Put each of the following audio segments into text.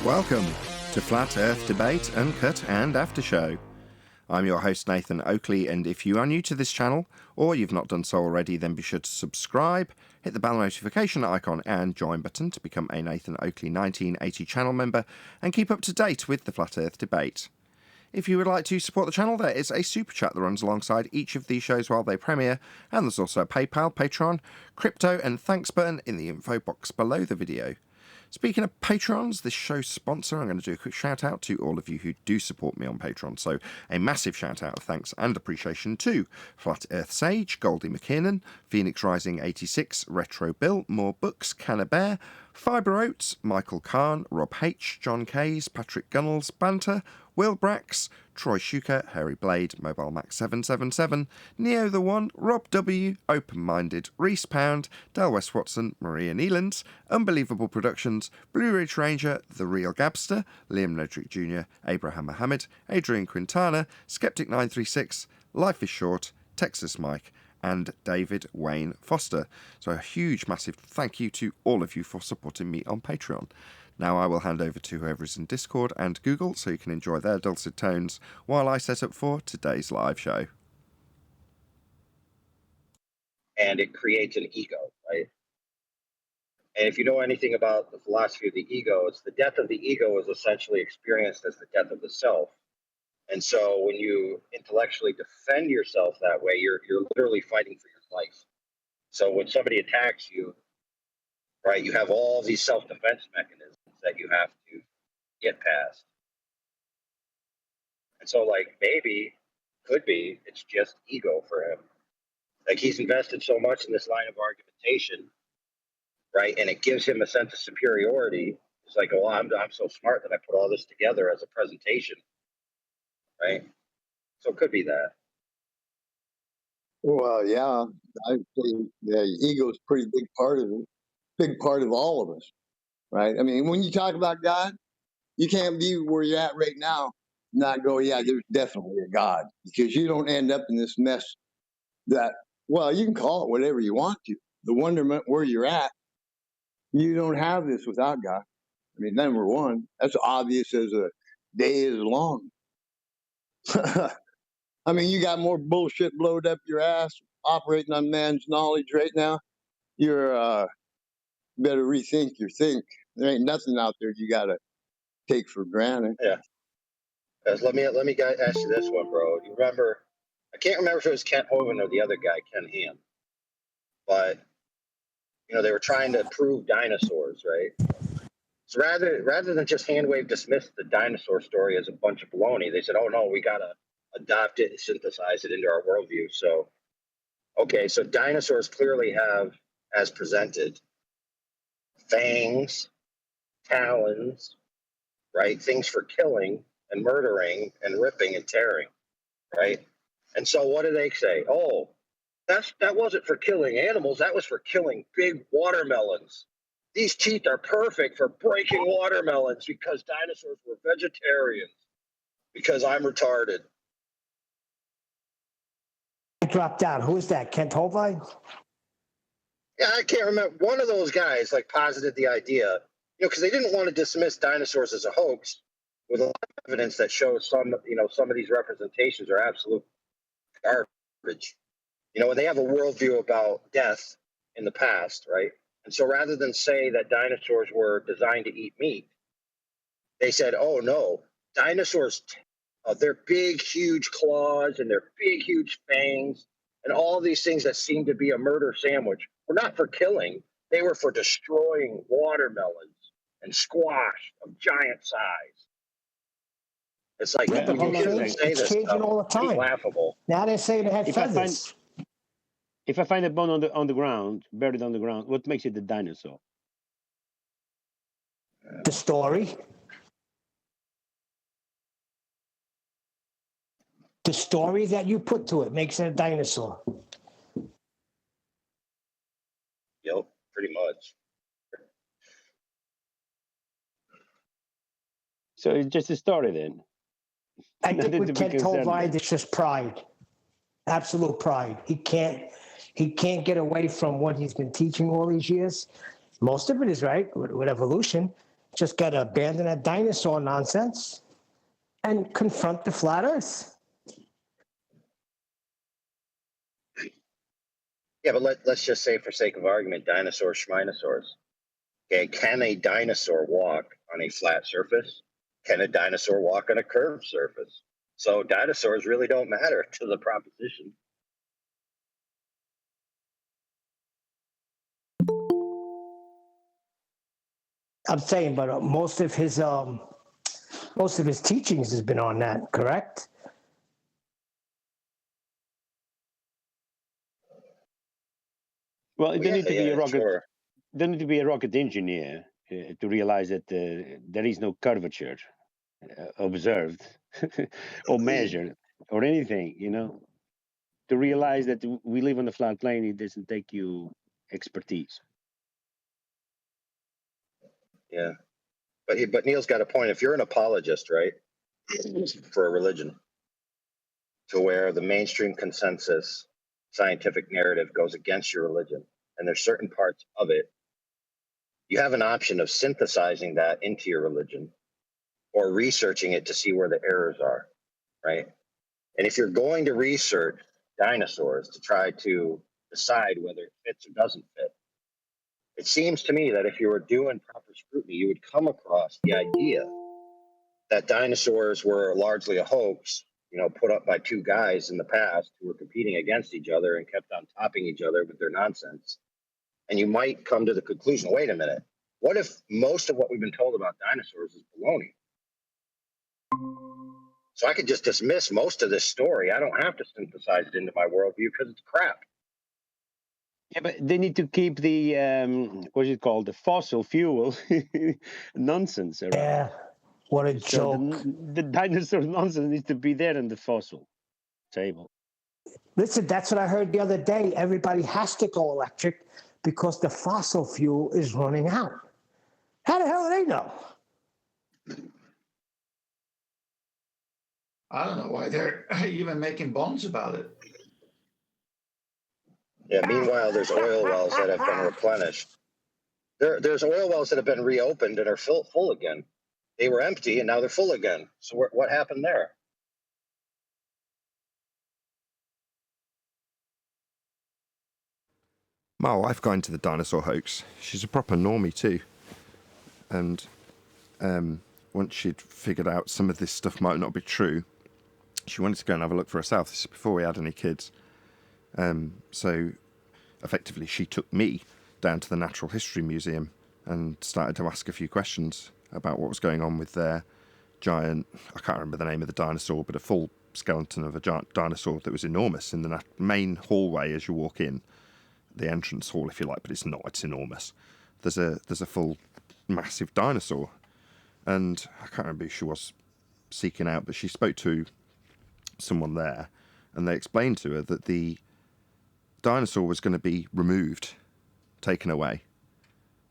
Welcome to Flat Earth Debate, Uncut and After Show. I'm your host Nathan Oakley, and if you are new to this channel, or you've not done so already, then be sure to subscribe, hit the bell notification icon and join button to become a Nathan Oakley 1980 channel member and keep up to date with the Flat Earth Debate. If you would like to support the channel, there is a super chat that runs alongside each of these shows while they premiere, and there's also a PayPal, Patreon, crypto and thanks button in the info box below the video. Speaking of Patrons, this show's sponsor, I'm going to do a quick shout out to all of you who do support me on Patreon. So a massive shout out of thanks and appreciation to Flat Earth Sage, Goldie McKiernan, Phoenix Rising 86, Retro Bill, More Books, Canna Bear, Fibre Oats, Michael Kahn, Rob H, John Kays, Patrick Gunnels, Banter, Will Brax, Troy Shuker, Harry Blade, Mobile Max 777, Neo the One, Rob W, Open Minded, Reese Pound, Del West Watson, Maria Neelands, Unbelievable Productions, Blue Ridge Ranger, The Real Gabster, Liam Nedrick Jr., Abraham Mohammed, Adrian Quintana, Skeptic 936, Life is Short, Texas Mike, and David Wayne Foster. So a huge, massive thank you to all of you for supporting me on Patreon. Now I will hand over to whoever is in Discord and Google so you can enjoy their dulcet tones while I set up for today's live show. And it creates an ego, right? And if you know anything about the philosophy of the ego, it's the death of the ego is essentially experienced as the death of the self. And so when you intellectually defend yourself that way, you're literally fighting for your life. So when somebody attacks you, right, you have all these self-defense mechanisms that you have to get past. And so, like, maybe, could be, it's just ego for him. Like, he's invested so much in this line of argumentation, right, and it gives him a sense of superiority. It's like, oh, I'm so smart that I put all this together as a presentation, right? So it could be that. Well, yeah, I think the ego is a pretty big part of it, big part of all of us, right? I mean, when you talk about God, you can't be where you're at right now, not go, yeah, there's definitely a God, because you don't end up in this mess that, well, you can call it whatever you want to. The wonderment where you're at, you don't have this without God. I mean, number one, that's obvious as a day is long. I mean, you got more bullshit blowed up your ass operating on man's knowledge right now. You're better rethink your think. There ain't nothing out there you gotta take for granted. Yeah. Let me ask you this one, bro. You remember? I can't remember if it was Kent Hovind or the other guy, Ken Ham. But they were trying to prove dinosaurs, right? So rather than just hand wave dismiss the dinosaur story as a bunch of baloney, they said, "Oh no, we gotta adopt it and synthesize it into our worldview." So, okay, so dinosaurs clearly have, as presented, fangs, talons, right? Things for killing and murdering and ripping and tearing, right? And so what do they say? Oh, that wasn't for killing animals. That was for killing big watermelons. These teeth are perfect for breaking watermelons because dinosaurs were vegetarians. Because I'm retarded. I dropped out. Who is that? Kent Hovind? Yeah, I can't remember. One of those guys posited the idea, because they didn't want to dismiss dinosaurs as a hoax with a lot of evidence that shows some of these representations are absolute garbage. When they have a worldview about death in the past, right? And so rather than say that dinosaurs were designed to eat meat, they said, oh no, dinosaurs, their big, huge claws and their big, huge fangs and all these things that seem to be a murder sandwich were not for killing. They were for destroying watermelons and squash of giant size. It's like, Yeah, but you can't say it's this changing stuff. all the time. It's laughable. Now they say they had feathers. If I find a bone on the ground, buried on the ground, what makes it a dinosaur? The story. The story that you put to it makes it a dinosaur. Yep, pretty much. So it's just a story then. I think with Kent Hovind, it's just pride, absolute pride. He can't get away from what he's been teaching all these years. Most of it is right with evolution, Just got to abandon that dinosaur nonsense and confront the flat Earth. Yeah, but let's just say, for sake of argument, dinosaurs, schminosaurs. Okay, can a dinosaur walk on a flat surface? Can a dinosaur walk on a curved surface? So dinosaurs really don't matter to the proposition. I'm saying, but most of his teachings has been on that, correct? Well, you don't need to be a rocket. Sure. Don't need to be a rocket engineer to realize that there is no curvature observed or measured or anything. You know, to realize that we live on a flat plane, it doesn't take you expertise. Yeah, but Neil's got a point. If you're an apologist, right, for a religion, to where the mainstream consensus scientific narrative goes against your religion, and there's certain parts of it, you have an option of synthesizing that into your religion or researching it to see where the errors are, right? And if you're going to research dinosaurs to try to decide whether it fits or doesn't fit, it seems to me that if you were doing proper scrutiny, you would come across the idea that dinosaurs were largely a hoax, put up by two guys in the past who were competing against each other and kept on topping each other with their nonsense. And you might come to the conclusion, wait a minute, what if most of what we've been told about dinosaurs is baloney? So I could just dismiss most of this story. I don't have to synthesize it into my worldview because it's crap. Yeah, but they need to keep the what's it called, the fossil fuel nonsense around. Yeah, what a joke. The dinosaur nonsense needs to be there in the fossil table. Listen, that's what I heard the other day. Everybody has to go electric because the fossil fuel is running out. How the hell do they know? I don't know why they're even making bones about it. Yeah, meanwhile, there's oil wells that have been replenished. There's oil wells that have been reopened and are full again. They were empty and now they're full again. So what happened there? My wife got into the dinosaur hoax. She's a proper normie too. And once she'd figured out some of this stuff might not be true, she wanted to go and have a look for herself. This is before we had any kids. So effectively she took me down to the Natural History Museum and started to ask a few questions about what was going on with their giant, I can't remember the name of the dinosaur, but a full skeleton of a giant dinosaur that was enormous in the main hallway as you walk in. The entrance hall, if you like, but it's not, it's enormous. There's a full massive dinosaur. And I can't remember who she was seeking out, but she spoke to someone there and they explained to her that the dinosaur was going to be removed, taken away.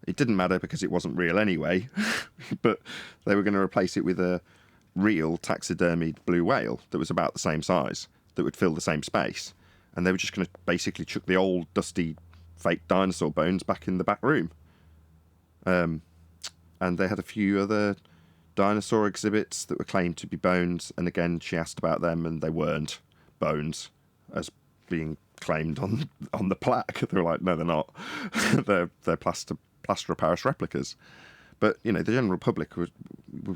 It didn't matter because it wasn't real anyway, but they were going to replace it with a real taxidermied blue whale that was about the same size, that would fill the same space. And they were just going to basically chuck the old, dusty, fake dinosaur bones back in the back room. And they had a few other dinosaur exhibits that were claimed to be bones. And again, she asked about them, and they weren't bones, as being claimed on the plaque. They were like, no, they're not. they're plaster of Paris replicas. But, the general public would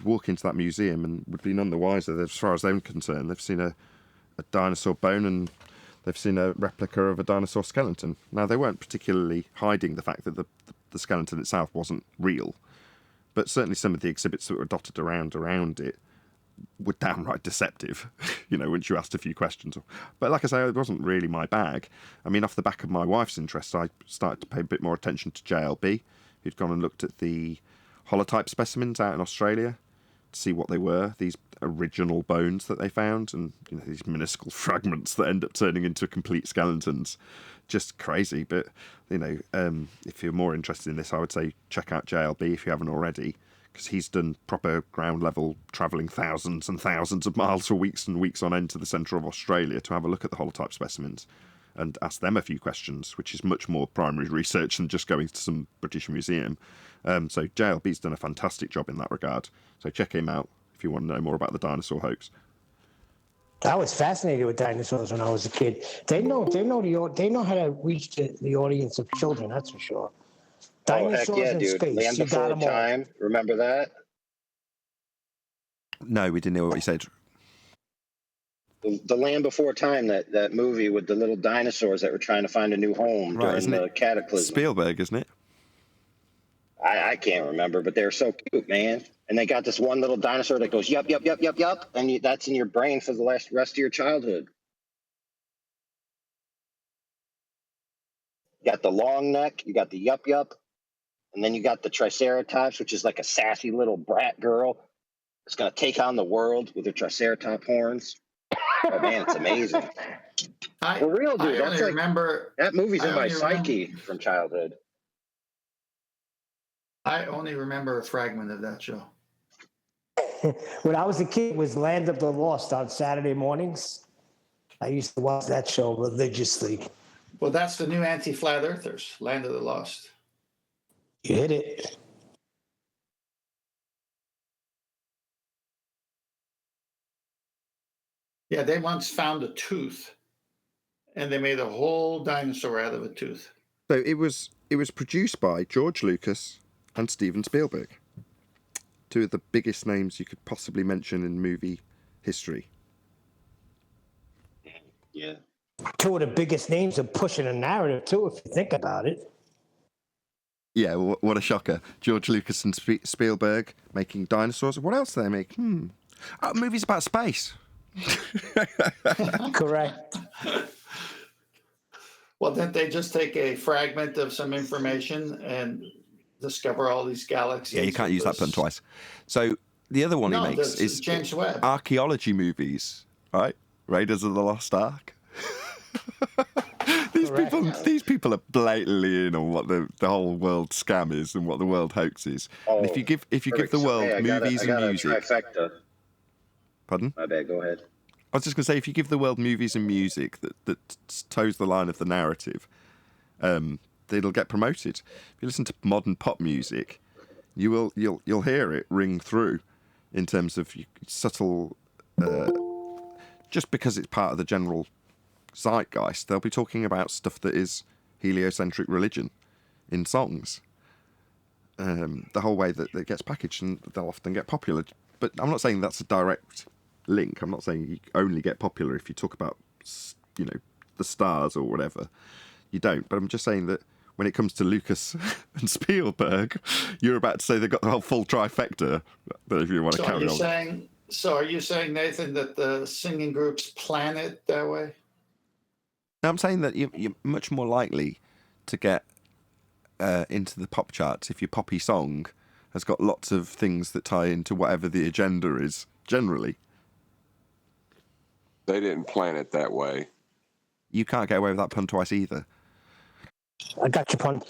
walk into that museum and would be none the wiser. As far as they're concerned, they've seen a dinosaur bone and they've seen a replica of a dinosaur skeleton. Now, they weren't particularly hiding the fact that the skeleton itself wasn't real, but certainly some of the exhibits that were dotted around it were downright deceptive, once you asked a few questions. But like I say, it wasn't really my bag. I mean, off the back of my wife's interest, I started to pay a bit more attention to JLB, who'd gone and looked at the holotype specimens out in Australia to see what they were, these original bones that they found, and these minuscule fragments that end up turning into complete skeletons. Just crazy. But if you're more interested in this, I would say check out JLB if you haven't already, because he's done proper ground level travelling thousands and thousands of miles for weeks and weeks on end to the centre of Australia to have a look at the holotype specimens. and ask them a few questions, which is much more primary research than just going to some British museum. So JLB's done a fantastic job in that regard. So check him out if you want to know more about the dinosaur hoax. I was fascinated with dinosaurs when I was a kid. They know how to reach the audience of children. That's for sure. Oh, heck Dinosaurs yeah, in dude. space. Land You got Before them all. Time. Remember that? No, we didn't hear what he said. The Land Before Time, that movie with the little dinosaurs that were trying to find a new home during the cataclysm. Spielberg, isn't it? I can't remember, but they're so cute, man. And they got this one little dinosaur that goes, yup, yup, yup, yup, yup. And that's in your brain for the rest of your childhood. You got the long neck, you got the yup, yup. And then you got the Triceratops, which is like a sassy little brat girl. It's going to take on the world with her Triceratops horns. Oh, man, it's amazing. For real, dude. That's like, remember that movie's in my psyche from childhood. I only remember a fragment of that show. When I was a kid, it was Land of the Lost on Saturday mornings. I used to watch that show religiously. Well, that's the new anti-flat earthers, Land of the Lost. You hit it. Yeah, they once found a tooth, and they made a whole dinosaur out of a tooth. So it was produced by George Lucas and Steven Spielberg, two of the biggest names you could possibly mention in movie history. Yeah. Two of the biggest names are pushing a narrative, too, if you think about it. Yeah, what a shocker. George Lucas and Spielberg making dinosaurs. What else do they make? Movies about space. Correct. Well, didn't they just take a fragment of some information and discover all these galaxies? Yeah, you can't use that pun twice. So the other one he makes is James Webb. archaeology movies, right? Raiders of the Lost Ark. These people are blatantly in on what the whole world scam is and what the world hoax is. Oh, and if you give the world movies and music, trifecta. Pardon? My bad. Go ahead. I was just going to say, if you give the world movies and music that toes the line of the narrative, it'll get promoted. If you listen to modern pop music, you'll hear it ring through in terms of subtle. Just because it's part of the general zeitgeist, they'll be talking about stuff that is heliocentric religion in songs. The whole way that it gets packaged, and they'll often get popular. But I'm not saying that's a direct link. I'm not saying you only get popular if you talk about, the stars or whatever. You don't. But I'm just saying that when it comes to Lucas and Spielberg, you're about to say they've got the whole full trifecta. But if you want to carry on. So are you saying, Nathan, that the singing groups plan it that way? No, I'm saying that you're much more likely to get into the pop charts if your poppy song has got lots of things that tie into whatever the agenda is, generally. They didn't plan it that way. You can't get away with that pun twice either. I got your pun.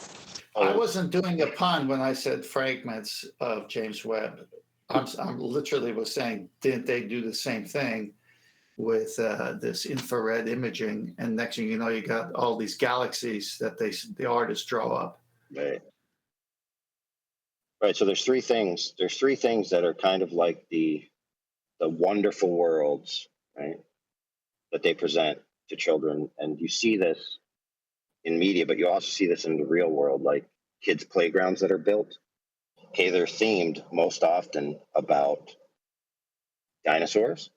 I wasn't doing a pun when I said fragments of James Webb. I'm literally was saying, didn't they do the same thing with this infrared imaging? And next thing you know, you got all these galaxies that the artists draw up. Right. So there's three things. There's three things that are kind of like the wonderful worlds, right, that they present to children. And you see this in media, but you also see this in the real world, like kids' playgrounds that are built. Okay, they're themed most often about dinosaurs,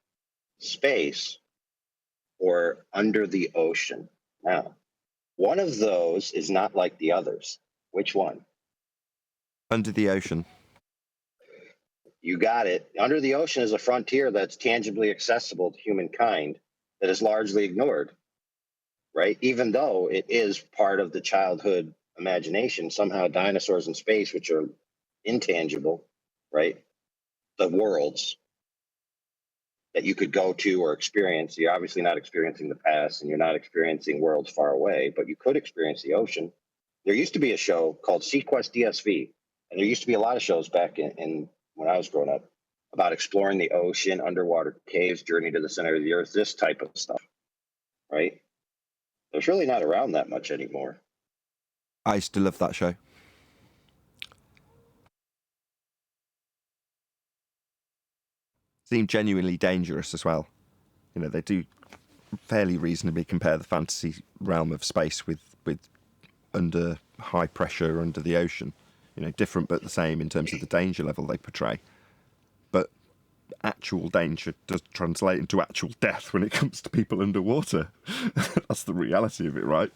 space, or under the ocean. Now, one of those is not like the others. Which one? Under the ocean. You got it. Under the ocean is a frontier that's tangibly accessible to humankind that is largely ignored, right? Even though it is part of the childhood imagination, somehow dinosaurs in space, which are intangible, right? The worlds that you could go to or experience. You're obviously not experiencing the past, and you're not experiencing worlds far away, but you could experience the ocean. There used to be a show called Sequest DSV, and there used to be a lot of shows back in when I was growing up about exploring the ocean, underwater caves, journey to the center of the earth, this type of stuff, right? It's really not around that much anymore. I used to love that show. Seemed genuinely dangerous as well. You know, they do fairly reasonably compare the fantasy realm of space with under high pressure under the ocean. You know, different but the same in terms of the danger level they portray. But actual danger does translate into actual death when it comes to people underwater. That's the reality of it, right?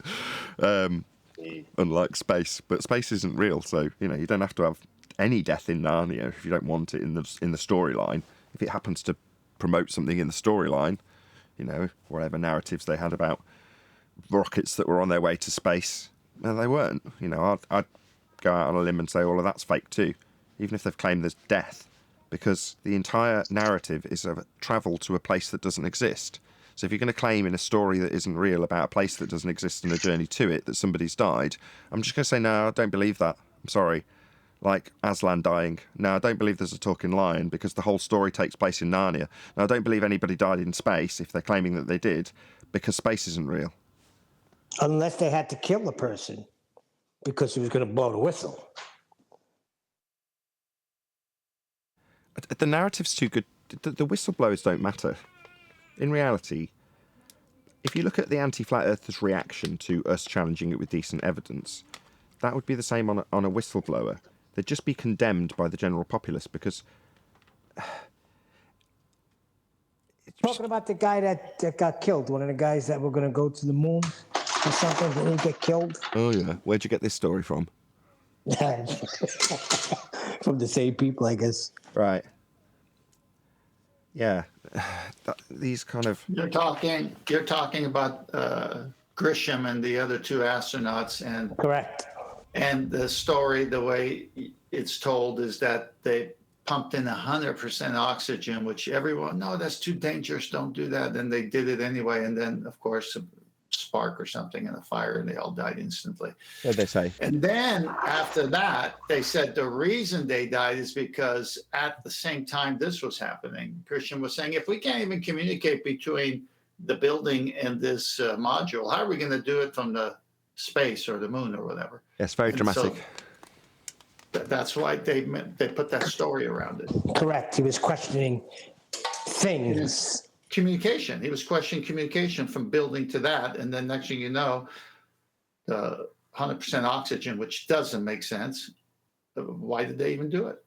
Unlike space. But space isn't real, so, you know, you don't have to have any death in Narnia if you don't want it in the storyline. If it happens to promote something in the storyline, you know, whatever narratives they had about rockets that were on their way to space, no, they weren't. You know, I'd go out on a limb and say all of that's fake too, even if they've claimed there's death, because the entire narrative is a travel to a place that doesn't exist. So if you're going to claim in a story that isn't real about a place that doesn't exist and a journey to it that somebody's died, I'm just going to say, no, I don't believe that. I'm sorry. Like Aslan dying. No, I don't believe there's a talking lion because the whole story takes place in Narnia. No, I don't believe anybody died in space if they're claiming that they did, because space isn't real. Unless they had to kill the person because he was going to blow the whistle. The narrative's too good. The whistleblowers don't matter. In reality, if you look at the anti-flat earthers' reaction to us challenging it with decent evidence, that would be the same on a whistleblower. They'd just be condemned by the general populace because... Talking about the guy that got killed, one of the guys that were going to go to the moon or something, didn't get killed. Oh, yeah. Where'd you get this story from? From the same people, I guess. Right. Yeah. These kind of... You're talking about Grisham and the other two astronauts, and Correct. And the story, the way it's told, is that they pumped in 100% oxygen, which everyone, no, that's too dangerous, don't do that. And they did it anyway. And then, of course, a spark or something in a fire, and they all died instantly. What did they say? And then after that, they said the reason they died is because at the same time this was happening, Christian was saying, if we can't even communicate between the building and this module, how are we going to do it from the space or the moon or whatever? Yes, very dramatic. So that's why they put that story around it. Correct. He was questioning things. Communication. He was questioning communication from building to that. And then next thing you know, the 100% oxygen, which doesn't make sense. Why did they even do it?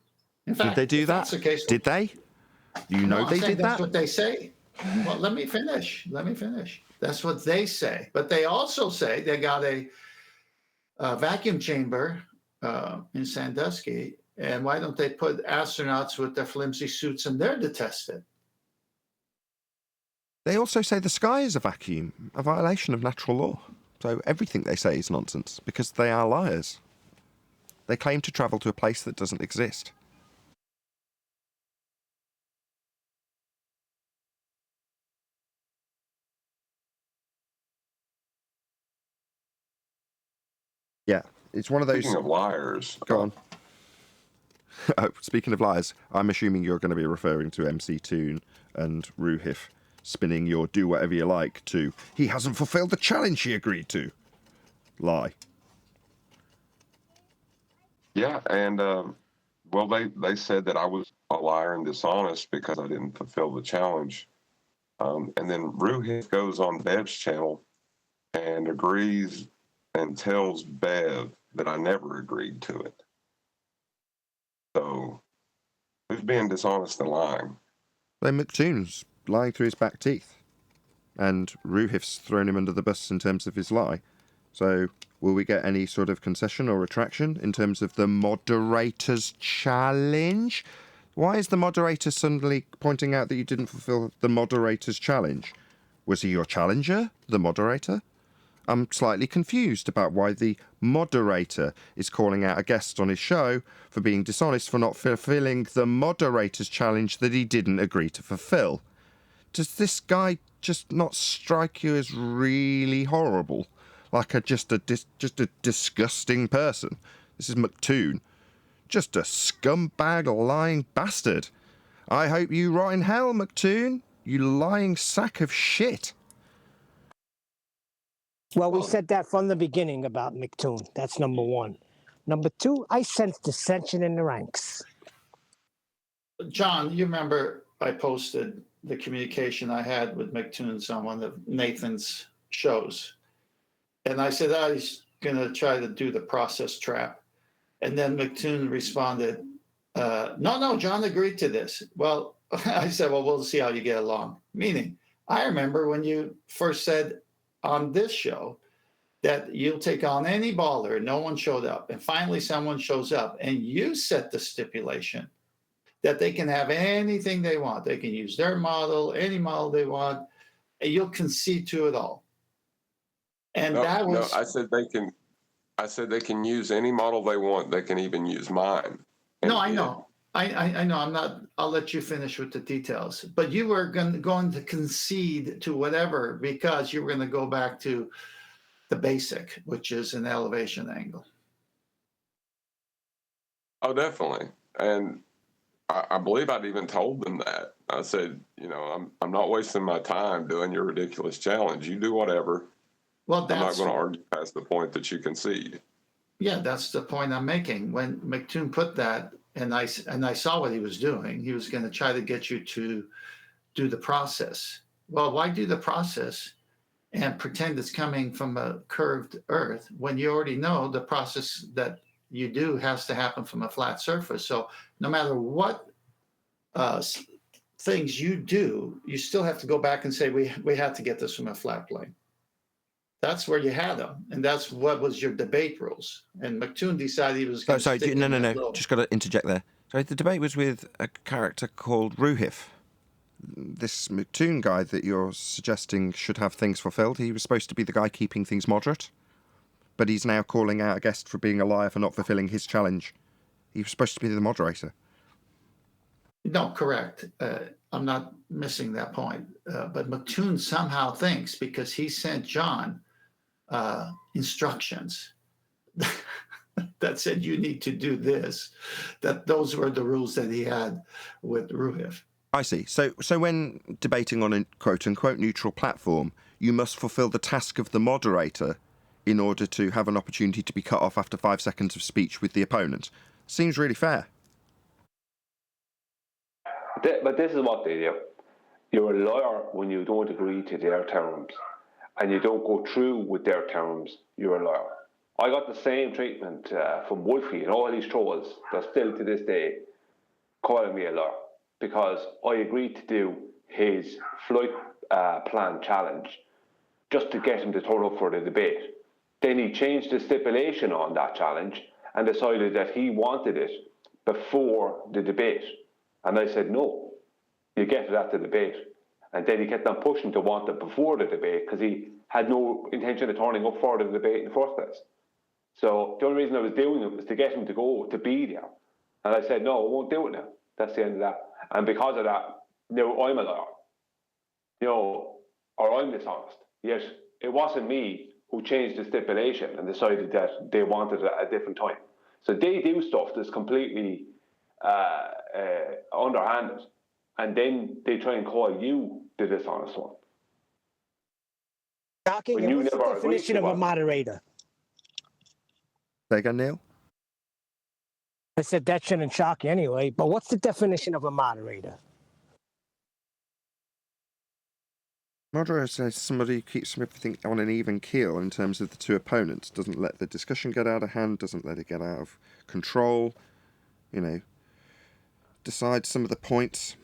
In fact, did they do that? That's the case. Did they? You know they did that? That's what they say. Well, let me finish. That's what they say. But they also say they got a vacuum chamber in Sandusky, and why don't they put astronauts with their flimsy suits in there to test it? They also say the sky is a vacuum, a violation of natural law. So everything they say is nonsense, because they are liars. They claim to travel to a place that doesn't exist. Yeah, it's one of those... Speaking of liars... Go on. Oh, speaking of liars, I'm assuming you're going to be referring to MC Toon and Ruhif spinning your do whatever you like to he hasn't fulfilled the challenge he agreed to. Lie. Yeah, and, well, they said that I was a liar and dishonest because I didn't fulfill the challenge. And then Ruhif goes on Bev's channel and agrees and tells Bev that I never agreed to it. So, who's being dishonest and lying? Then McToon's lying through his back teeth. And Ruhif's thrown him under the bus in terms of his lie. So, will we get any sort of concession or retraction in terms of the moderator's challenge? Why is the moderator suddenly pointing out that you didn't fulfill the moderator's challenge? Was he your challenger, the moderator? I'm slightly confused about why the moderator is calling out a guest on his show for being dishonest for not fulfilling the moderator's challenge that he didn't agree to fulfill. Does this guy just not strike you as really horrible? Like just a disgusting person? This is McToon. Just a scumbag lying bastard. I hope you rot in hell, McToon, you lying sack of shit. Well, we Well- said that from the beginning about McToon. That's number one. Number two, I sense dissension in the ranks. John, you remember I posted the communication I had with McToons on one of Nathan's shows. And I said, he's going to try to do the process trap. And then McToon responded, no, John agreed to this. Well, I said, well, we'll see how you get along. Meaning, I remember when you first said on this show that you'll take on any baller, no one showed up. And finally, someone shows up, and you set the stipulation that they can have anything they want. They can use their model, any model they want, and you'll concede to it all. And No, that was I said they can. I said they can use any model they want. They can even use mine. no, I know. I know. I'm not. I'll let you finish with the details. But you were going to concede to whatever because you were going to go back to the basic, which is an elevation angle. Oh, definitely. And I believe I'd even told them that. I said, I'm not wasting my time doing your ridiculous challenge. You do whatever. Well, I'm not that's going to argue past the point that you concede. yeah. That's the point I'm making. When McToon put that, and I saw what he was doing. He was going to try to get you to do the process. Well, why do the process and pretend it's coming from a curved Earth when you already know the process that you do has to happen from a flat surface? So no matter what things you do, you still have to go back and say, we had to get this from a flat plane. That's where you had them. And that's what was your debate rules. And McToon decided he was going to Sorry, no. Just got to interject there. Sorry, the debate was with a character called Ruhif. This McToon guy that you're suggesting should have things fulfilled. He was supposed to be the guy keeping things moderate, but he's now calling out a guest for being a liar for not fulfilling his challenge. He was supposed to be the moderator. No, correct. I'm not missing that point. But McToon somehow thinks because he sent John instructions that said you need to do this, that those were the rules that he had with Ruhif. I see. So when debating on a quote-unquote neutral platform, you must fulfill the task of the moderator in order to have an opportunity to be cut off after 5 seconds of speech with the opponent. Seems really fair. But this is what they do. You're a lawyer when you don't agree to their terms and you don't go through with their terms, you're a lawyer. I got the same treatment from Wolfie and all these trolls that still to this day calling me a lawyer because I agreed to do his flight plan challenge just to get him to turn up for the debate. Then he changed the stipulation on that challenge and decided that he wanted it before the debate. And I said, no, you get it at the debate. And then he kept on pushing to want it before the debate because he had no intention of turning up for the debate in the first place. So the only reason I was doing it was to get him to go, to be there. And I said, no, I won't do it now. That's the end of that. And because of that, now I'm a liar, or I'm dishonest. Yet it wasn't me who changed the stipulation and decided that they wanted it at a different time. So they do stuff that's completely underhanded, and then they try and call you the dishonest one. Shocking. When you What's the never definition agreed of to a moderator? Say again, Neil? I said that shouldn't shock you anyway, but what's the definition of a moderator? Moderator is somebody who keeps everything on an even keel in terms of the two opponents, doesn't let the discussion get out of hand, doesn't let it get out of control, decides some of the points,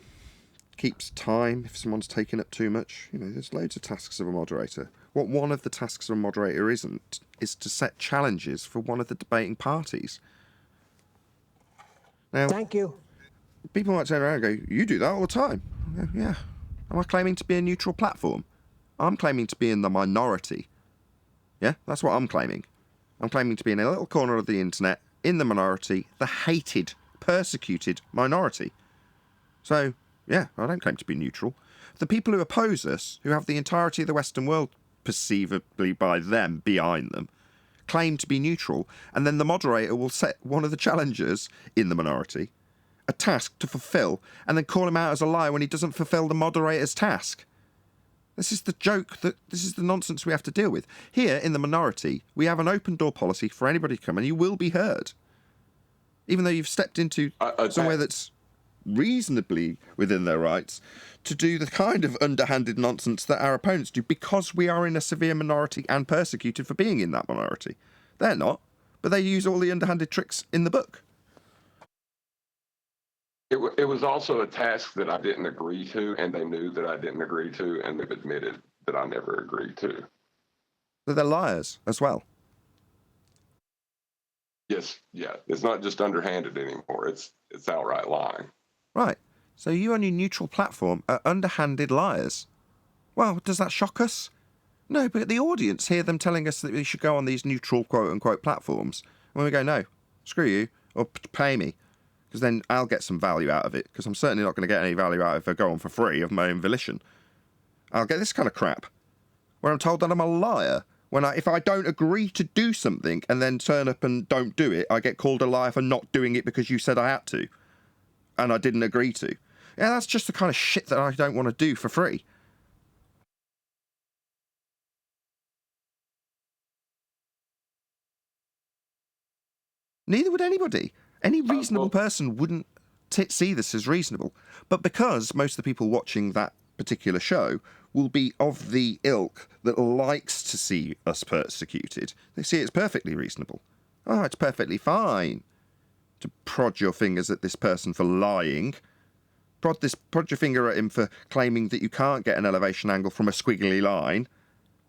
keeps time if someone's taking up too much. There's loads of tasks of a moderator. What one of the tasks of a moderator isn't is to set challenges for one of the debating parties. Now, Thank you. people might turn around and go, you do that all the time. I go, yeah. Am I claiming to be a neutral platform? I'm claiming to be in the minority. Yeah, that's what I'm claiming. I'm claiming to be in a little corner of the internet, in the minority, the hated, persecuted minority. So, yeah, I don't claim to be neutral. The people who oppose us, who have the entirety of the Western world perceivably by them behind them, claim to be neutral, and then the moderator will set one of the challengers in the minority a task to fulfill and then call him out as a liar when he doesn't fulfill the moderator's task. This is the joke, this is the nonsense we have to deal with. Here, in the minority, we have an open door policy for anybody to come, and you will be heard. Even though you've stepped into somewhere that's reasonably within their rights to do the kind of underhanded nonsense that our opponents do, because we are in a severe minority and persecuted for being in that minority. They're not, but they use all the underhanded tricks in the book. It was also a task that I didn't agree to, and they knew that I didn't agree to, and they've admitted that I never agreed to. So they're liars as well. Yes, yeah. It's not just underhanded anymore. It's outright lying. Right. So you on your neutral platform are underhanded liars. Well, does that shock us? No, but the audience hear them telling us that we should go on these neutral quote-unquote platforms. And we go, no, screw you, or pay me. Because then I'll get some value out of it, because I'm certainly not going to get any value out of it if I go on for free of my own volition. I'll get this kind of crap, where I'm told that I'm a liar. If I don't agree to do something and then turn up and don't do it, I get called a liar for not doing it because you said I had to, and I didn't agree to. Yeah, that's just the kind of shit that I don't want to do for free. Neither would anybody. Any reasonable person wouldn't see this as reasonable. But because most of the people watching that particular show will be of the ilk that likes to see us persecuted, they see it's perfectly reasonable. Oh, it's perfectly fine to prod your fingers at this person for lying. Prod your finger at him for claiming that you can't get an elevation angle from a squiggly line.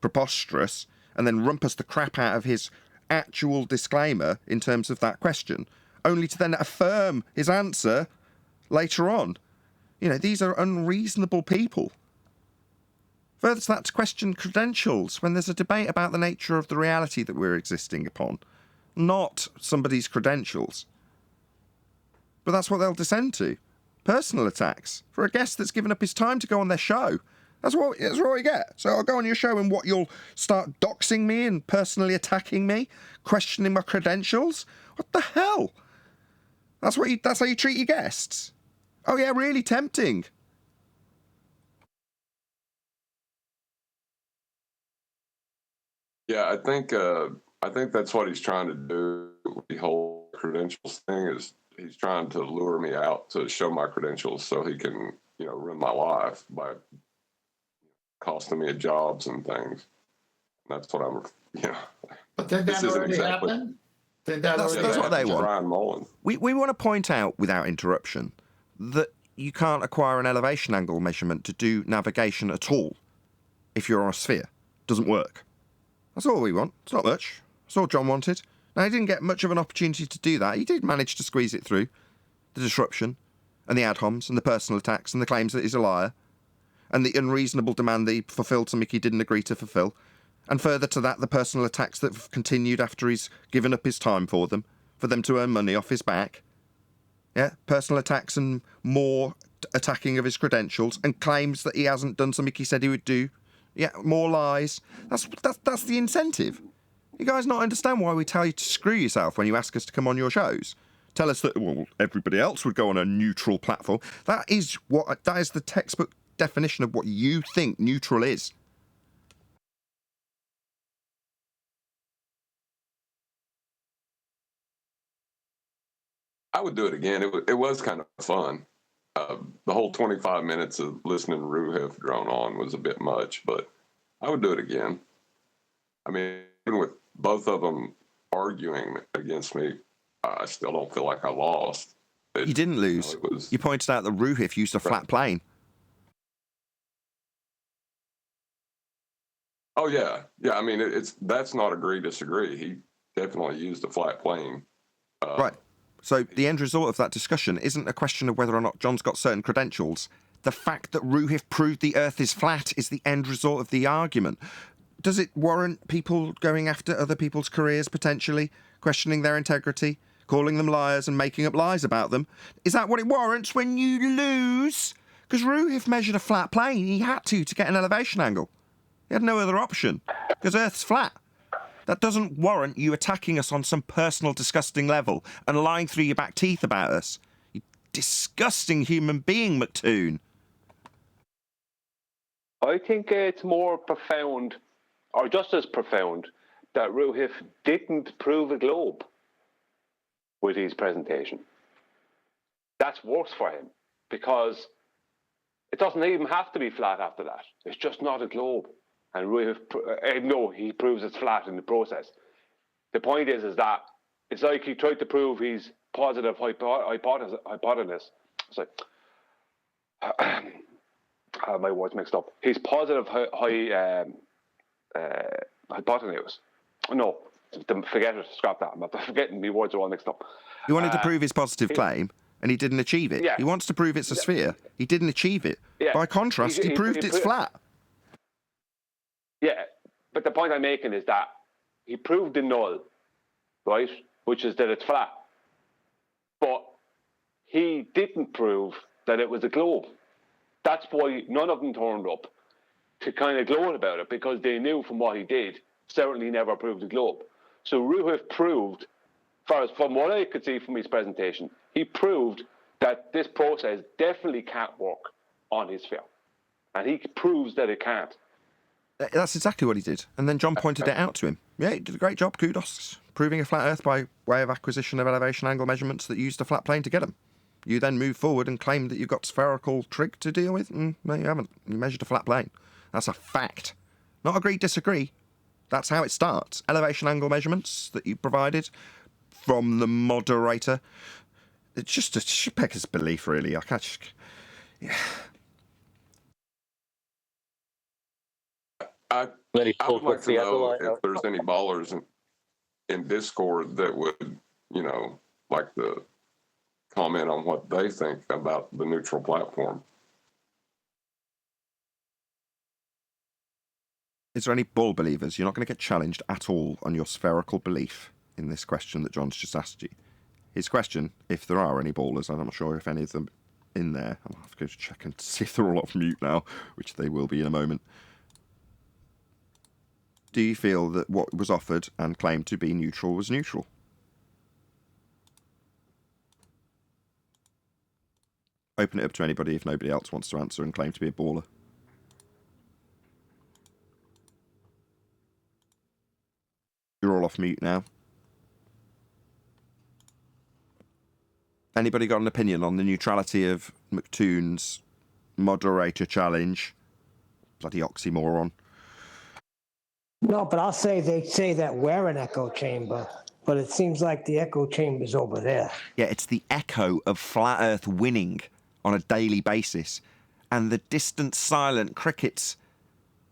Preposterous. And then rumpus the crap out of his actual disclaimer in terms of that question, only to then affirm his answer later on. You know, these are unreasonable people. Further to that, to question credentials when there's a debate about the nature of the reality that we're existing upon, not somebody's credentials. But that's what they'll descend to. Personal attacks for a guest that's given up his time to go on their show. That's what we get. So I'll go on your show and you'll start doxing me and personally attacking me, questioning my credentials? What the hell? That's how you treat your guests? Oh yeah, really tempting. Yeah, I think that's what he's trying to do with the whole credentials thing. Is he's trying to lure me out to show my credentials so he can, ruin my life by costing me jobs and things. And that's what I'm, But did that already happen? That's what they want. Brian Mullen. We want to point out, without interruption, that you can't acquire an elevation angle measurement to do navigation at all if you're on a sphere. Doesn't work. That's all we want. It's not much. That's all John wanted. Now, he didn't get much of an opportunity to do that. He did manage to squeeze it through. The disruption, and the ad homs, and the personal attacks, and the claims that he's a liar, and the unreasonable demand that he fulfilled something he didn't agree to fulfill. And further to that, the personal attacks that have continued after he's given up his time for them to earn money off his back. Yeah, personal attacks and more attacking of his credentials and claims that he hasn't done something he said he would do. Yeah, more lies. That's the incentive. You guys not understand why we tell you to screw yourself when you ask us to come on your shows? Tell us that, well, everybody else would go on a neutral platform. That is the textbook definition of what you think neutral is. I would do it again. It was kind of fun. The whole 25 minutes of listening to Ruhif drone on was a bit much, but I would do it again. I mean, even with both of them arguing against me, I still don't feel like I lost. You didn't lose. You pointed out that Ruhif used a flat plane. Oh, yeah. Yeah, I mean, that's not agree, disagree. He definitely used a flat plane. Right. So the end result of that discussion isn't a question of whether or not John's got certain credentials. The fact that Ruhif proved the Earth is flat is the end result of the argument. Does it warrant people going after other people's careers, potentially, questioning their integrity, calling them liars and making up lies about them? Is that what it warrants when you lose? Because Ruhif measured a flat plane. He had to get an elevation angle. He had no other option, because Earth's flat. That doesn't warrant you attacking us on some personal, disgusting level and lying through your back teeth about us. You disgusting human being, McToon. I think it's more profound, or just as profound, that Ruhif didn't prove a globe with his presentation. That's worse for him, because it doesn't even have to be flat after that. It's just not a globe. And Ruhif, no, he proves it's flat in the process. The point is that it's like he tried to prove his positive hypotenuse. It's like, I have my words mixed up. His positive hypotenuse. No, forget it, scrap that. I'm forgetting, my words are all mixed up. He wanted to prove his positive claim, and he didn't achieve it. Yeah. He wants to prove it's a sphere. He didn't achieve it. Yeah. By contrast, he proved it's flat. Yeah, but the point I'm making is that he proved the null, right, which is that it's flat. But he didn't prove that it was a globe. That's why none of them turned up to kind of gloat about it, because they knew from what he did, certainly never proved a globe. So Ruhif proved, from what I could see from his presentation, he proved that this process definitely can't work on his sphere. And he proves that it can't. That's exactly what he did. And then John pointed it out to him. Yeah, he did a great job, kudos. Proving a flat Earth by way of acquisition of elevation angle measurements that used a flat plane to get them. You then move forward and claim that you've got spherical trig to deal with? No, you haven't. You measured a flat plane. That's a fact. Not agree, disagree. That's how it starts. Elevation angle measurements that you provided from the moderator. It's just a Schipecker's belief, really. I can't just... Yeah. I would like to know if there's any ballers in Discord that would, like to comment on what they think about the neutral platform. Is there any bull believers? You're not going to get challenged at all on your spherical belief in this question that John's just asked you. His question, if there are any ballers, and I'm not sure if any of them in there, I'll have to go check and see if they're all off mute now, which they will be in a moment. Do you feel that what was offered and claimed to be neutral was neutral? Open it up to anybody if nobody else wants to answer and claim to be a baller. You're all off mute now. Anybody got an opinion on the neutrality of McToon's moderator challenge? Bloody oxymoron. No, but I'll say they say that we're an echo chamber, but it seems like the echo chamber's over there. Yeah, it's the echo of flat Earth winning on a daily basis. And the distant, silent crickets.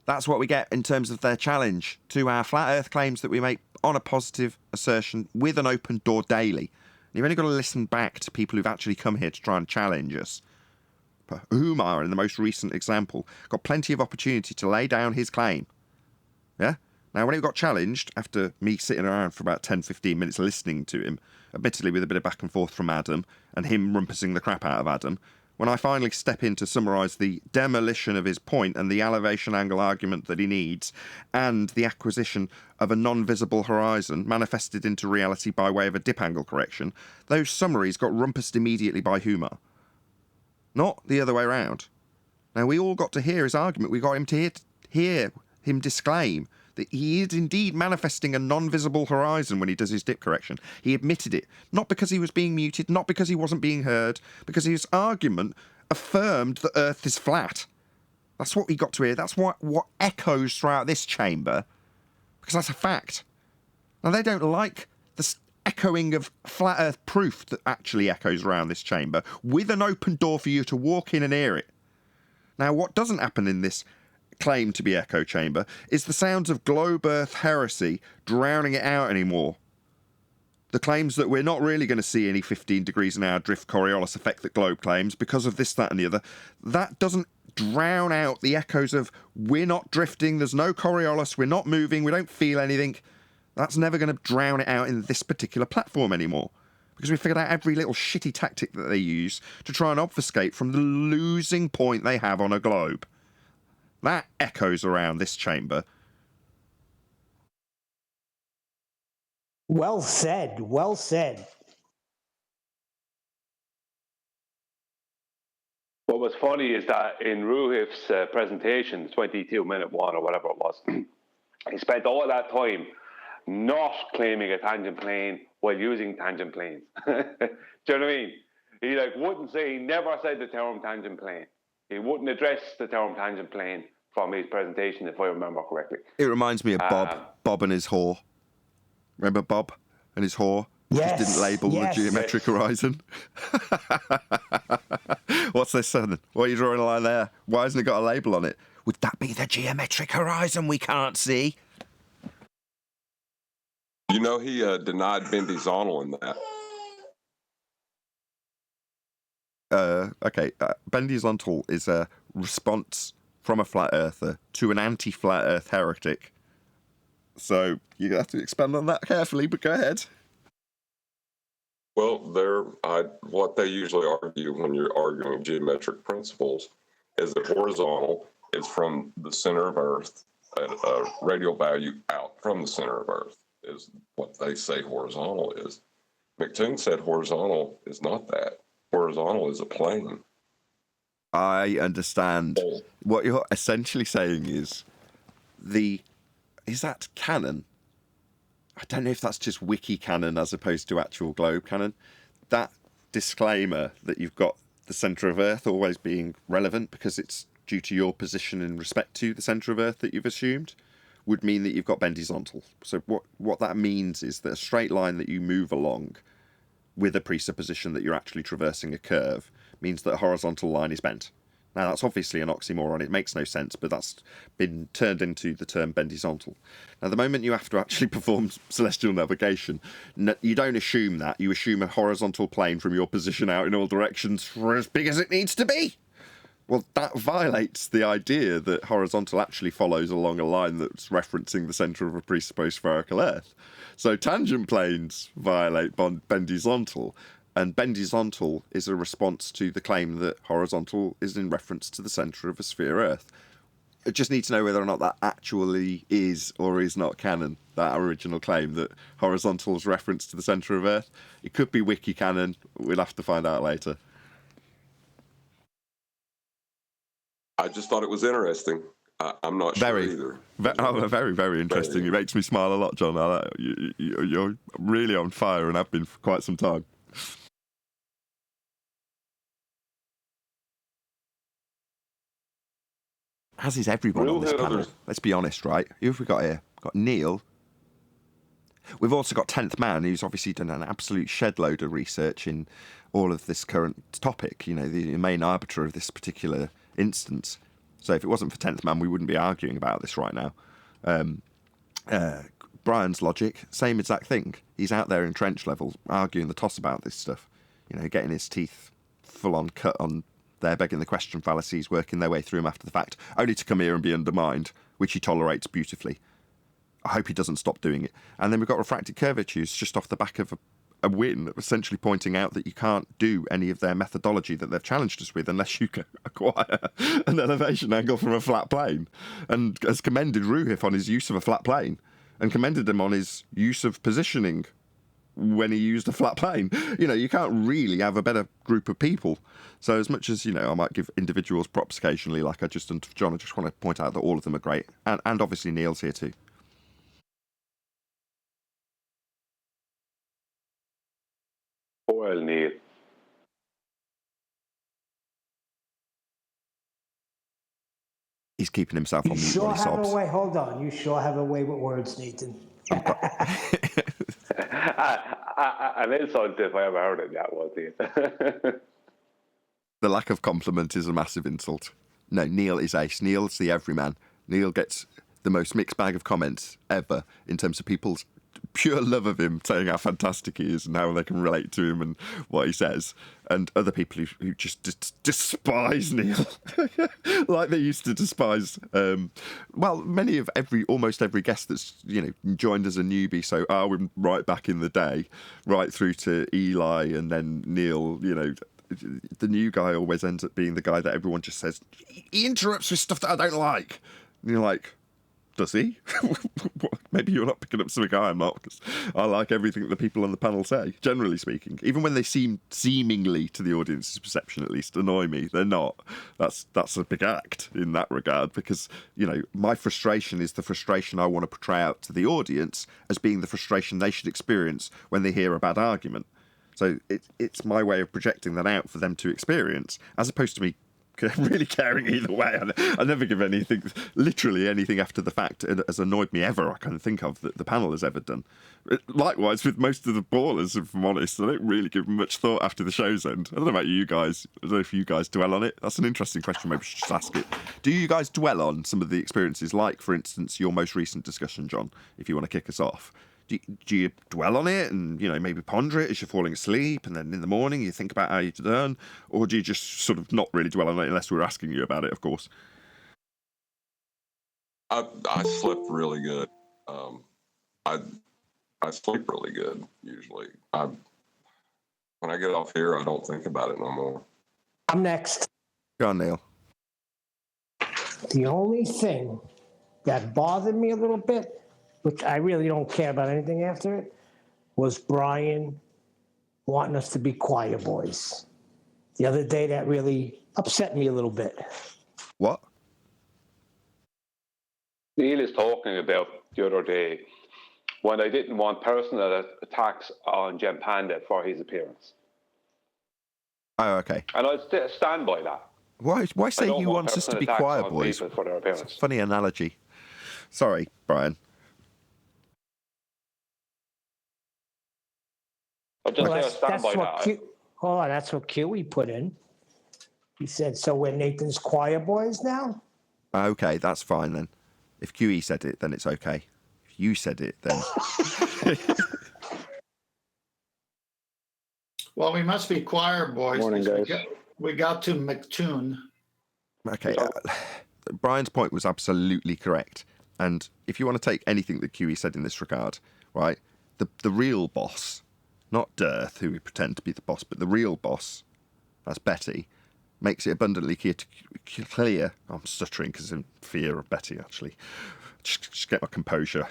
That's what we get in terms of their challenge to our flat Earth claims that we make on a positive assertion with an open door daily. You've only got to listen back to people who've actually come here to try and challenge us. But Umar, in the most recent example, got plenty of opportunity to lay down his claim. Yeah? Now, when he got challenged, after me sitting around for about 10, 15 minutes listening to him, admittedly with a bit of back and forth from Adam, and him rumpusing the crap out of Adam, when I finally step in to summarise the demolition of his point and the elevation angle argument that he needs, and the acquisition of a non-visible horizon manifested into reality by way of a dip angle correction, those summaries got rumpused immediately by Umar. Not the other way around. Now, we all got to hear his argument. We got him to hear him disclaim that he is indeed manifesting a non-visible horizon when he does his dip correction. He admitted it, not because he was being muted, not because he wasn't being heard, because his argument affirmed that Earth is flat. That's what we got to hear. That's what echoes throughout this chamber, because that's a fact. Now, they don't like the echoing of flat Earth proof that actually echoes around this chamber, with an open door for you to walk in and hear it. Now, what doesn't happen in this claim to be echo chamber is the sounds of globe Earth heresy drowning it out anymore. The claims that we're not really going to see any 15 degrees an hour drift Coriolis effect that globe claims because of this, that and the other, that doesn't drown out the echoes of we're not drifting, there's no Coriolis, we're not moving, we don't feel anything. That's never going to drown it out in this particular platform anymore, because we figured out every little shitty tactic that they use to try and obfuscate from the losing point they have on a globe. That echoes around this chamber. Well said, well said. What was funny is that in Ruhif's presentation, the 22-minute one or whatever it was, he spent all that time not claiming a tangent plane while using tangent planes. Do you know what I mean? He wouldn't say, he never said the term tangent plane. He wouldn't address the term tangent plane from his presentation, if I remember correctly. It reminds me of Bob and his whore. Remember Bob and his whore? Yes. Just didn't label the geometric horizon. What's this, son? What are you drawing a line there? Why hasn't it got a label on it? Would that be the geometric horizon we can't see? You know, he denied bendizonal in that. Okay, bendizontal is a response from a flat earther to an anti-flat earth heretic. So you have to expand on that carefully, but go ahead. Well, what they usually argue when you're arguing geometric principles is that horizontal is from the center of Earth at a radial value out from the center of Earth, is what they say horizontal is. McToon said horizontal is not that. Horizontal is a plane. I understand. What you're essentially saying is that canon? I don't know if that's just wiki canon as opposed to actual globe canon. That disclaimer that you've got the centre of Earth always being relevant because it's due to your position in respect to the centre of Earth that you've assumed would mean that you've got bendizontal. So what that means is that a straight line that you move along with a presupposition that you're actually traversing a curve means that a horizontal line is bent. Now, that's obviously an oxymoron. It makes no sense, but that's been turned into the term bendizontal. Now, the moment you have to actually perform celestial navigation, you don't assume that. You assume a horizontal plane from your position out in all directions for as big as it needs to be. Well, that violates the idea that horizontal actually follows along a line that's referencing the centre of a presupposed spherical Earth. So tangent planes violate bendizontal, and bendizontal is a response to the claim that horizontal is in reference to the centre of a sphere Earth. I just need to know whether or not that actually is or is not canon, that original claim that horizontal is reference to the centre of Earth. It could be wiki canon. We'll have to find out later. I just thought it was interesting. I'm not sure either. Very, very interesting. It makes me smile a lot, John. You're really on fire and have been for quite some time. As is everyone on this panel. Let's be honest, right? Who have we got here? We've got Neil. We've also got 10th Man, who's obviously done an absolute shed load of research in all of this current topic, you know, the main arbiter of this particular instance. So if it wasn't for 10th Man, we wouldn't be arguing about this right now. Brian's logic, same exact thing. He's out there in trench level, arguing the toss about this stuff. You know, getting his teeth full on cut on there, begging the question fallacies, working their way through them after the fact, only to come here and be undermined, which he tolerates beautifully. I hope he doesn't stop doing it. And then we've got refracted curvatures just off the back of a win, essentially pointing out that you can't do any of their methodology that they've challenged us with unless you can acquire an elevation angle from a flat plane, and has commended Ruhif on his use of a flat plane and commended him on his use of positioning when he used a flat plane. You know, you can't really have a better group of people. So as much as, you know, I might give individuals props occasionally, like I just done to John, I just want to point out that all of them are great. And obviously Neil's here too. Well, Neil. He's keeping himself on mute while he sobs. Hold on. You sure have a way with words, Nathan. An insult if I ever heard it, that was it. The lack of compliment is a massive insult. No, Neil is ace. Neil's the everyman. Neil gets the most mixed bag of comments ever in terms of people's pure love of him, saying how fantastic he is and how they can relate to him and what he says, and other people who just despise Neil like they used to despise almost every guest that's, you know, joined as a newbie. So Arwin right back in the day, right through to Eli, and then Neil. You know, the new guy always ends up being the guy that everyone just says he interrupts with stuff that I don't like, and you're like, Does he? Maybe you're not picking up something I'm not, because I like everything the people on the panel say, generally speaking. Even when they seem seemingly, to the audience's perception at least, annoy me, they're not. That's a big act in that regard, because, you know, my frustration is the frustration I want to portray out to the audience as being the frustration they should experience when they hear a bad argument. So it's my way of projecting that out for them to experience, as opposed to me really caring either way. I never give anything, literally anything after the fact has annoyed me ever I can think of that the panel has ever done. Likewise with most of the ballers, if I'm honest, I don't really give them much thought after the show's end. I don't know about you guys. I don't know if you guys dwell on it. That's an interesting question. Maybe we should just ask it. Do you guys dwell on some of the experiences, like, for instance, your most recent discussion, John, if you want to kick us off? Do you dwell on it and, you know, maybe ponder it as you're falling asleep, and then in the morning you think about how you've done? Or do you just sort of not really dwell on it unless we're asking you about it, of course? I slept really good. I sleep really good, usually. When I get off here, I don't think about it no more. I'm next. Go on, Neil. The only thing that bothered me a little bit, which I really don't care about anything after it, was Brian wanting us to be choir boys. The other day, that really upset me a little bit. What? Neil is talking about the other day when I didn't want personal attacks on Jem Panda for his appearance. Oh, okay. And I stand by that. Why say he wants us to be choir boys? For their appearance. It's a funny analogy. Sorry, Brian. I just say I stand by that. That's what QE put in. He said, so we're Nathan's choir boys now? Okay, that's fine then. If QE said it, then it's okay. If you said it, then... Well, we must be choir boys. Morning, guys. We got to McTune. Okay, Brian's point was absolutely correct. And if you want to take anything that QE said in this regard, right, the real boss, not Dearth, who we pretend to be the boss, but the real boss, that's Betty, makes it abundantly clear. I'm stuttering because I'm in fear of Betty, actually. Just get my composure.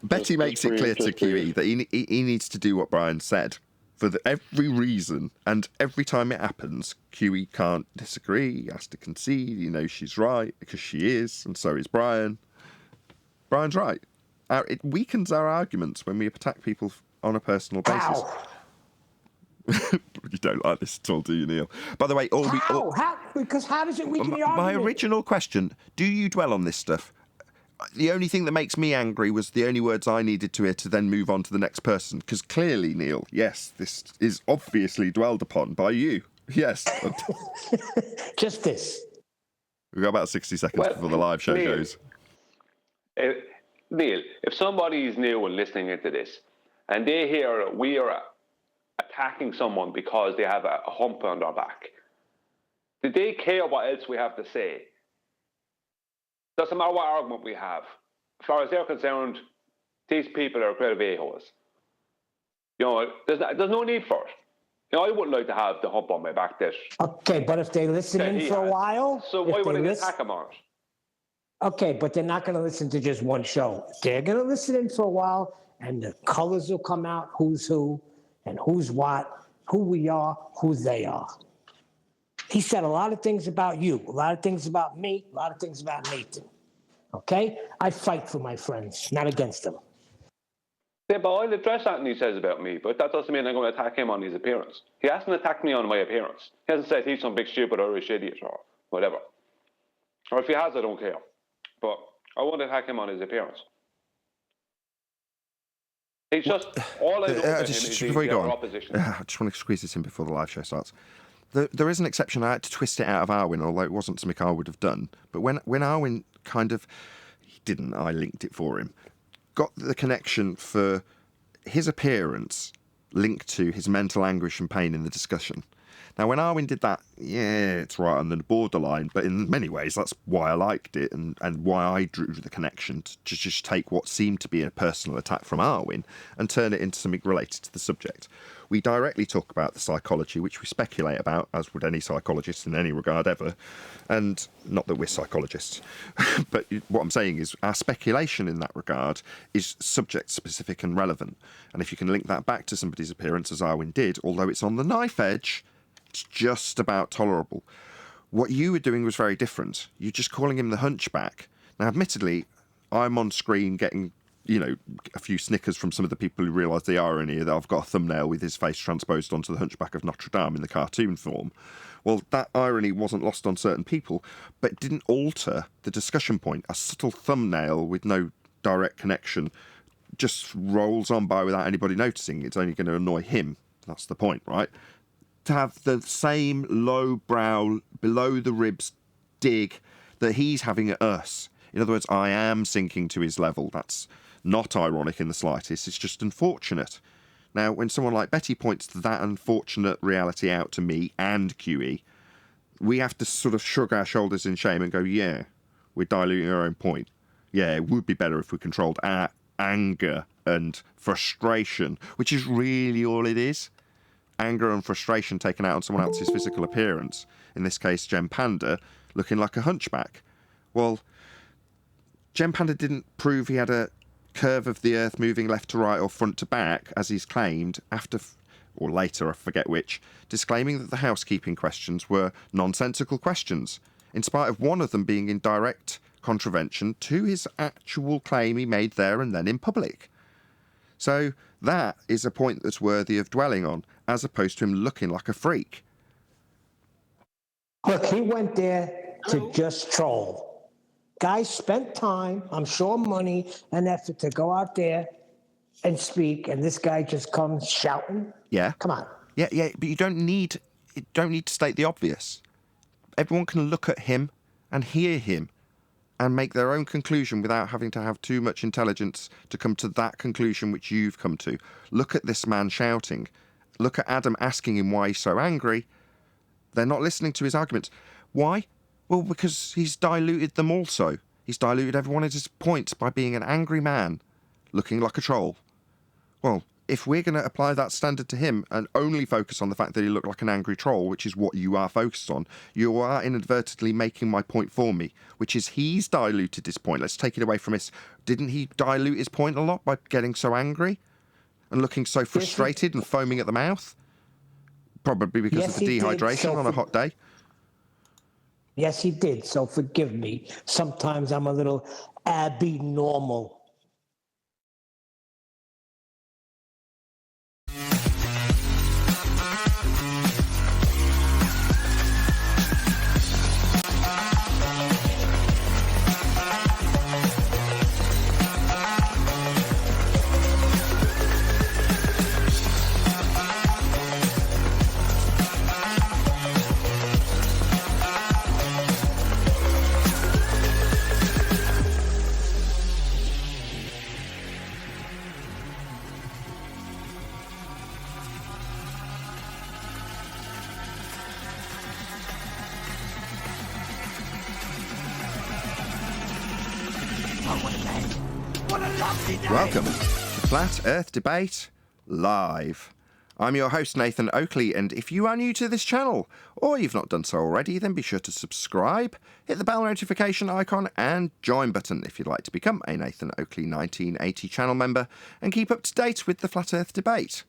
Betty makes it clear to QE that he needs to do what Brian said. For every reason, and every time it happens, QE can't disagree, he has to concede, he knows she's right, because she is, and so is Brian. Brian's right. It weakens our arguments when we attack people on a personal basis. You don't like this at all, do you, Neil? By the way, Because how does it weaken the argument? My original question, do you dwell on this stuff? The only thing that makes me angry was the only words I needed to hear to then move on to the next person. Because clearly, Neil, yes, this is obviously dwelled upon by you. Yes. Just this. We've got about 60 seconds before the live show goes. Neil, if somebody is new and listening into this, and they hear we are attacking someone because they have a hump on their back, do they care what else we have to say? Doesn't matter what argument we have. As far as they're concerned, these people are great a-holes. You know, there's no need for it. You know, I wouldn't like to have the hump on my back that... Okay, but if they listen in for a while... So why would I attack them on it? Okay, but they're not going to listen to just one show. They're going to listen in for a while, and the colors will come out, who's who, and who's what, who we are, who they are. He said a lot of things about you, a lot of things about me, a lot of things about Nathan. Okay? I fight for my friends, not against them. Yeah, but I'll address that he says about me, but that doesn't mean I'm going to attack him on his appearance. He hasn't attacked me on my appearance. He hasn't said he's some big stupid Irish idiot or whatever. Or if he has, I don't care. But I won't attack him on his appearance. He's just, all I know about him is he's our opposition. I just want to squeeze this in before the live show starts. There is an exception. I had to twist it out of Arwen, although it wasn't something I would have done. But when Arwen kind of... He didn't, I linked it for him. Got the connection for his appearance linked to his mental anguish and pain in the discussion. Now, when Arwen did that, yeah, it's right on the borderline, but in many ways, that's why I liked it and why I drew the connection to just take what seemed to be a personal attack from Arwen and turn it into something related to the subject. We directly talk about the psychology, which we speculate about, as would any psychologist in any regard ever. And not that we're psychologists, but what I'm saying is our speculation in that regard is subject-specific and relevant. And if you can link that back to somebody's appearance, as Arwen did, although it's on the knife edge, it's just about tolerable. What you were doing was very different. You're just calling him the hunchback. Now, admittedly, I'm on screen getting, a few snickers from some of the people who realise the irony that I've got a thumbnail with his face transposed onto the Hunchback of Notre Dame in the cartoon form. Well, that irony wasn't lost on certain people, but it didn't alter the discussion point. A subtle thumbnail with no direct connection just rolls on by without anybody noticing. It's only going to annoy him. That's the point, right? To have the same low-brow, below-the-ribs dig that he's having at us. In other words, I am sinking to his level. That's not ironic in the slightest. It's just unfortunate. Now, when someone like Betty points that unfortunate reality out to me and QE, we have to sort of shrug our shoulders in shame and go, yeah, we're diluting our own point. Yeah, it would be better if we controlled our anger and frustration, which is really all it is. Anger and frustration taken out on someone else's physical appearance. In this case, Gem Panda, looking like a hunchback. Well, Gem Panda didn't prove he had a curve of the earth moving left to right or front to back, as he's claimed, after, or later, I forget which, disclaiming that the housekeeping questions were nonsensical questions, in spite of one of them being in direct contravention to his actual claim he made there and then in public. So that is a point that's worthy of dwelling on, as opposed to him looking like a freak. Look, he went there to just troll. Guys spent time, I'm sure money and effort to go out there and speak, and this guy just comes shouting. Yeah. Come on. Yeah, but you don't need to state the obvious. Everyone can look at him and hear him and make their own conclusion without having to have too much intelligence to come to that conclusion which you've come to. Look at this man shouting. Look at Adam asking him why he's so angry. They're not listening to his arguments. Why? Well, because he's diluted them also. He's diluted every one of his points by being an angry man, looking like a troll. Well, if we're going to apply that standard to him and only focus on the fact that he looked like an angry troll, which is what you are focused on, you are inadvertently making my point for me, which is he's diluted his point. Let's take it away from this. Didn't he dilute his point a lot by getting so angry and looking so frustrated and foaming at the mouth? Probably because of the dehydration on a hot day. Yes, he did. So forgive me. Sometimes I'm a little abnormal. Welcome to Flat Earth Debate Live. I'm your host, Nathan Oakley, and if you are new to this channel, or you've not done so already, then be sure to subscribe, hit the bell notification icon, and join button if you'd like to become a Nathan Oakley 1980 channel member and keep up to date with the Flat Earth Debate.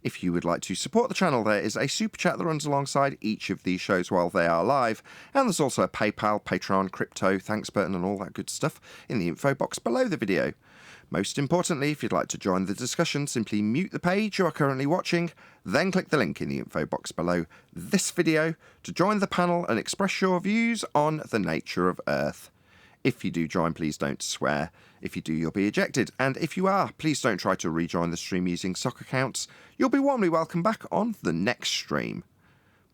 If you would like to support the channel, there is a super chat that runs alongside each of these shows while they are live, and there's also a PayPal, Patreon, crypto, thanks button, and all that good stuff in the info box below the video. Most importantly, if you'd like to join the discussion, simply mute the page you are currently watching, then click the link in the info box below this video to join the panel and express your views on the nature of Earth. If you do join, please don't swear. If you do, you'll be ejected. And if you are, please don't try to rejoin the stream using sock accounts. You'll be warmly welcome back on the next stream.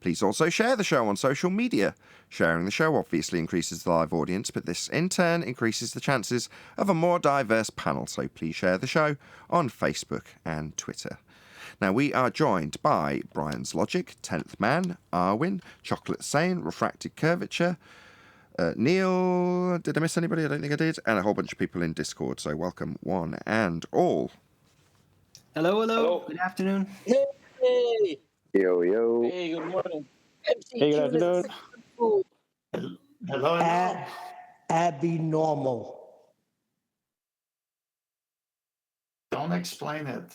Please also share the show on social media. Sharing the show obviously increases the live audience, but this in turn increases the chances of a more diverse panel, so please share the show on Facebook and Twitter. Now, we are joined by Brian's Logic, 10th Man, Arwin, Chocolate Sane, Refracted Curvature, Neil, did I miss anybody? I don't think I did. And a whole bunch of people in Discord, so welcome one and all. Hello, hello. Good afternoon. Hey! Yo, yo. Hey, good morning. Hey, good afternoon. Hello. Abby normal. Don't explain it.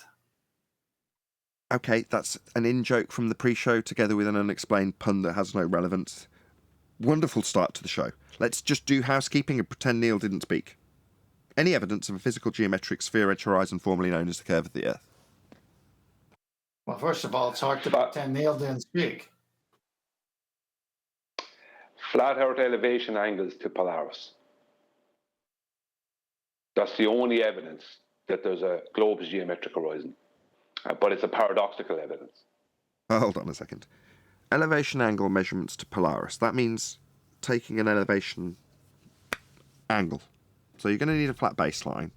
Okay, that's an in-joke from the pre-show together with an unexplained pun that has no relevance. Wonderful start to the show. Let's just do housekeeping and pretend Neil didn't speak. Any evidence of a physical geometric sphere-edge horizon formerly known as the curve of the Earth? Well, first of all, it's hard to pretend Neil didn't speak. Flat Earth elevation angles to Polaris. That's the only evidence that there's a globe's geometric horizon. But it's a paradoxical evidence. Hold on a second. Elevation angle measurements to Polaris. That means taking an elevation angle. So you're going to need a flat baseline.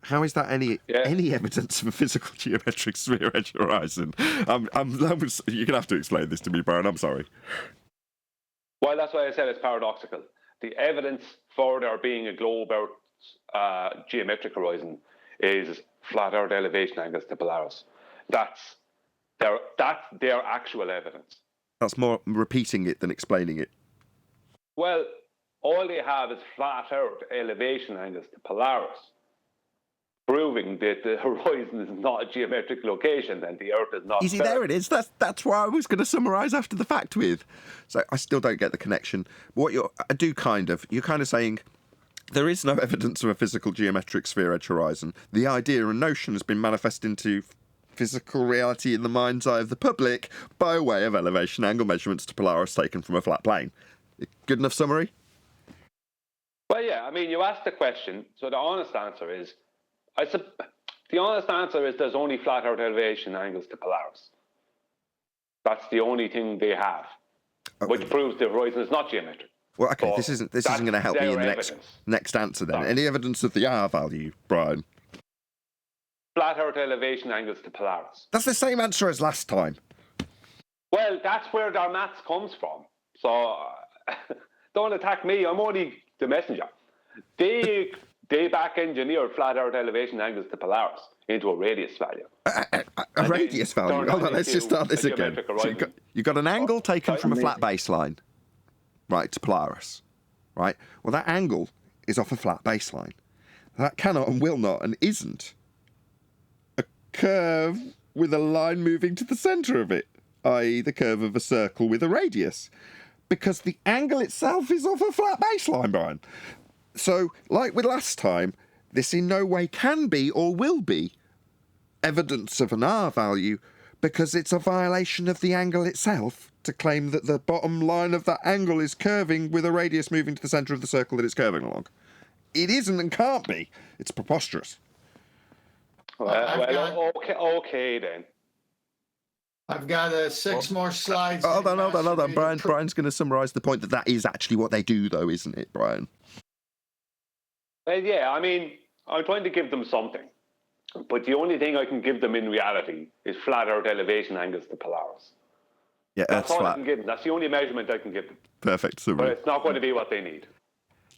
How is that any evidence of a physical geometric sphere edge horizon? You're going to have to explain this to me, Brian. I'm sorry. Well, that's why I said it's paradoxical. The evidence for there being a globe Earth geometric horizon is flat Earth elevation angles to Polaris. That's their actual evidence. That's more repeating it than explaining it. Well, all they have is flat Earth elevation angles to Polaris, proving that the horizon is not a geometric location and the Earth is not. You see, there it is. That's why I was going to summarise after the fact with. So I still don't get the connection. But you're kind of saying there is no evidence of a physical geometric sphere edge horizon. The idea and notion has been manifest into physical reality in the mind's eye of the public by way of elevation angle measurements to Polaris taken from a flat plane. Good enough summary? Well, yeah. I mean, you asked the question, so the honest answer is, there's only flat Earth elevation angles to Polaris. That's the only thing they have, which proves the horizon is not geometric. Well, okay, So this isn't going to help me in the next answer then. Any evidence of the R value, Brian? Flat Earth elevation angles to Polaris. That's the same answer as last time. Well, that's where their maths comes from. So don't attack me. I'm only the messenger. They back engineered flat Earth elevation angles to Polaris into a radius value. A radius value? Hold on, let's just start this again. So you got an angle taken from a flat baseline, right, to Polaris, right? Well, that angle is off a flat baseline. That cannot and will not and isn't a curve with a line moving to the centre of it, i.e. the curve of a circle with a radius, because the angle itself is off a flat baseline, Brian. So, like with last time, this in no way can be or will be evidence of an R value because it's a violation of the angle itself to claim that the bottom line of that angle is curving with a radius moving to the centre of the circle that it's curving along. It isn't and can't be. It's preposterous. Okay then. I've got 6 more slides. Hold on. Brian's going to summarise the point that is actually what they do, though, isn't it, Brian? Well, yeah, I mean, I'm trying to give them something. But the only thing I can give them in reality is flat Earth elevation angles to Polaris. Yeah, that's all flat. I can give them. That's the only measurement I can give them. Perfect summary. But it's not going to be what they need.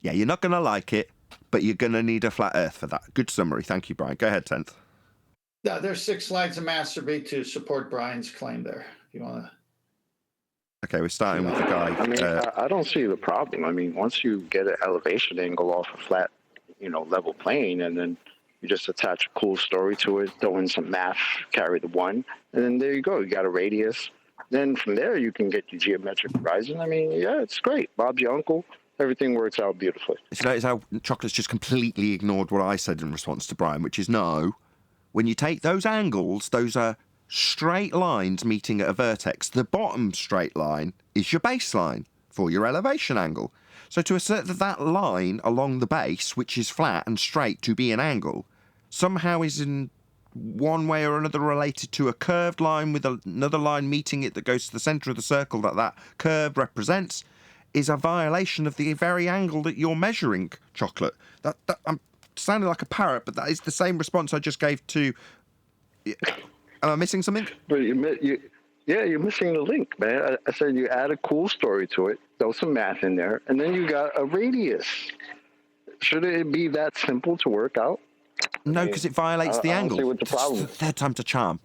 Yeah, you're not going to like it, but you're going to need a flat Earth for that. Good summary. Thank you, Brian. Go ahead, 10th. Yeah, there's 6 slides of masturbate to support Brian's claim there. If you want to. Okay, we're starting with the guy. I mean, I don't see the problem. I mean, once you get an elevation angle off a flat, level plane, and then you just attach a cool story to it, throw in some math, carry the 1, and then there you go. You got a radius. Then from there, you can get your geometric horizon. I mean, yeah, it's great. Bob's your uncle. Everything works out beautifully. You notice how Chocolate's just completely ignored what I said in response to Brian, which is no. When you take those angles, those are straight lines meeting at a vertex. The bottom straight line is your baseline for your elevation angle. So to assert that line along the base, which is flat and straight, to be an angle, somehow is in one way or another related to a curved line with another line meeting it that goes to the centre of the circle that curve represents, is a violation of the very angle that you're measuring, Chocolate. I'm sounding like a parrot, but that is the same response I just gave to Am I missing something? But you're missing the link, man. I said you add a cool story to it, throw some math in there, and then you got a radius. Should it be that simple to work out? No, because it violates the I angle. don't see what the problem It's the third time to charm.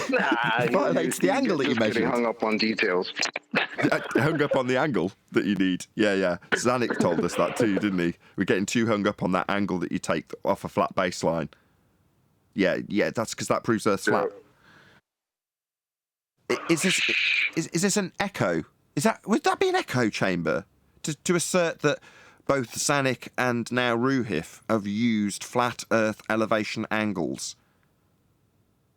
Nah, It violates the angle that you just getting measured. hung up on details. Hung up on the angle that you need. Yeah. Zanuck told us that too, didn't he? We're getting too hung up on that angle that you take off a flat baseline. Yeah, that's because that proves Earth's flat. Is this an echo? Would that be an echo chamber? To assert that both Zanuck and now Ruhif have used flat Earth elevation angles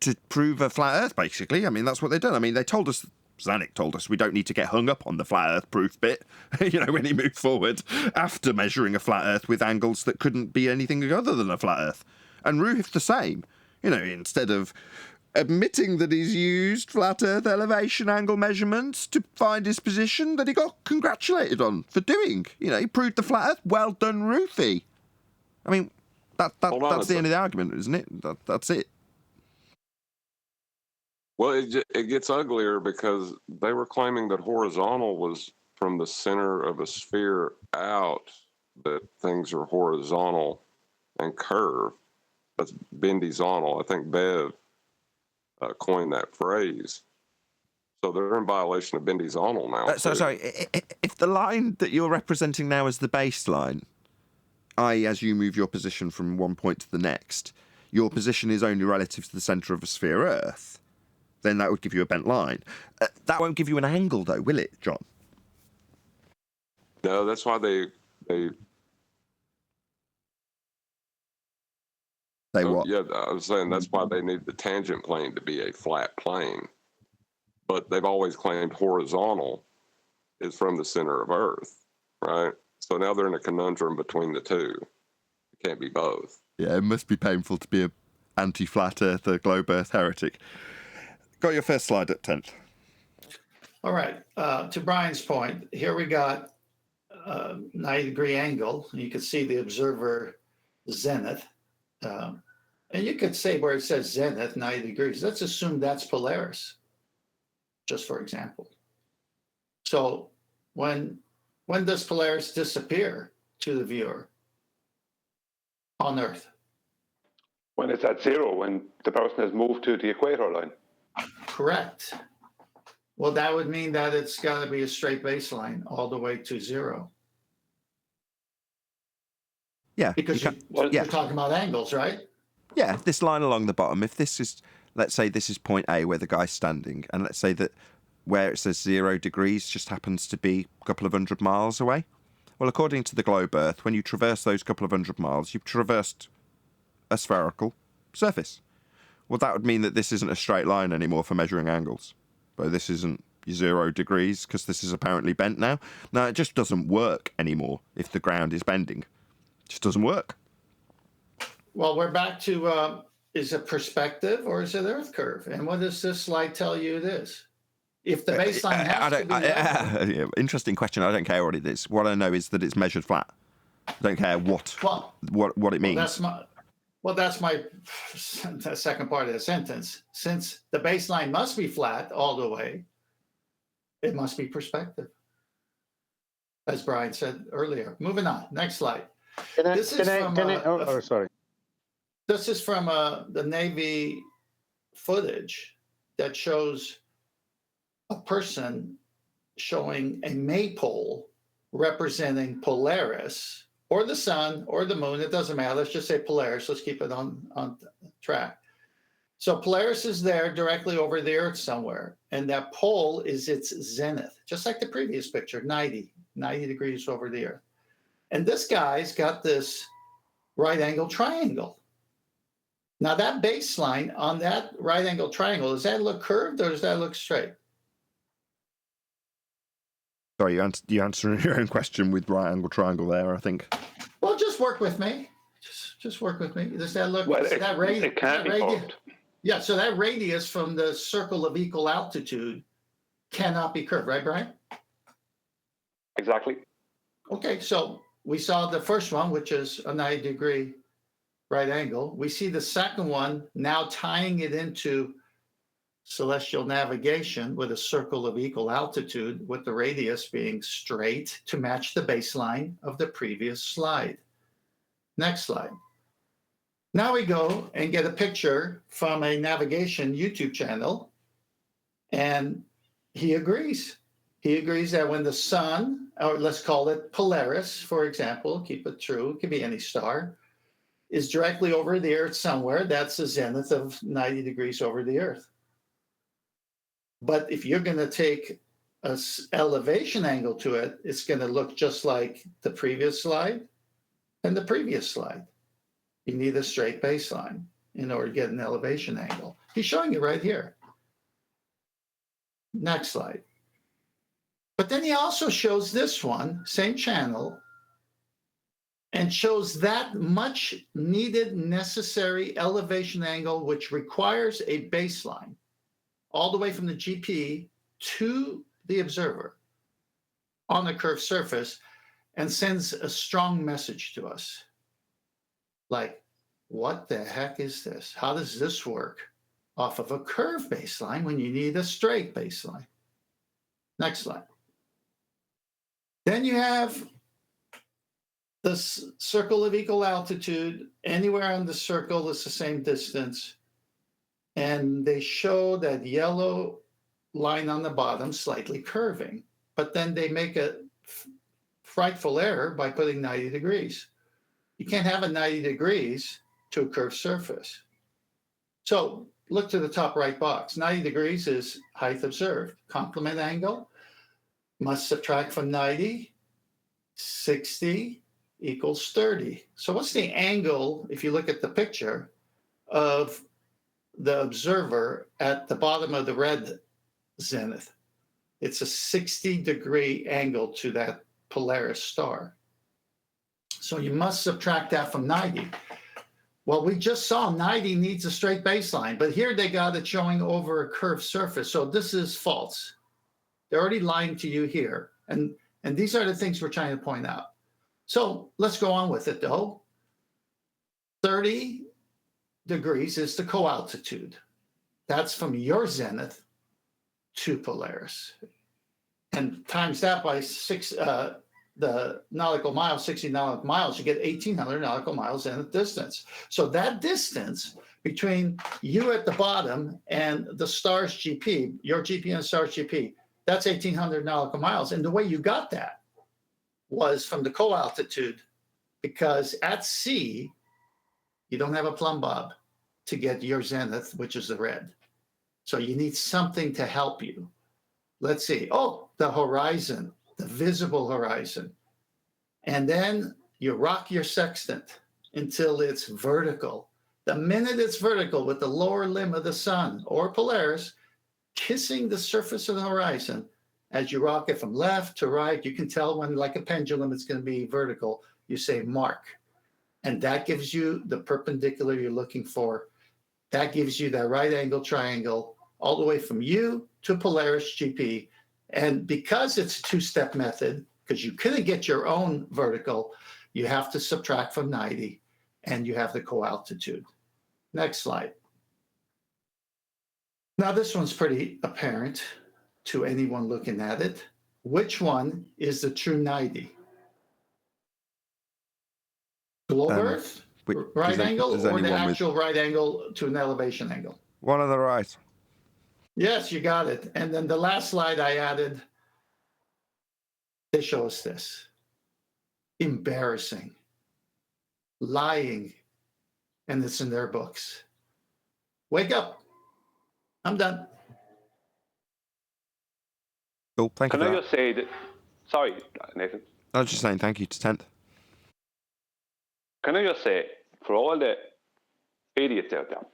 to prove a flat Earth, basically. I mean, that's what they've done. I mean, Zanuck told us we don't need to get hung up on the flat Earth proof bit, when he moved forward after measuring a flat Earth with angles that couldn't be anything other than a flat Earth. And Ruhif the same. Instead of admitting that he's used flat Earth elevation angle measurements to find his position that he got congratulated on for doing. He proved the flat Earth. Well done, Ruthie. I mean, that's the end of the argument, isn't it? That's it. Well, it gets uglier because they were claiming that horizontal was from the center of a sphere out, that things are horizontal and curve. That's bendizontal. I think Bev coined that phrase. So they're in violation of bendizontal now. Sorry, if the line that you're representing now is the baseline, i.e. as you move your position from one point to the next, your position is only relative to the centre of a sphere Earth, then that would give you a bent line. That won't give you an angle, though, will it, John? No, that's why they what? Yeah, I was saying that's why they need the tangent plane to be a flat plane. But they've always claimed horizontal is from the center of Earth, right? So now they're in a conundrum between the two. It can't be both. Yeah, it must be painful to be an anti-flat Earther, globe Earth heretic. Got your first slide at 10th. All right. To Brian's point, here we got 90-degree angle. You can see the observer zenith. And you could say where it says zenith, 90 degrees. Let's assume that's Polaris, just for example. So when does Polaris disappear to the viewer on Earth? When it's at zero, when the person has moved to the equator line. Correct. Well, that would mean that it's got to be a straight baseline all the way to zero. Yeah. Because you're talking about angles, right? Yeah, this line along the bottom, if this is, let's say this is point A where the guy's standing, and let's say that where it says 0 degrees just happens to be a couple of 100 miles away. Well, according to the globe Earth, when you traverse those couple of 100 miles, you've traversed a spherical surface. Well, that would mean that this isn't a straight line anymore for measuring angles. But this isn't 0 degrees because this is apparently bent now. No, it just doesn't work anymore if the ground is bending. It just doesn't work. Well, we're back to, is it perspective or is it Earth curve? And what does this slide tell you it is? If the baseline has to be interesting question. I don't care what it is. What I know is that it's measured flat. I don't care what it means. That's my the second part of the sentence. Since the baseline must be flat all the way, it must be perspective, as Brian said earlier. Moving on. Next slide. This is from the Navy footage that shows a person showing a maypole representing Polaris, or the sun, or the moon. It doesn't matter. Let's just say Polaris. Let's keep it on track. So Polaris is there directly over the Earth somewhere, and that pole is its zenith, just like the previous picture, 90 degrees over the Earth. And this guy's got this right angle triangle. Now that baseline on that right angle triangle, does that look curved or does that look straight? Sorry, you answering your own question with right angle triangle there, I think. Well, just work with me. Just work with me. Does that look? Well, it can't be curved. Yeah, so that radius from the circle of equal altitude cannot be curved, right, Brian? Exactly. Okay, so we saw the first one, which is a 90-degree right angle. We see the second one now tying it into celestial navigation with a circle of equal altitude, with the radius being straight to match the baseline of the previous slide. Next slide. Now we go and get a picture from a navigation YouTube channel, and he agrees. He agrees that when the sun, or let's call it Polaris, for example, keep it true, it could be any star, is directly over the Earth somewhere, that's the zenith of 90 degrees over the Earth. But if you're going to take an elevation angle to it, it's going to look just like the previous slide and the previous slide. You need a straight baseline in order to get an elevation angle. He's showing you right here. Next slide. But then he also shows this one, same channel, and shows that much needed, necessary elevation angle, which requires a baseline all the way from the GP to the observer on a curved surface, and sends a strong message to us. Like, what the heck is this? How does this work off of a curved baseline when you need a straight baseline? Next slide. Then you have the circle of equal altitude. Anywhere on the circle is the same distance. And they show that yellow line on the bottom slightly curving. But then they make a frightful error by putting 90 degrees. You can't have a 90 degrees to a curved surface. So look to the top right box. 90 degrees is height observed. Complement angle must subtract from 90. 60 equals 30. So what's the angle, if you look at the picture, of the observer at the bottom of the red zenith? It's a 60-degree angle to that Polaris star. So you must subtract that from 90. Well, we just saw 90 needs a straight baseline, but here they got it showing over a curved surface. So this is false. They're already lying to you here. And these are the things we're trying to point out. So let's go on with it, though. 30 degrees is the co-altitude. That's from your zenith to Polaris. And times that by the nautical miles, 60 nautical miles, you get 1,800 nautical miles zenith distance. So that distance between you at the bottom and the star's GP, your GP and the star's GP, that's 1,800 nautical miles. And the way you got that was from the co-altitude, because at sea, you don't have a plumb bob to get your zenith, which is the red. So you need something to help you. Let's see. Oh, the horizon, the visible horizon. And then you rock your sextant until it's vertical. The minute it's vertical with the lower limb of the sun or Polaris kissing the surface of the horizon, as you rock it from left to right, you can tell when, like a pendulum, it's going to be vertical. You say mark. And that gives you the perpendicular you're looking for. That gives you that right angle triangle all the way from you to Polaris GP. And because it's a two-step method, because you couldn't get your own vertical, you have to subtract from 90, and you have the co-altitude. Next slide. Now, this one's pretty apparent to anyone looking at it. Which one is the true 90? Globe Earth, right angle, or the actual right angle to an elevation angle? One on the right. Yes, you got it. And then the last slide I added, they show us this. Embarrassing. Lying. And it's in their books. Wake up. I'm done. Cool. Thank you. Can I just say that? Sorry, Nathan. I was just saying thank you to 10th. Can I just say, for all the idiots out there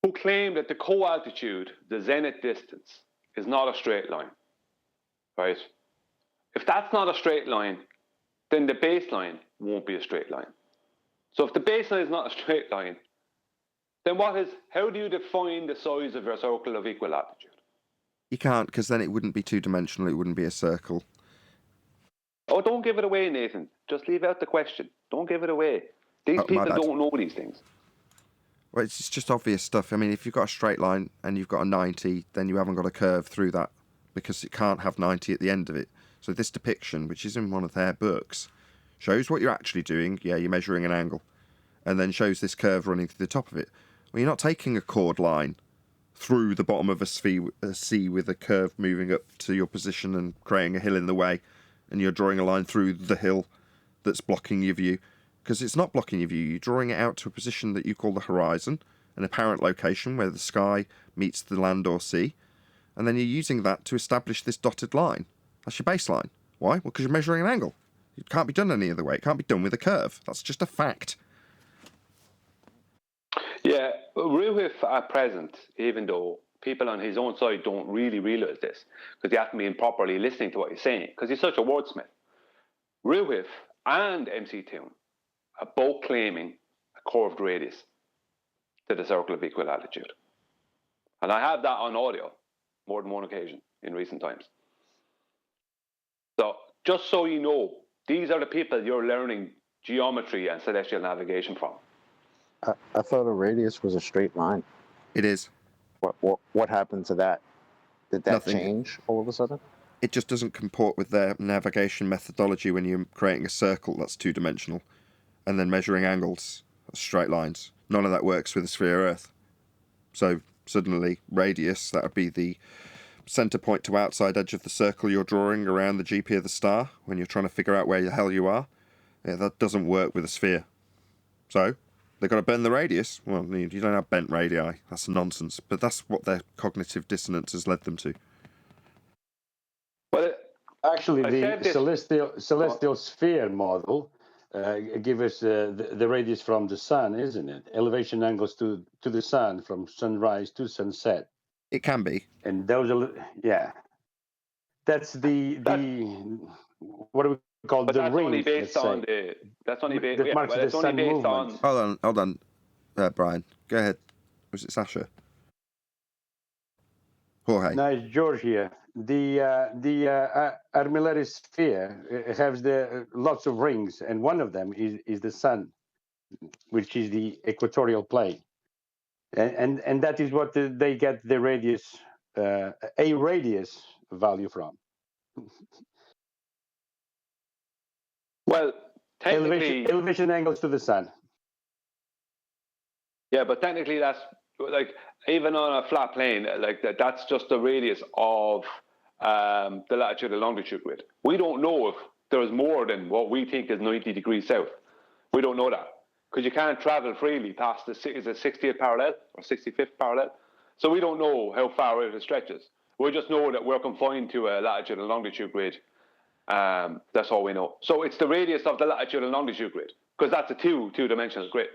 who claim that the co-altitude, the zenith distance, is not a straight line, right? If that's not a straight line, then the baseline won't be a straight line. So if the baseline is not a straight line, then how do you define the size of your circle of equal altitude? You can't, because then it wouldn't be two-dimensional, it wouldn't be a circle. Oh, don't give it away, Nathan. Just leave out the question. Don't give it away. These people don't know these things. Well, it's just obvious stuff. I mean, if you've got a straight line and you've got a 90, then you haven't got a curve through that because it can't have 90 at the end of it. So this depiction, which is in one of their books, shows what you're actually doing. Yeah, you're measuring an angle, and then shows this curve running through the top of it. Well, you're not taking a chord line through the bottom of a sea with a curve moving up to your position and creating a hill in the way, and you're drawing a line through the hill that's blocking your view. Because it's not blocking your view, you're drawing it out to a position that you call the horizon, an apparent location where the sky meets the land or sea, and then you're using that to establish this dotted line. That's your baseline. Why? Well, because you're measuring an angle. It can't be done any other way. It can't be done with a curve. That's just a fact. Yeah, Ruhif at present, even though people on his own side don't really realise this, because they haven't been properly listening to what he's saying, because he's such a wordsmith. Ruhif and MC Toon are both claiming a curved radius to the circle of equal altitude. And I have that on audio more than one occasion in recent times. So just so you know, these are the people you're learning geometry and celestial navigation from. I thought a radius was a straight line. It is. What happened to that? Did that Nothing. change all of a sudden? It just doesn't comport with their navigation methodology when you're creating a circle that's two-dimensional and then measuring angles, straight lines. None of that works with a sphere Earth. So suddenly, radius, that would be the centre point to outside edge of the circle you're drawing around the GP of the star when you're trying to figure out where the hell you are. Yeah, that doesn't work with a sphere. So they've got to bend the radius. Well, you don't have bent radii. That's nonsense. But that's what their cognitive dissonance has led them to. Well, actually, the celestial sphere model give us the radius from the sun, isn't it? Elevation angles to the sun from sunrise to sunset. It can be. And those are, yeah. That's the what do we call the that's ring? Only based on the, that's only based. Yeah, well, it's only based on. Hold on, Brian. Go ahead. Was it Sasha? Jorge. No, it's George here. The Armillary sphere has lots of rings, and one of them is the sun, which is the equatorial plane, and that is what they get the radius, a radius value from. Well, technically, elevation angles to the sun. Yeah, but technically that's like even on a flat plane, like that's just the radius of the latitude and longitude grid. We don't know if there's more than what we think is 90 degrees south. We don't know that because you can't travel freely past the 60th parallel or 65th parallel. So we don't know how far out it stretches. We just know that we're confined to a latitude and longitude grid. That's all we know. So it's the radius of the latitude and longitude grid because that's a two-dimensional grid.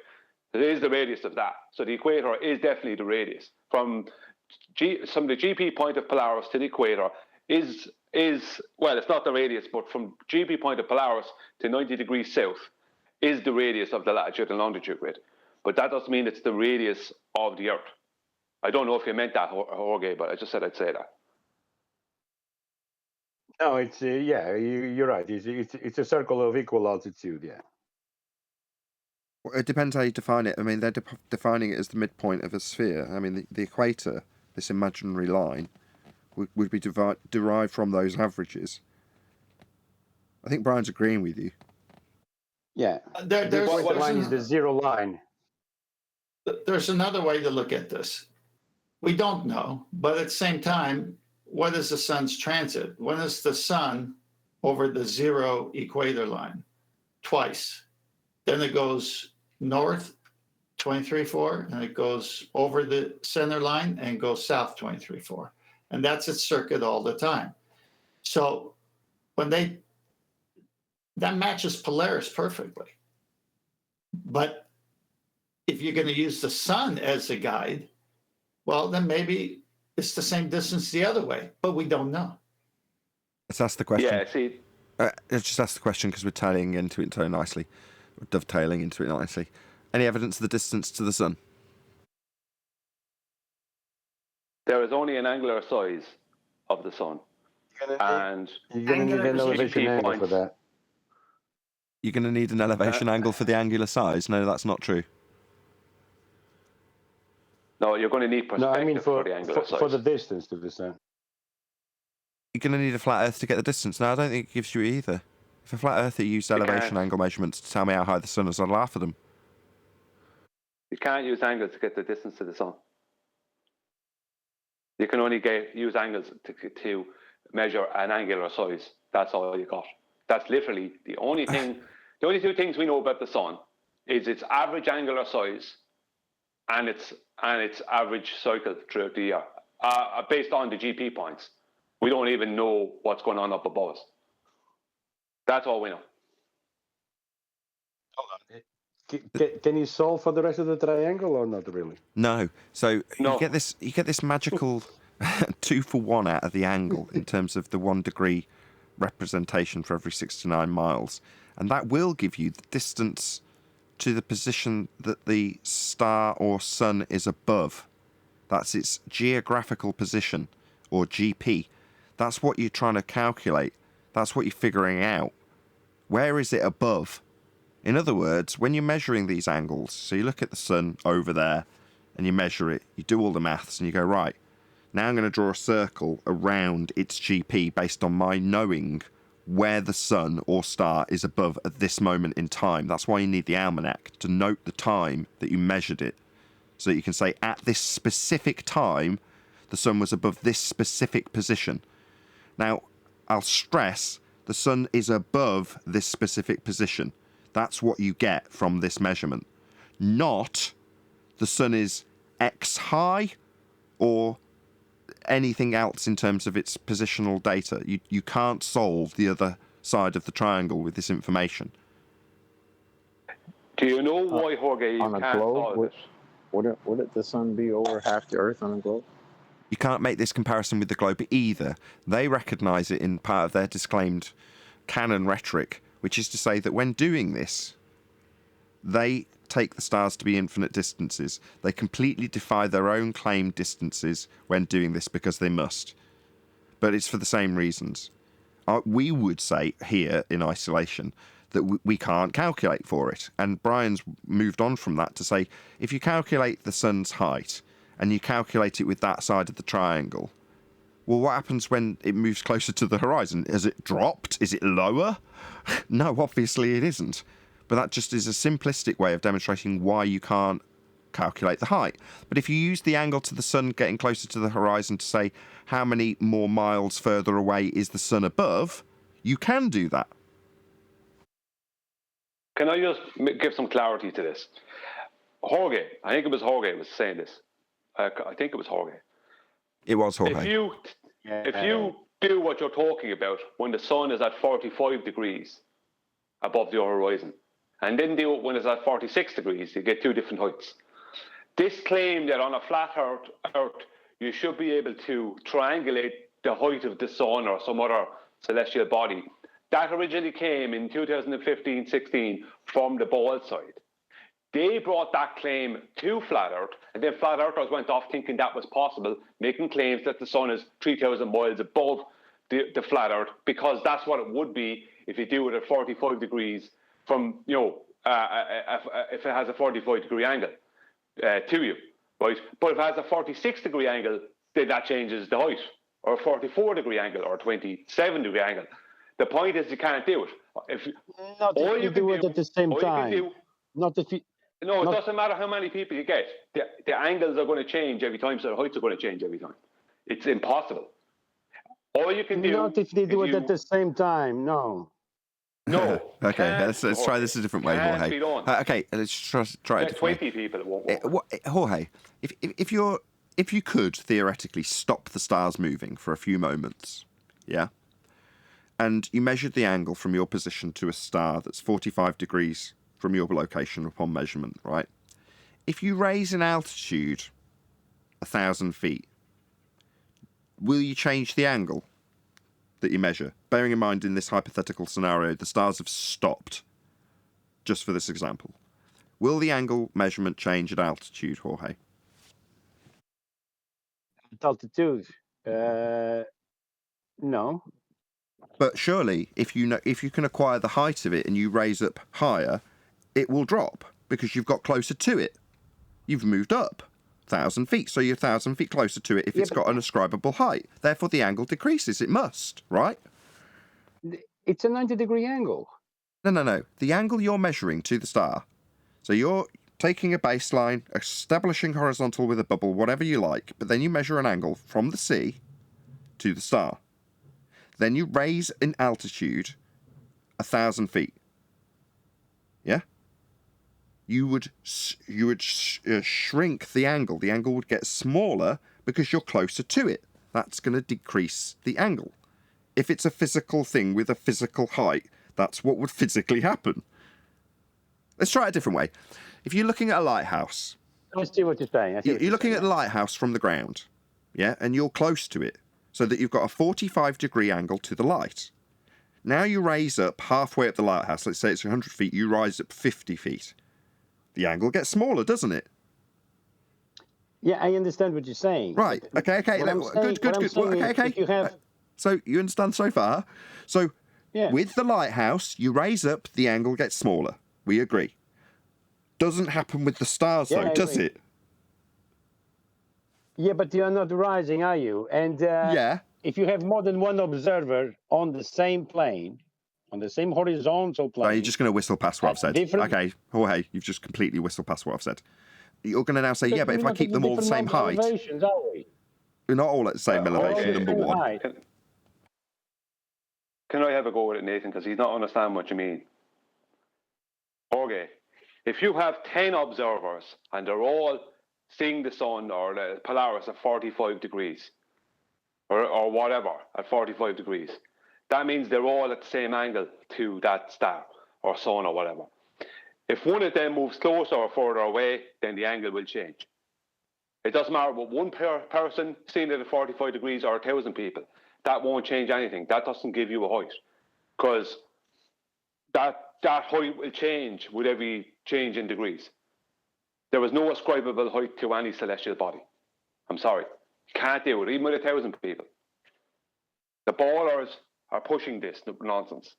It is the radius of that. So the equator is definitely the radius. From the GP point of Polaris to the equator is well, it's not the radius, but from GP point of Polaris to 90 degrees south is the radius of the latitude and longitude grid. But that doesn't mean it's the radius of the Earth. I don't know if you meant that, Jorge, but I just said I'd say that. No, it's yeah, you're right. It's a circle of equal altitude, yeah. It depends how you define it. I mean, they're defining it as the midpoint of a sphere. I mean, the equator, this imaginary line, would be derived from those averages. I think Brian's agreeing with you. Yeah. There's line is the zero line. There's another way to look at this. We don't know, but at the same time, what is the sun's transit? When is the sun over the zero equator line? Twice. Then it goes north 23.4, and it goes over the center line and goes south 23.4. And that's its circuit all the time. So when that matches Polaris perfectly. But if you're going to use the sun as a guide, well, then maybe it's the same distance the other way, but we don't know. Let's ask the question. Yeah, see. Let's just ask the question because we're tying into it so nicely. We're dovetailing into it nicely. Any evidence of the distance to the sun? There is only an angular size of the sun. And you're going to need an elevation angle for that. You're going to need an elevation angle for the angular size? No, that's not true. No, you're going to need perspective No, I mean for the angular size. for the distance to the sun. You're going to need a flat Earth to get the distance. No, I don't think it gives you either. If a flat Earther used elevation angle measurements to tell me how high the sun is, I'd laugh at them. You can't use angles to get the distance to the sun. You can only use angles to measure an angular size. That's all you got. That's literally the only thing. The only two things we know about the sun is its average angular size and its average cycle throughout the year, based on the GP points. We don't even know what's going on up above us. That's all we know. Can you solve for the rest of the triangle or not really? No. So you get this magical 2-for-1 out of the angle in terms of the 1 degree representation for every 69 miles, and that will give you the distance to the position that the star or sun is above. That's its geographical position, or GP. That's what you're trying to calculate. That's what you're figuring out. Where is it above? In other words, when you're measuring these angles, so you look at the sun over there and you measure it, you do all the maths and you go, right, now I'm going to draw a circle around its GP based on my knowing where the sun or star is above at this moment in time. That's why you need the almanac, to note the time that you measured it, so that you can say at this specific time the sun was above this specific position. Now, I'll stress the sun is above this specific position. That's what you get from this measurement. Not the sun is X high or anything else in terms of its positional data. You can't solve the other side of the triangle with this information. Do you know why, Jorge, you on a can't globe? solve it? Wouldn't the sun be over half the Earth on a globe? You can't make this comparison with the globe either. They recognise it in part of their disclaimed canon rhetoric, which is to say that when doing this, they take the stars to be infinite distances. They completely defy their own claimed distances when doing this because they must. But it's for the same reasons. We would say here in isolation that we can't calculate for it. And Brian's moved on from that to say, if you calculate the sun's height and you calculate it with that side of the triangle, well, what happens when it moves closer to the horizon? Has it dropped? Is it lower? No, obviously it isn't. But that just is a simplistic way of demonstrating why you can't calculate the height. But if you use the angle to the sun getting closer to the horizon to say how many more miles further away is the sun above, you can do that. Can I just give some clarity to this? Jorge, I think it was Jorge who was saying this. I think it was Jorge. It was Jorge. If you do what you're talking about when the sun is at 45 degrees above your horizon, and then do it when it's at 46 degrees, you get two different heights. This claim that on a flat Earth you should be able to triangulate the height of the sun or some other celestial body, that originally came in 2015-16 from the bald side. They brought that claim to Flat Earth, and then Flat Earthers went off thinking that was possible, making claims that the sun is 3,000 miles above the Flat Earth, because that's what it would be if you do it at 45 degrees from, if it has a 45-degree angle to you, right? But if it has a 46-degree angle, then that changes the height, or a 44-degree angle, or a 27-degree angle. The point is you can't do it. Not if you do it at the same time. Not if you... No, it doesn't matter how many people you get. The angles are going to change every time, so the heights are going to change every time. It's impossible. All you can do... Not if they do it at the same time, no. No. Okay, let's try this a different way, Jorge. Okay, let's try it a different 20 people, it won't work. Jorge, if you could theoretically stop the stars moving for a few moments, yeah, and you measured the angle from your position to a star that's 45 degrees from your location upon measurement, right? If you raise in altitude 1,000 feet, will you change the angle that you measure? Bearing in mind, in this hypothetical scenario, the stars have stopped, just for this example. Will the angle measurement change at altitude, Jorge? At altitude? No. But surely, if you can acquire the height of it and you raise up higher, it will drop because you've got closer to it. You've moved up. 1,000 feet. So you're 1,000 feet closer to it if it's got an ascribable height. Therefore, the angle decreases. It must, right? It's a 90-degree angle. No. The angle you're measuring to the star. So you're taking a baseline, establishing horizontal with a bubble, whatever you like, but then you measure an angle from the sea to the star. Then you raise in altitude 1,000 feet. Yeah? You would shrink the angle. The angle would get smaller because you're closer to it. That's going to decrease the angle. If it's a physical thing with a physical height, that's what would physically happen. Let's try it a different way. If you're looking at a lighthouse... I see what you're saying. You're looking at the lighthouse from the ground, yeah, and you're close to it, so that you've got a 45-degree angle to the light. Now you raise up halfway up the lighthouse. Let's say it's 100 feet. You rise up 50 feet. The angle gets smaller, doesn't it? Yeah, I understand what you're saying. Right. Okay. Good. Okay. So you understand so far. So with the lighthouse, you raise up, the angle gets smaller. We agree. Doesn't happen with the stars, though, does it? Yeah, but you're not rising, are you? And if you have more than one observer on the same plane, on the same horizontal plane... So you're just going to whistle past what I've said. Okay, Jorge, you've just completely whistled past what I've said. You're going to now say, but if I keep them all the same height... We're not all at the same elevation, number one. Can I have a go with it, Nathan? Because he's not understanding what you mean. Okay. If you have 10 observers and they're all seeing the sun or the Polaris at 45 degrees or whatever at 45 degrees, that means they're all at the same angle to that star or sun or whatever. If one of them moves closer or further away, then the angle will change. It doesn't matter what one person seeing it at 45 degrees or 1,000 people. That won't change anything. That doesn't give you a height. Because that height will change with every change in degrees. There is no ascribable height to any celestial body. I'm sorry. You can't do it, even with 1,000 people. The ballers are pushing this nonsense.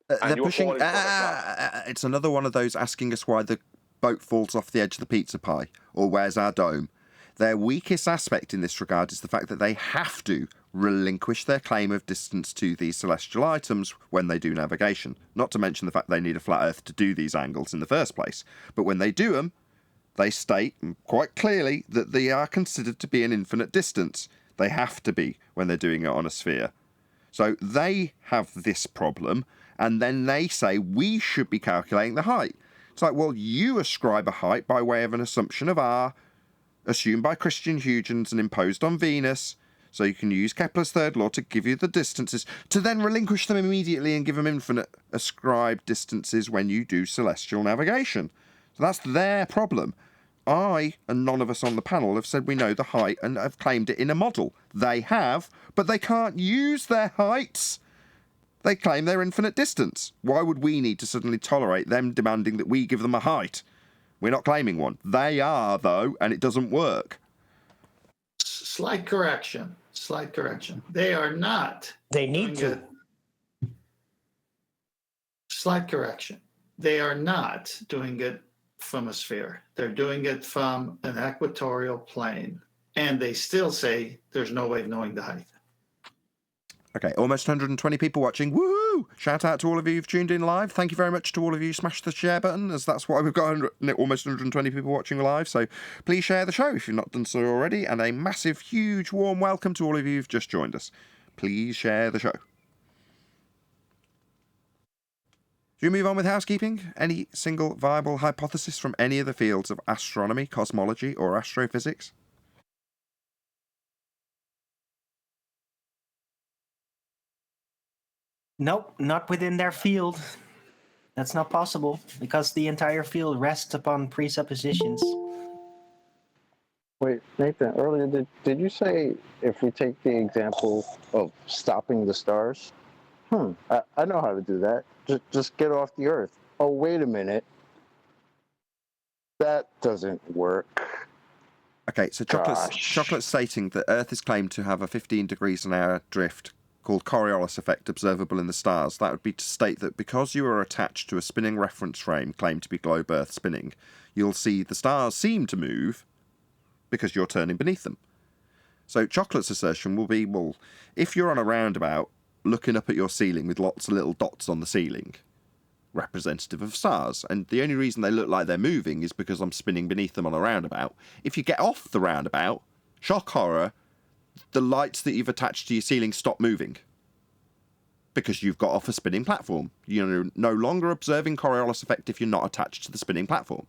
They're pushing... it's another one of those asking us why the boat falls off the edge of the pizza pie, or where's our dome. Their weakest aspect in this regard is the fact that they have to relinquish their claim of distance to these celestial items when they do navigation. Not to mention the fact they need a flat Earth to do these angles in the first place. But when they do them, they state quite clearly that they are considered to be an infinite distance. They have to be when they're doing it on a sphere. So they have this problem, and then they say we should be calculating the height. It's like, well, you ascribe a height by way of an assumption of R, assumed by Christian Huygens and imposed on Venus, so you can use Kepler's third law to give you the distances, to then relinquish them immediately and give them infinite ascribed distances when you do celestial navigation. So that's their problem. I, and none of us on the panel, have said we know the height and have claimed it in a model. They have, but they can't use their heights. They claim their infinite distance. Why would we need to suddenly tolerate them demanding that we give them a height? We're not claiming one. They are, though, and it doesn't work. Slight correction. They are not. They need to. Slight correction. They are not doing it from a sphere. They're doing it from an equatorial plane. And they still say there's no way of knowing the height. Okay, almost 120 people watching. Woohoo! Shout out to all of you who've tuned in live. Thank you very much to all of you. Smash the share button, as that's why we've got almost 120 people watching live. So please share the show if you've not done so already. And a massive, huge, warm welcome to all of you who've just joined us. Please share the show. Do we move on with housekeeping? Any single viable hypothesis from any of the fields of astronomy, cosmology, or astrophysics? Nope, not within their field. That's not possible because the entire field rests upon presuppositions. Wait, Nathan, earlier, did you say if we take the example of stopping the stars? I know how to do that. Just get off the Earth. Oh, wait a minute. That doesn't work. Okay, so Chocolate's stating that Earth is claimed to have a 15 degrees an hour drift called Coriolis effect observable in the stars. That would be to state that because you are attached to a spinning reference frame claimed to be globe Earth spinning, you'll see the stars seem to move, because you're turning beneath them. So Chocolate's assertion will be, well, if you're on a roundabout looking up at your ceiling with lots of little dots on the ceiling, representative of stars, and the only reason they look like they're moving is because I'm spinning beneath them on a roundabout. If you get off the roundabout, shock horror, the lights that you've attached to your ceiling stop moving because you've got off a spinning platform. You're no longer observing Coriolis effect if you're not attached to the spinning platform.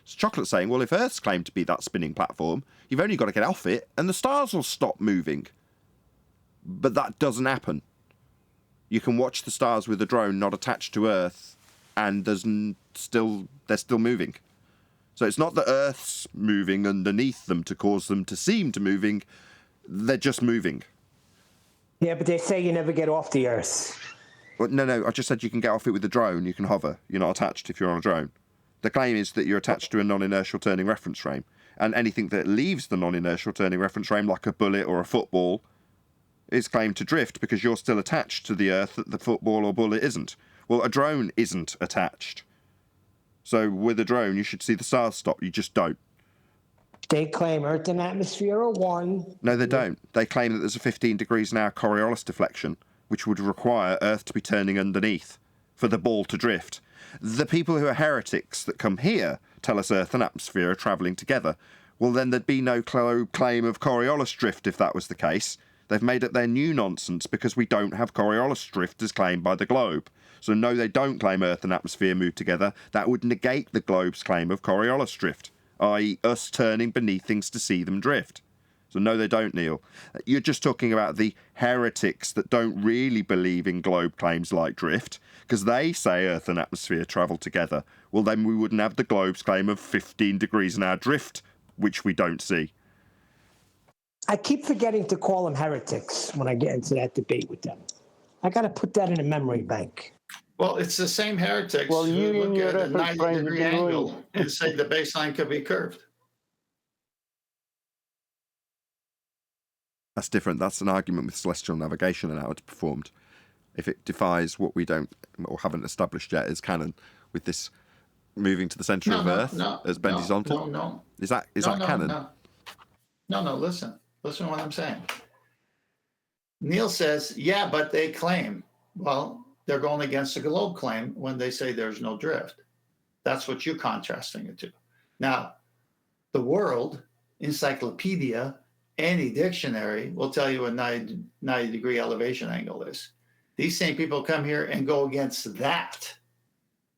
So Chocolate's saying, well, if Earth's claimed to be that spinning platform, you've only got to get off it and the stars will stop moving. But that doesn't happen. You can watch the stars with a drone not attached to Earth, and they're still moving. So it's not that Earth's moving underneath them to cause them to seem to moving. They're just moving. Yeah, but they say you never get off the Earth. Well, no, I just said you can get off it with a drone. You can hover. You're not attached if you're on a drone. The claim is that you're attached to a non-inertial turning reference frame, and anything that leaves the non-inertial turning reference frame, like a bullet or a football, is claimed to drift because you're still attached to the Earth that the football or bullet isn't. Well, a drone isn't attached. So with a drone, you should see the stars stop. You just don't. They claim Earth and atmosphere are one. No, they don't. They claim that there's a 15 degrees an hour Coriolis deflection, which would require Earth to be turning underneath for the ball to drift. The people who are heretics that come here tell us Earth and atmosphere are travelling together. Well, then there'd be no claim of Coriolis drift if that was the case. They've made up their new nonsense because we don't have Coriolis drift as claimed by the globe. So no, they don't claim Earth and atmosphere move together. That would negate the globe's claim of Coriolis drift, i.e. us turning beneath things to see them drift. So no, they don't, Neil. You're just talking about the heretics that don't really believe in globe claims like drift, because they say Earth and atmosphere travel together. Well, then we wouldn't have the globe's claim of 15 degrees an hour drift, which we don't see. I keep forgetting to call them heretics when I get into that debate with them. I got to put that in a memory bank. Well, it's the same heretics Well, who you and look your at a reference frame 90-degree have been angle doing- and say the baseline could be curved. That's different. That's an argument with celestial navigation and how it's performed. If it defies what we don't or haven't established yet as canon, with this moving to the centre of Earth as bend horizontal, No. Is that canon? No, listen to what I'm saying. Neil says, yeah, but they claim. Well, they're going against the globe claim when they say there's no drift. That's what you're contrasting it to. Now, the world, encyclopedia, any dictionary will tell you what 90-degree elevation angle is. These same people come here and go against that.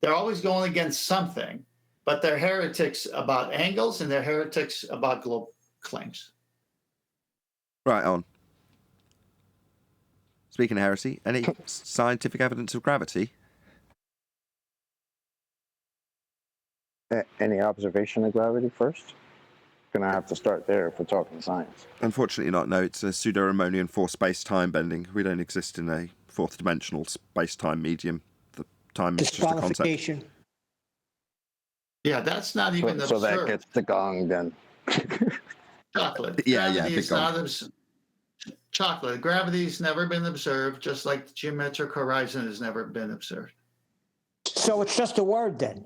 They're always going against something, but they're heretics about angles and they're heretics about globe claims. Right on. Speaking of heresy, any scientific evidence of gravity? Any observation of gravity first? Gonna have to start there if we're talking science. Unfortunately not, no. It's a pseudo-Riemannian for space-time bending. We don't exist in a fourth-dimensional space-time medium. The time is just a concept. Disqualification. Yeah, that's not even So absurd. that gets the gong then. Chocolate. Yeah, Gravity big is gong. not chocolate. Gravity's never been observed, just like the geometric horizon has never been observed. So it's just a word then.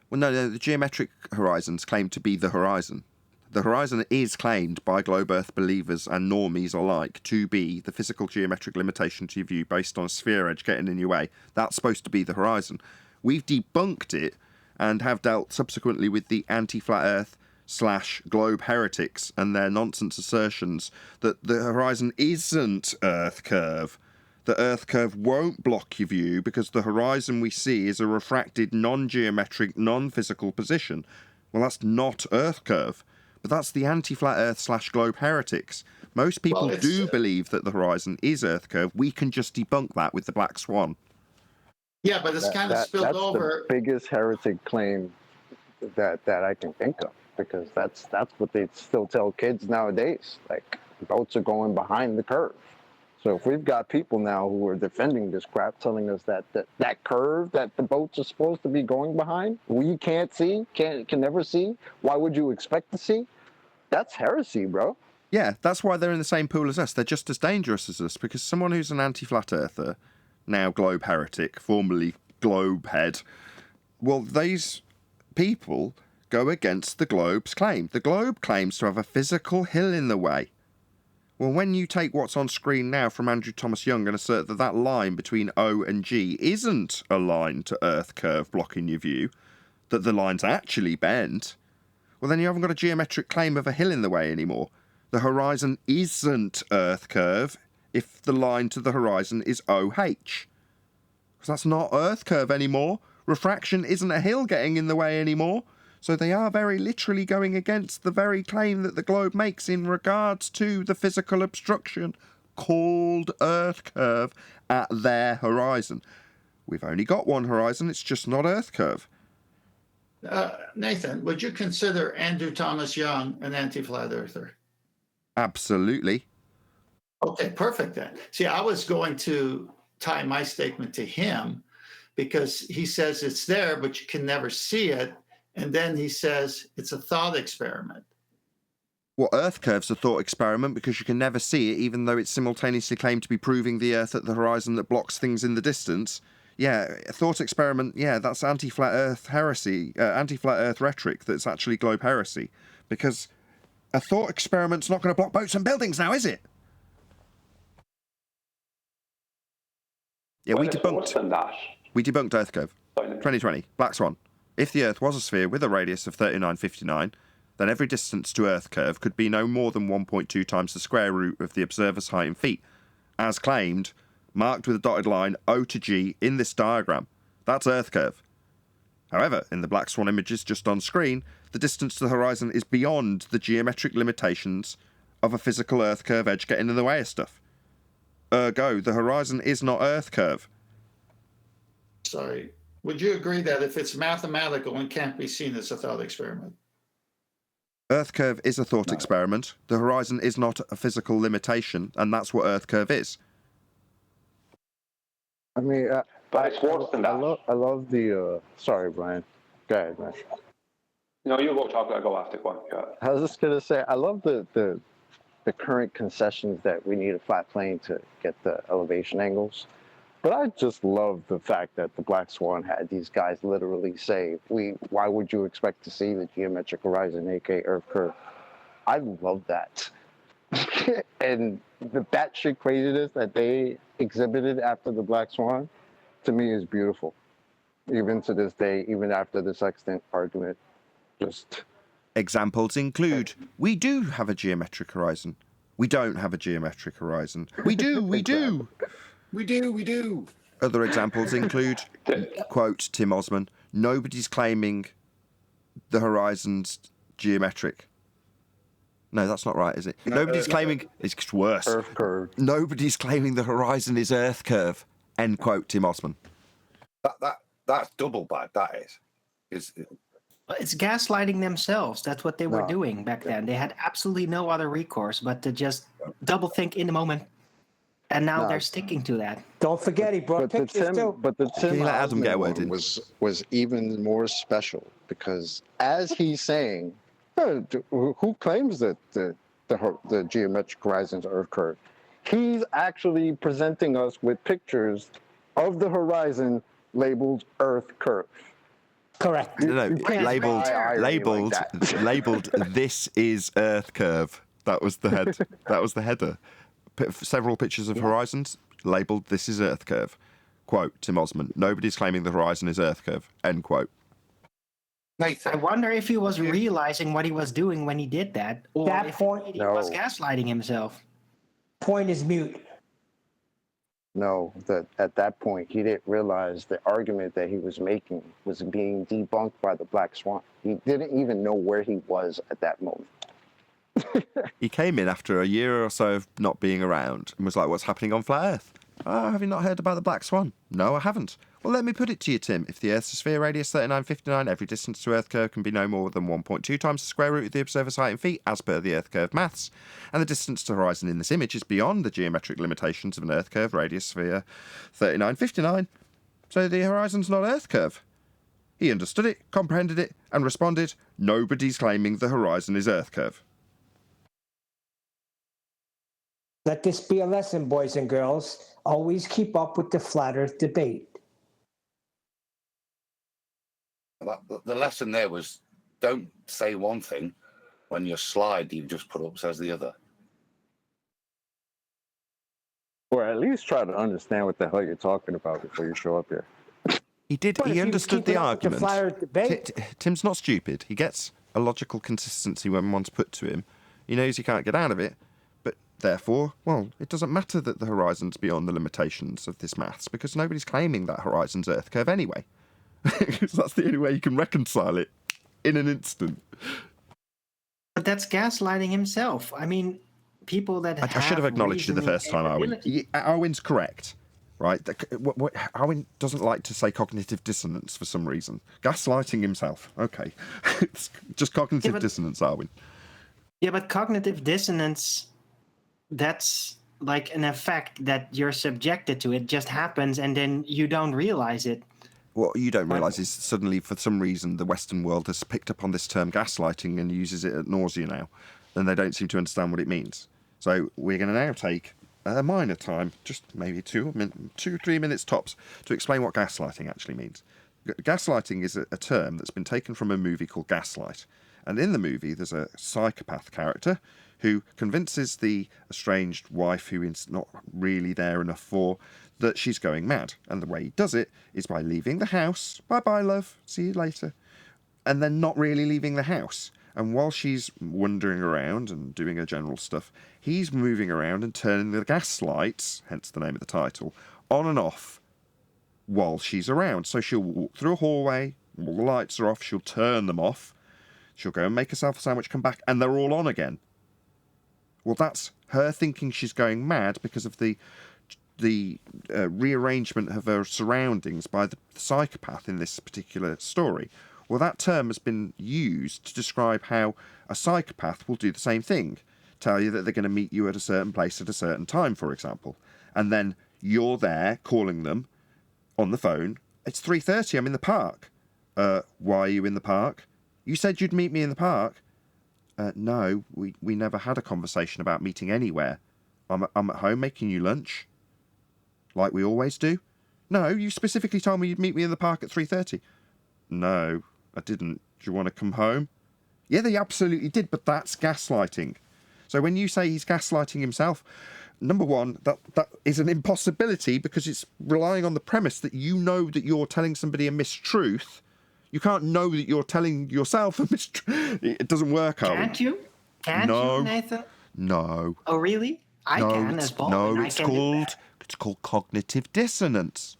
Well, no, the geometric horizons claim to be the horizon. The horizon is claimed by globe Earth believers and normies alike to be the physical geometric limitation to your view based on a sphere edge getting in your way. That's supposed to be the horizon. We've debunked it and have dealt subsequently with the anti-flat Earth / globe heretics and their nonsense assertions that the horizon isn't Earth curve. The Earth curve won't block your view because the horizon we see is a refracted, non-geometric, non-physical position. Well, that's not Earth curve. But that's the anti-flat Earth / globe heretics. Most people do believe that the horizon is Earth curve. We can just debunk that with the black swan. Yeah, but it's kind of spilled that's over. The biggest heretic claim that I can think of, because that's what they still tell kids nowadays. Like, boats are going behind the curve. So if we've got people now who are defending this crap, telling us that curve that the boats are supposed to be going behind, we can't see, can never see, why would you expect to see? That's heresy, bro. Yeah, that's why they're in the same pool as us. They're just as dangerous as us, because someone who's an anti-flat earther, now globe heretic, formerly globe head, well, these people go against the globe's claim. The globe claims to have a physical hill in the way. Well, when you take what's on screen now from Andrew Thomas Young and assert that that line between O and G isn't a line to Earth curve blocking your view, that the line's actually bent, well, then you haven't got a geometric claim of a hill in the way anymore. The horizon isn't Earth curve if the line to the horizon is OH. Because that's not Earth curve anymore. Refraction isn't a hill getting in the way anymore. So they are very literally going against the very claim that the globe makes in regards to the physical obstruction called Earth curve at their horizon. We've only got one horizon, it's just not Earth curve. Nathan, would you consider Andrew Thomas Young an anti-flat earther? Absolutely. Okay, perfect then. See, I was going to tie my statement to him because he says it's there, but you can never see it. And then he says it's a thought experiment. Well, Earth curve's a thought experiment because you can never see it, even though it's simultaneously claimed to be proving the Earth at the horizon that blocks things in the distance. Yeah, a thought experiment, yeah, that's anti-flat Earth heresy, anti-flat Earth rhetoric that's actually globe heresy. Because a thought experiment's not going to block boats and buildings now, is it? Yeah, Well, it's worse than that. we debunked Earth curve. 2020, Black Swan. If the Earth was a sphere with a radius of 3959, then every distance to Earth curve could be no more than 1.2 times the square root of the observer's height in feet, as claimed, marked with a dotted line O to G in this diagram. That's Earth curve. However, in the Black Swan images just on screen, the distance to the horizon is beyond the geometric limitations of a physical Earth curve edge getting in the way of stuff. Ergo, the horizon is not Earth curve. Sorry. Would you agree that if it's mathematical and can't be seen, it's a thought experiment? Earth curve is a thought experiment. The horizon is not a physical limitation, and that's what Earth curve is. I mean, But it's worse than that. I love the. Sorry, Brian. Go ahead, man. No, you go talk. I go after one. Yeah. I was just gonna say, I love the current concessions that we need a flat plane to get the elevation angles. But I just love the fact that the Black Swan had these guys literally say, why would you expect to see the geometric horizon, aka Earth curve? I love that. And the batshit craziness that they exhibited after the Black Swan, to me, is beautiful. Even to this day, even after the sextant argument, just... Examples include, we do have a geometric horizon. We don't have a geometric horizon. We do. We do. Other examples include, quote, Tim Osman, nobody's claiming the horizon's geometric. No, that's not right, is it? Nobody's claiming... It's worse. Earth curve. Nobody's claiming the horizon is Earth curve. End quote, Tim Osman. That's double bad, that is. It's gaslighting themselves. That's what they were doing back then. They had absolutely no other recourse but to just double think in the moment. And now they're sticking to that. Don't forget, he brought pictures too. But the Tim let Adam get a word Osman in? was even more special because as he's saying, who claims that the geometric horizon's Earth curve? He's actually presenting us with pictures of the horizon labeled Earth curve. Correct. No, labeled. This is Earth curve. That was the head. That was the header. Several pictures of horizons labelled "This is Earth curve." Quote Tim Osman: nobody's claiming the horizon is Earth curve. End quote. I wonder if he was realizing what he was doing when he did that, or That if point- he was gaslighting himself. Point is mute. No, that at that point he didn't realize the argument that he was making was being debunked by the Black Swan. He didn't even know where he was at that moment. He came in after a year or so of not being around and was like, "What's happening on flat Earth? Oh, have you not heard about the Black Swan?" "No, I haven't." "Well, let me put it to you, Tim. If the Earth's a sphere radius 3959, every distance to Earth curve can be no more than 1.2 times the square root of the observer's height in feet, as per the Earth curve maths. And the distance to horizon in this image is beyond the geometric limitations of an Earth curve radius sphere 3959. So the horizon's not Earth curve." He understood it, comprehended it, and responded, "Nobody's claiming the horizon is Earth curve." Let this be a lesson, boys and girls. Always keep up with the flat Earth debate. The lesson there was don't say one thing when your slide you've just put up says the other. Or at least try to understand what the hell you're talking about before you show up here. He did. But if He you understood keep it the up with the argument. flat Earth debate, Tim's not stupid. He gets a logical consistency when one's put to him. He knows he can't get out of it, but therefore, well, it doesn't matter that the horizon's beyond the limitations of this maths because nobody's claiming that horizon's Earth curve anyway. Because that's the only way you can reconcile it in an instant. But that's gaslighting himself. I mean, people that I should have acknowledged it the first time, Arwen. Arwen's correct, right? Arwen doesn't like to say cognitive dissonance for some reason. Gaslighting himself. Okay. It's just cognitive dissonance, Arwen. Yeah, but cognitive dissonance, that's like an effect that you're subjected to. It just happens and then you don't realize it. What you don't realise is suddenly, for some reason, the Western world has picked up on this term gaslighting and uses it ad nausea now, and they don't seem to understand what it means. So we're going to now take a minor time, just maybe 2-3 minutes tops, to explain what gaslighting actually means. Gaslighting is a term that's been taken from a movie called Gaslight. And in the movie, there's a psychopath character who convinces the estranged wife, who is not really there enough for, that she's going mad. And the way he does it is by leaving the house. Bye-bye, love. See you later. And then not really leaving the house. And while she's wandering around and doing her general stuff, he's moving around and turning the gas lights, hence the name of the title, on and off while she's around. So she'll walk through a hallway, all the lights are off, she'll turn them off, she'll go and make herself a sandwich, come back, and they're all on again. Well, that's her thinking she's going mad because of the rearrangement of her surroundings by the psychopath in this particular story. Well, that term has been used to describe how a psychopath will do the same thing. Tell you that they're going to meet you at a certain place at a certain time, for example. And then you're there calling them on the phone. It's 3:30, I'm in the park. Why are you in the park? You said you'd meet me in the park. No, we never had a conversation about meeting anywhere. I'm at home making you lunch. Like we always do. No, you specifically told me you'd meet me in the park at 3:30. No, I didn't. Do you want to come home? Yeah, they absolutely did, but that's gaslighting. So when you say he's gaslighting himself, number one, that is an impossibility because it's relying on the premise that you know that you're telling somebody a mistruth. You can't know that you're telling yourself a mistruth. It doesn't work, Can't you? Can't you, Nathan? No. Oh, really? I can as well. No, it's called cognitive dissonance.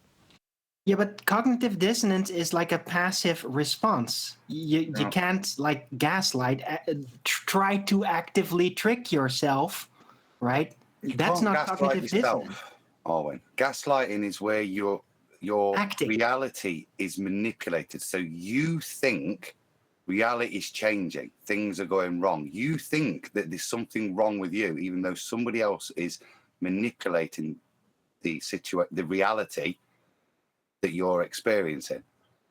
Yeah, but cognitive dissonance is like a passive response. You can't like gaslight, try to actively trick yourself, right? That's not cognitive dissonance. Owen. Gaslighting is where your reality is manipulated. So you think reality is changing, things are going wrong. You think that there's something wrong with you, even though somebody else is manipulating the reality that you're experiencing.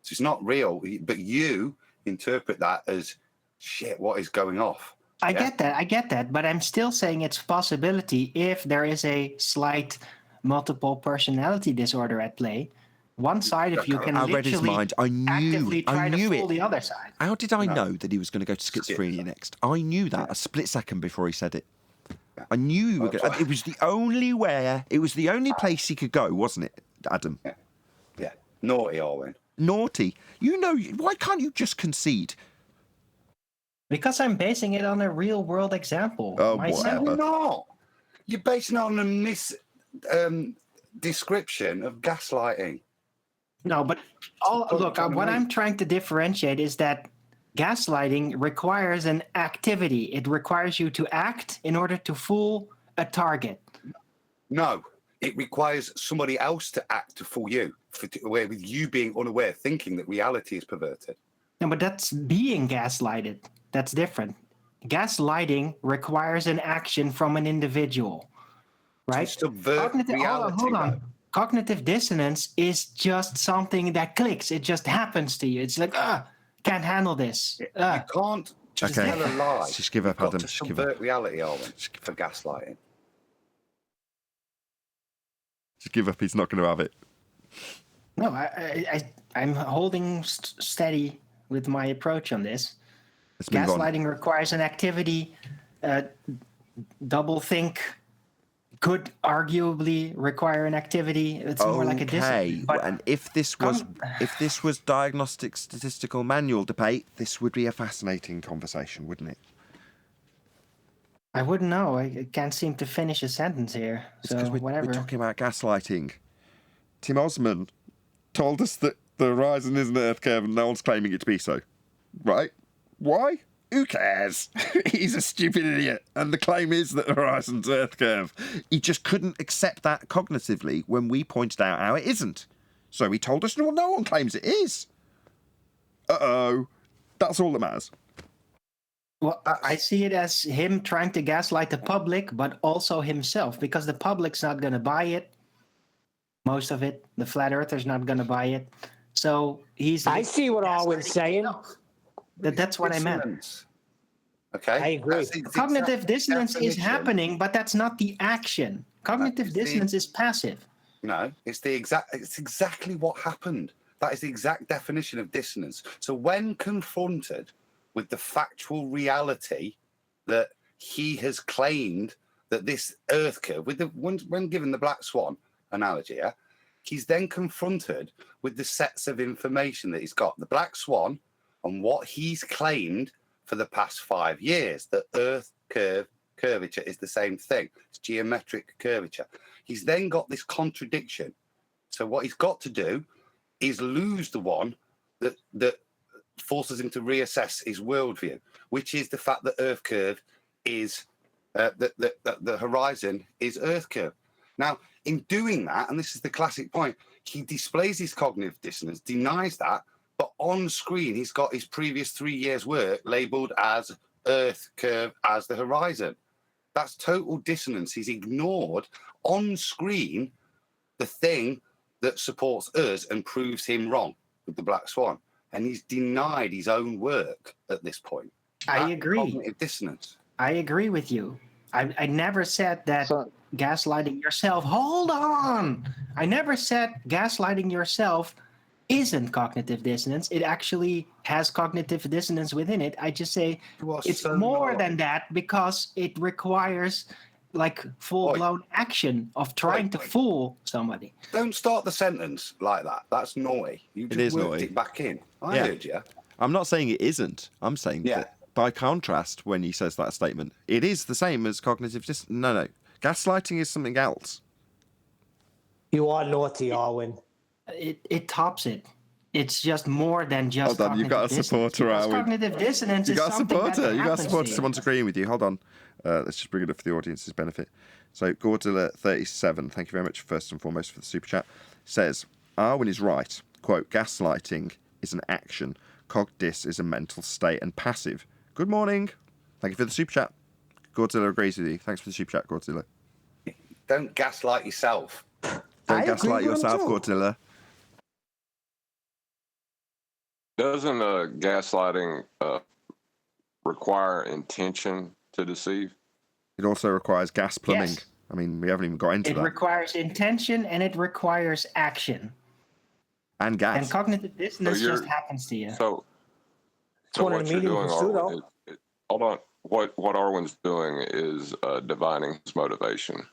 So it's not real, but you interpret that as shit, what is going off? I get that, but I'm still saying it's a possibility if there is a slight multiple personality disorder at play. One side of you can I read his mind. I knew it. The other side. How did I know that he was going to go to schizophrenia next? I knew that a split second before he said it. I knew he was going. It was the only way. It was the only place he could go, wasn't it, Adam? Yeah. Naughty, Owen. Naughty. You know, why can't you just concede? Because I'm basing it on a real world example. Oh, myself. whatever. No, you're basing it on a description of gaslighting. No, but what I'm trying to differentiate is that gaslighting requires an activity. It requires you to act in order to fool a target. No, it requires somebody else to act to fool you, with you being unaware, thinking that reality is perverted. No, but that's being gaslighted. That's different. Gaslighting requires an action from an individual, right? To subvert reality. Hold on. Cognitive dissonance is just something that clicks. It just happens to you. It's like, can't handle this. You can't just tell a lie. Just give up, Adam. To subvert reality, Owen, for gaslighting. Just give up. He's not going to have it. No, I'm holding steady with my approach on this. move on. Gaslighting requires an activity. Doublethink could arguably require an activity. It's more like a discipline. But and if this was diagnostic statistical manual debate, this would be a fascinating conversation, wouldn't it? I wouldn't know. I can't seem to finish a sentence here. So whatever. We're talking about gaslighting. Tim Osman told us that the horizon is an Earth curve and no one's claiming it to be so. Right? Why? Who cares? He's a stupid idiot. And the claim is that the horizon's Earth curve. He just couldn't accept that cognitively when we pointed out how it isn't. So he told us, well, no one claims it is. Uh-oh. That's all that matters. Well, I see it as him trying to gaslight the public, but also himself, because the public's not going to buy it. Most of it. The flat earther's not going to buy it. So he's... I see what Arwen's saying. That's what I meant. Okay. I agree. Cognitive dissonance is happening, but that's not the action. Cognitive dissonance is passive. No, it's exactly what happened. That is the exact definition of dissonance. So when confronted with the factual reality that he has claimed that this Earth curve, when given the black swan analogy, he's then confronted with the sets of information that he's got. The black swan and what he's claimed for the past 5 years, that Earth curvature is the same thing. It's geometric curvature. He's then got this contradiction. So what he's got to do is lose the one that forces him to reassess his worldview, which is the fact that Earth curve is that the horizon is Earth curve. Now, in doing that, and this is the classic point, he displays his cognitive dissonance, denies that, but on screen he's got his previous 3 years' work labelled as Earth curve as the horizon. That's total dissonance. He's ignored on screen the thing that supports us and proves him wrong with the black swan. And he's denied his own work at this point. I agree. Cognitive dissonance. I agree with you. I never said that gaslighting yourself. Hold on. I never said gaslighting yourself isn't cognitive dissonance. It actually has cognitive dissonance within it. I just say it's more than that because it requires like full-blown action of trying to fool somebody. Don't start the sentence like that. That's naughty. You just worked it back in. I heard you. I'm not saying it isn't. I'm saying that by contrast, when he says that statement, it is the same as cognitive dissonance. No. Gaslighting is something else. You are naughty, Arwen. It tops it. It's just more than just. Hold on, you've got a supporter, Arwen. Cognitive dissonance you is got a something supporter. that You got a supporter. happens Someone's agreeing with you. Hold on. Let's just bring it up for the audience's benefit. So, Godzilla37, thank you very much first and foremost for the super chat, says, Arwen is right. Quote, gaslighting is an action. Cogdis is a mental state and passive. Good morning. Thank you for the super chat. Godzilla agrees with you. Thanks for the super chat, Godzilla. Don't gaslight yourself. Don't gaslight yourself, Godzilla. Doesn't gaslighting require intention to deceive? It also requires gas plumbing. Yes. I mean, we haven't even got into that. It requires intention and it requires action. And gas. And cognitive dissonance just happens to you. So what you're doing, Arwen, hold on. What Arwen's doing is divining his motivation.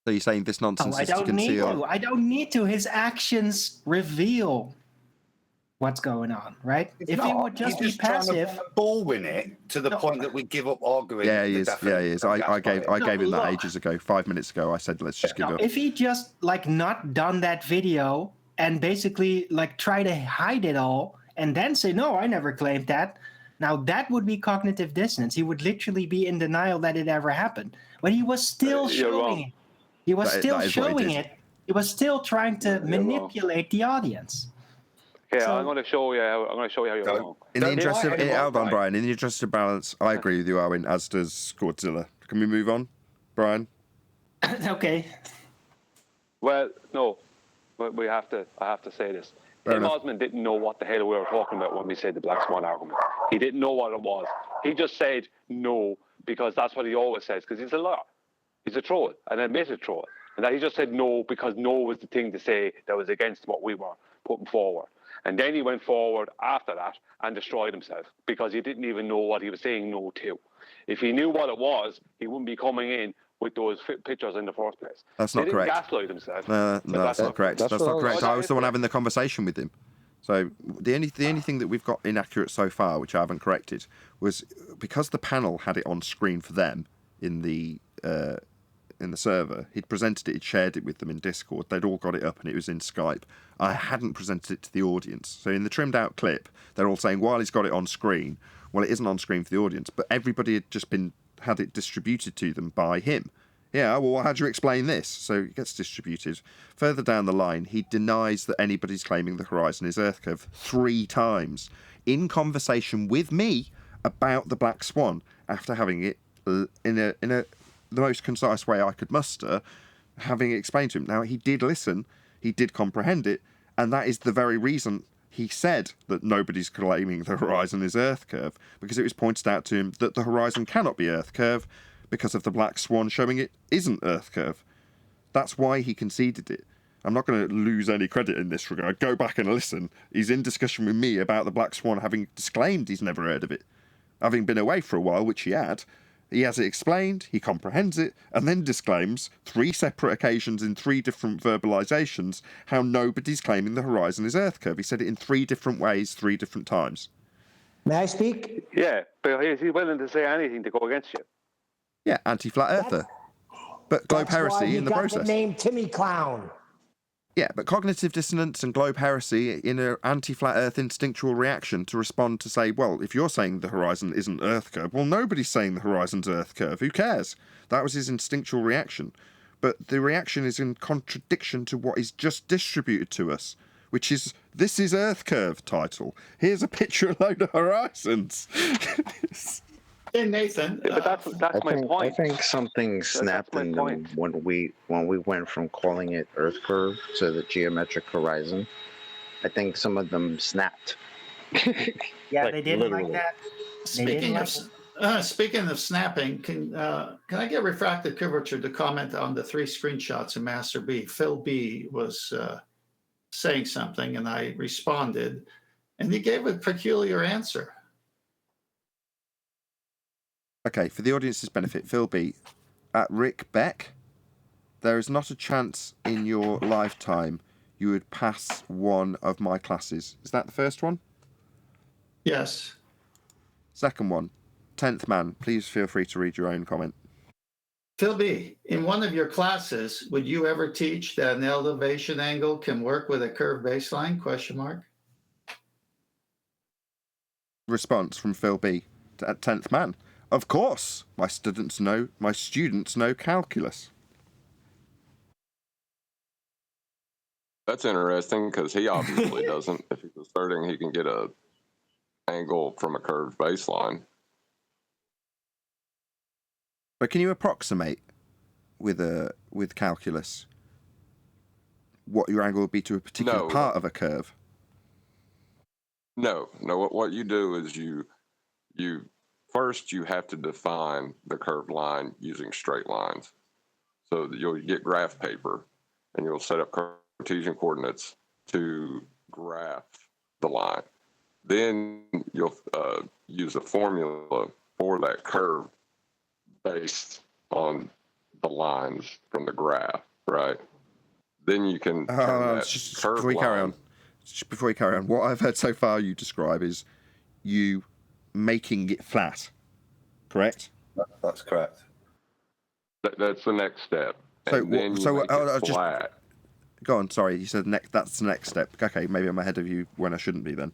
So you're saying this nonsense is to conceal? I don't need to. His actions reveal what's going on, right? If he would just be passive, ball win it to the point that we give up arguing. Yeah, he is. Yeah, he is. I gave him that ages ago. 5 minutes ago, I said, let's just give up. If he just like not done that video and basically like try to hide it all and then say, no, I never claimed that. Now that would be cognitive dissonance. He would literally be in denial that it ever happened. But he was still showing it. He was still showing it. He was still trying to manipulate the audience. Yeah, so, I'm going to show you how you're wrong. In the interest of hold on, Brian. In the interest of balance, I agree with you, Arwen, as does Godzilla. Can we move on, Brian? Okay. Well, no, but I have to say this. Tim Osman didn't know what the hell we were talking about when we said the Black Swan argument. He didn't know what it was. He just said no because that's what he always says because he's a liar. He's a troll, an admitted troll. And that he just said no because no was the thing to say that was against what we were putting forward. And then he went forward after that and destroyed himself because he didn't even know what he was saying no to. If he knew what it was, he wouldn't be coming in with those pictures in the first place. That's not correct. They didn't gaslight himself. No, that's not correct. That's not correct. I was the one having the conversation with him. So the only thing that we've got inaccurate so far, which I haven't corrected, was because the panel had it on screen for them in the server. He'd presented it, he'd shared it with them in Discord. They'd all got it up and it was in Skype. I hadn't presented it to the audience. So in the trimmed out clip, they're all saying, while he's got it on screen, well, it isn't on screen for the audience, but everybody had just had it distributed to them by him. Yeah, well, how do you explain this? So it gets distributed. Further down the line, he denies that anybody's claiming the horizon is Earth curve 3 times in conversation with me about the Black Swan after having it in the most concise way I could muster, having explained to him. Now, he did listen, he did comprehend it, and that is the very reason he said that nobody's claiming the horizon is Earth curve, because it was pointed out to him that the horizon cannot be Earth curve because of the Black Swan showing it isn't Earth curve. That's why he conceded it. I'm not going to lose any credit in this regard. Go back and listen. He's in discussion with me about the Black Swan, having disclaimed he's never heard of it. Having been away for a while, which he had, he has it explained, he comprehends it, and then disclaims 3 separate occasions in 3 different verbalisations how nobody's claiming the horizon is Earth curve. He said it in 3 different ways, 3 different times. May I speak? Yeah, but is he willing to say anything to go against you? Yeah, anti-flat earther. But globe heresy in the process. That's why he got the name Timmy Clown. Yeah, but cognitive dissonance and globe heresy in an anti-flat earth instinctual reaction to respond to say, well, if you're saying the horizon isn't Earth curve, well, nobody's saying the horizon's Earth curve. Who cares? That was his instinctual reaction. But the reaction is in contradiction to what is just distributed to us, which is, this is Earth curve title. Here's a picture of a load of horizons. Hey, Nathan. But that's my point. I think something snapped in them when we went from calling it Earth curve to the geometric horizon. I think some of them snapped. Yeah, Like, they didn't literally. like that. Speaking of snapping, can I get refractive curvature to comment on the 3 screenshots of Master B? Phil B was saying something, and I responded, and he gave a peculiar answer. Okay, for the audience's benefit, Phil B. At Rick Beck, there is not a chance in your lifetime you would pass one of my classes. Is that the first one? Yes. Second one, 10th man. Please feel free to read your own comment. Phil B., in one of your classes, would you ever teach that an elevation angle can work with a curved baseline? Question mark. Response from Phil B. At 10th man. Of course, my students know calculus. That's interesting because he obviously doesn't. If he's asserting he can get a angle from a curved baseline. But can you approximate with calculus what your angle would be to a particular part of a curve? No. What you do is you first you have to define the curved line using straight lines. So that you'll get graph paper and you'll set up Cartesian coordinates to graph the line. Then you'll use a formula for that curve based on the lines from the graph, right? Then you can turn that curve before you carry on, what I've heard so far you describe is you making it flat, correct? That's correct. That's the next step. So, then you make it flat. Go on, sorry, you said that's the next step. Okay, maybe I'm ahead of you when I shouldn't be then.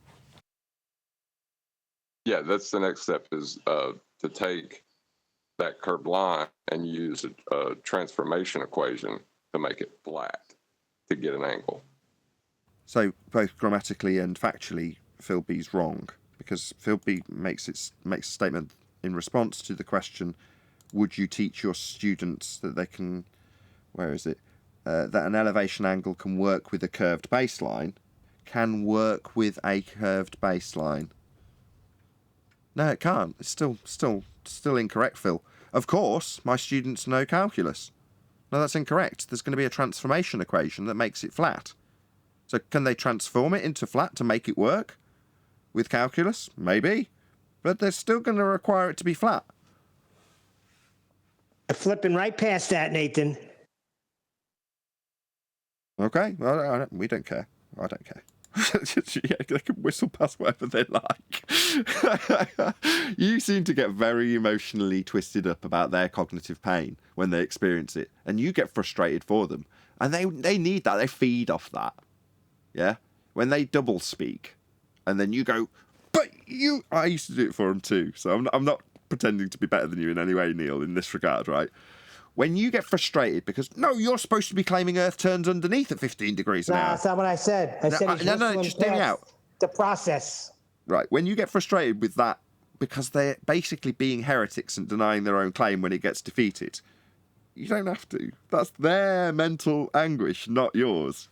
Yeah, that's the next step is to take that curved line and use a transformation equation to make it flat to get an angle. So both grammatically and factually, Phil B's wrong, because Phil B makes a statement in response to the question, would you teach your students that they can, that an elevation angle can work with a curved baseline, can work with a curved baseline. No, it can't. It's still incorrect, Phil. Of course, my students know calculus. No, that's incorrect. There's going to be a transformation equation that makes it flat. So can they transform it into flat to make it work? With calculus? Maybe. But they're still going to require it to be flat. Flipping right past that, Nathan. Okay, well, we don't care. I don't care. Yeah, they can whistle past whatever they like. You seem to get very emotionally twisted up about their cognitive pain when they experience it, and you get frustrated for them. And they need that. They feed off that. Yeah? When they double speak, and then you go, but you... I used to do it for them too, so I'm not pretending to be better than you in any way, Neil, in this regard, right? When you get frustrated because, no, you're supposed to be claiming Earth turns underneath at 15 degrees an hour. That's not what I said. I said no, just hear me out. The process. Right, when you get frustrated with that, because they're basically being heretics and denying their own claim when it gets defeated, you don't have to. That's their mental anguish, not yours.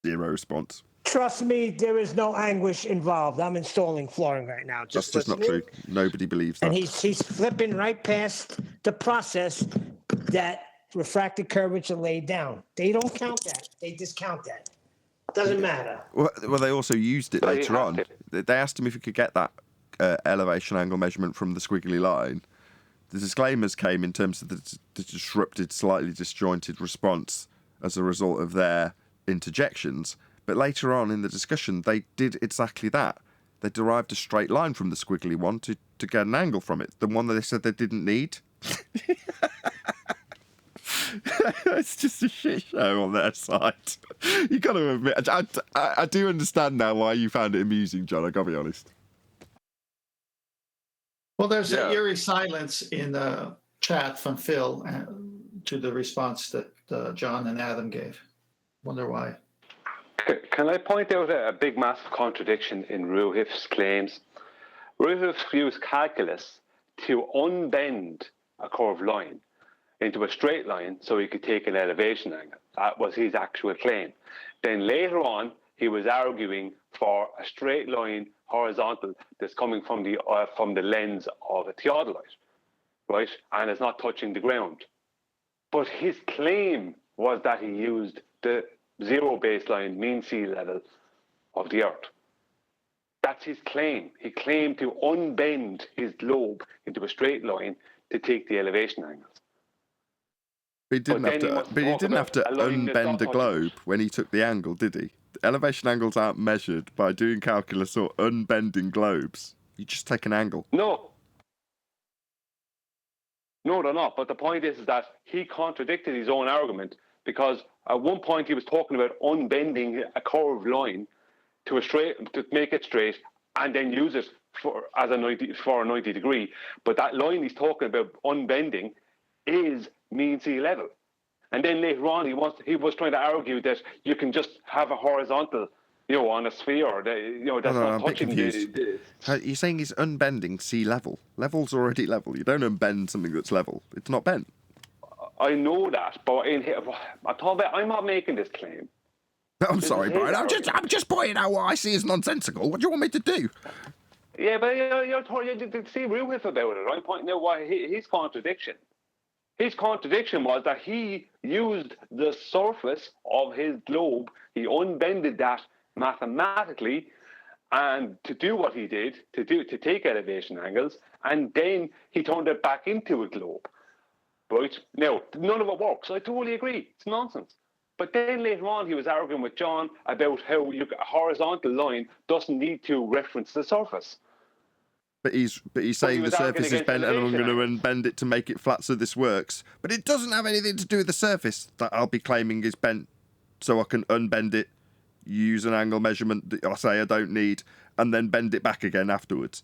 Zero response. Trust me, there is no anguish involved. I'm installing flooring right now. That's just not true. Nobody believes that. And he's flipping right past the process that refracted curvature laid down. They don't count that. They discount that. Doesn't matter. Well, they also used it later on. They asked him if he could get that elevation angle measurement from the squiggly line. The disclaimers came in terms of the disrupted, slightly disjointed response as a result of their interjections. But later on in the discussion, they did exactly that. They derived a straight line from the squiggly one to get an angle from it. The one that they said they didn't need. It's just a shit show on their side. You got to admit, I do understand now why you found it amusing, John. I got to be honest. Well, there's an eerie silence in the chat from Phil to the response that John and Adam gave. Wonder why. Can I point out a big, massive contradiction in Ruhif's claims? Ruhif used calculus to unbend a curved line into a straight line so he could take an elevation angle. That was his actual claim. Then later on, he was arguing for a straight line horizontal that's coming from the lens of a theodolite, right? And it's not touching the ground. But his claim was that he used the zero baseline mean sea level of the Earth. That's his claim. He claimed to unbend his globe into a straight line to take the elevation angles. But he didn't have to unbend the globe when he took the angle, did he? The elevation angles aren't measured by doing calculus or unbending globes. You just take an angle. No, they're not. But the point is that he contradicted his own argument, because at one point he was talking about unbending a curved line to make it straight and then use it for a 90 degree. But that line he's talking about unbending is mean sea level. And then later on he was trying to argue that you can just have a horizontal, on a sphere, that's not touching the... You're saying he's unbending sea level. Level's already level. You don't unbend something that's level. It's not bent. I know that, but I'm not making this claim. I'm sorry, Brian. I'm just pointing out what I see as nonsensical. What do you want me to do? Yeah, but you see Ruhif about it. I'm pointing out why his contradiction. His contradiction was that he used the surface of his globe. He unbended that mathematically, and to do what he did, to take elevation angles, and then he turned it back into a globe. Right? Now, none of it works. I totally agree. It's nonsense. But then later on, he was arguing with John about how a horizontal line doesn't need to reference the surface. But he's saying the surface is bent and I'm going to unbend it to make it flat so this works. But it doesn't have anything to do with the surface that I'll be claiming is bent, so I can unbend it, use an angle measurement that I say I don't need, and then bend it back again afterwards.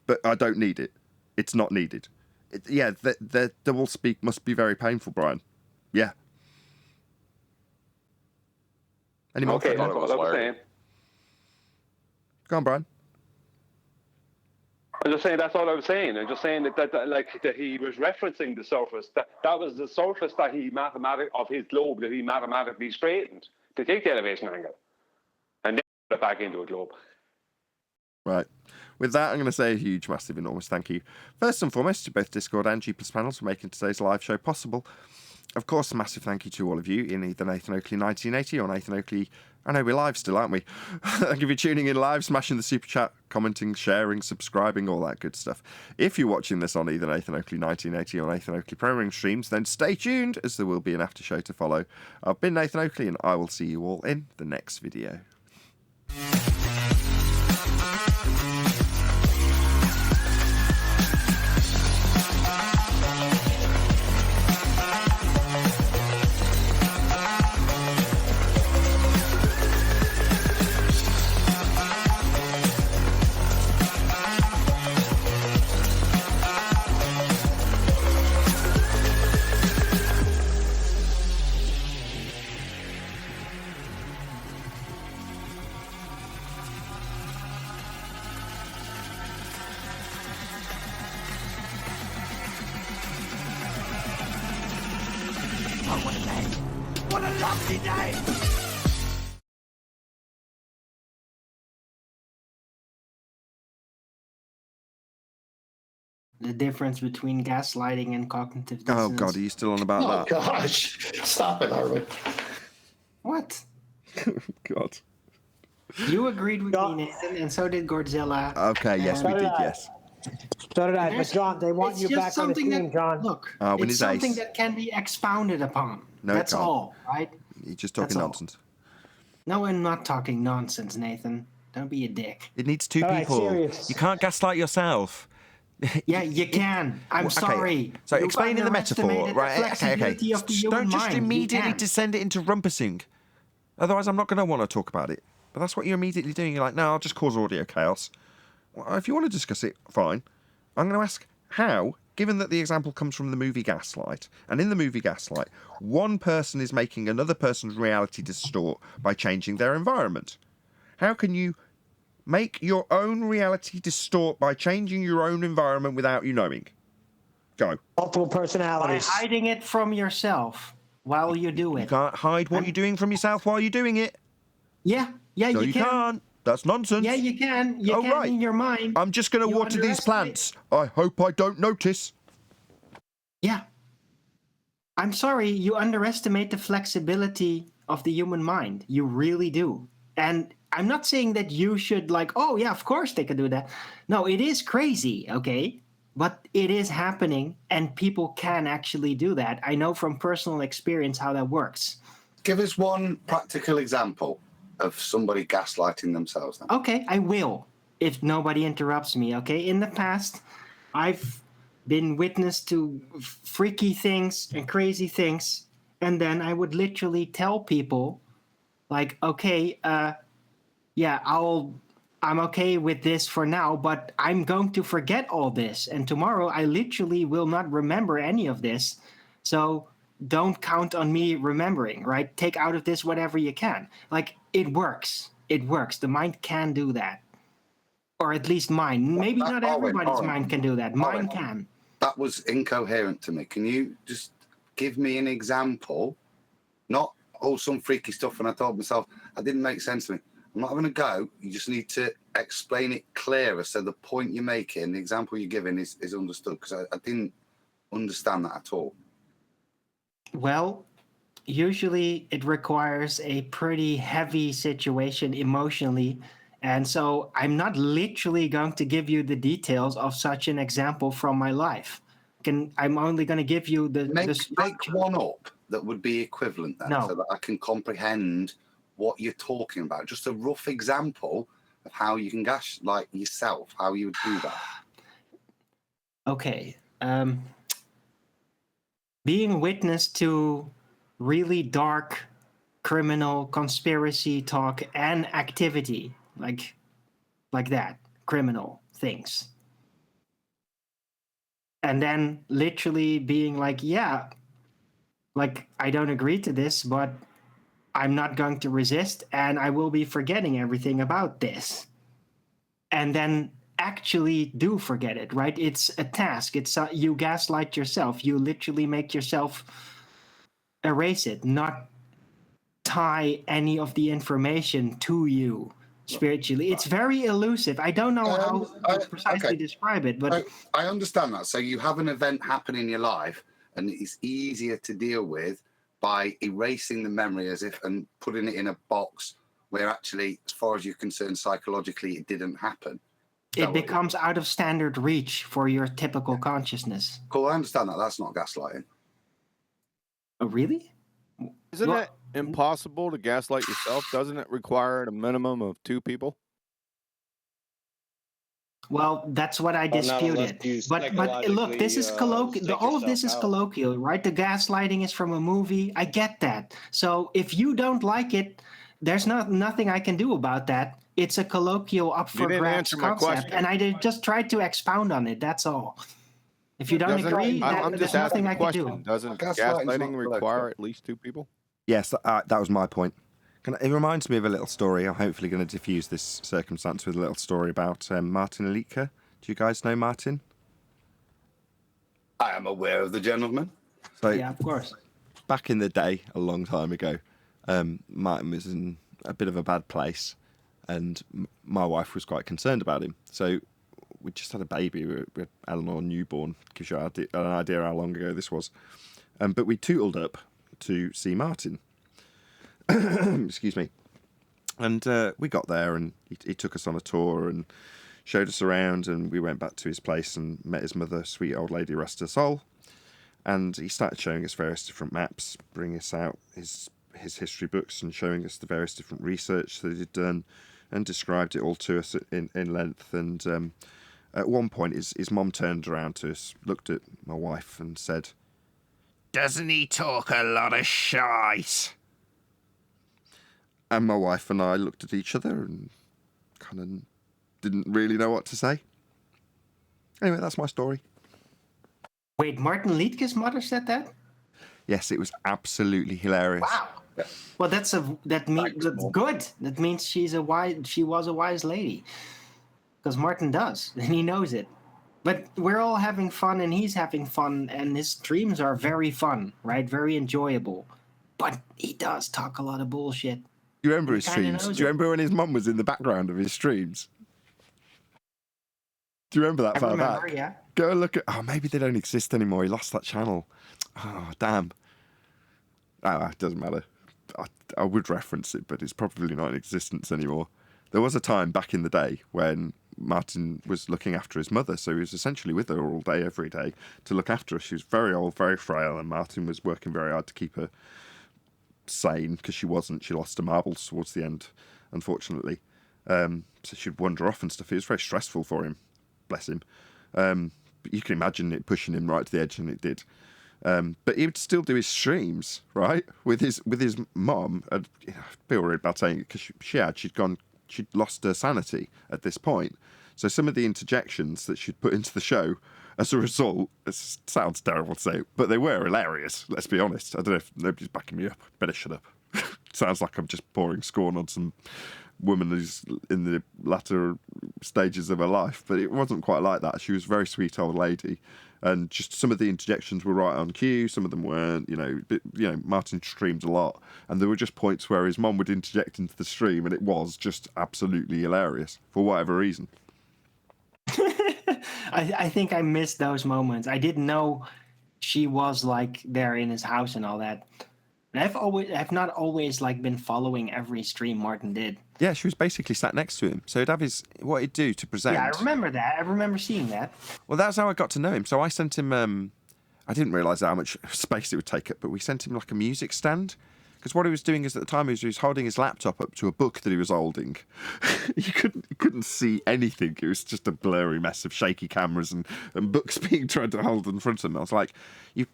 But I don't need it. It's not needed. The double speak must be very painful, Brian. Yeah. Any more? Okay, that's what I was saying. Go on, Brian. I'm just saying that's all I was saying. I'm just saying that he was referencing the surface. That was the surface that of his globe that he mathematically straightened to take the elevation angle, and then put it back into a globe. Right. With that, I'm going to say a huge, massive, enormous thank you. First and foremost to both Discord and G Plus panels for making today's live show possible. Of course, a massive thank you to all of you in either Nathan Oakley 1980 or Nathan Oakley... I know we're live still, aren't we? Thank you for tuning in live, smashing the super chat, commenting, sharing, subscribing, all that good stuff. If you're watching this on either Nathan Oakley 1980 or Nathan Oakley Programming streams, then stay tuned, as there will be an after show to follow. I've been Nathan Oakley, and I will see you all in the next video. What a lovely day! The difference between gaslighting and cognitive Oh, dissonance. God, are you still on about that? Oh, gosh. Stop it, Harvey. What? God. You agreed with me, Nathan, and so did Godzilla. Okay, yes, we did, yes. So did I. But John, they want you back on the team, John. Look, Win it's his something ace. that can be expounded upon. No, it That's can't. all, right? You're just talking That's all. nonsense. No, I'm not talking nonsense, Nathan. Don't be a dick. It needs two All right, people. serious. You can't gaslight yourself. Yeah, you can. I'm Okay, sorry. So You explaining the metaphor, underestimated the right? Okay, okay. flexibility of the human Don't just mind. You immediately can. descend it into rumpusing. Otherwise, I'm not going to want to talk about it. But that's what you're immediately doing. You're like, no, I'll just cause audio chaos. Well, if you want to discuss it, fine. I'm going to ask how, given that the example comes from the movie Gaslight, and in the movie Gaslight, one person is making another person's reality distort by changing their environment. How can you make your own reality distort by changing your own environment without you knowing? Go. Multiple By personalities. hiding it from yourself while you do You it. can't hide what you're doing from yourself while you're doing it. Yeah, No, you can. can't. That's nonsense. Yeah, you can. You Oh, can right. in your mind. I'm just going to You water these underestimate- plants. I hope I don't notice. Yeah. I'm sorry, you underestimate the flexibility of the human mind. You really do. And I'm not saying that you should oh yeah, of course they could do that. No, it is crazy, okay? But it is happening and people can actually do that. I know from personal experience how that works. Give us one practical example of somebody gaslighting themselves then. Okay, I will, if nobody interrupts me, okay? In the past, I've been witness to freaky things and crazy things, and then I would literally tell people, okay, yeah, I'm okay with this for now, but I'm going to forget all this, and tomorrow I literally will not remember any of this, so don't count on me remembering, right? Take out of this whatever you can. It works. It works. The mind can do that. Or at least mine. Maybe not everybody's mind can do that. Mine can. That was incoherent to me. Can you just give me an example? Not some freaky stuff. And I told myself, that didn't make sense to me. I'm not going to go. You just need to explain it clearer so the point you're making, the example you're giving is understood. Because I didn't understand that at all. Well, usually it requires a pretty heavy situation emotionally. And so I'm not literally going to give you the details of such an example from my life. I'm only going to give you the Make one up that would be equivalent then, No. so that I can comprehend what you're talking about. Just a rough example of how you can gaslight yourself, how you would do that. Okay. Being witness to really dark criminal conspiracy talk and activity, like that, criminal things. And then literally being yeah, I don't agree to this, but I'm not going to resist, and I will be forgetting everything about this. And then actually do forget it, right? It's a task. It's you gaslight yourself. You literally make yourself erase it, not tie any of the information to you. spiritually. It's very elusive. I don't know how to precisely describe it, but I understand that. So you have an event happen in your life, and it's easier to deal with by erasing the memory as if and putting it in a box where actually, as far as you're concerned, psychologically, it didn't happen. It becomes out of standard reach for your typical consciousness. Cool, I understand that. That's not gaslighting. Oh, really? Isn't it impossible to gaslight yourself? Doesn't it require a minimum of 2 people? Well, that's what I disputed. But look, this is colloquial. All of this is colloquial, right? The gaslighting is from a movie. I get that. So if you don't like it, there's nothing I can do about that. It's a colloquial up for grabs concept, and I just tried to expound on it. That's all. If you don't agree, there's nothing I can do. Doesn't gaslighting require at least 2 people? Yes, that was my point. It reminds me of a little story. I'm hopefully going to diffuse this circumstance with a little story about Martin Liedtke. Do you guys know Martin? I am aware of the gentleman. So, yeah, of course. Back in the day, a long time ago, Martin was in a bit of a bad place, and my wife was quite concerned about him. So we just had a baby. We had Eleanor newborn. Gives you an idea how long ago this was. But we tootled up to see Martin. Excuse me. And we got there, and he took us on a tour and showed us around, and we went back to his place and met his mother, sweet old lady, rest her soul. And he started showing us various different maps, bringing us out his history books and showing us the various different research that he'd done, and described it all to us in length. And at one point, his mom turned around to us, looked at my wife and said, "Doesn't he talk a lot of shite?" And my wife and I looked at each other and kind of didn't really know what to say. Anyway, that's my story. Wait, Martin Liedtke's mother said that? Yes, it was absolutely hilarious. Wow. Well, that's good. That means she was a wise lady. Because Martin does, and he knows it. But we're all having fun, and he's having fun, and his streams are very fun, right? Very enjoyable. But he does talk a lot of bullshit. Do you remember his streams? Do you remember when his mum was in the background of his streams? Do you remember that far back? Yeah. Go and look at... Oh, maybe they don't exist anymore. He lost that channel. Oh, damn. Oh, it doesn't matter. I would reference it, but it's probably not in existence anymore. There was a time back in the day when Martin was looking after his mother, so he was essentially with her all day, every day, to look after her. She was very old, very frail, and Martin was working very hard to keep her sane, because she wasn't. She lost her marbles towards the end, unfortunately. So she'd wander off and stuff. It was very stressful for him, bless him. But you can imagine it pushing him right to the edge, and it did. But he would still do his streams, right, with his mom. I'd be worried about saying it, because she'd lost her sanity at this point. So some of the interjections that she'd put into the show, as a result, it sounds terrible to say, but they were hilarious. Let's be honest. I don't know if nobody's backing me up. Better shut up. Sounds like I'm just pouring scorn on some woman who's in the latter stages of her life, but it wasn't quite like that. She was a very sweet old lady, and just some of the interjections were right on cue, some of them weren't. Martin streamed a lot, and there were just points where his mom would interject into the stream, and it was just absolutely hilarious for whatever reason. I think I missed those moments. I didn't know she was like there in his house and all that. And I've not always like been following every stream Martin did. Yeah, she was basically sat next to him. So he'd have what he'd do to present. Yeah, I remember that. I remember seeing that. Well, that's how I got to know him. So I sent him, I didn't realise how much space it would take up, but we sent him like a music stand. Because what he was doing is, at the time, he was holding his laptop up to a book that he was holding. You couldn't see anything. It was just a blurry mess of shaky cameras and books being tried to hold in front of him. I was like, you've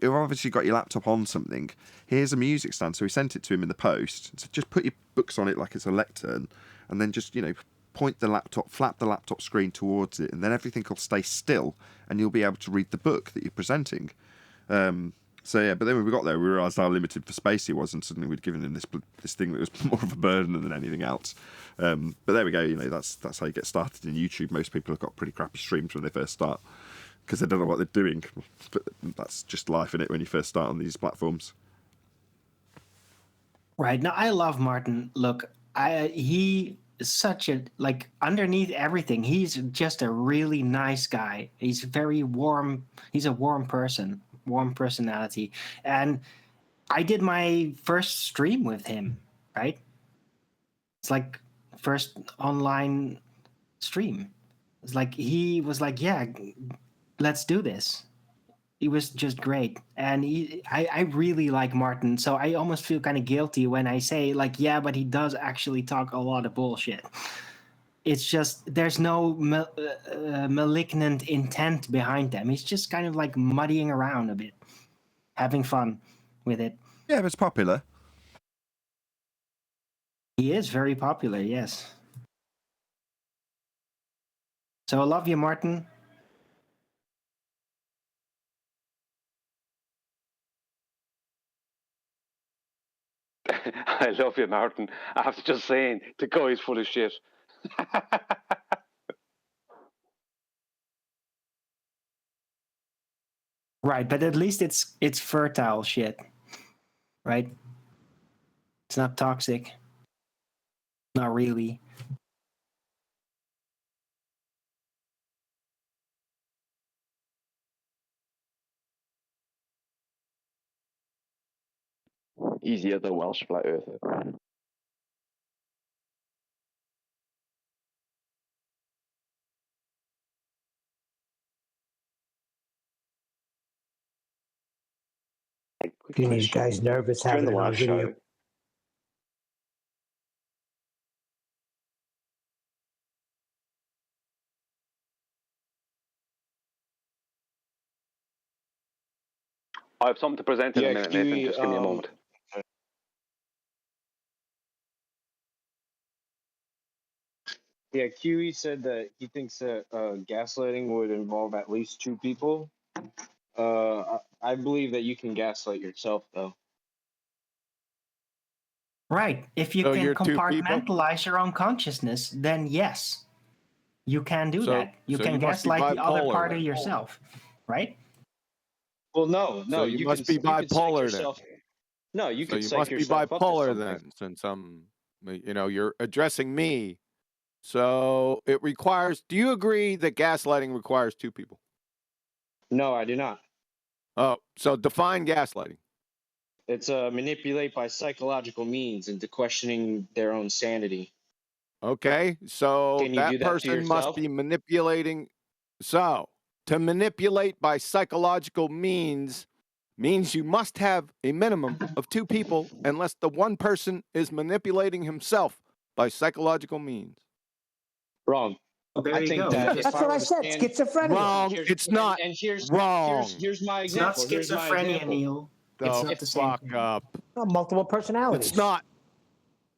obviously got your laptop on something. Here's a music stand. So we sent it to him in the post. So just put your books on it like it's a lectern, and then just, point the laptop, flap the laptop screen towards it, and then everything will stay still, and you'll be able to read the book that you're presenting. So yeah, but then when we got there, we realised how limited for space he was, and suddenly we'd given him this thing that was more of a burden than anything else. But there we go. That's how you get started in YouTube. Most people have got pretty crappy streams when they first start, because they don't know what they're doing. But that's just life, isn't it, when you first start on these platforms? Right. Now, I love Martin. Look, he such a, like, underneath everything, he's just a really nice guy. He's very warm. He's a warm person, warm personality. And I did my first stream with him, right? It's like first online stream. It's like he was like, yeah, let's do this. He was just great. And I really like Martin. So I almost feel kind of guilty when I say, like, yeah, but he does actually talk a lot of bullshit. It's just, there's no malignant intent behind them. He's just kind of like muddying around a bit, having fun with it. Yeah, but it's popular. He is very popular, yes. So I love you, Martin. I love you, Martin. After just saying the guy's full of shit. Right, but at least it's fertile shit, right? It's not toxic. Not really. Easier the Welsh flat earther. These guys nervous During having the it on last video. show, I have something to present in a minute, Nathan. Just give me a moment. Yeah, QE said that he thinks that gaslighting would involve at least two people. I believe that you can gaslight yourself, though. Right. If you So can you're two people? compartmentalize your own consciousness, then yes, you can do So- that. You so can you must be gaslight the other bipolar part then. of yourself, right? Well, no, So you must be you can psych bipolar then. yourself. No, you So can you psych must be yourself up to bipolar something. then, since you're addressing me. So it requires. Do you agree that gaslighting requires two people? No, I do not. Oh, so define gaslighting. It's manipulate by psychological means into questioning their own sanity. Okay, so Can you do that that to person must yourself? be manipulating. So to manipulate by psychological means you must have a minimum of two people, unless the one person is manipulating himself by psychological means. Wrong. There I you think go. that That's if I what were I to said. stand, Schizophrenia. Wrong. It's not. And here's wrong. here's my It's not example. Here's my schizophrenia, example. Neil. The It's not the same fuck thing. up. Multiple personalities. It's not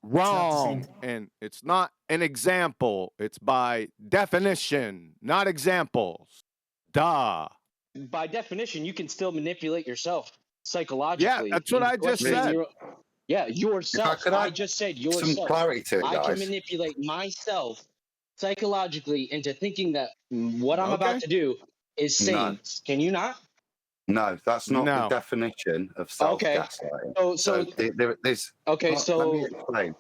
wrong, thing. and it's not an example. It's by definition, not examples. Duh. By definition, you can still manipulate yourself psychologically. Yeah, that's what into I just questioning said. yourself. Could I I just said some yourself. clarity to it, I can guys? manipulate myself psychologically into thinking that what I'm about Okay. to do is sane. Can you not? No, that's not No. the definition of Okay. self-gaslighting. So there's okay. let me explain.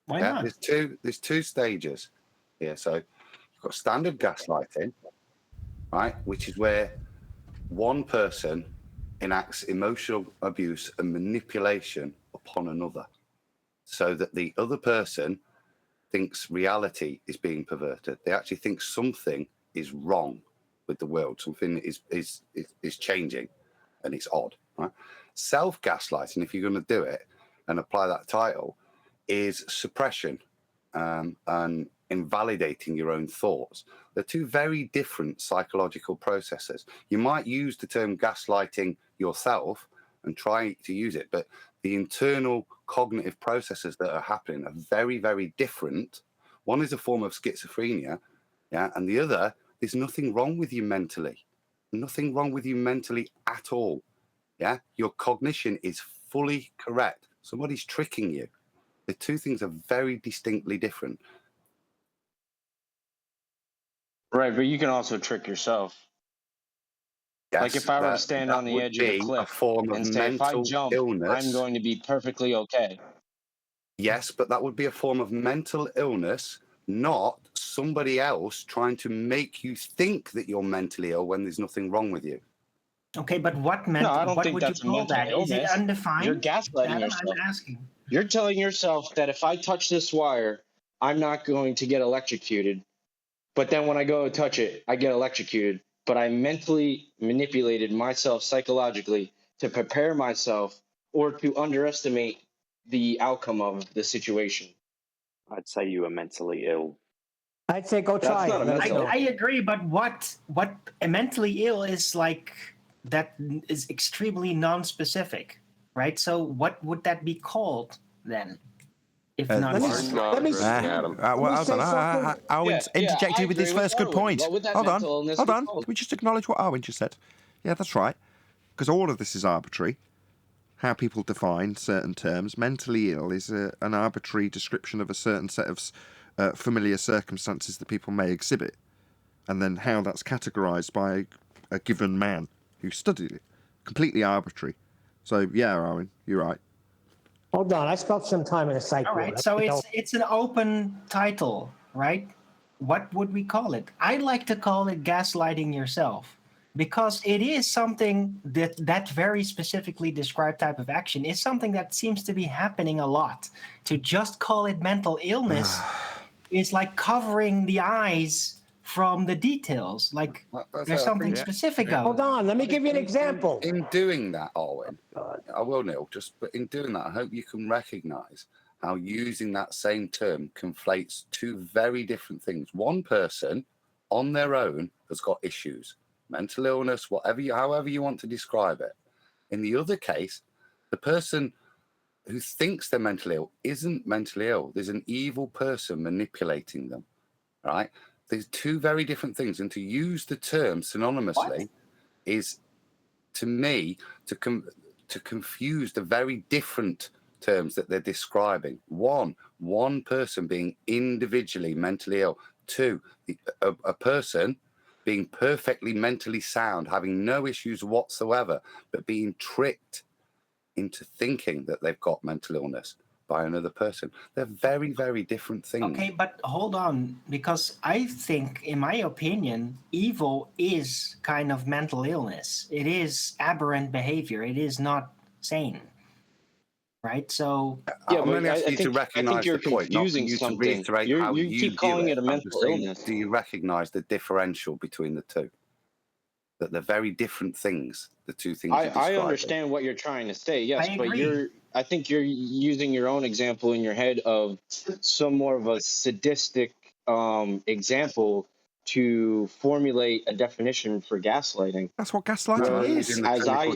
Why Yeah, not? there's two stages here. So you've got standard gaslighting, right, which is where one person enacts emotional abuse and manipulation upon another, so that the other person thinks reality is being perverted. They actually think something is wrong with the world, something is changing, and it's odd. Right? Self-gaslighting, if you're going to do it and apply that title, is suppression and invalidating your own thoughts. They're two very different psychological processes. You might use the term gaslighting yourself and try to use it, but the internal cognitive processes that are happening are very, very different. One is a form of schizophrenia, yeah, and the other, there's nothing wrong with you mentally. Nothing wrong with you mentally at all. Yeah, your cognition is fully correct. Somebody's tricking you. The two things are very distinctly different. right, but you can also trick yourself. Yes, Like if I were to stand on the edge of a cliff form of and say, if I mental jump, illness. I'm going to be perfectly okay. Yes, but that would be a form of mental illness, not somebody else trying to make you think that you're mentally ill when there's nothing wrong with you. Okay, but what I don't what think would you that's a call mental that? Is it illness. undefined? You're gaslighting Adam, yourself. I'm asking. You're telling yourself that if I touch this wire, I'm not going to get electrocuted. But then when I go to touch it, I get electrocuted. But I mentally manipulated myself psychologically to prepare myself or to underestimate the outcome of the situation. I'd say you were mentally ill. I'd say go try not it. a Let us mental- know. I agree, but what a mentally ill is like that is extremely non-specific, right? So what would that be called then? If not, Let me say I'll interject you with this first good point. Hold on. We just acknowledge what Arwin just said. Yeah, that's right. Because all of this is arbitrary. How people define certain terms. Mentally ill is an arbitrary description of a certain set of familiar circumstances that people may exhibit, and then how that's categorised by a given man who studied it. Completely arbitrary. So yeah, Arwin, you're right. Hold on, I spent some time in a psych all ward. right. So it's an open title, right? What would we call it? I like to call it gaslighting yourself, because it is something that very specifically described type of action is something that seems to be happening a lot. To just call it mental illness is like covering the eyes from the details. Like there's something specific of it. Hold on, let me give you an example. In doing that, Arwin, I will, Neil, but in doing that, I hope you can recognise how using that same term conflates two very different things. One person on their own has got issues, mental illness, however you want to describe it. In the other case, the person who thinks they're mentally ill isn't mentally ill. There's an evil person manipulating them, right? There's two very different things. And to use the term synonymously is, to me, to confuse the very different terms that they're describing. One person being individually mentally ill. Two, a person being perfectly mentally sound, having no issues whatsoever, but being tricked into thinking that they've got mental illness by another person. They're very, very different things. Okay, but hold on, because I think, in my opinion, evil is kind of mental illness. It is aberrant behavior. It is not sane. Right? So I'm only asking you to recognise the point, not for you to reiterate how you keep calling it a mental illness. Do you recognise the differential between the two? That they're very different things, the two things you're describing. I understand what you're trying to say, yes, but I think you're using your own example in your head of some more of a sadistic example to formulate a definition for gaslighting. That's what gaslighting is. As I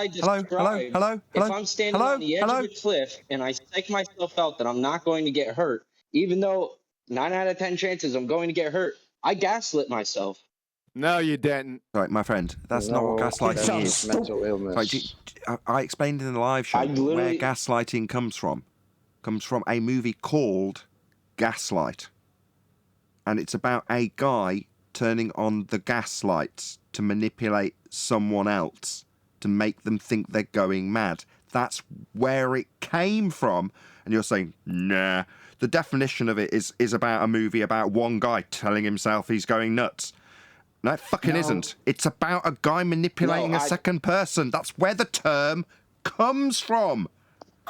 described, if I'm standing on the edge of a cliff and I psych myself out that I'm not going to get hurt, even though 9 out of 10 chances I'm going to get hurt, I gaslit myself. No, you didn't. Right, my friend, that's not what gaslighting is. Mental illness. Right, I explained in the live show where gaslighting comes from. Comes from a movie called Gaslight. And it's about a guy turning on the gas lights to manipulate someone else, to make them think they're going mad. That's where it came from. And you're saying, nah. The definition of it is about a movie about one guy telling himself he's going nuts. No, it fucking isn't. It's about a guy manipulating a second person. That's where the term comes from.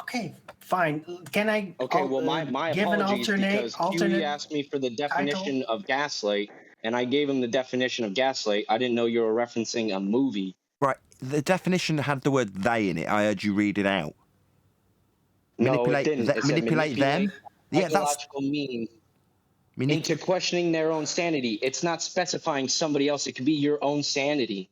Okay, fine. Can I? Okay, well, my give apologies, an because alternate Huey asked me for the definition of gaslight, and I gave him the definition of gaslight. I didn't know you were referencing a movie. Right, the definition had the word "they" in it. I heard you read it out. No, it didn't. It said manipulate them. Yeah, that's meaning into questioning their own sanity. It's not specifying somebody else. It could be your own sanity.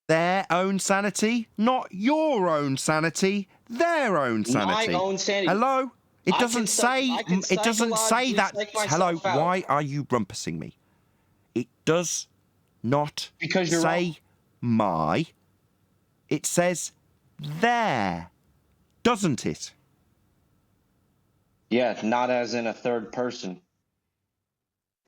Their own sanity, not your own sanity. Their own sanity. My own sanity. Hello. It doesn't say. It doesn't say that. Hello. Why are you rumpusing me? It does not say my. It says their, doesn't it? Yeah, not as in a third person.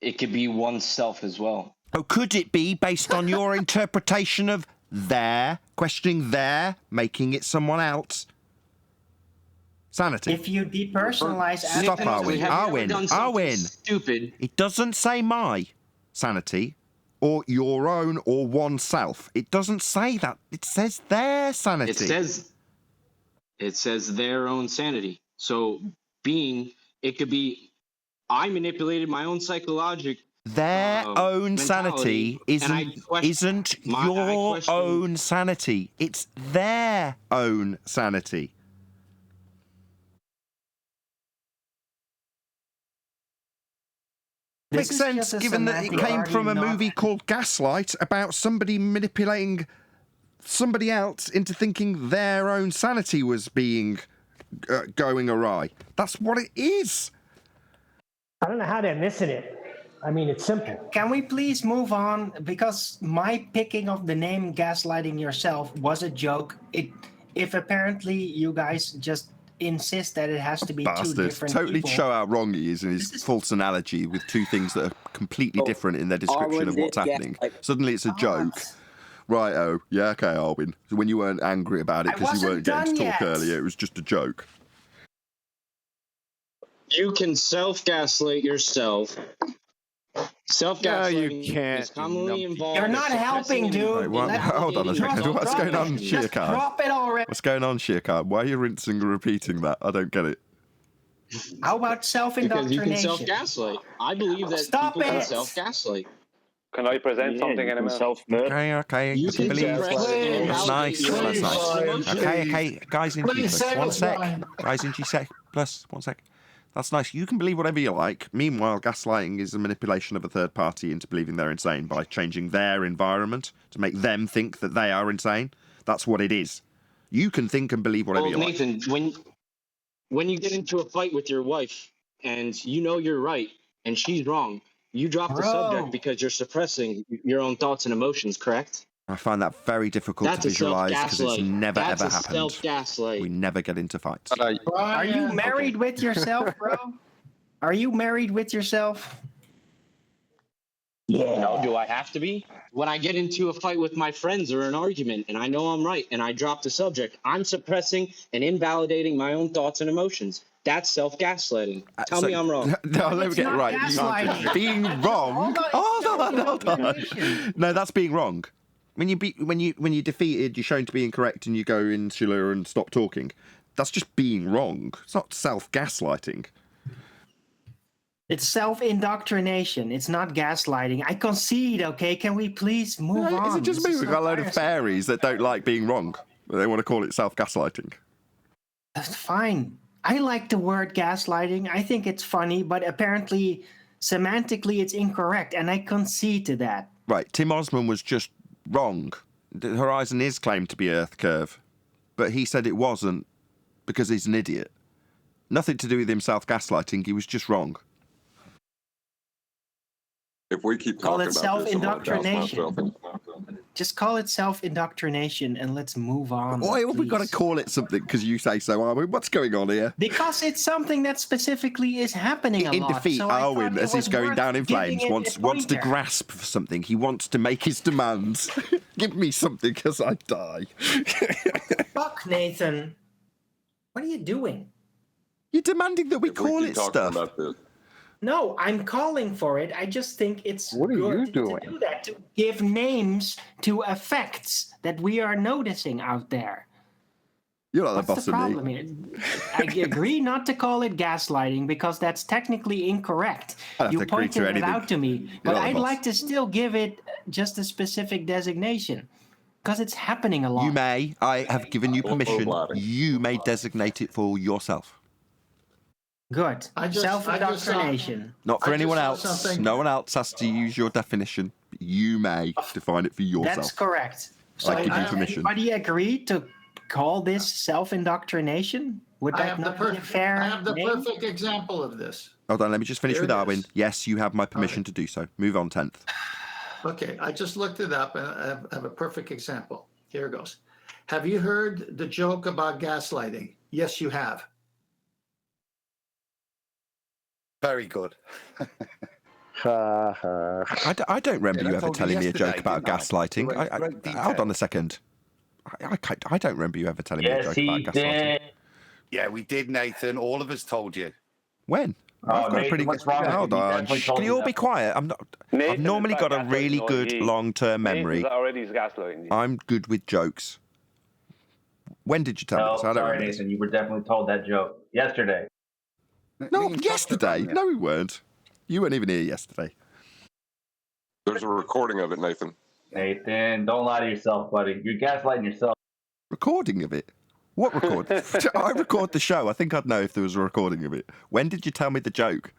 It could be oneself as well. Oh, could it be based on your interpretation of their, questioning their, making it someone else? Sanity. If you depersonalize Stop, Arwin. Arwin. Stupid. It doesn't say my sanity or your own or oneself. It doesn't say that. It says their sanity. It says their own sanity. So it could be I manipulated my own psychological. Their own sanity isn't your own sanity. It's their own sanity. Makes sense, given that it came from a movie called Gaslight about somebody manipulating somebody else into thinking their own sanity was being going awry. That's what it is. I don't know how they're missing it. I mean, it's simple. Can we please move on? Because my picking of the name gaslighting yourself was a joke. If apparently you guys just insist that it has to be two different totally people. Show how wrong he is in his false analogy with two things that are completely different in their description of what's happening. Suddenly it's a joke. Right, yeah, okay, Arwin. So when you weren't angry about it because you weren't getting to talk earlier, it was just a joke. You can self-gaslight yourself. Self-gaslighting is commonly involved. You're not helping, dude. Wait, hold on a second. What's going on, Sheercard? Drop it already. What's going on, Sheercard? Why are you rinsing and repeating that? I don't get it. How about self-indoctrination? Because you can self-gaslight. I believe that people can self-gaslight. Can I present something in a minute? Okay. You can believe. That's nice. Okay. Guys in G+. One sec. Guys in G+. One sec. That's nice. You can believe whatever you like. Meanwhile, gaslighting is a manipulation of a third party into believing they're insane by changing their environment to make them think that they are insane. That's what it is. You can think and believe whatever you like. Nathan, when you get into a fight with your wife and you know you're right and she's wrong, you drop the subject because you're suppressing your own thoughts and emotions, correct? I find that very difficult to visualize because it's never ever happened. Self-gaslight. We never get into fights. Are you married with yourself, bro? Are you married with yourself? Yeah. No, do I have to be? When I get into a fight with my friends or an argument and I know I'm right and I drop the subject, I'm suppressing and invalidating my own thoughts and emotions. That's self-gaslighting. Tell me I'm wrong. No, let me get it right. Being wrong. Hold on. No, that's being wrong. When you're defeated, you're shown to be incorrect, and you go insular and stop talking. That's just being wrong. It's not self-gaslighting. It's self-indoctrination. It's not gaslighting. I concede, okay? Can we please move on? Is it just me? We've got a load of fairies that don't like being wrong, but they want to call it self-gaslighting. That's fine. I like the word gaslighting. I think it's funny, but apparently, semantically, it's incorrect, and I concede to that. Right, Tim Osman was just wrong. The horizon is claimed to be Earth curve, but he said it wasn't because he's an idiot. Nothing to do with him self-gaslighting. He was just wrong. If we keep talking about self-indoctrination. Just call it self-indoctrination and let's move on. Why have we got to call it something because you say so, Arwin? What's going on here? Because it's something that specifically is happening a lot. In defeat, so Arwin, as he's going down in flames, wants to grasp for something. He wants to make his demands. Give me something because I die. Fuck, Nathan. What are you doing? You're demanding that we call it stuff. No, I'm calling for it. I just think it's what are good you doing? To do that, to give names to effects that we are noticing out there. You're not the What's boss the of problem me. here? I agree not to call it gaslighting because that's technically incorrect. You pointed it out to me, but I'd like to still give it just a specific designation because it's happening a lot. You may. I have given you permission. You may designate it for yourself. Good. Self-indoctrination. Not for anyone else. No one else has to use your definition. You may define it for yourself. That's correct. So I give you permission. Anybody agree to call this self-indoctrination? Would that not be a fair I have the name? perfect example of this. Hold on, let me just finish with Arwin. Yes, you have my permission to do so. Move on, 10th. Okay, I just looked it up and I have a perfect example. Here it goes. Have you heard the joke about gaslighting? Yes, you have. Very good. I don't remember you ever telling me a joke about gaslighting. Hold on a second. I don't remember you ever telling me a joke about gaslighting. Yeah, we did, Nathan. All of us told you. When? Oh, Nathan, what's wrong with you? Hold He on. definitely told Can you you all that. be quiet? I've Nathan normally is got a gaslighting really all good ye. long-term memory. Nathan's already gaslighting you. I'm good with jokes. When did you tell me No, this? I don't sorry, remember Nathan. this. You were definitely told that joke yesterday. No, yesterday. No, we weren't. You weren't even here yesterday. There's a recording of it, Nathan. Nathan, don't lie to yourself, buddy. You're gaslighting yourself. Recording of it? What record? I record the show. I think I'd know if there was a recording of it. When did you tell me the joke?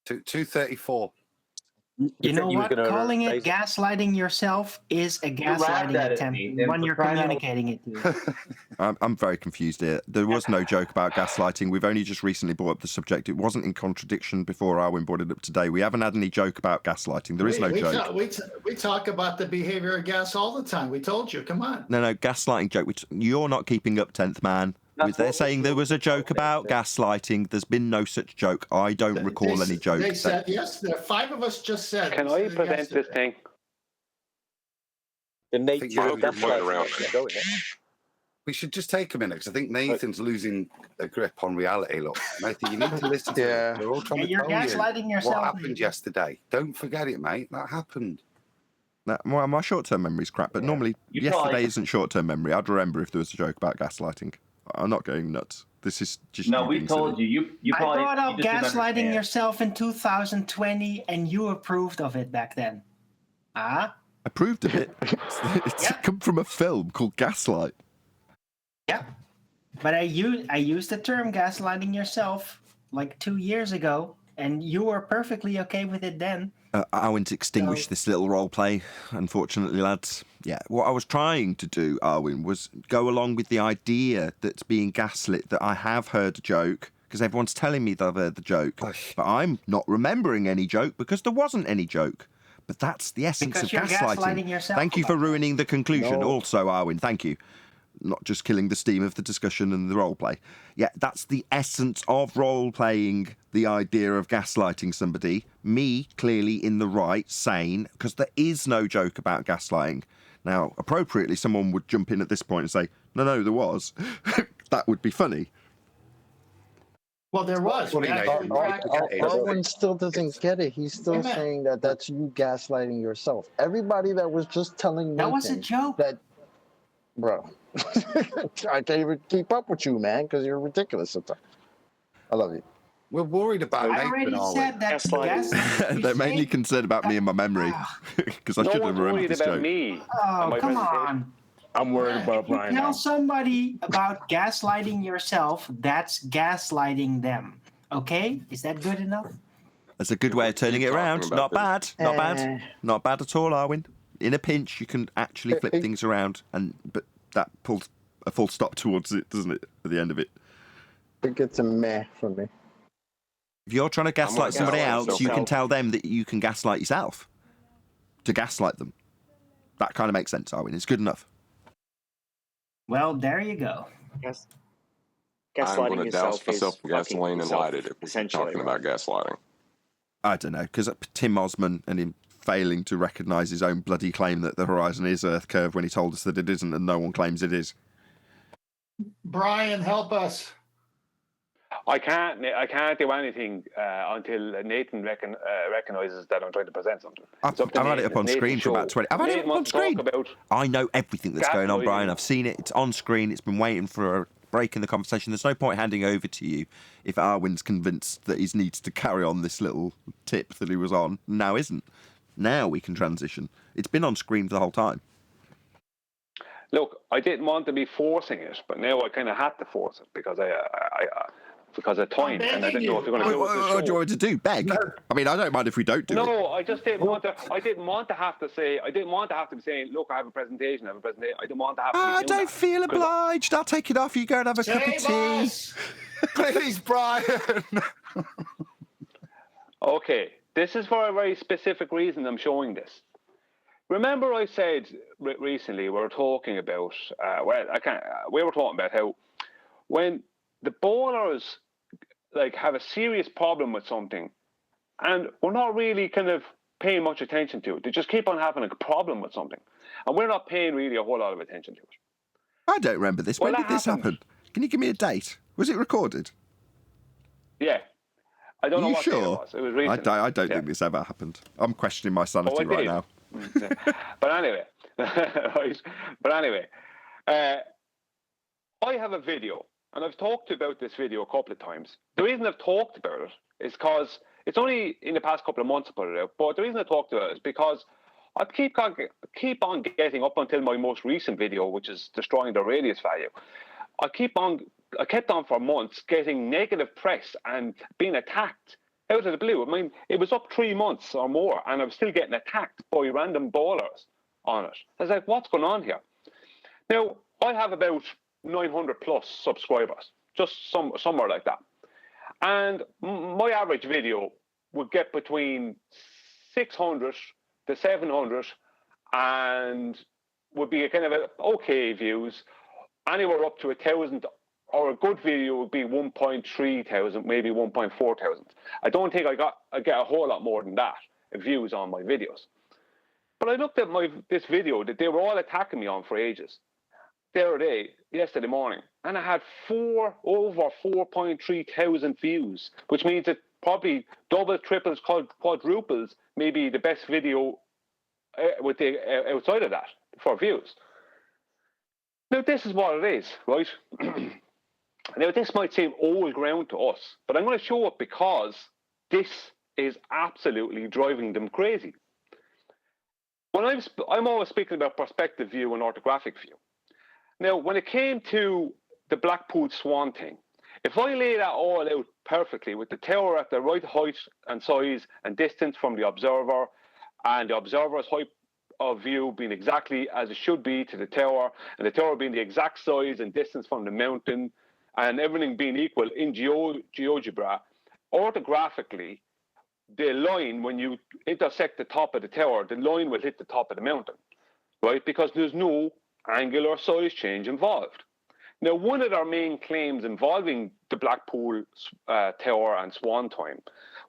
2:34. You know what? Calling it gaslighting yourself is a gaslighting attempt when you're communicating it to. I'm very confused here. There was no joke about gaslighting. We've only just recently brought up the subject. It wasn't in contradiction before Arwin brought it up today. We haven't had any joke about gaslighting. There is no joke. We talk about the behavior of gas all the time. We told you. Come on. No, gaslighting joke. You're not keeping up, 10th man. They're saying there was a joke about gaslighting. There's been no such joke. I don't recall any joke. They said, yes, there 5 of us just said. Can I present this thing? The nature of gaslighting. We should just take a minute because I think Nathan's losing a grip on reality. Look, Nathan, you need to listen to it. We're all trying to tell gaslighting you yourself, what happened yesterday. Don't forget it, mate. That happened. Well, my short-term memory's crap, but normally yesterday isn't short-term memory. I'd remember if there was a joke about gaslighting. I'm not going nuts. This is just we told you. You I probably brought up you just didn't gaslighting understand. yourself in 2020, and you approved of it back then. Approved of it? It's come from a film called Gaslight. Yeah, but I used the term gaslighting yourself like 2 years ago, and you were perfectly okay with it then. I went to extinguish this little role play, unfortunately, lads. Yeah, what I was trying to do, Arwin, was go along with the idea that's being gaslit, that I have heard a joke, because everyone's telling me that I've heard the joke, but I'm not remembering any joke because there wasn't any joke. But that's the essence Because of you're gaslighting. gaslighting yourself. Thank you for ruining the conclusion. No. Also, Arwin, thank you. Not just killing the steam of the discussion and the role play. Yeah, that's the essence of role playing, the idea of gaslighting somebody. Me, clearly in the right, sane, because there is no joke about gaslighting. Now, appropriately, someone would jump in at this point and say, no, there was. That would be funny. Well, there was. Owen still doesn't get it. He's still saying that that's you gaslighting yourself. Everybody that was just telling That was a joke. That, bro, I can't even keep up with you, man, because you're ridiculous sometimes. I love you. We're worried about I already said that gaslighting. They're mainly concerned about me and my memory, because I should have remembered this joke. Me. Oh, come on. I'm worried about If you tell somebody about gaslighting yourself, that's gaslighting them. Okay? Is that good enough? That's a good way of turning it around. Not bad. Not bad. Not bad at all, Arwin. In a pinch, you can actually flip things around, but that pulls a full stop towards it, doesn't it, at the end of it? I think it's a meh for me. If you're trying to gaslight somebody else, you can tell them that you can gaslight yourself. To gaslight them. That kind of makes sense, Arwin. It's good enough. Well, there you go. Yes. I'm going to douse myself in fucking gasoline and yourself, light it if we're essentially, talking about gaslighting. I don't know, because Tim Osman and him failing to recognise his own bloody claim that the horizon is Earth curve when he told us that it isn't and no one claims it is. Brian, help us. I can't do anything until Nathan recognises that I'm trying to present something. I've had it up on screen for about 20. I've had it up on screen. I know everything that's going on, Brian. I've seen it. It's on screen. It's been waiting for a break in the conversation. There's no point handing over to you if Arwin's convinced that he needs to carry on this little tip that he was on. Now isn't. Now we can transition. It's been on screen for the whole time. Look, I didn't want to be forcing it, but now I kind of had to force it because because of time, and I didn't know if you're going to do it. What do you want me to do? Beg? I mean, I don't mind if we don't do it. No, I just didn't want to. I didn't want to have to say. I didn't want to have to be saying, "Look, I have a presentation. I have a presentation." I didn't want to have to. I don't feel obliged. I'll take it off. You go and have a cup of tea. Please, Brian. Okay, this is for a very specific reason. I'm showing this. Remember, I said recently we were talking about. We were talking about how when the bowlers have a serious problem with something, and we're not really kind of paying much attention to it. They just keep on having a problem with something, and we're not paying really a whole lot of attention to it. I don't remember this. When did this happen? Can you give me a date? Was it recorded? Yeah. I don't Are know you what date it sure? was. It was recent. I don't think this ever happened. I'm questioning my sanity it right did. now. But anyway, right. But anyway, I have a video, and I've talked about this video a couple of times. The reason I've talked about it is because it's only in the past couple of months I put it out. But the reason I talked about it is because I keep on getting up until my most recent video, which is destroying the radius value. I kept on for months getting negative press and being attacked out of the blue. I mean, it was up 3 months or more, and I was still getting attacked by random ballers on it. I was like, what's going on here? Now, I have about 900 plus subscribers, just somewhere like that. And my average video would get between 600 to 700 and would be a kind of okay views, anywhere up to 1,000, or a good video would be 1.3 thousand, maybe 1.4 thousand. I don't think I get a whole lot more than that views on my videos. But I looked at this video that they were all attacking me on for ages. The other day, yesterday morning, and I had over 4.3 thousand views, which means it probably doubles, triples, quadruples maybe the best video with the outside of that for views. Now this is what it is, right? Now this might seem old ground to us, but I'm going to show it because this is absolutely driving them crazy. When I'm always speaking about perspective view and orthographic view. Now, when it came to the Blackpool Swan thing, if I lay that all out perfectly with the tower at the right height and size and distance from the observer, and the observer's height of view being exactly as it should be to the tower, and the tower being the exact size and distance from the mountain, and everything being equal in GeoGebra, orthographically, the line, when you intersect the top of the tower, the line will hit the top of the mountain, right? Because there's no angular size change involved. Now, one of our main claims involving the Blackpool Tower and Swan time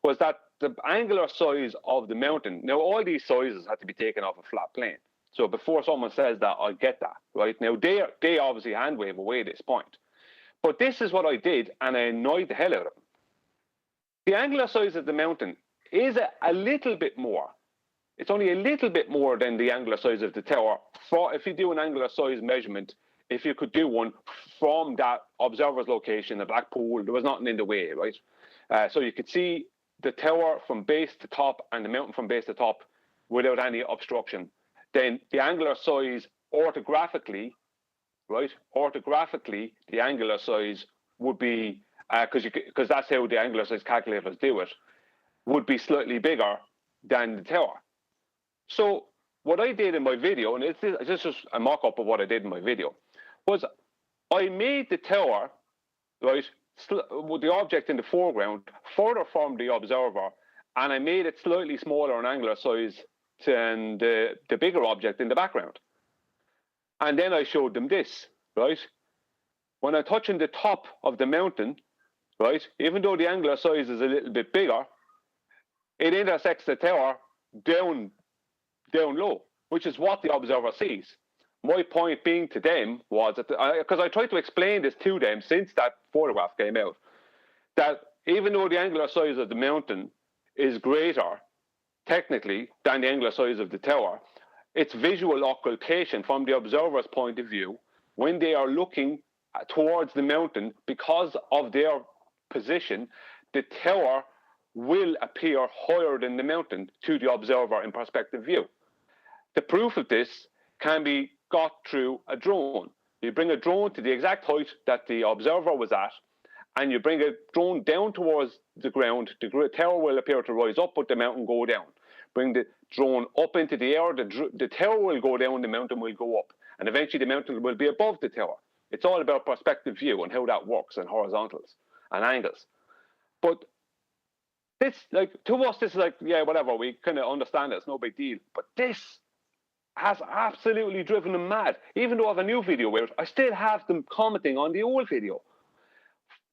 was that the angular size of the mountain, now all these sizes had to be taken off a flat plane. So before someone says that, I get that, right? Now, they obviously hand wave away this point. But this is what I did, and I annoyed the hell out of them. The angular size of the mountain is a little bit more. It's only a little bit more than the angular size of the tower. If you do an angular size measurement, if you could do one from that observer's location, the Blackpool, there was nothing in the way, right? So you could see the tower from base to top and the mountain from base to top without any obstruction. Then the angular size orthographically, right? Orthographically, the angular size would be, because that's how the angular size calculators do it, would be slightly bigger than the tower. So what I did in my video, and this is a mock-up of what I did in my video, was I made the tower, right, with the object in the foreground, further from the observer, and I made it slightly smaller in angular size than the bigger object in the background. And then I showed them this, right? When I'm touching the top of the mountain, right, even though the angular size is a little bit bigger, it intersects the tower down low, which is what the observer sees. My point being to them was that, because I tried to explain this to them since that photograph came out, that even though the angular size of the mountain is greater, technically, than the angular size of the tower, its visual occultation from the observer's point of view, when they are looking towards the mountain, because of their position, the tower will appear higher than the mountain to the observer in perspective view. The proof of this can be got through a drone. You bring a drone to the exact height that the observer was at, and you bring a drone down towards the ground. The tower will appear to rise up, but the mountain go down. Bring the drone up into the air, the tower will go down, the mountain will go up, and eventually the mountain will be above the tower. It's all about perspective view and how that works, and horizontals and angles. But this, like, to us, this is like, yeah, whatever, we kind of understand it, it's no big deal. But this has absolutely driven them mad. Even though I have a new video out, I still have them commenting on the old video.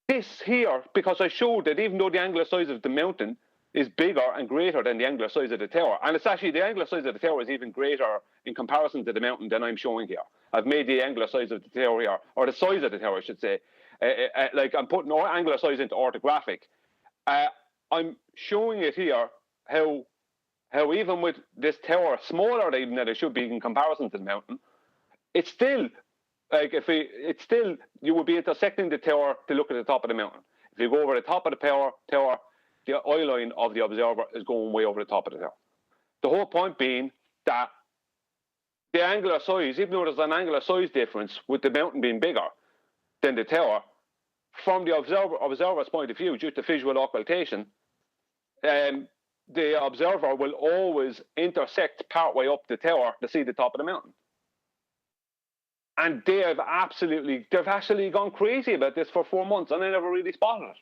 This here, because I showed that even though the angular size of the mountain is bigger and greater than the angular size of the tower, and it's actually, the angular size of the tower is even greater in comparison to the mountain than I'm showing here. I've made the angular size of the tower here, or the size of the tower, I should say, like I'm putting angular size into orthographic. I'm showing it here how even with this tower smaller even than it should be in comparison to the mountain, it's still like you would be intersecting the tower to look at the top of the mountain. If you go over the top of the tower, the eye line of the observer is going way over the top of the tower. The whole point being that the angular size, even though there's an angular size difference with the mountain being bigger than the tower, from the observer's point of view, due to visual occultation, the observer will always intersect partway up the tower to see the top of the mountain. And they've actually gone crazy about this for 4 months, and they never really spotted it.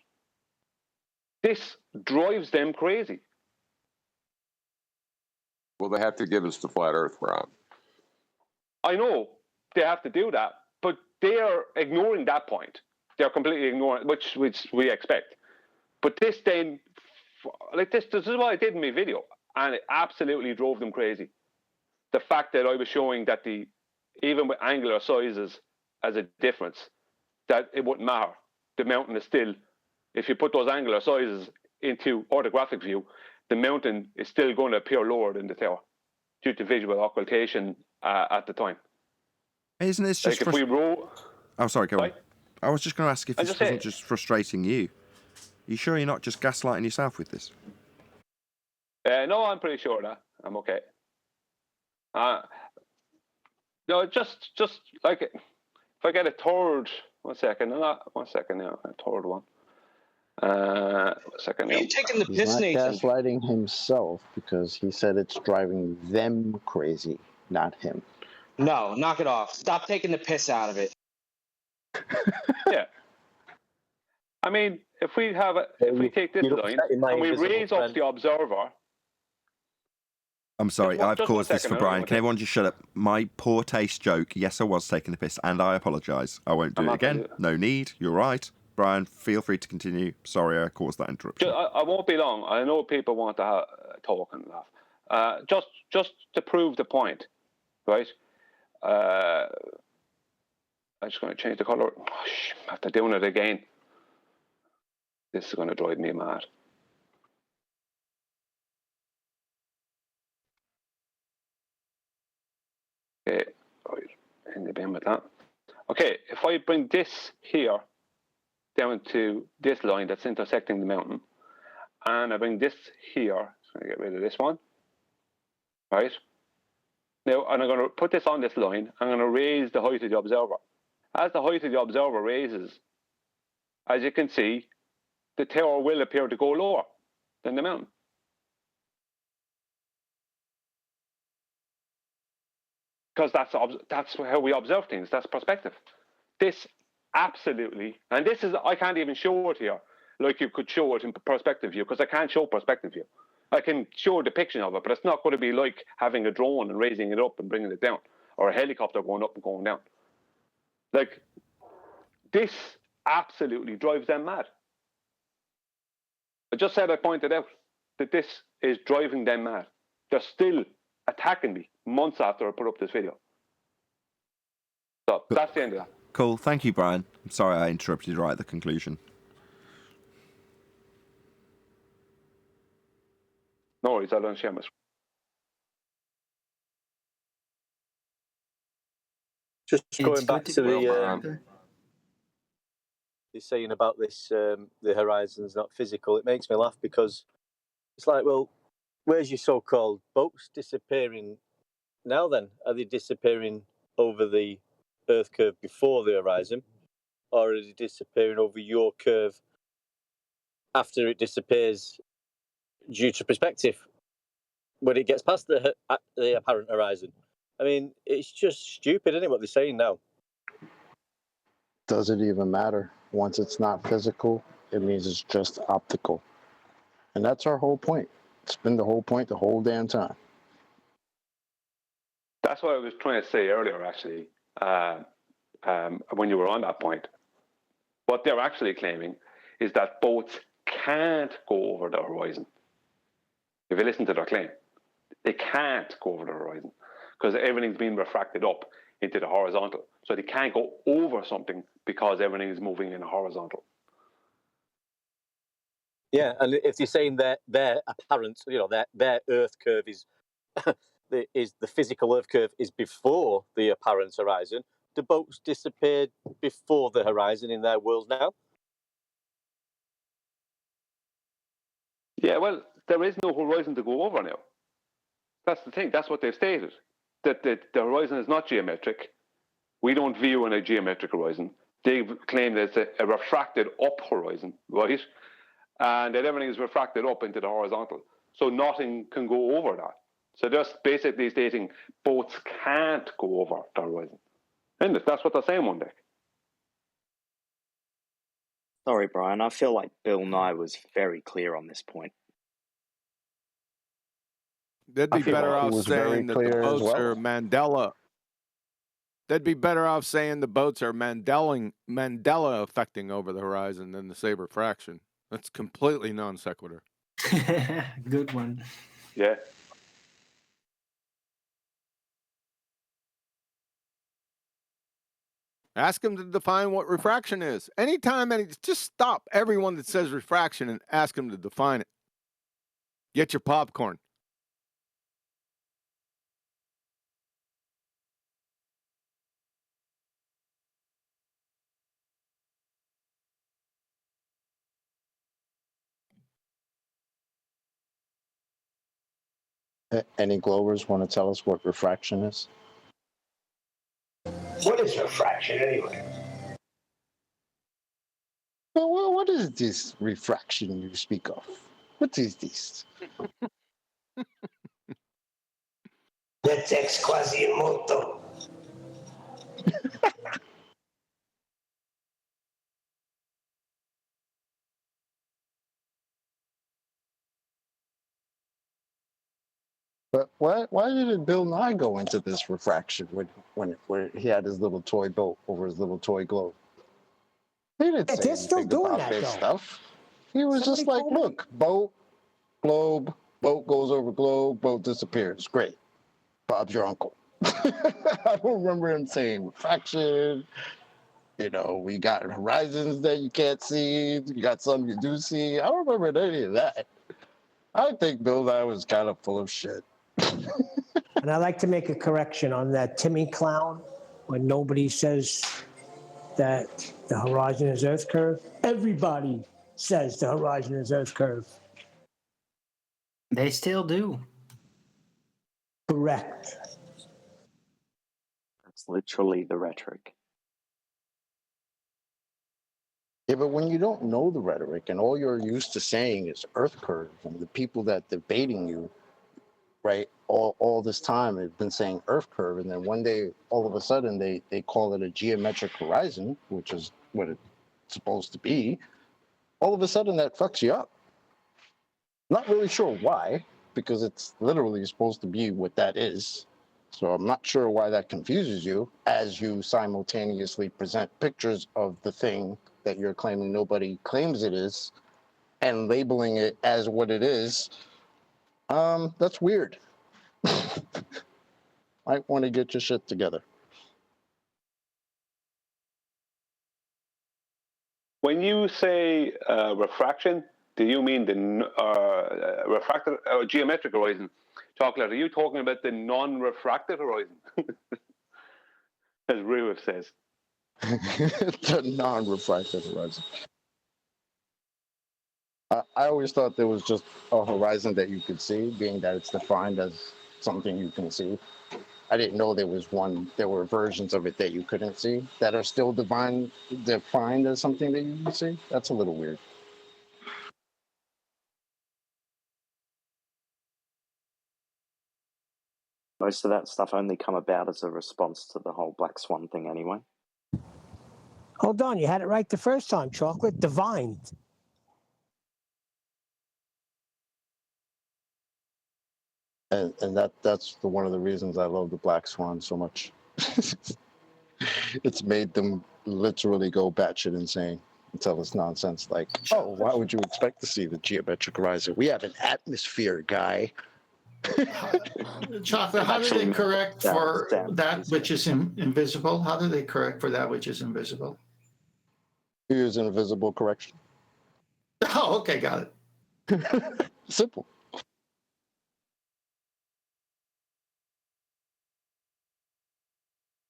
This drives them crazy. Well, they have to give us the flat Earth, Brian. I know they have to do that, but they are ignoring that point. They're completely ignoring, which we expect. But this then, like this is what I did in my video, and it absolutely drove them crazy. The fact that I was showing that even with angular sizes as a difference, that it wouldn't matter. The mountain is still, if you put those angular sizes into orthographic view, the mountain is still going to appear lower than the tower due to visual occultation at the time. Isn't this just like if we roll? Oh, sorry, go on. I was just going to ask if this wasn't just frustrating you. You sure you're not just gaslighting yourself with this? No, I'm pretty sure that I'm okay. No, just like if I get a third, 1 second, not 1 second now, a third one. 1 second now. Are you taking the piss, He's not Nathan? gaslighting himself because he said it's driving them crazy, not him. No, knock it off. Stop taking the piss out of it. Yeah. I mean, if we take this line and we raise up the observer. I'm sorry, I've caused this for Brian. Can everyone just shut up? My poor taste joke. Yes, I was taking the piss, and I apologise. I won't do it again. No need. You're right. Brian, feel free to continue. Sorry, I caused that interruption. I won't be long. I know people want to talk and laugh. Just to prove the point, right? I'm just going to change the colour. After doing it again, this is going to drive me mad. Okay, right, in the bin with that. Okay, if I bring this here down to this line that's intersecting the mountain, and I bring this here, so I'm going to get rid of this one, right? Now, and I'm going to put this on this line, I'm going to raise the height of the observer. As the height of the observer raises, as you can see, the tower will appear to go lower than the mountain. Because that's how we observe things. That's perspective. This absolutely, and this is, I can't even show it here like you could show it in perspective view, because I can't show perspective view. I can show a depiction of it, but it's not going to be like having a drone and raising it up and bringing it down, or a helicopter going up and going down. Like, this absolutely drives them mad. I just said, I pointed out that this is driving them mad. They're still attacking me months after I put up this video. So that's the end of that. Cool. Thank you, Brian. I'm sorry I interrupted you right at the conclusion. No worries, I don't share my screen. Just going back to the you're saying about this, the horizon's not physical. It makes me laugh because it's like, well, where's your so-called boats disappearing now then? Are they disappearing over the Earth curve before the horizon, or are they disappearing over your curve after it disappears due to perspective when it gets past the apparent horizon? I mean, it's just stupid, isn't it, what they're saying now? Does it even matter? Once it's not physical, it means it's just optical. And that's our whole point. It's been the whole point the whole damn time. That's what I was trying to say earlier, actually, when you were on that point. What they're actually claiming is that boats can't go over the horizon. If you listen to their claim, they can't go over the horizon because everything's being refracted up into the horizontal. So they can't go over something because everything is moving in a horizontal. Yeah, and if you're saying their apparent, their Earth curve is the physical Earth curve is before the apparent horizon, the boats disappeared before the horizon in their world now. Yeah, well, there is no horizon to go over now. That's the thing. That's what they've stated. That the horizon is not geometric. We don't view in a geometric horizon. They claim that it's a refracted up horizon, right? And that everything is refracted up into the horizontal. So nothing can go over that. So just basically stating boats can't go over the horizon. And that's what they're saying one day. Sorry, Brian. I feel like Bill Nye was very clear on this point. They'd be better like he off was very saying that the clear as boats well. are Mandela. They'd be better off saying the boats are Mandela affecting over the horizon than the saber fraction. That's completely non sequitur. Good one. Yeah. Ask them to define what refraction is. Anytime, just stop everyone that says refraction and ask them to define it. Get your popcorn. Any Globers want to tell us what refraction is? What is refraction anyway? Well, what is this refraction you speak of? What is this? That's ex Quasimodo. But why did Bill Nye go into this refraction when he had his little toy boat over his little toy globe? He didn't say They're still anything doing about that, this though. stuff. He was just like, look, boat, globe, boat goes over globe, boat disappears. Great. Bob's your uncle. I don't remember him saying refraction. We got horizons that you can't see. You got some you do see. I don't remember any of that. I think Bill Nye was kind of full of shit. And I'd like to make a correction on that Timmy clown when nobody says that the horizon is Earth curve. Everybody says the horizon is Earth curve. They still do. Correct. That's literally the rhetoric. Yeah, but when you don't know the rhetoric and all you're used to saying is Earth curve, and the people that debating you, right, all this time have been saying Earth curve, and then one day, all of a sudden, they call it a geometric horizon, which is what it's supposed to be. All of a sudden, that fucks you up. Not really sure why, because it's literally supposed to be what that is. So I'm not sure why that confuses you as you simultaneously present pictures of the thing that you're claiming nobody claims it is and labeling it as what it is. That's weird. Might want to get your shit together. When you say refraction, do you mean the refracted geometric horizon? Chocolate, are you talking about the non-refracted horizon? As Ruiv says. The non-refracted horizon. I always thought there was just a horizon that you could see, being that it's defined as something you can see. I didn't know there were versions of it that you couldn't see that are still defined as something that you can see. That's a little weird. Most of that stuff only come about as a response to the whole Black Swan thing anyway. Hold on, you had it right the first time, Chocolate. Divined. And that's one of the reasons I love the Black Swan so much. It's made them literally go batshit insane and tell us nonsense like, oh, why would you expect to see the geometric horizon? We have an atmosphere, guy. Chocolate, how do they correct for Stamp that which is invisible? How do they correct for that which is invisible? Use invisible correction. Oh, okay, got it. Simple.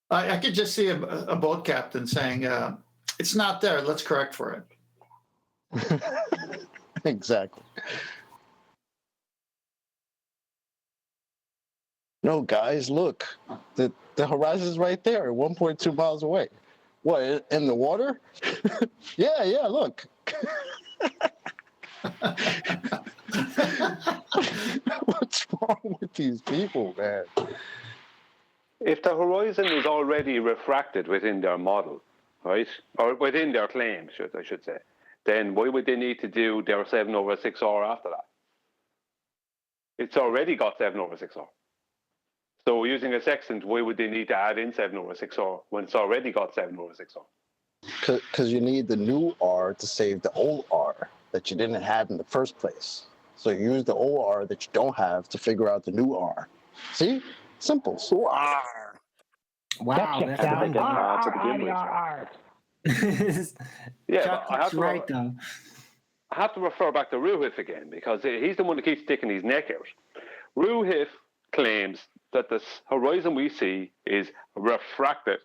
I could just see a boat captain saying, it's not there, let's correct for it. Exactly. No, guys, look. The horizon's right there, 1.2 miles away. What, in the water? Yeah, look. What's wrong with these people, man? If the horizon is already refracted within their model, right, or within their claim, I should say, then why would they need to do their 7/6R after that? It's already got 7/6R. So using a sextant, why would they need to add in 7/6R when it's already got 7/6R? Because you need the new R to save the old R that you didn't have in the first place. So you use the old R that you don't have to figure out the new R. See? Simple. So R. Wow, How did they get R to begin with? Yeah, Chuck but I have is right though. I have to refer back to Ruhif again because he's the one that keeps sticking his neck out. Ruhif claims that this horizon we see is refracted,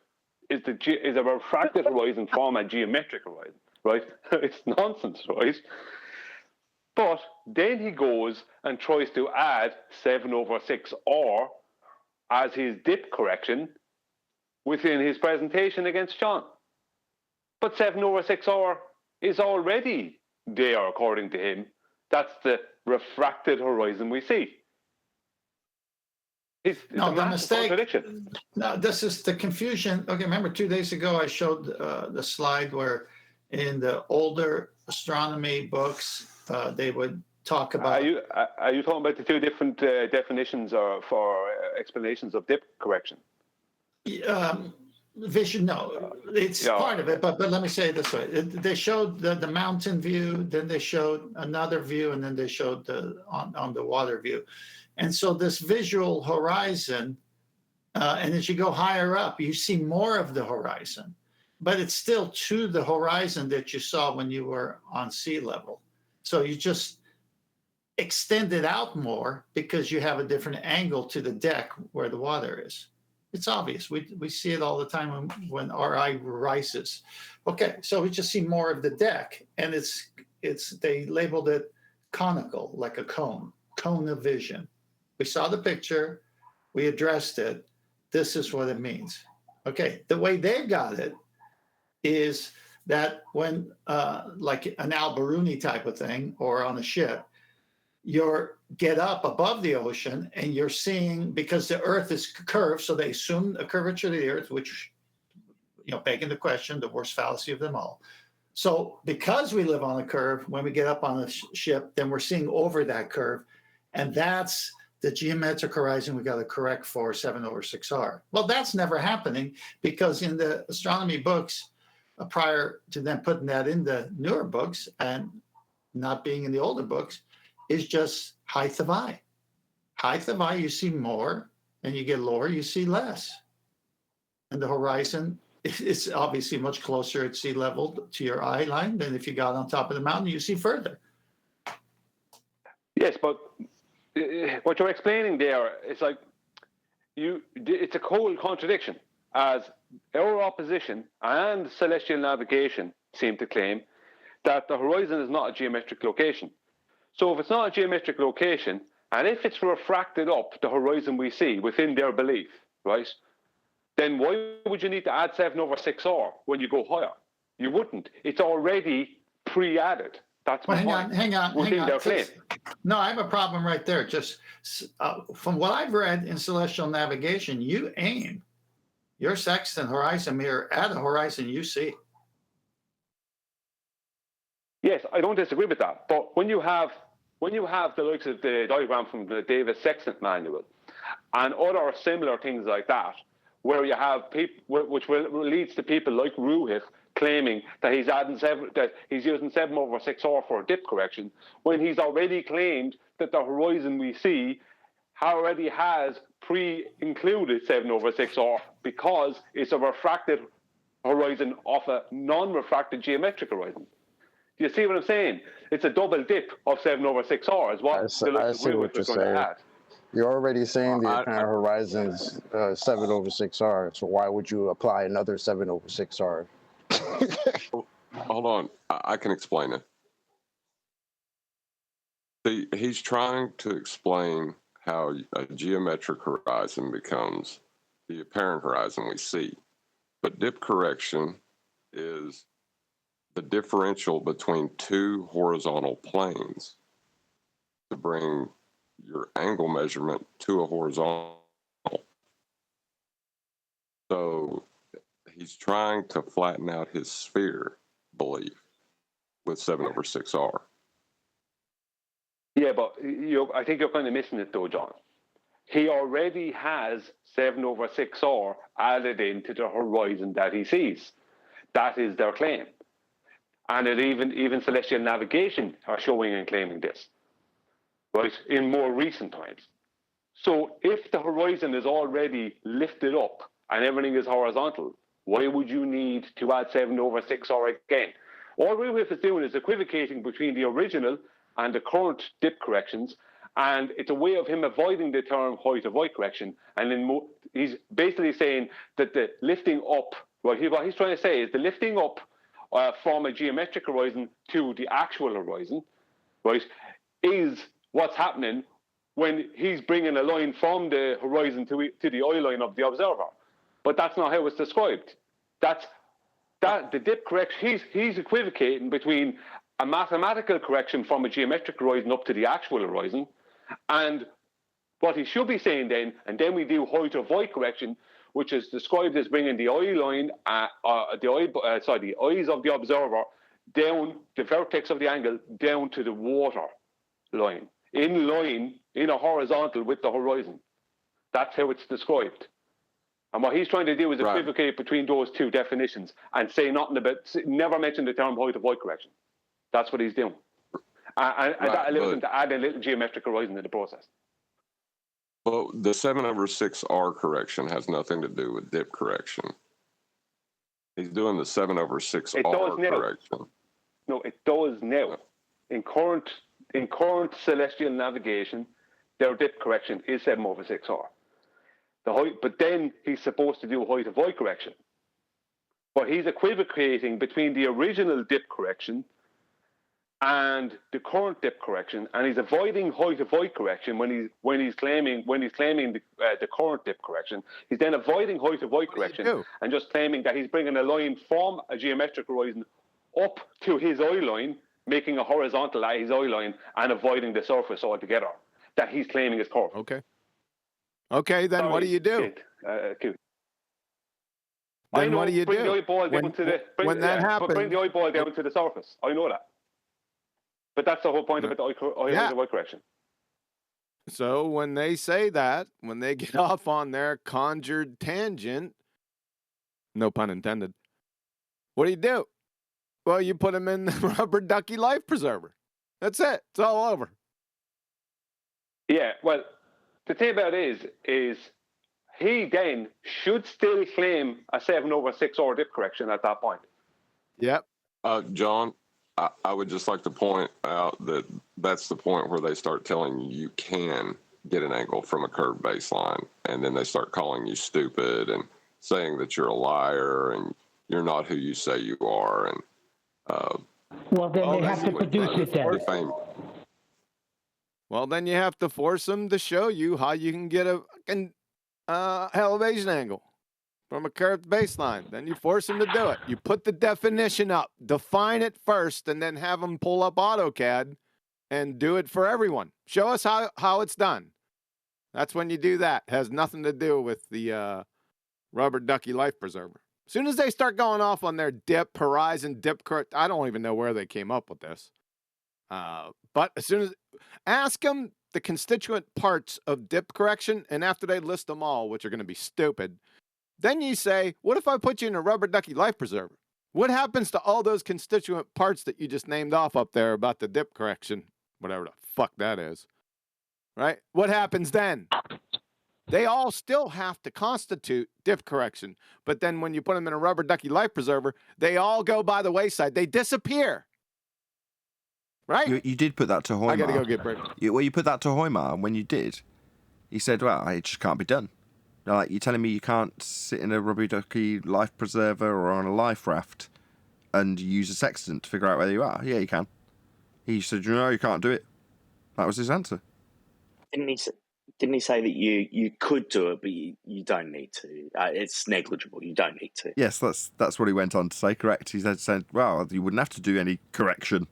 is a refracted horizon from a geometric horizon, right? It's nonsense, right? But then he goes and tries to add 7/6R as his dip correction within his presentation against John. But 7/6R is already there, according to him. That's the refracted horizon we see. It's No, a the massive mistake. contradiction. No, this is the confusion. Okay, remember 2 days ago I showed the slide where in the older astronomy books they would talk about. Are you talking about the two different definitions or for explanations of dip correction? Vision? No, it's part of it. But let me say it this way: they showed the mountain view, then they showed another view, and then they showed the on the water view. And so this visual horizon, and as you go higher up, you see more of the horizon, but it's still to the horizon that you saw when you were on sea level. So you just extend it out more because you have a different angle to the deck where the water is. It's obvious. We see it all the time when our eye rises. Okay, so we just see more of the deck, and they labeled it conical, like a cone of vision. We saw the picture, we addressed it. This is what it means. Okay, the way they got it is that when, like an Alberuni type of thing, or on a ship, you get up above the ocean and you're seeing, because the Earth is curved, so they assume a curvature of the Earth, which, begging the question, the worst fallacy of them all. So because we live on a curve, when we get up on a ship, then we're seeing over that curve, and that's the geometric horizon we got to correct for 7/6R. Well, that's never happening because in the astronomy books, prior to them putting that in the newer books and not being in the older books, is just height of eye. Height of eye, you see more, and you get lower, you see less. And the horizon is obviously much closer at sea level to your eye line than if you got on top of the mountain, you see further. Yes, but what you're explaining there is like it's a cold contradiction, as our opposition and celestial navigation seem to claim that the horizon is not a geometric location. So if it's not a geometric location, and if it's refracted up the horizon we see within their belief, right, then why would you need to add 7/6R when you go higher? You wouldn't. It's already pre-added. That's my point. Hang on. Their claim. No, I have a problem right there. Just from what I've read in celestial navigation, you aim your sextant horizon mirror at a horizon you see. Yes, I don't disagree with that. But when you have the likes of the diagram from the Davis Sextant Manual and other similar things like that, where you have people, which leads to people like Ruhif claiming that he's using 7/6R for a dip correction, when he's already claimed that the horizon we see already has pre-included 7/6R because it's a refracted horizon off a non-refracted geometric horizon. Do you see what I'm saying? It's a double dip of 7/6R is what I see what you're trying to saying. add. You're already saying the apparent horizon's 7/6R, so why would you apply another 7/6R? Hold on, I can explain it. See, he's trying to explain how a geometric horizon becomes the apparent horizon we see. But dip correction is the differential between two horizontal planes to bring your angle measurement to a horizontal. So he's trying to flatten out his sphere belief with 7/6R. Yeah, but I think you're kind of missing it though, John. He already has 7/6R added into the horizon that he sees. That is their claim. And it even celestial navigation are showing and claiming this, right, in more recent times. So if the horizon is already lifted up and everything is horizontal, why would you need to add 7/6R again? All Ruhiff is doing is equivocating between the original and the current dip corrections, and it's a way of him avoiding the term height of void correction. And then he's basically saying that the lifting up, what he's trying to say is the lifting up from a geometric horizon to the actual horizon, right, is what's happening when he's bringing a line from the horizon to the eye line of the observer. But that's not how it's described. The dip correction, he's equivocating between a mathematical correction from a geometric horizon up to the actual horizon, and what he should be saying then, and then we do height of void correction, which is described as bringing the eye line, the eyes of the observer down, the vertex of the angle down to the water line, in a horizontal with the horizon. That's how it's described. And what he's trying to do is equivocate between those two definitions and say nothing about, never mention the term height of void correction. That's what he's doing. And that allows him to add a little geometric horizon in the process. Well, the 7/6R correction has nothing to do with dip correction. He's doing the 7/6R correction. No, it does now. In current celestial navigation, their dip correction is 7/6R. But then he's supposed to do height of void correction. But he's equivocating between the original dip correction and the current dip correction, and he's avoiding height of void correction when he's claiming the current dip correction. He's then avoiding height of void correction and just claiming that he's bringing a line from a geometric horizon up to his eye line, making a horizontal at his eye line, and avoiding the surface altogether that he's claiming is curved. Okay, then what do you do? Then what do you do? Bring the eyeball down to the when that happens, bring the eyeball down to the surface. I know that. But that's the whole point of the eye void correction. So when they say that, when they get off on their conjured tangent, no pun intended, what do? Well, you put them in the rubber ducky life preserver. That's it. It's all over. Yeah, well, the thing about it is he then should still claim a 7/6R dip correction at that point. Yep. John, I would just like to point out that that's the point where they start telling you can get an angle from a curved baseline, and then they start calling you stupid and saying that you're a liar and you're not who you say you are. And well, then they have to produce it then. Well, then you have to force them to show you how you can get an elevation angle from a curved baseline. Then you force them to do it. You put the definition up, define it first, and then have them pull up AutoCAD and do it for everyone. Show us how it's done. That's when you do that. It has nothing to do with the rubber ducky life preserver. As soon as they start going off on their dip, horizon, dip, I don't even know where they came up with this. But as soon as ask them the constituent parts of dip correction, and after they list them all, which are going to be stupid, then you say, what if I put you in a rubber ducky life preserver? What happens to all those constituent parts that you just named off up there about the dip correction, whatever the fuck that is? right? What happens then? They all still have to constitute dip correction. But then when you put them in a rubber ducky life preserver, they all go by the wayside. They disappear. Right? You did put that to Hoymar. I got to go get break. You put that to Hoymar, and when you did, he said, well, it just can't be done. Like, you're telling me you can't sit in a rubber ducky life preserver or on a life raft and use a sextant to figure out where you are? Yeah, you can. He said, no, you can't do it. That was his answer. Didn't he say that you could do it, but you don't need to? It's negligible. You don't need to. Yes, that's what he went on to say, correct. He said, well, you wouldn't have to do any correction,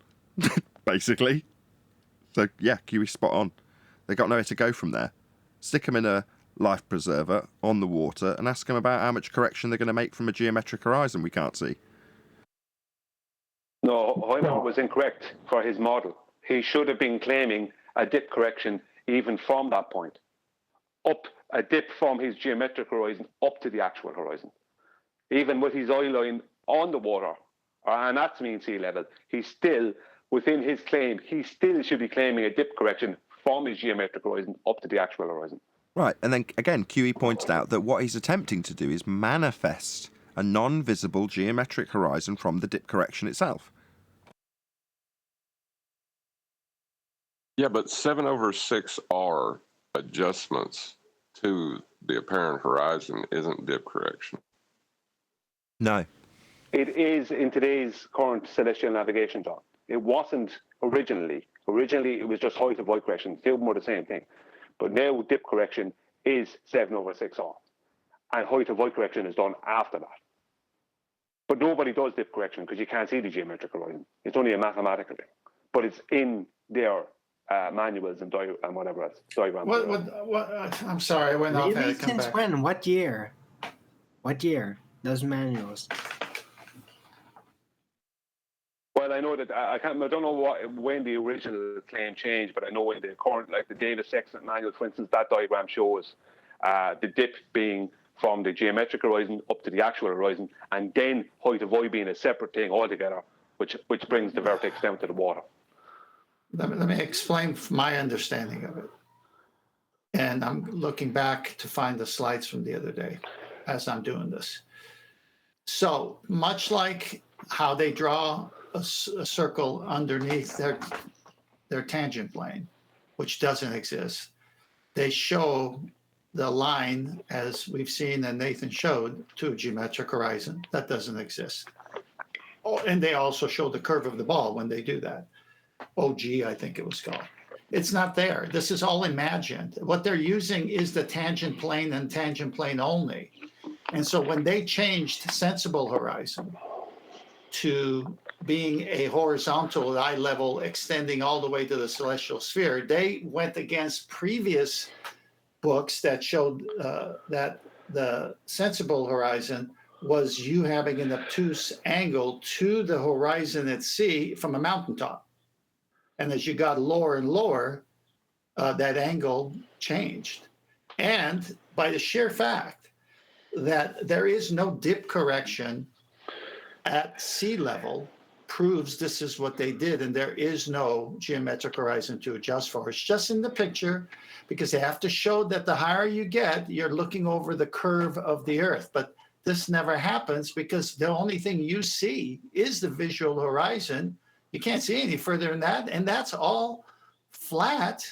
basically. So, yeah, Kiwi's spot on. They got nowhere to go from there. Stick them in a life preserver on the water and ask them about how much correction they're going to make from a geometric horizon we can't see. No, Hoymar was incorrect for his model. He should have been claiming a dip correction even from that point. Up a dip from his geometric horizon up to the actual horizon. Even with his eye line on the water, and that's mean sea level, he's still, within his claim, he still should be claiming a dip correction from his geometric horizon up to the actual horizon. Right, and then again, QE pointed out that what he's attempting to do is manifest a non-visible geometric horizon from the dip correction itself. Yeah, but 7/6R adjustments to the apparent horizon isn't dip correction. No. It is in today's current celestial navigation, John. It wasn't originally. Originally, it was just height of light correction. They were the same thing. But now dip correction is 7/6R. And height of light correction is done after that. But nobody does dip correction because you can't see the geometric horizon. It's only a mathematical thing. But it's in their manuals and whatever else. Diagrams. What, I'm sorry, I went off. Really? Since when? What year? What year? Those manuals. Well, I know that I don't know when the original claim changed, but I know in the current, like the Davis Sextant manual, for instance, that diagram shows the dip being from the geometric horizon up to the actual horizon, and then height of eye being a separate thing altogether, which brings the vertex down to the water. Let me explain my understanding of it. And I'm looking back to find the slides from the other day as I'm doing this. So much like how they draw a circle underneath their tangent plane, which doesn't exist, they show the line, as we've seen and Nathan showed, to a geometric horizon. That doesn't exist. Oh, and they also show the curve of the ball when they do that. OG, I think it was called. It's not there. This is all imagined. What they're using is the tangent plane and tangent plane only. And so when they changed sensible horizon to being a horizontal eye level extending all the way to the celestial sphere, they went against previous books that showed that the sensible horizon was you having an obtuse angle to the horizon at sea from a mountaintop. And as you got lower and lower, that angle changed. And by the sheer fact that there is no dip correction at sea level proves this is what they did, and there is no geometric horizon to adjust for. It's just in the picture because they have to show that the higher you get, you're looking over the curve of the Earth. But this never happens because the only thing you see is the visual horizon. You can't see any further than that, and that's all flat.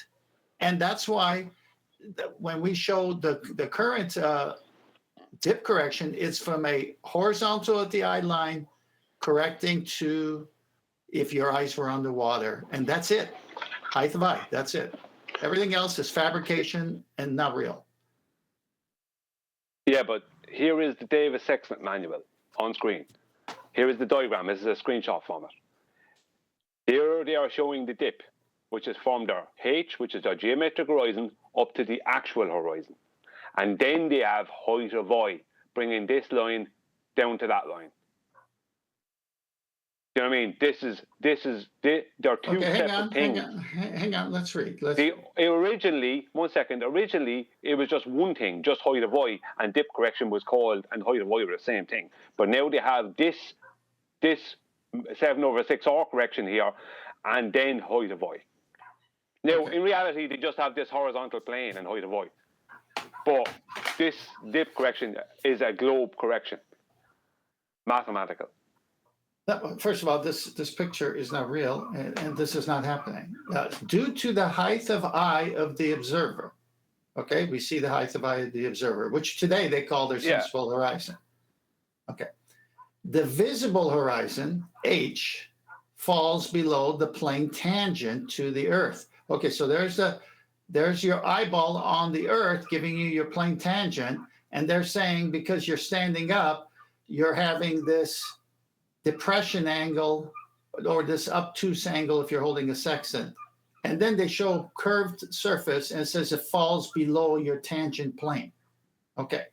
And that's why when we show the current dip correction, it's from a horizontal at the eye line correcting to if your eyes were underwater. And that's it. Height of eye, that's it. Everything else is fabrication and not real. Yeah, but here is the Davis Sextant manual on screen. Here is the diagram. This is a screenshot from it. Here they are showing the dip, which is from their H, which is their geometric horizon, up to the actual horizon. And then they have height of eye, bringing this line down to that line. Do you know what I mean? There are two separate things. Hang on, let's read. Originally, it was just one thing, just height of eye, and dip correction was called, and height of eye were the same thing. But now they have this 7/6R correction here, and then height of eye. Now, in reality, they just have this horizontal plane and height of y. But this dip correction is a globe correction, mathematical. First of all, this picture is not real, and this is not happening. Due to the height of eye of the observer, okay, we see the height of eye of the observer, which today they call their sensible horizon. Okay. The visible horizon, H, falls below the plane tangent to the Earth. Okay, so there's your eyeball on the Earth giving you your plane tangent, and they're saying because you're standing up, you're having this depression angle or this obtuse angle if you're holding a sextant. And then they show curved surface and it says it falls below your tangent plane. Okay.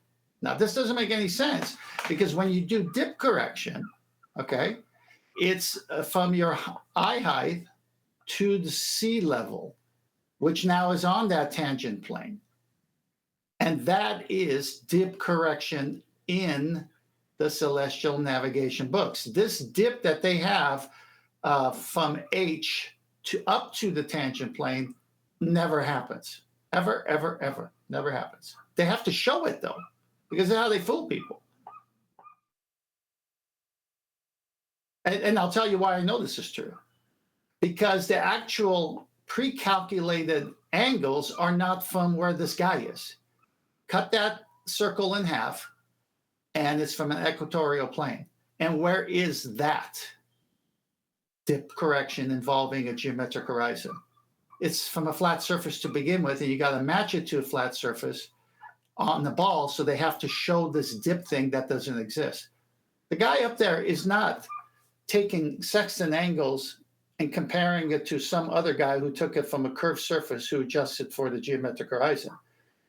Now, this doesn't make any sense because when you do dip correction, okay, it's from your eye height to the sea level, which now is on that tangent plane. And that is dip correction in the celestial navigation books. This dip that they have from H to up to the tangent plane never happens. Ever, ever, ever. Never happens. They have to show it, though, because that's how they fool people. And I'll tell you why I know this is true. Because the actual pre-calculated angles are not from where this guy is. Cut that circle in half, and it's from an equatorial plane. And where is that dip correction involving a geometric horizon? It's from a flat surface to begin with, and you got to match it to a flat surface on the ball, so they have to show this dip thing that doesn't exist. The guy up there is not taking sextant angles and comparing it to some other guy who took it from a curved surface who adjusted for the geometric horizon.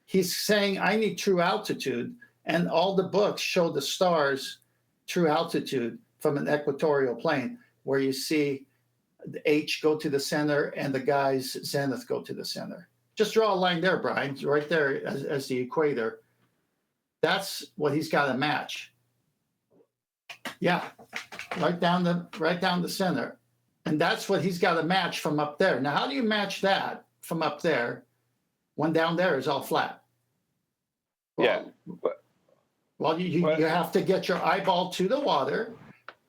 He's saying, I need true altitude, and all the books show the stars true altitude from an equatorial plane, where you see the H go to the center and the guy's zenith go to the center. Just draw a line there, Brian, right there as the equator. That's what he's got to match. Yeah, right down the center. And that's what he's got to match from up there. Now, how do you match that from up there when down there is all flat? Well, you have to get your eyeball to the water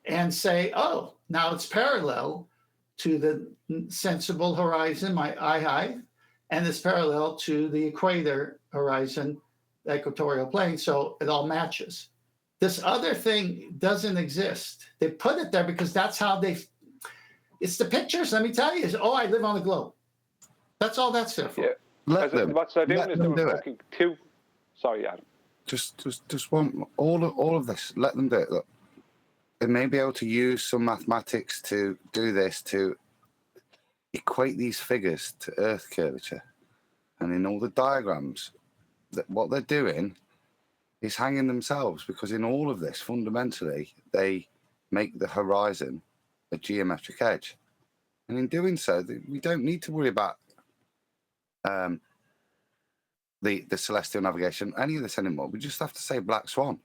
and say, oh, now it's parallel to the sensible horizon, my eye height, and it's parallel to the equator horizon, the equatorial plane, so it all matches. This other thing doesn't exist. They put it there because that's how it's the pictures, let me tell you, is, oh, I live on the globe. That's all that's there for. Yeah. Let them do it. Sorry, Adam. Just want all of this. Let them do it. Look, they may be able to use some mathematics to do this, to equate these figures to Earth curvature, and in all the diagrams, that what they're doing is hanging themselves, because in all of this, fundamentally, they make the horizon a geometric edge, and in doing so, we don't need to worry about the celestial navigation, any of this anymore. We just have to say black swan.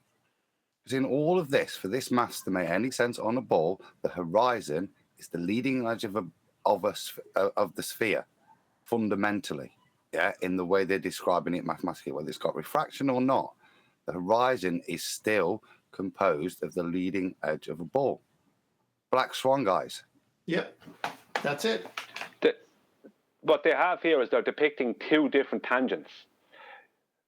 Because in all of this, for this mass to make any sense on a ball, the horizon is the leading edge of the sphere, fundamentally. Yeah, in the way they're describing it mathematically, whether it's got refraction or not, the horizon is still composed of the leading edge of a ball. Black swan, guys. Yep, that's it. What they have here is they're depicting two different tangents.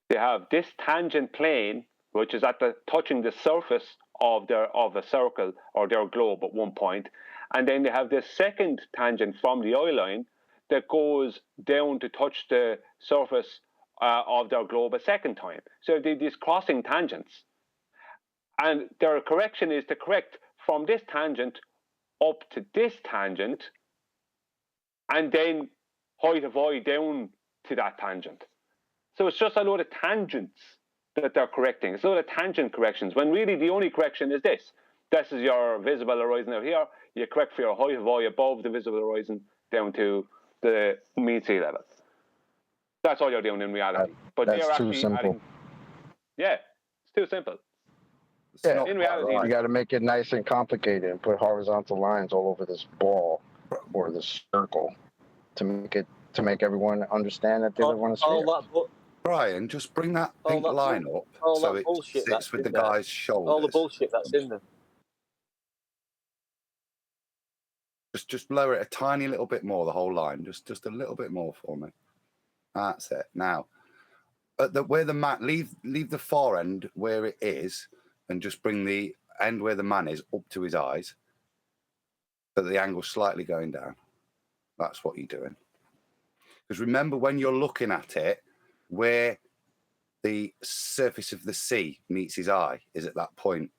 They have this tangent plane, which is touching the surface of a circle or their globe at one point, and then they have this second tangent from the eye line that goes down to touch the surface of their globe a second time. So they're these crossing tangents, and their correction is to correct from this tangent up to this tangent, and then height of eye down to that tangent. So it's just a load of tangents that they're correcting. It's a load of tangent corrections, when really the only correction is this. This is your visible horizon out here. You correct for your height of eye above the visible horizon down to the mean sea level. That's all you're doing in reality. But That's they're too actually simple. adding... Yeah, it's too simple. Yeah, in reality, you got to make it nice and complicated and put horizontal lines all over this ball or this circle to make it to make everyone understand that they live on a sphere. Brian, just bring that all pink that line bull- up all so that it bullshit sits that's with in the there. guy's shoulders. All the bullshit that's in there. Just lower it a tiny little bit more, the whole line. Just a little bit more for me. That's it. Now, where the man, leave the far end where it is, and just bring the end where the man is up to his eyes, so that the angle's slightly going down. That's what you're doing. Because remember, when you're looking at it, where the surface of the sea meets his eye is at that point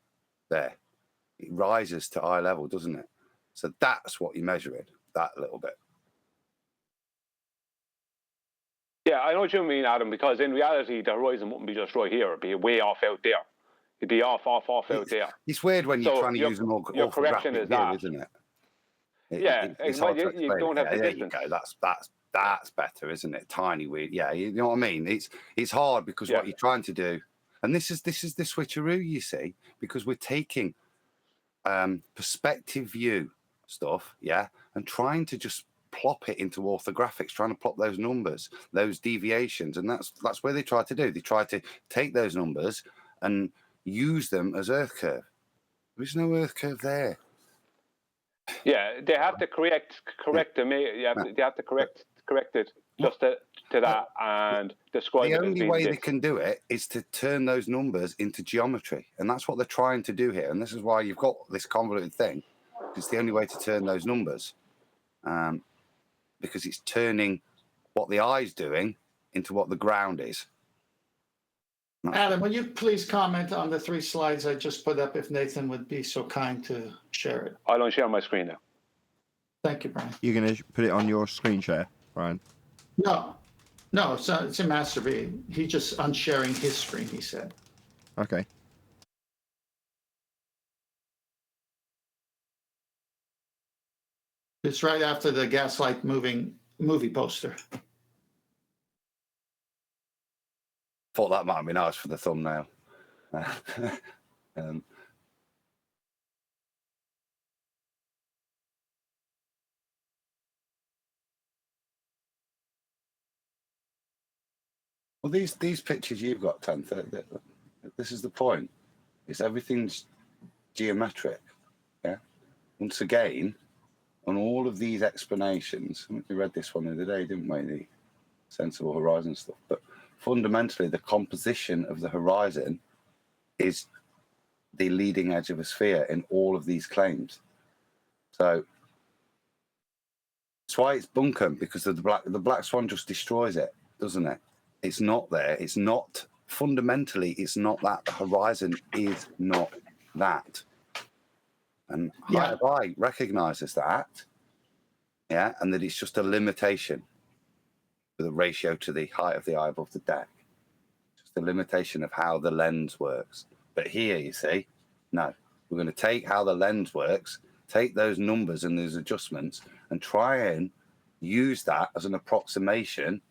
there. It rises to eye level, doesn't it? So that's what you're measuring, that little bit. Yeah, I know what you mean, Adam, because in reality, the horizon wouldn't be just right here. It'd be way off out there. It'd be off out there. It's weird when you're trying to use an your correction is view, that. isn't it? It's hard to explain. You don't have the there distance. You go. That's better, isn't it? Tiny weird. Yeah, you know what I mean? It's hard because what you're trying to do, and this is the switcheroo, you see, because we're taking perspective view stuff, and trying to just plop it into orthographics, trying to plop those numbers, those deviations, and that's where they try to do. They try to take those numbers and use them as Earth curve. There's no Earth curve there. Yeah, they have to correct them. They have to correct it just to that and describe the it. The only way they can do it is to turn those numbers into geometry, and that's what they're trying to do here. And this is why you've got this convoluted thing. It's the only way to turn those numbers, because it's turning what the eye's doing into what the ground is. Adam, will you please comment on the 3 slides I just put up, if Nathan would be so kind to share it? I don't share my screen now. Thank you, Brian. You're going to put it on your screen share, Brian? No, it's a Master B. He's just unsharing his screen, he said. Okay. It's right after the Gaslight movie poster. Thought that might be nice for the thumbnail. Well, these pictures you've got, Tantha, this is the point. Everything's geometric. Yeah. Once again, on all of these explanations, we read this one the other day, didn't we? The sensible horizon stuff. But fundamentally, the composition of the horizon is the leading edge of a sphere in all of these claims. So that's why it's bunkum, because of the black swan just destroys it, doesn't it? It's not there. It's not fundamentally. It's not that. The horizon is not that. And High Eye recognizes that, and that it's just a limitation with a ratio to the height of the eye above the deck. Just a limitation of how the lens works. But here, you see, no, we're going to take how the lens works, take those numbers and those adjustments, and try and use that as an approximation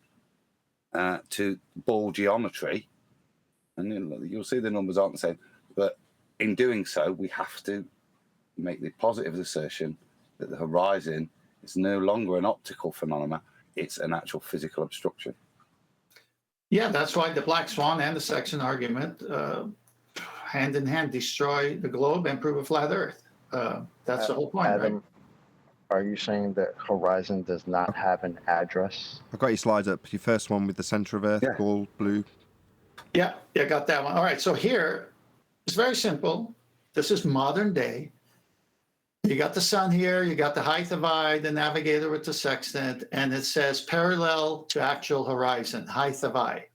to ball geometry. And you'll see the numbers aren't the same. But in doing so, we have to make the positive assertion that the horizon is no longer an optical phenomenon, it's an actual physical obstruction. Yeah, that's why the black swan and the section argument hand in hand destroy the globe and prove a flat earth. That's the whole point, Adam, right? Are you saying that horizon does not have an address? I've got your slides up. Your first one with the center of Earth, gold, blue. Yeah, got that one. All right, so here, it's very simple. This is modern day. You got the sun here, you got the height of eye, the navigator with the sextant, and it says parallel to actual horizon, height of eye.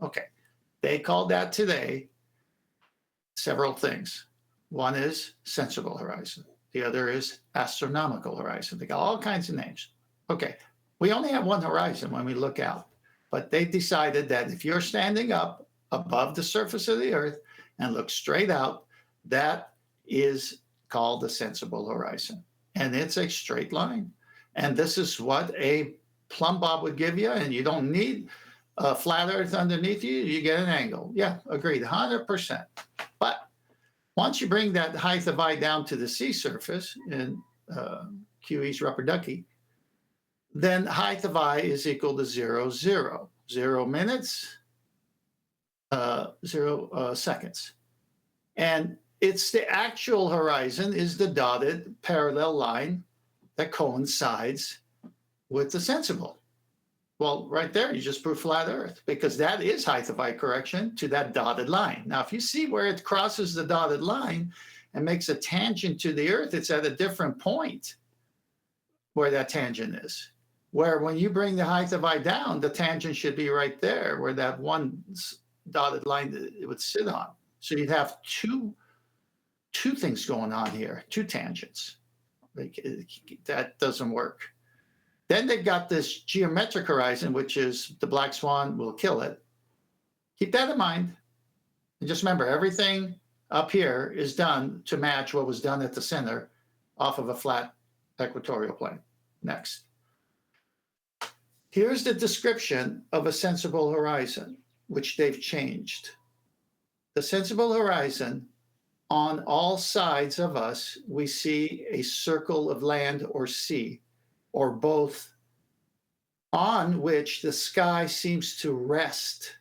Okay, they called that today several things. One is sensible horizon. The other is astronomical horizon. They got all kinds of names. Okay, we only have one horizon when we look out, but they decided that if you're standing up above the surface of the Earth and look straight out, that is called the sensible horizon. And it's a straight line. And this is what a plumb bob would give you, and you don't need a flat Earth underneath you, you get an angle. Yeah, agreed, 100%. But once you bring that height of eye down to the sea surface in QE's rubber ducky, then height of I is equal to 0, 0. 0 minutes, 0 seconds. And it's the actual horizon is the dotted parallel line that coincides with the sensible. Well, right there, you just prove flat Earth, because that is height of I correction to that dotted line. Now, if you see where it crosses the dotted line and makes a tangent to the Earth, it's at a different point where that tangent is. Where when you bring the height of I down, the tangent should be right there, where that one dotted line it would sit on. So you'd have two things going on here, two tangents. That doesn't work. Then they've got this geometric horizon, which is the black swan will kill it. Keep that in mind. And just remember, everything up here is done to match what was done at the center off of a flat equatorial plane. Next. Here's the description of a sensible horizon, which they've changed. The sensible horizon, on all sides of us, we see a circle of land or sea, or both, on which the sky seems to rest.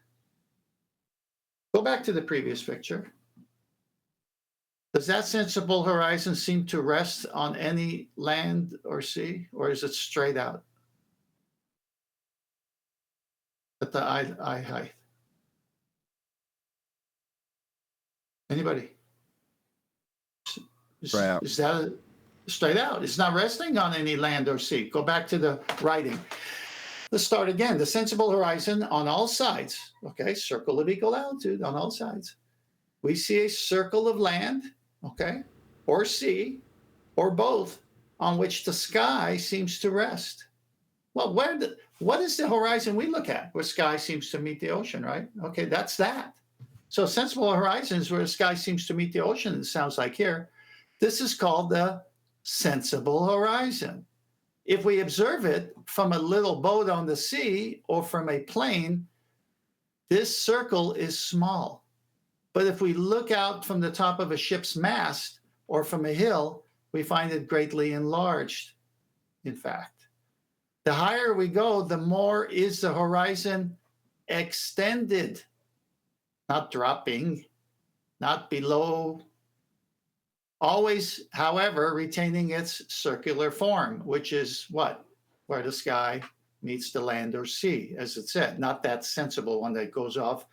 Go back to the previous picture. Does that sensible horizon seem to rest on any land or sea, or is it straight out at the eye height? Anybody? Straight out. Is that straight out? It's not resting on any land or sea. Go back to the writing. Let's start again. The sensible horizon on all sides. Okay, circle of equal altitude on all sides. We see a circle of land, okay, or sea, or both, on which the sky seems to rest. Well, what is the horizon we look at where sky seems to meet the ocean, right? Okay, that's that. So sensible horizons where the sky seems to meet the ocean, it sounds like here. This is called the sensible horizon. If we observe it from a little boat on the sea or from a plane, this circle is small. But if we look out from the top of a ship's mast or from a hill, we find it greatly enlarged, in fact. The higher we go, the more is the horizon extended, not dropping, not below. Always, however, retaining its circular form, which is what? Where the sky meets the land or sea, as it said, not that sensible one that goes off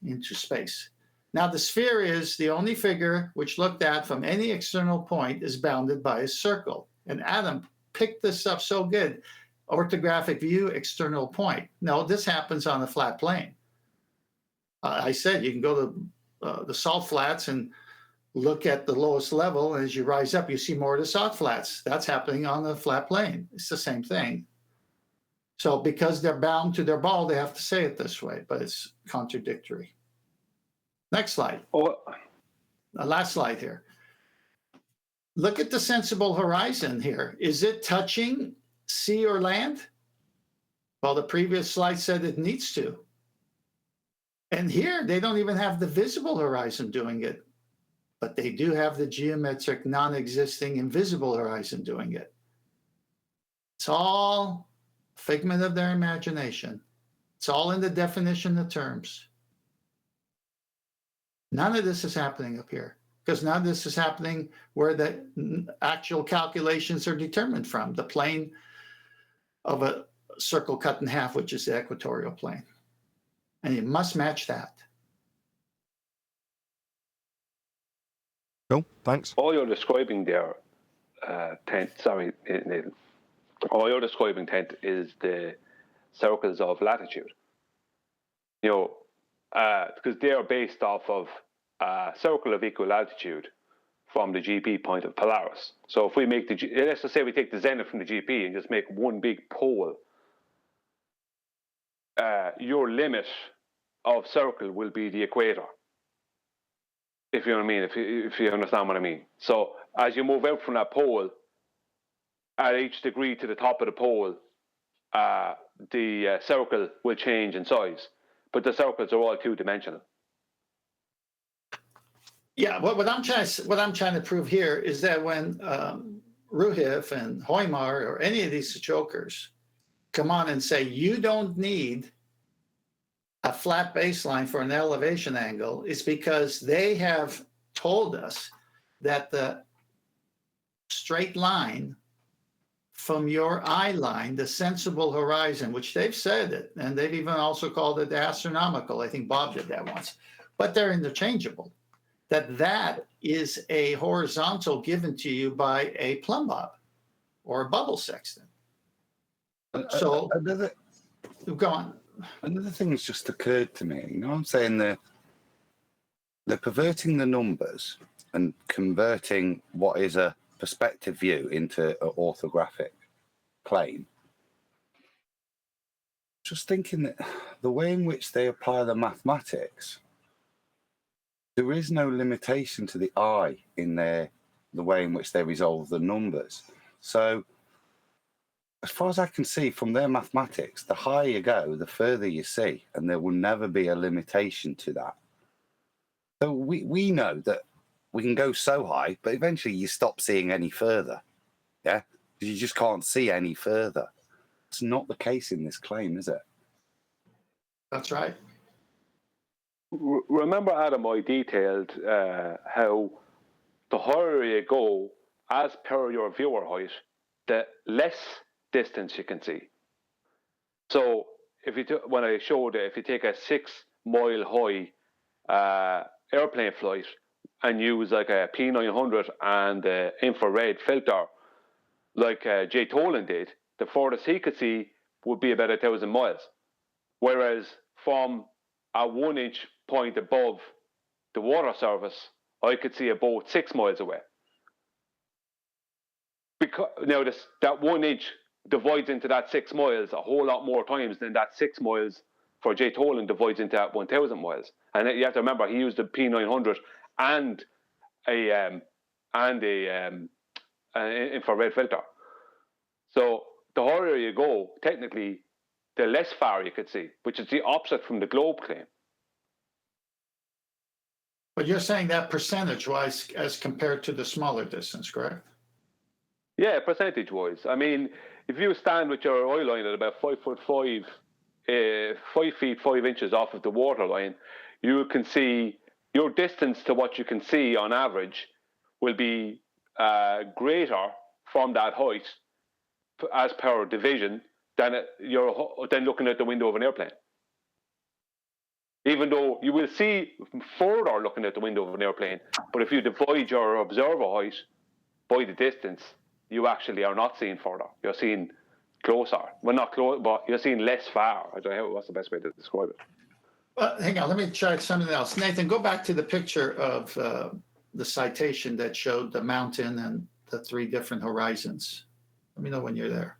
into space. Now, the sphere is the only figure which looked at from any external point is bounded by a circle. And Adam picked this up so good. Orthographic view, external point. No, this happens on a flat plane. I said you can go to the salt flats and look at the lowest level, and as you rise up, you see more of the salt flats. That's happening on the flat plane. It's the same thing. So because they're bound to their ball, they have to say it this way, but it's contradictory. Next slide. Last slide here. Look at the sensible horizon here. Is it touching sea or land? Well, the previous slide said it needs to. And here, they don't even have the visible horizon doing it. But they do have the geometric, non-existing, invisible horizon doing it. It's all a figment of their imagination. It's all in the definition of terms. None of this is happening up here, because none of this is happening where the actual calculations are determined from, the plane of a circle cut in half, which is the equatorial plane. And you must match that. Cool, thanks. All you're describing there, Nathan. All you're describing, Tent, is the circles of latitude. You know, because they are based off of a circle of equal altitude from the GP point of Polaris. So if we make let's just say we take the zenith from the GP and just make one big pole, your limit of circle will be the equator. If you know what I mean, if you understand what I mean. So as you move out from that pole, at each degree to the top of the pole, the circle will change in size. But the circles are all two-dimensional. Yeah, what I'm trying to prove here is that when Ruhif and Hoymar or any of these jokers come on and say you don't need a flat baseline for an elevation angle, is because they have told us that the straight line from your eye line, the sensible horizon, which they've said it, and they've even also called it astronomical. I think Bob did that once, but they're interchangeable. That is a horizontal given to you by a plumb bob or a bubble sextant. So go on. Another thing's just occurred to me. You know what I'm saying? They're perverting the numbers and converting what is a perspective view into an orthographic claim. Just thinking that the way in which they apply the mathematics, there is no limitation to the eye in the way in which they resolve the numbers. So as far as I can see from their mathematics, the higher you go, the further you see, and there will never be a limitation to that. So we know that we can go so high, but eventually you stop seeing any further. Yeah? Because you just can't see any further. It's not the case in this claim, is it? That's right. Remember, Adam, I detailed how the higher you go, as per your viewer height, the less distance you can see. So if you when I showed it, if you take a 6 mile high airplane flight and use like a P900 and infrared filter, like Jay Tolan did, the furthest he could see would be about 1,000 miles. Whereas from a 1 inch point above the water surface, I could see a boat 6 miles away. Because now that 1 inch divides into that 6 miles a whole lot more times than that 6 miles for Jay Tolan divides into that 1,000 miles. And you have to remember, he used a P900 and an infrared filter. So the higher you go, technically, the less far you could see, which is the opposite from the globe claim. But you're saying that percentage-wise as compared to the smaller distance, correct? Yeah, percentage-wise. I mean, if you stand with your eye line at about 5'5", 5 feet 5 inches off of the water line, you can see your distance to what you can see on average will be greater from that height as per division than looking at the window of an airplane. Even though you will see further looking at the window of an airplane, but if you divide your observer height by the distance, you actually are not seeing further. You're seeing closer. Well, not close, but you're seeing less far. I don't know what's the best way to describe it. Well, hang on, let me try something else. Nathan, go back to the picture of the citation that showed the mountain and the 3 different horizons. Let me know when you're there.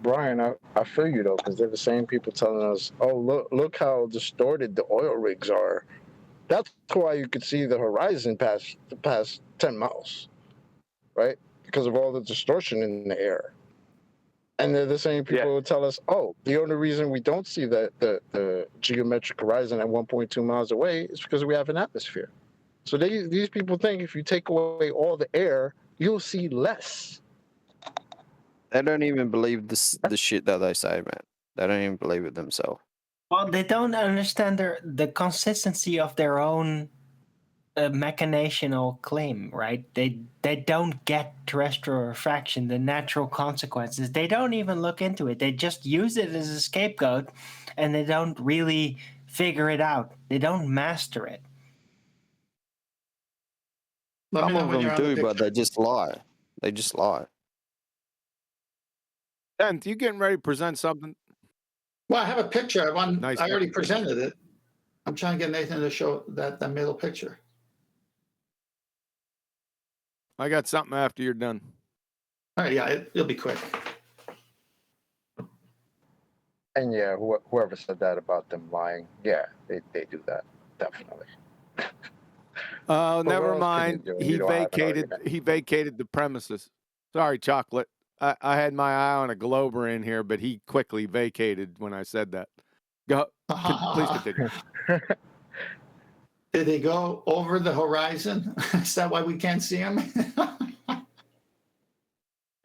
Brian, I feel you though, because they're the same people telling us, "Oh, look how distorted the oil rigs are." That's why you could see the horizon past 10 miles, right? Because of all the distortion in the air. And they're the same people who tell us, "Oh, the only reason we don't see the geometric horizon at 1.2 miles away is because we have an atmosphere." So these people think if you take away all the air, you'll see less. They don't even believe the shit that they say, man. They don't even believe it themselves. Well, they don't understand the consistency of their own mechanical claim, right? They don't get terrestrial refraction, the natural consequences. They don't even look into it. They just use it as a scapegoat, and they don't really figure it out. They don't master it. Some of them do, but they just lie. They just lie. 10th, you getting ready to present something? Well, I have a picture. Nice I already picture. presented it. I'm trying to get Nathan to show that middle picture. I got something after you're done. All right, yeah, it'll be quick. And yeah, whoever said that about them lying, yeah, they do that, definitely. Oh, But never what else can mind. you do? He You don't have an vacated. argument. He vacated the premises. Sorry, Chocolate. I had my eye on a Glober in here, but he quickly vacated when I said that. Go. Please continue. Did they go over the horizon? Is that why we can't see them?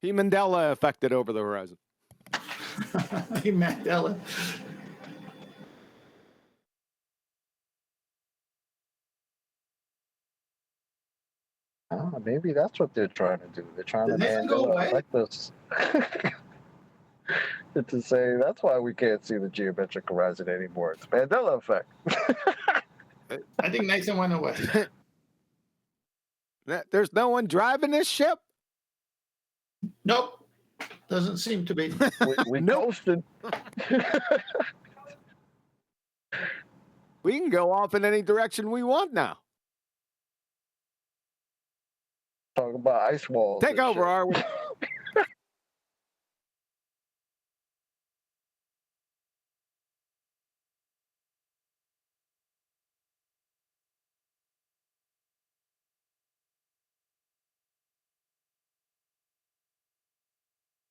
He Mandela affected over the horizon. He Mandela. Maybe that's what they're trying to do. They're trying Did to Nathan go Mandela away? affect us. To say that's why we can't see the geometric horizon anymore. It's Mandela effect. I think Nathan went away. There's no one driving this ship? Nope. Doesn't seem to be. We coasted. We can go off in any direction we want now. Talk about ice walls. Take over, are we?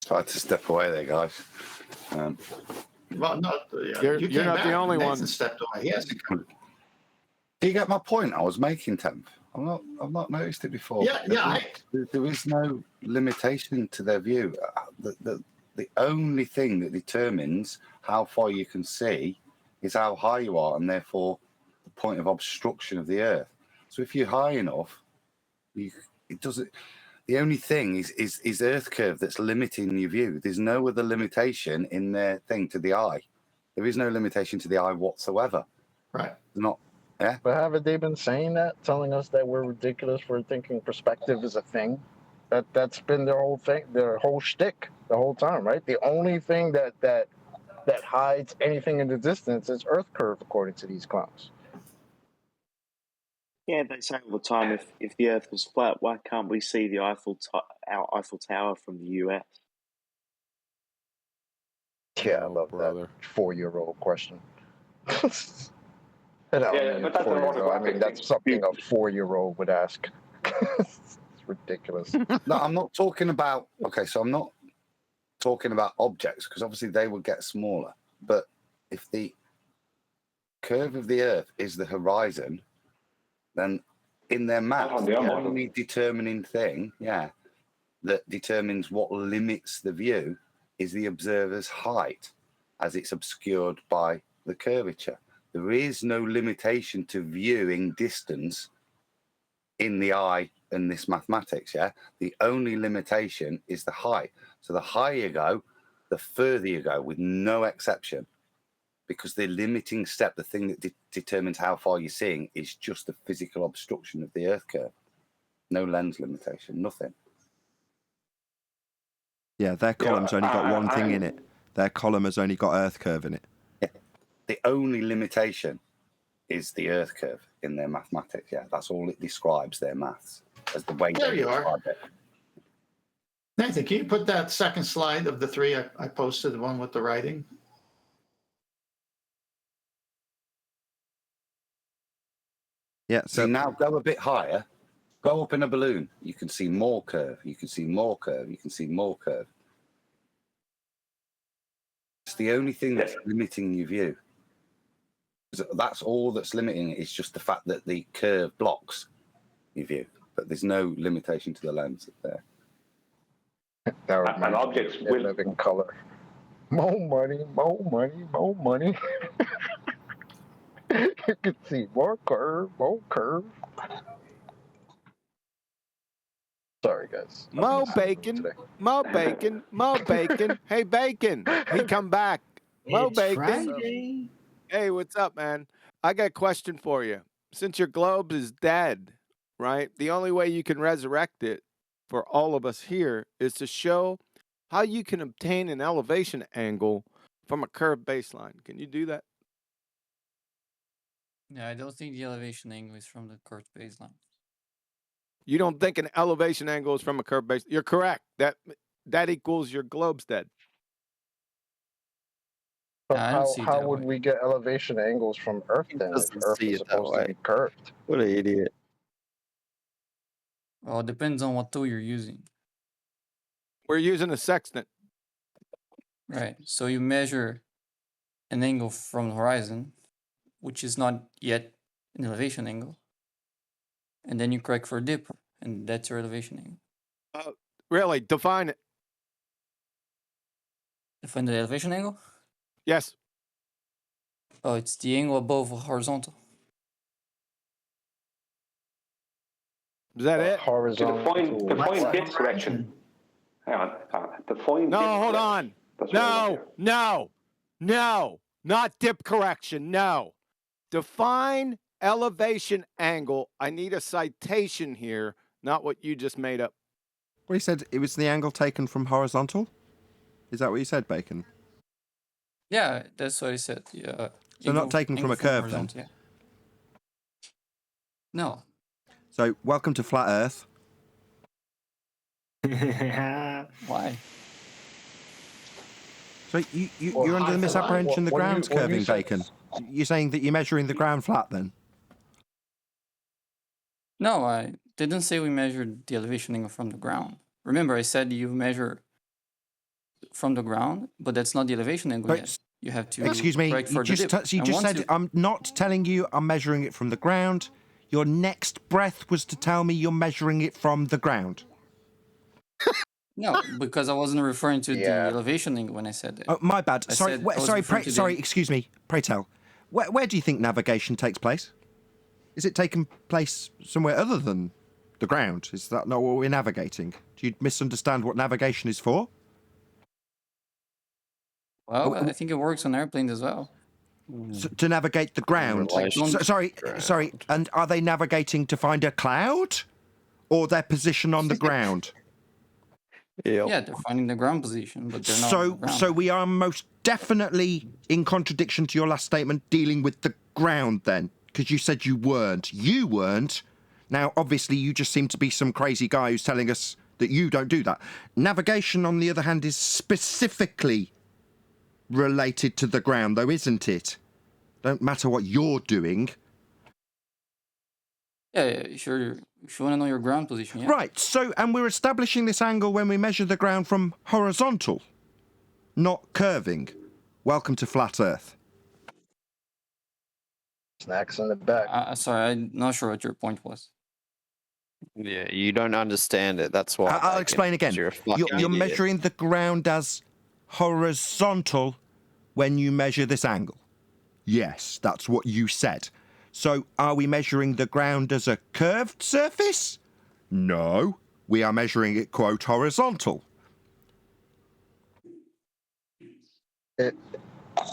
Tried to step away there, guys. Well, not You're you came not back. the only Nathan one. stepped away. He hasn't come. Do you get my point? I was making, Temp. I've not noticed it before. Yeah. There is no limitation to their view. The only thing that determines how far you can see is how high you are, and therefore the point of obstruction of the Earth. So if you're high enough, it doesn't. The only thing is Earth curve that's limiting your view. There's no other limitation in their thing to the eye. There is no limitation to the eye whatsoever. Right. Not. Yeah. But haven't they been saying that, telling us that we're ridiculous for thinking perspective is a thing? That's been their whole thing, their whole shtick the whole time, right? The only thing that hides anything in the distance is Earth curve, according to these clowns. Yeah, they say all the time, if the Earth was flat, why can't we see the our Eiffel Tower from the US? Yeah, I love that 4-year-old question. And But that's I mean, that's something a 4-year-old would ask. It's ridiculous. No, I'm not talking about. Okay, so I'm not talking about objects because obviously they will get smaller. But if the curve of the Earth is the horizon, then in their math, the only determining thing, that determines what limits the view is the observer's height as it's obscured by the curvature. There is no limitation to viewing distance in the eye and this mathematics, The only limitation is the height. So the higher you go, the further you go, with no exception. Because the limiting step, the thing that determines how far you're seeing, is just the physical obstruction of the Earth curve. No lens limitation, nothing. Yeah, their column's only got one thing in it. Their column has only got Earth curve in it. The only limitation is the Earth curve in their mathematics. Yeah, that's all it describes their maths as the way There they you are. describe it. Nathan, can you put that second slide of the three I posted, the one with the writing? Yeah. So now go a bit higher. Go up in a balloon. You can see more curve. You can see more curve. You can see more curve. It's the only thing that's limiting your view. That's all that's limiting it, is just the fact that the curve blocks your view. But there's no limitation to the lens there. And objects will live in color. More money, more money, more money. You can see more curve, more curve. Sorry, guys. Mo Bacon, Mo Bacon, Mo Bacon. Hey, Bacon. He come back. Mo It's Bacon. Friday. Hey, what's up, man? I got a question for you. Since your globe is dead, right? The only way you can resurrect it for all of us here is to show how you can obtain an elevation angle from a curved baseline. Can you do that? Yeah, I don't think the elevation angle is from the curved baseline. You don't think an elevation angle is from a curved base? You're correct. That equals your globe's dead. But I don't see it how that would way. we get elevation angles from Earth then if doesn't Earth see is it that supposed to way. be curved? What an idiot. Well, it depends on what tool you're using. We're using a sextant. Right. So you measure an angle from the horizon, which is not yet an elevation angle. And then you correct for a dip, and that's your elevation angle. Really, define it. Define the elevation angle? Yes. Oh, it's the angle above horizontal. Is that it? Define dip correction. Hang on. Define No, dip hold correction. on. That's what I'm looking No, not dip correction. No. Define elevation angle. I need a citation here, not what you just made up. Well, he said it was the angle taken from horizontal. Is that what you said, Bacon? Yeah, that's what I said. Yeah. So not taken from a curve then? Yeah. No. So welcome to Flat Earth. Why? So you're under the misapprehension the ground's curving, Bacon. You're saying that you're measuring the ground flat then? No, I didn't say we measured the elevation angle from the ground. Remember, I said you measure from the ground, but that's not the elevation angle yet. You have to Excuse me, correct for you the dip. just said, I'm not telling you I'm measuring it from the ground. Your next breath was to tell me you're measuring it from the ground. No, because I wasn't referring to the elevation angle when I said that. Oh, my bad. I Sorry, said I was referring to the- excuse me. Pray tell. Where do you think navigation takes place? Is it taking place somewhere other than the ground? Is that not what we're navigating? Do you misunderstand what navigation is for? Well, I think it works on airplanes as well. To navigate the ground. Sorry. And are they navigating to find a cloud, or their position on the ground? Yeah, they're finding the ground position, but they're not on the ground. So we are most definitely in contradiction to your last statement, dealing with the ground then, because you said you weren't. You weren't. Now, obviously, you just seem to be some crazy guy who's telling us that you don't do that. Navigation, on the other hand, is specifically related to the ground, though, isn't it? Don't matter what you're doing. Yeah, sure. If you want to know your ground position, yeah. Right, so, and we're establishing this angle when we measure the ground from horizontal, not curving. Welcome to Flat Earth. Snacks in the back. Sorry, I'm not sure what your point was. Yeah, you don't understand it. That's why. I'll explain again. You're measuring the ground as horizontal when you measure this angle. Yes, that's what you said. So are we measuring the ground as a curved surface? No, we are measuring it, quote, horizontal.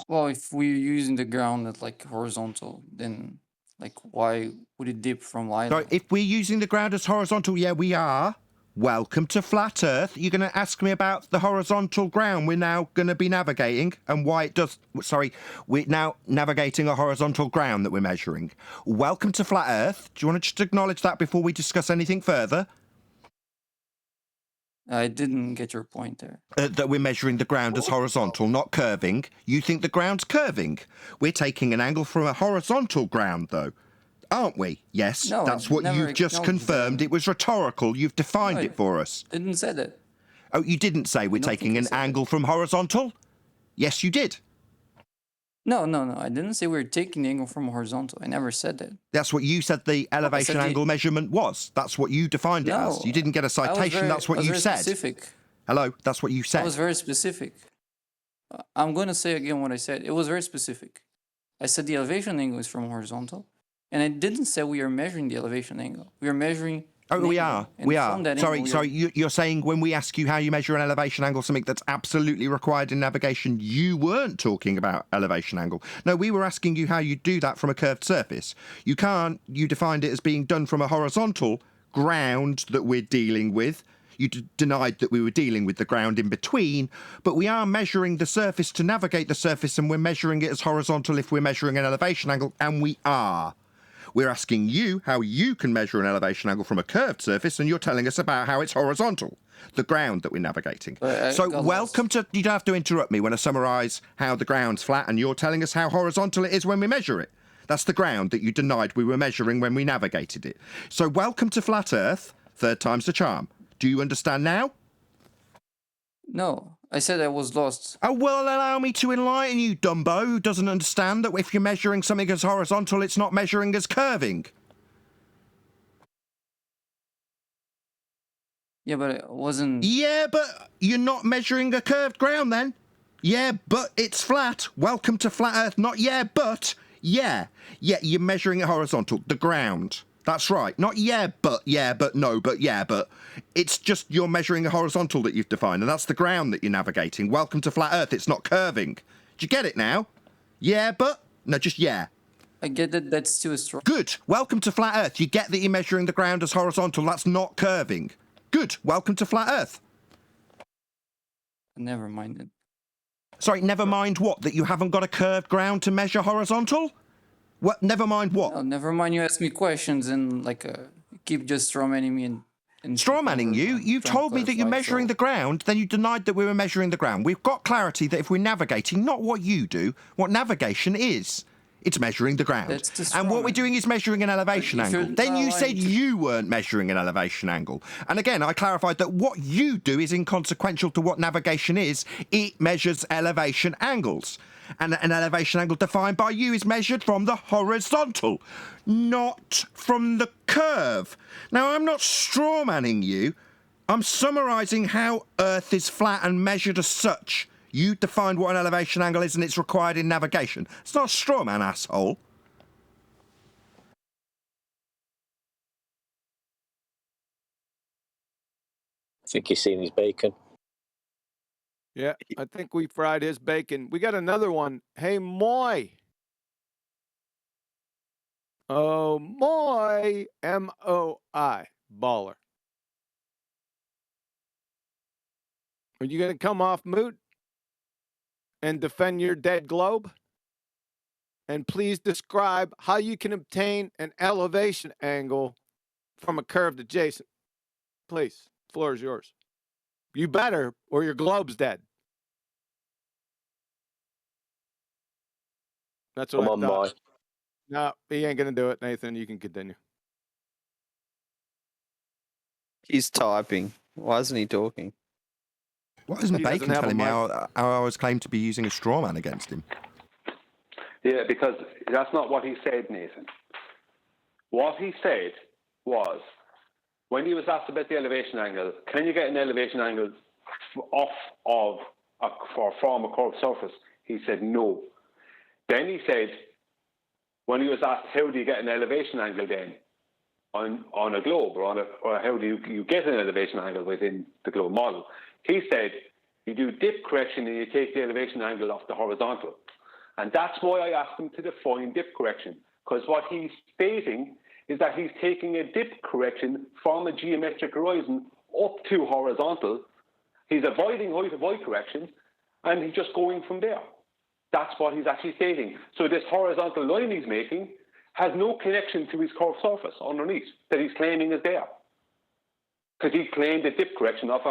Well, if we're using the ground at like horizontal, then like why would it dip from Lite? So if we're using the ground as horizontal, yeah, we are. Welcome to Flat Earth. You're going to ask me about the horizontal ground we're now going to be navigating and why it does... Sorry, we're now navigating a horizontal ground that we're measuring. Welcome to Flat Earth. Do you want to just acknowledge that before we discuss anything further? I didn't get your point there. That we're measuring the ground as horizontal, not curving. You think the ground's curving. We're taking an angle from a horizontal ground, though. Aren't we? Yes, No, that's what never you've just confirmed. It was rhetorical. You've defined it for us. Didn't say that. Oh, you didn't say we're taking an angle from horizontal? Yes, you did. No. I didn't say we were taking the angle from horizontal. I never said that. That's what you said the elevation angle measurement was. That's what you defined it as. You didn't get a citation. That's what you said. Specific. Hello, that's what you said. I was very specific. I'm going to say again what I said. It was very specific. I said the elevation angle is from horizontal. And I didn't say we are measuring the elevation angle. We are measuring... Oh, we are. Sorry. You're saying when we ask you how you measure an elevation angle, something that's absolutely required in navigation, you weren't talking about elevation angle. No, we were asking you how you do that from a curved surface. You defined it as being done from a horizontal ground that we're dealing with. You denied that we were dealing with the ground in between, but we are measuring the surface to navigate the surface, and we're measuring it as horizontal if we're measuring an elevation angle, and we are. We're asking you how you can measure an elevation angle from a curved surface, and you're telling us about how it's horizontal, the ground that we're navigating. So welcome to... You don't have to interrupt me when I summarise how the ground's flat, and you're telling us how horizontal it is when we measure it. That's the ground that you denied we were measuring when we navigated it. So welcome to Flat Earth. Third time's the charm. Do you understand now? No, I said I was lost. Oh, well, allow me to enlighten you, Dumbo, who doesn't understand that if you're measuring something as horizontal, it's not measuring as curving. Yeah, but it wasn't... Yeah, but you're not measuring a curved ground then. Yeah, but it's flat. Welcome to flat Earth. Not yeah, but yeah. Yeah, you're measuring it horizontal. The ground. That's right. Not yeah, but no, but yeah, but. It's just you're measuring a horizontal that you've defined, and that's the ground that you're navigating. Welcome to flat Earth. It's not curving. Do you get it now? Yeah, but. No, just yeah. I get that that's too strong. Good. Welcome to flat Earth. You get that you're measuring the ground as horizontal. That's not curving. Good. Welcome to flat Earth. Never mind it. Sorry, never mind what? That you haven't got a curved ground to measure horizontal? What? Never mind what? No, never mind. You ask me questions and keep just strawmanning me and strawmanning you? You've told me that you're measuring the ground, then you denied that we were measuring the ground. We've got clarity that if we're navigating, not what you do, what navigation is. It's measuring the ground. And what we're doing is measuring an elevation angle. Then you said you weren't measuring an elevation angle. And again, I clarified that what you do is inconsequential to what navigation is. It measures elevation angles. And an elevation angle defined by you is measured from the horizontal, not from the curve. Now, I'm not strawmanning you. I'm summarising how Earth is flat and measured as such. You defined what an elevation angle is and it's required in navigation. It's not a straw man, asshole. I think he's seen his bacon. Yeah, I think we fried his bacon. We got another one. Hey, Moy. Oh, Moy. M-O-I. Baller. Are you going to come off mute and defend your dead globe? And please describe how you can obtain an elevation angle from a curved adjacent. Please, the floor is yours. You better, or your globe's dead. That's what I thought. No, he ain't going to do it, Nathan. You can continue. He's typing. Why isn't he talking? Why isn't Bacon telling me how I was claimed to be using a straw man against him? Yeah, because that's not what he said, Nathan. What he said was, when he was asked about the elevation angle, can you get an elevation angle from a curved surface? He said no. Then he said, when he was asked, how do you get an elevation angle then on a globe, or how do you get an elevation angle within the globe model? He said, you do dip correction and you take the elevation angle off the horizontal. And that's why I asked him to define dip correction, because what he's stating is that he's taking a dip correction from a geometric horizon up to horizontal. He's avoiding height of Y correction, and he's just going from there. That's what he's actually stating. So this horizontal line he's making has no connection to his curved surface underneath that he's claiming is there. Because he claimed a dip correction off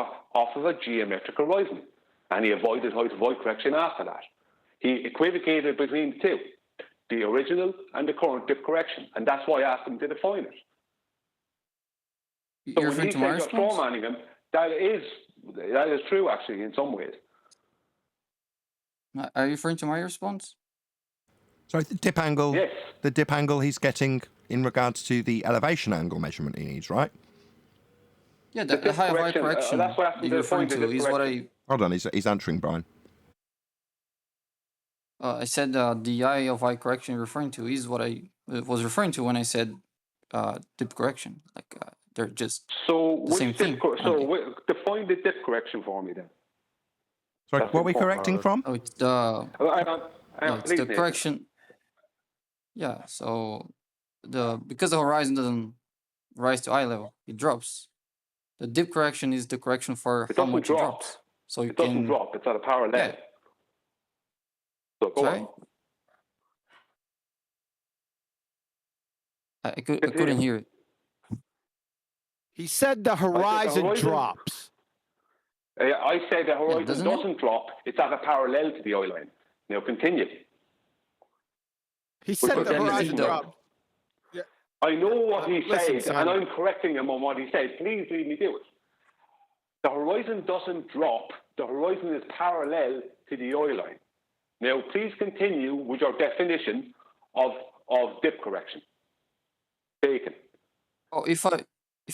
of a geometric horizon, and he avoided height of Y correction after that. He equivocated between the two, the original and the current dip correction, and that's why I asked him to define it. So when he says you're strawmanning him, that is true, actually, in some ways. Are you referring to my response? Sorry, the dip angle. Yes. The dip angle he's getting in regards to the elevation angle measurement he needs, right? Yeah, the high of Y correction you're referring to is what I... Hold on, he's answering, Brian. I said the eye of Y correction you're referring to is what I was referring to when I said dip correction. They're just the same thing. Define the dip correction for me then. Sorry, what are we correcting from? Oh, it's the... it's the Nathan. correction. Yeah, so because the horizon doesn't rise to eye level, it drops. The dip correction is the correction for how much it drops. So it doesn't drop. It's at a parallel. Yeah. So go on. I couldn't hear it. He said the horizon drops. I said the horizon doesn't drop. It's at a parallel to the eye line. Now continue. He said the horizon drops. Yeah. I know what he said, and I'm correcting him on what he said. Please leave me do it. The horizon doesn't drop. The horizon is parallel to the eye line. Now, please continue with your definition of dip correction. Bacon. Oh, if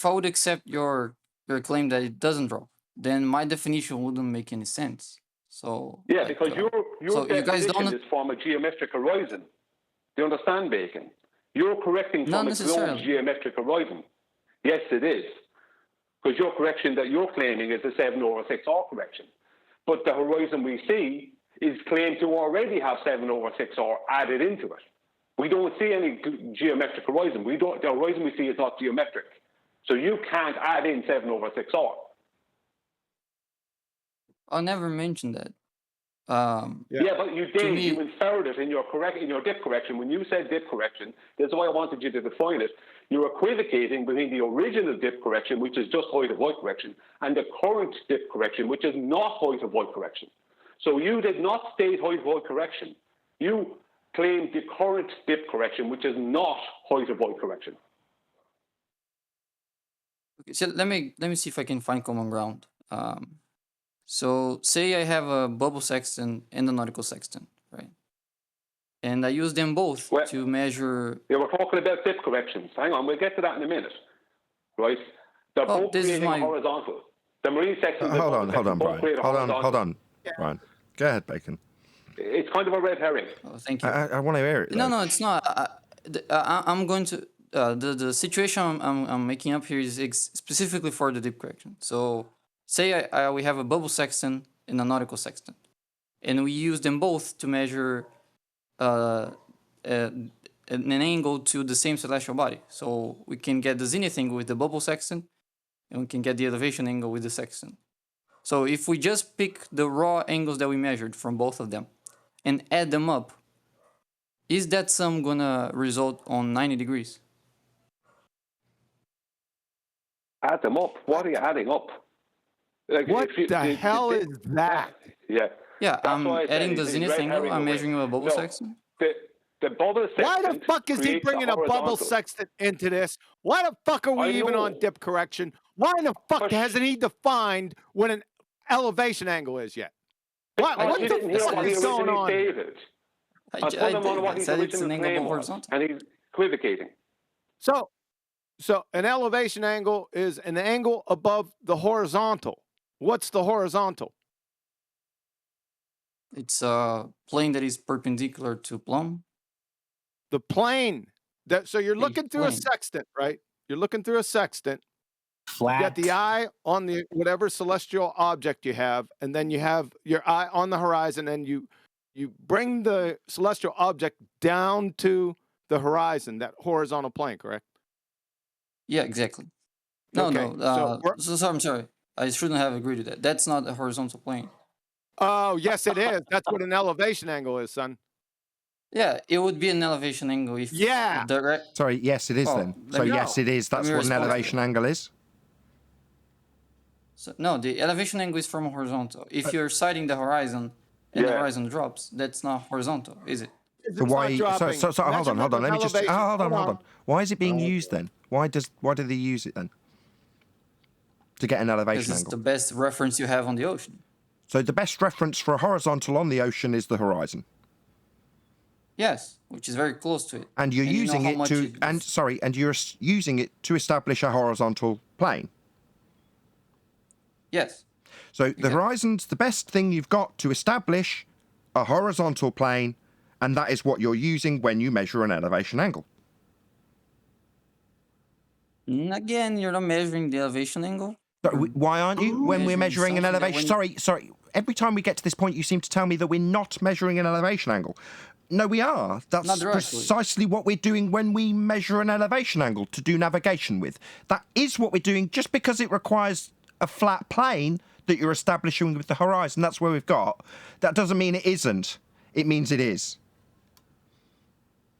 I would accept your claim that it doesn't drop, then my definition wouldn't make any sense. So Yeah, like, because your so you guys definition don't is from a geometric horizon. Do you understand, Bacon? You're correcting not from a closed necessarily. geometric horizon. Yes, it is. Because your correction that you're claiming is a 7/6R correction. But the horizon we see is claimed to already have 7/6R added into it. We don't see any geometric horizon. The horizon we see is not geometric. So you can't add in 7/6R. I never mentioned that. Yeah, but you to did. me, You inferred it in your dip correction. When you said dip correction, that's why I wanted you to define it. You're equivocating between the original dip correction, which is just height of void correction, and the current dip correction, which is not height of void correction. So you did not state height of void correction. You claimed the current dip correction, which is not height of void correction. okay, so let me see if I can find common ground. So say I have a bubble sextant and a nautical sextant, right? And I use them both to measure. Yeah, we're talking about dip corrections. Hang on, we'll get to that in a minute, right? They're both this is creating my- a horizontal. The marine sextant. Hold on, Brian. Hold on, Brian. Go ahead, Bacon. It's kind of a red herring. Oh, thank you. I want to hear it. No, it's not. I'm going to the situation I'm making up here is specifically for the dip correction. So say we have a bubble sextant and a nautical sextant, and we use them both to measure an angle to the same celestial body. So we can get the zenith angle with the bubble sextant, and we can get the elevation angle with the sextant. So if we just pick the raw angles that we measured from both of them and add them up, is that sum gonna result on 90 degrees? Add them up. What are you adding up? Like, What the hell is that? Yeah. Yeah, That's I'm why I said adding the he's zenith red angle. herring I'm away. measuring a bubble No, sextant. The bubble sextant. Why the fuck is he creates bringing a bubble horizontal. sextant into this? Why the fuck are we I even know. on dip correction? Why in the fuck hasn't he defined what an elevation angle is yet? What You didn't the hear fuck what he is going originally on? stated. I put him on what his said it's an original angle claim above was, horizontal. and he's equivocating. So an elevation angle is an angle above the horizontal. What's the horizontal? It's a plane that is perpendicular to plumb. The plane. So you're looking through a plane. sextant, right? You're looking through a sextant. Flat. You got the eye on the whatever celestial object you have, and then you have your eye on the horizon, and you bring the celestial object down to the horizon, that horizontal plane, correct? Yeah, exactly. No, Okay, so I'm sorry. I shouldn't have agreed to that. That's not a horizontal plane. Oh, yes, it is. That's what an elevation angle is, son. Yeah, it would be an elevation angle if direct. Sorry, yes, it is Oh, then. let So me- yes, it is. let That's me what an respond to elevation angle is. So, no, the elevation angle is from horizontal. If you're sighting the horizon and the horizon drops, that's not horizontal, is it? So why? So hold on. Let me just hold on. Why is it being used then? Why do they use it then? To get an Because elevation it's angle. the best reference you have on the ocean. So the best reference for a horizontal on the ocean is the horizon. Yes, which is very close to it. And you're you know using how it much to, and you're using it to establish a horizontal plane. Yes. So the horizon's the best thing you've got to establish a horizontal plane, and that is what you're using when you measure an elevation angle. Again, you're not measuring the elevation angle. So why aren't you when we're measuring an something that elevation? Sorry. Every time we get to this point, you seem to tell me that we're not measuring an elevation angle. No, we are. That's Not directly. precisely what we're doing when we measure an elevation angle to do navigation with. That is what we're doing. Just because it requires a flat plane that you're establishing with the horizon, that's where we've got. That doesn't mean it isn't. It means it is.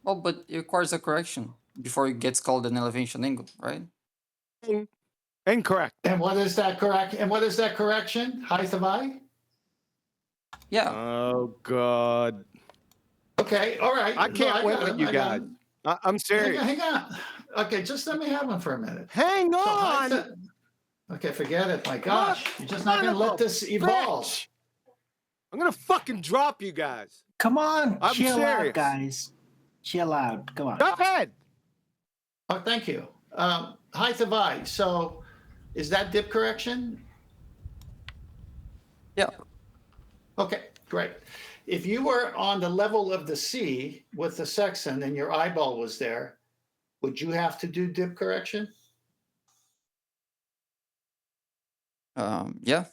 Oh, but it requires a correction before it gets called an elevation angle, right? Incorrect. And what is that correct? And what is that correction? Height of eye? Yeah. Oh God. Okay, all right. I can't win got with him, you I got guys. him. I'm serious. Hang on. Okay, just let me have him for a minute. Hang on. Okay, forget it. My gosh, you're just not going to let this evolve. Bitch. I'm gonna fucking drop you guys. Come on, I'm chill serious. out, guys. Chill out. Come on. Go ahead. Oh, thank you. Height of eye. So, is that dip correction? Yeah. Okay, great. If you were on the level of the sea with the sextant and your eyeball was there, would you have to do dip correction? Yeah.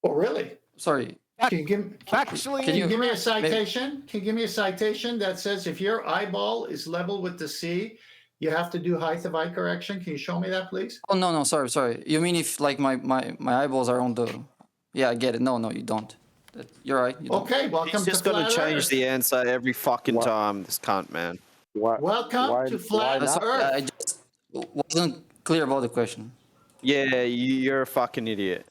Oh, really? Sorry. Can you give, Factually, can you give me a incorrect. citation? Can you give me a citation that says if your eyeball is level with the sea, you have to do height of eye correction? Can you show me that, please? Oh no, sorry. You mean if like my eyeballs are on the? Yeah, I get it. No, you don't. You're right. You don't. Okay, welcome He's just to going to Flat change Earth. the answer every fucking time. This cunt, man. Welcome to Flat Earth. I just wasn't clear about the question. Yeah, you're a fucking idiot.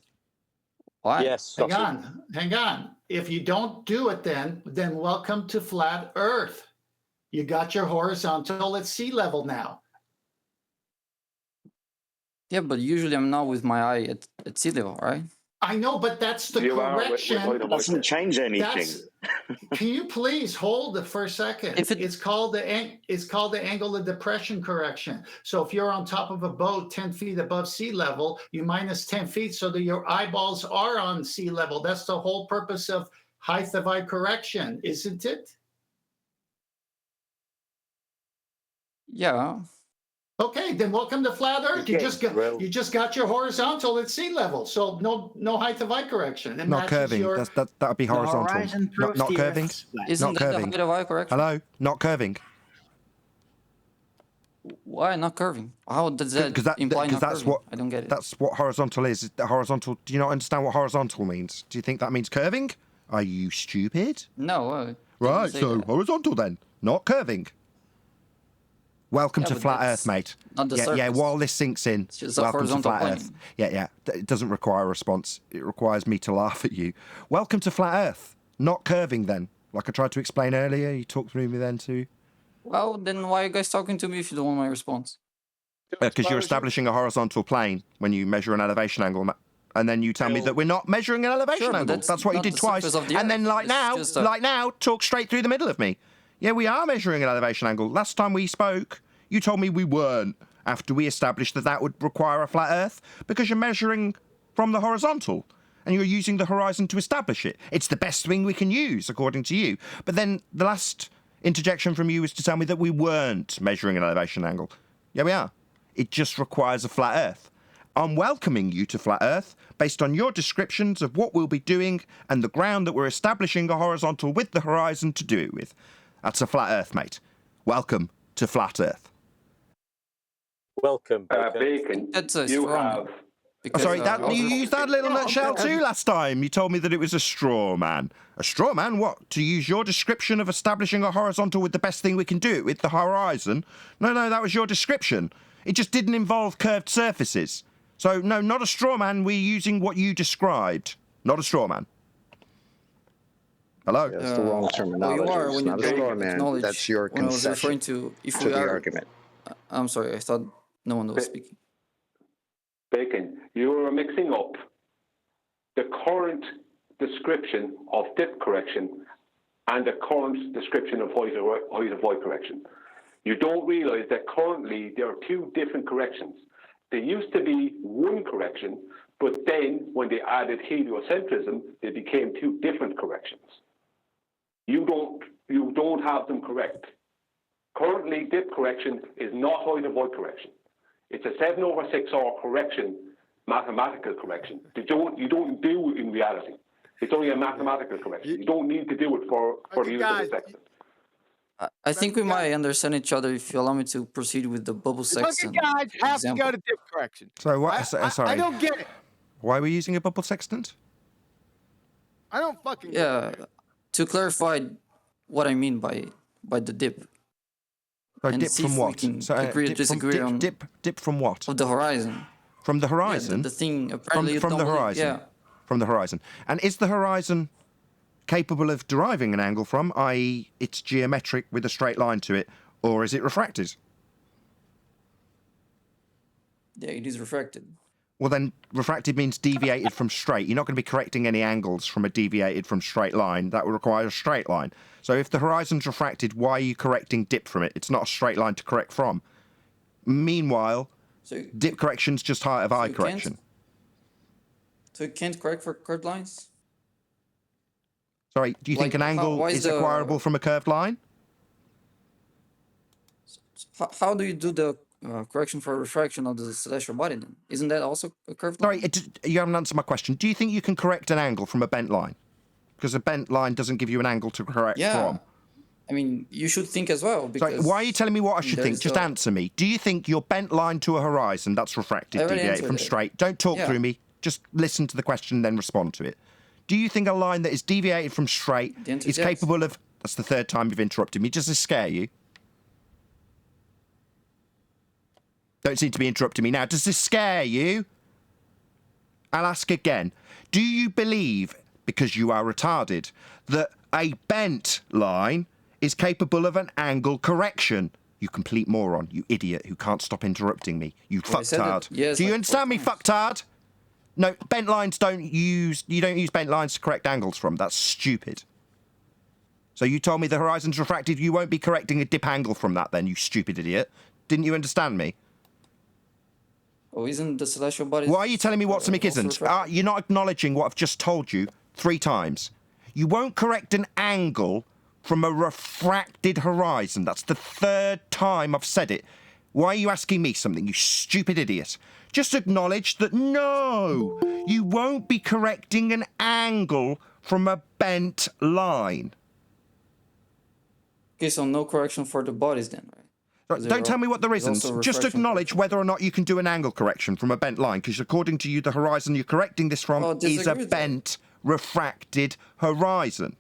Why? Yes. Hang on. If you don't do it, then welcome to Flat Earth. You got your horizontal at sea level now. Yeah, but usually I'm not with my eye at sea level, right? I know, but that's the correction. It doesn't change anything. Can you please hold it for a second? It's called the angle of depression correction. So if you're on top of a boat 10 feet above sea level, you minus 10 feet so that your eyeballs are on sea level. That's the whole purpose of height of eye correction, isn't it? Yeah. Okay, then welcome to Flat Earth. You just got your horizontal at sea level, so no height of eye correction. It Not matches curving. your- That would be horizontal. Not curving. Isn't Not that the curving. height of eye correction? Hello, not curving. Why not curving? How does that imply not that's curving? what I don't get it. That's what horizontal is. The horizontal. Do you not understand what horizontal means? Do you think that means curving? Are you stupid? No. Right. say So that. horizontal then, not curving. Welcome Yeah, to but Flat that's Earth, mate. not the yeah. surface. While this sinks in, just a welcome to horizontal Flat plane. Earth. Yeah. It doesn't require a response. It requires me to laugh at you. Welcome to Flat Earth, not curving. Then, like I tried to explain earlier, you talked through me then too. Well, then why are you guys talking to me if you don't want my response? Because you're establishing a horizontal plane when you measure an elevation angle, and then you tell me that we're not measuring an elevation Sure, but angle. That's what you not did the twice. surface of the And Earth. then, It's just now, talk straight through the middle of me. Yeah, we are measuring an elevation angle. Last time we spoke, you told me we weren't. After we established that would require a flat Earth, because you're measuring from the horizontal, and you're using the horizon to establish it. It's the best thing we can use, according to you. But then the last interjection from you was to tell me that we weren't measuring an elevation angle. Yeah, we are. It just requires a flat Earth. I'm welcoming you to Flat Earth based on your descriptions of what we'll be doing and the ground that we're establishing a horizontal with the horizon to do it with. That's a Flat Earth, mate. Welcome to Flat Earth. Welcome, Bacon. That's a You straw have. man. Because, Sorry, uh, you used that little nutshell too last time. You told me that it was a straw man. A straw man? What? To use your description of establishing a horizontal with the best thing we can do it with, the horizon? No, that was your description. It just didn't involve curved surfaces. So, no, not a straw man. We're using what you described. Not a straw man. Hello? That's the wrong terminology. you are It's when you not a straw don't man. acknowledge That's your when I was referring concession to if to we the are. argument. I'm sorry, I thought no one was speaking. Bacon, you are mixing up the current description of dip correction and the current description of height of eye correction. You don't realize that currently there are two different corrections. There used to be one correction, but then when they added heliocentrism, they became two different corrections. You don't have them correct. Currently, dip correction is not height of eye correction. It's a 7/6 correction, mathematical correction. You don't do it in reality. It's only a mathematical correction. You don't need to do it for the use of the sextant. I think we might understand each other if you allow me to proceed with the bubble sextant. Guys have example. to go to dip correction. So what? Sorry. I don't get it. Why are we using a bubble sextant? I don't fucking get Yeah, to clarify what I mean by the dip. So And dip see from if we what? can So, agree or dip from- disagree on dip from what? of the horizon. From the Yeah, horizon? the thing apparently you from don't the believe- horizon. Yeah. From the horizon. And is the horizon capable of deriving an angle from, i.e., it's geometric with a straight line to it, or is it refracted? Yeah, it is refracted. Well, then refracted means deviated from straight. You're not going to be correcting any angles from a deviated from straight line. That would require a straight line. So if the horizon's refracted, why are you correcting dip from it? It's not a straight line to correct from. Meanwhile, dip correction's just height of eye correction. So you can't correct for curved lines? Sorry, do you think an angle is acquirable from a curved line? How do you do the correction for refraction of the celestial body then? Isn't that also a curved line? Sorry, you haven't answered my question. Do you think you can correct an angle from a bent line? Because a bent line doesn't give you an angle to correct from. I mean, you should think as well. Because Sorry, why are you telling me what I should think? Just answer me. Do you think your bent line to a horizon, that's refracted, deviated from straight? Don't talk through me. Just listen to the question, then respond to it. Do you think a line that is deviated from straight is capable of... That's the third time you've interrupted me. Does this scare you? Don't seem to be interrupting me now. Does this scare you? I'll ask again. Do you believe, because you are retarded, that a bent line is capable of an angle correction? You complete moron, you idiot who can't stop interrupting me. You fucktard. Yes, do you understand me, fucktard? No, bent lines you don't use bent lines to correct angles from. That's stupid. So you told me the horizon's refracted, you won't be correcting a dip angle from that then, you stupid idiot. Didn't you understand me? Oh, isn't the celestial body... Why are you telling me what something isn't? You're not acknowledging what I've just told you 3 times. You won't correct an angle from a refracted horizon. That's the 3rd time I've said it. Why are you asking me something, you stupid idiot? Just acknowledge that, no, you won't be correcting an angle from a bent line. Okay, so no correction for the bodies then, right? Don't tell me what there isn't. Just acknowledge whether or not you can do an angle correction from a bent line, because according to you, the horizon you're correcting this from is a bent, refracted horizon.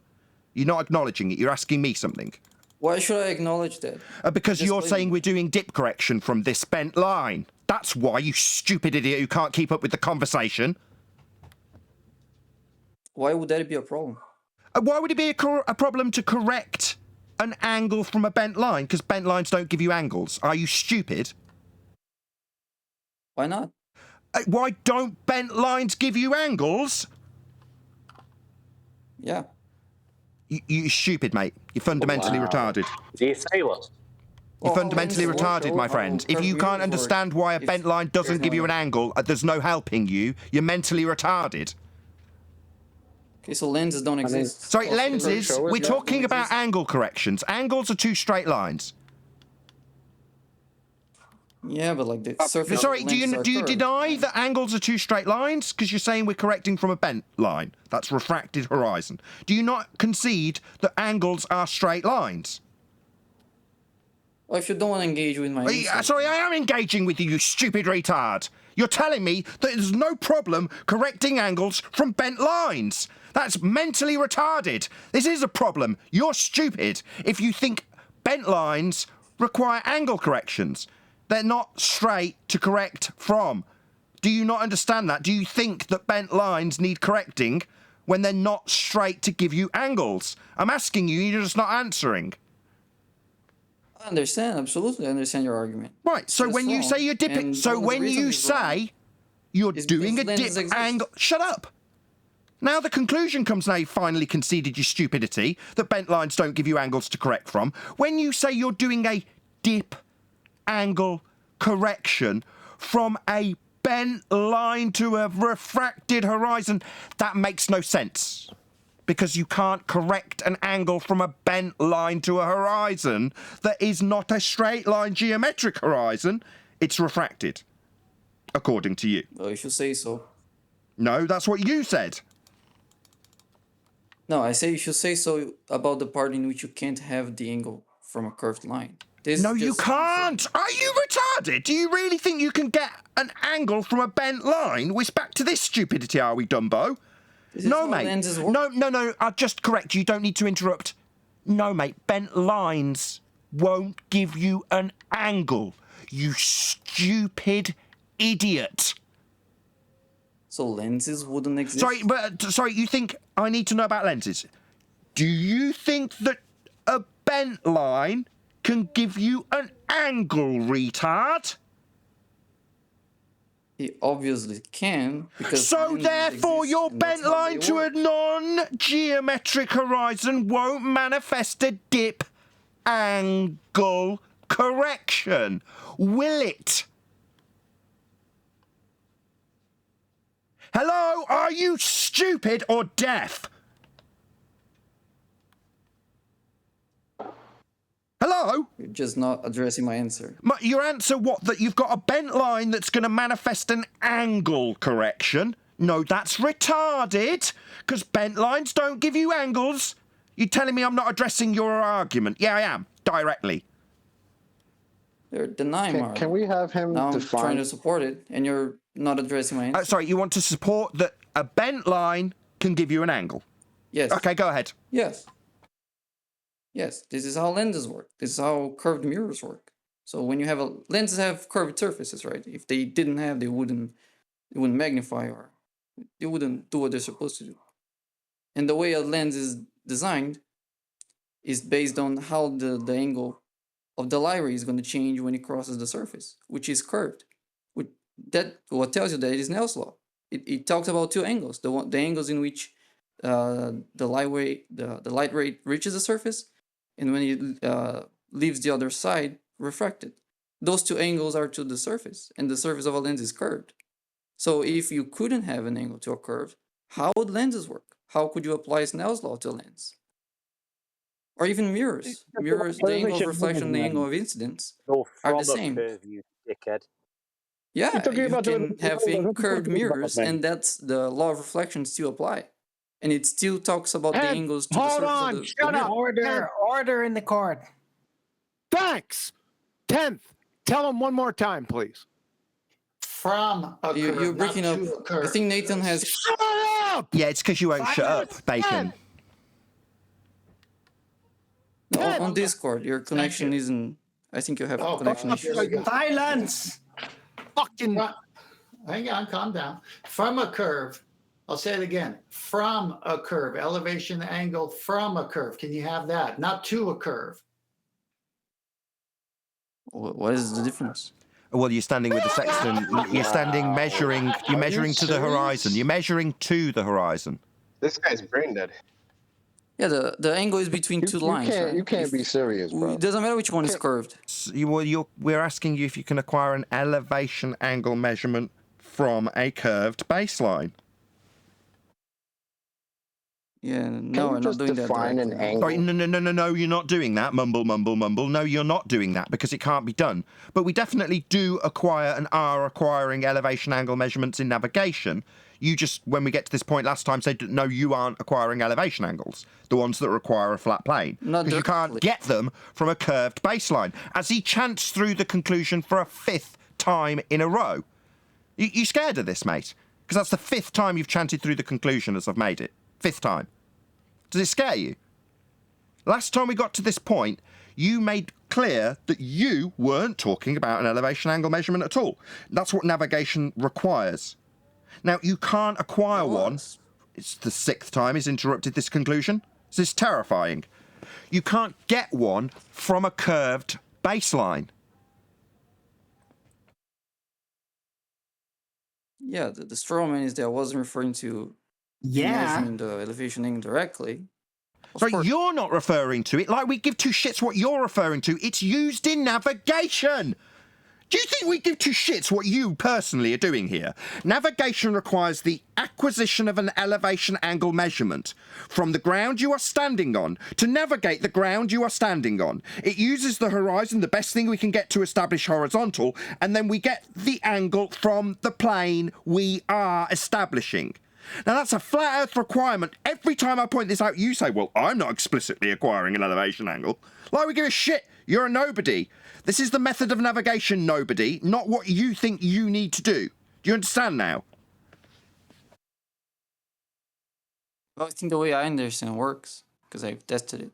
You're not acknowledging it. You're asking me something. Why should I acknowledge that? Because you're saying we're doing dip correction from this bent line. That's why, you stupid idiot who can't keep up with the conversation. Why would that be a problem? Why would it be a problem to correct an angle from a bent line? Because bent lines don't give you angles. Are you stupid? Why not? Why don't bent lines give you angles? Yeah. You're stupid, mate. You're fundamentally retarded. Do you say what? You're fundamentally retarded, my friend. If you can't understand why a bent line doesn't give you an angle, there's no helping you. You're mentally retarded. Okay, so lenses don't exist. Sorry, lenses, we're talking about angle corrections. Angles are 2 straight lines. Yeah, but like the surface. Sorry, do you deny that angles are 2 straight lines? Because you're saying we're correcting from a bent line. That's refracted horizon. Do you not concede that angles are straight lines? Well, if you don't want to engage with my... Sorry, I am engaging with you, you stupid retard. You're telling me that there's no problem correcting angles from bent lines. That's mentally retarded. This is a problem. You're stupid if you think bent lines require angle corrections. They're not straight to correct from. Do you not understand that? Do you think that bent lines need correcting when they're not straight to give you angles? I'm asking you, you're just not answering. I understand, absolutely. I understand your argument. Right, so when you say you're dipping... So when you say you're doing a dip angle... Shut up! Now the conclusion comes, now you've finally conceded your stupidity, that bent lines don't give you angles to correct from. When you say you're doing a dip angle correction from a bent line to a refracted horizon, that makes no sense. Because you can't correct an angle from a bent line to a horizon that is not a straight line geometric horizon. It's refracted, according to you. Well, you should say so. No, that's what you said. No, I say you should say so about the part in which you can't have the angle from a curved line. No, you can't. Are you retarded? Do you really think you can get an angle from a bent line? We're back to this stupidity, are we, Dumbo? No, mate. No. I'll just correct you. You don't need to interrupt. No, mate. Bent lines won't give you an angle. You stupid idiot. So lenses wouldn't exist? Sorry, you think I need to know about lenses? Do you think that a bent line can give you an angle, retard? It obviously can, because... So therefore your bent line to a non-geometric horizon won't manifest a dip angle correction, will it? Hello, are you stupid or deaf? No. You're just not addressing my answer. Your answer, what? That you've got a bent line that's going to manifest an angle correction? No, that's retarded, because bent lines don't give you angles. You're telling me I'm not addressing your argument? Yeah, I am, directly. You're denying my Can we have him Now I'm define? trying to support it, and you're not addressing my answer. Sorry, you want to support that a bent line can give you an angle? Yes. Okay, go ahead. Yes. Yes, this is how lenses work. This is how curved mirrors work. So when you have lenses have curved surfaces, right? If they didn't have, they wouldn't magnify, or they wouldn't do what they're supposed to do. And the way a lens is designed is based on how the angle of the light ray is going to change when it crosses the surface, which is curved. That what tells you that it is Snell's law. It talks about two angles: the angles in which the light ray reaches the surface, and when it leaves the other side, refracted. Those two angles are to the surface, and the surface of a lens is curved. So if you couldn't have an angle to a curve, how would lenses work? How could you apply Snell's law to a lens? Or even mirrors. Mirrors, the angle of reflection and the angle of incidence are the same. Curve, you dickhead. Yeah, you can have curved mirrors, and that's the law of reflection still apply. And it still talks about the angles to the surface Hold on, of the shut up. Order in the court. Thanks. 10th. Tell him one more time, please. From a curve, you're breaking not up. to a curve. I think Nathan has. Shut up! Yeah, it's because you won't shut up, Bacon. No, on Discord, your connection isn't. I think you have connection issues. Silence. Fucking. Hang on, calm down. From a curve, I'll say it again. From a curve, elevation angle from a curve. Can you have that? Not to a curve. What is the difference? Well, you're standing with the sextant. You're standing measuring. You're measuring to the horizon. You're measuring to the horizon. This guy's brain dead. Yeah, the angle is between two lines. Right? You can't be serious, bro. It doesn't matter which one is curved. We're asking you if you can acquire an elevation angle measurement from a curved baseline. Yeah, no, I'm not doing that. Sorry, no, you're not doing that. Mumble. No, you're not doing that because it can't be done. But we definitely do acquire and are acquiring elevation angle measurements in navigation. You just, when we get to this point last time, said, no, you aren't acquiring elevation angles, the ones that require a flat plane. Because you can't get them from a curved baseline. As he chants through the conclusion for a 5th time in a row. You scared of this, mate? Because that's the 5th time you've chanted through the conclusion as I've made it. 5th time. Does it scare you? Last time we got to this point, you made clear that you weren't talking about an elevation angle measurement at all. That's what navigation requires. Now, you can't acquire one. It's the 6th time he's interrupted this conclusion. This is terrifying. You can't get one from a curved baseline. Yeah, the straw man is that I wasn't referring to measuring the elevation angle directly. So you're not referring to it like we give two shits what you're referring to. It's used in navigation. Do you think we give two shits what you personally are doing here? Navigation requires the acquisition of an elevation angle measurement from the ground you are standing on to navigate the ground you are standing on. It uses the horizon, the best thing we can get to establish horizontal, and then we get the angle from the plane we are establishing. Now, that's a flat earth requirement. Every time I point this out, you say, well, I'm not explicitly acquiring an elevation angle. Like we give a shit. You're a nobody. This is the method of navigation, nobody, not what you think you need to do. Do you understand now? Well, I think the way I understand works, because I've tested it.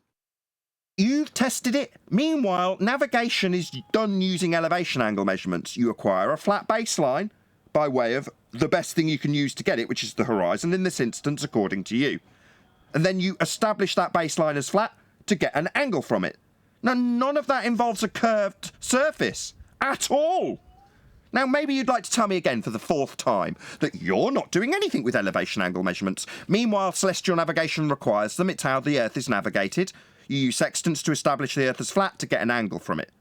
You've tested it. Meanwhile, navigation is done using elevation angle measurements. You acquire a flat baseline by way of the best thing you can use to get it, which is the horizon in this instance, according to you. And then you establish that baseline as flat to get an angle from it. Now, none of that involves a curved surface at all. Now, maybe you'd like to tell me again for the 4th time that you're not doing anything with elevation angle measurements. Meanwhile, celestial navigation requires them. It's how the Earth is navigated. You use sextants to establish the Earth as flat to get an angle from it.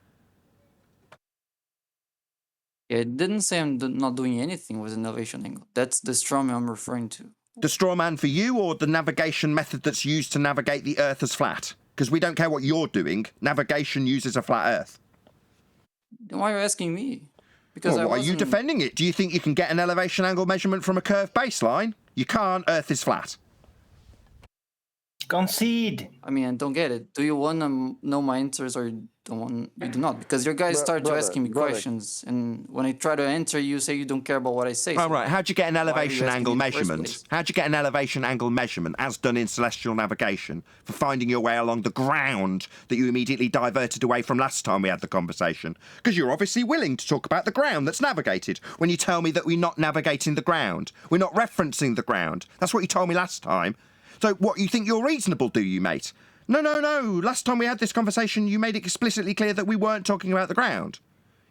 Yeah, it didn't say I'm not doing anything with an elevation angle. That's the straw man I'm referring to. The straw man for you, or the navigation method that's used to navigate the Earth as flat? because we don't care what you're doing. Navigation uses a flat Earth. Then why are you asking me? Because Well, why are you defending it? Do you think you can get an elevation angle measurement from a curved baseline? You can't. Earth is flat. Concede. I mean, I don't get it. Do you want to know my answers or you do not? Because your guys start to asking me questions, and when I try to answer, you say you don't care about what I say. All right. How'd you get an why are you elevation asking angle me in the first measurement? place? How'd you get an elevation angle measurement, as done in celestial navigation, for finding your way along the ground that you immediately diverted away from last time we had the conversation? Because you're obviously willing to talk about the ground that's navigated when you tell me that we're not navigating the ground. We're not referencing the ground. That's what you told me last time. So what, you think you're reasonable, do you, mate? No. Last time we had this conversation, you made it explicitly clear that we weren't talking about the ground.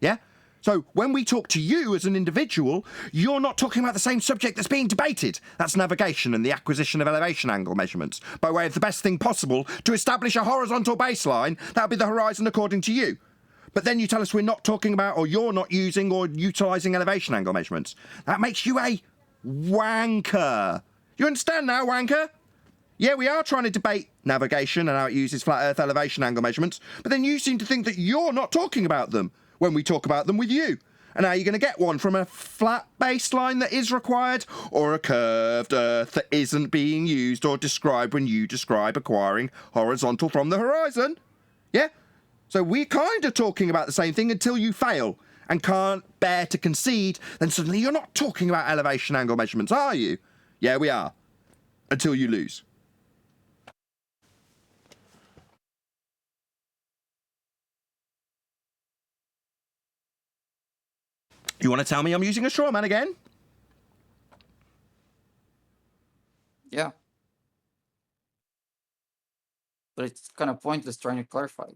Yeah? So when we talk to you as an individual, you're not talking about the same subject that's being debated. That's navigation and the acquisition of elevation angle measurements by way of the best thing possible to establish a horizontal baseline. That'll be the horizon according to you. But then you tell us we're not talking about, or you're not using or utilising elevation angle measurements. That makes you a wanker. You understand now, wanker? Yeah, we are trying to debate navigation and how it uses flat Earth elevation angle measurements, but then you seem to think that you're not talking about them when we talk about them with you. And how are you going to get one from a flat baseline that is required, or a curved Earth that isn't being used or described when you describe acquiring horizontal from the horizon? Yeah? So we're kind of talking about the same thing until you fail and can't bear to concede, then suddenly you're not talking about elevation angle measurements, are you? Yeah, we are. Until you lose. You want to tell me I'm using a straw man again? Yeah. But it's kind of pointless trying to clarify.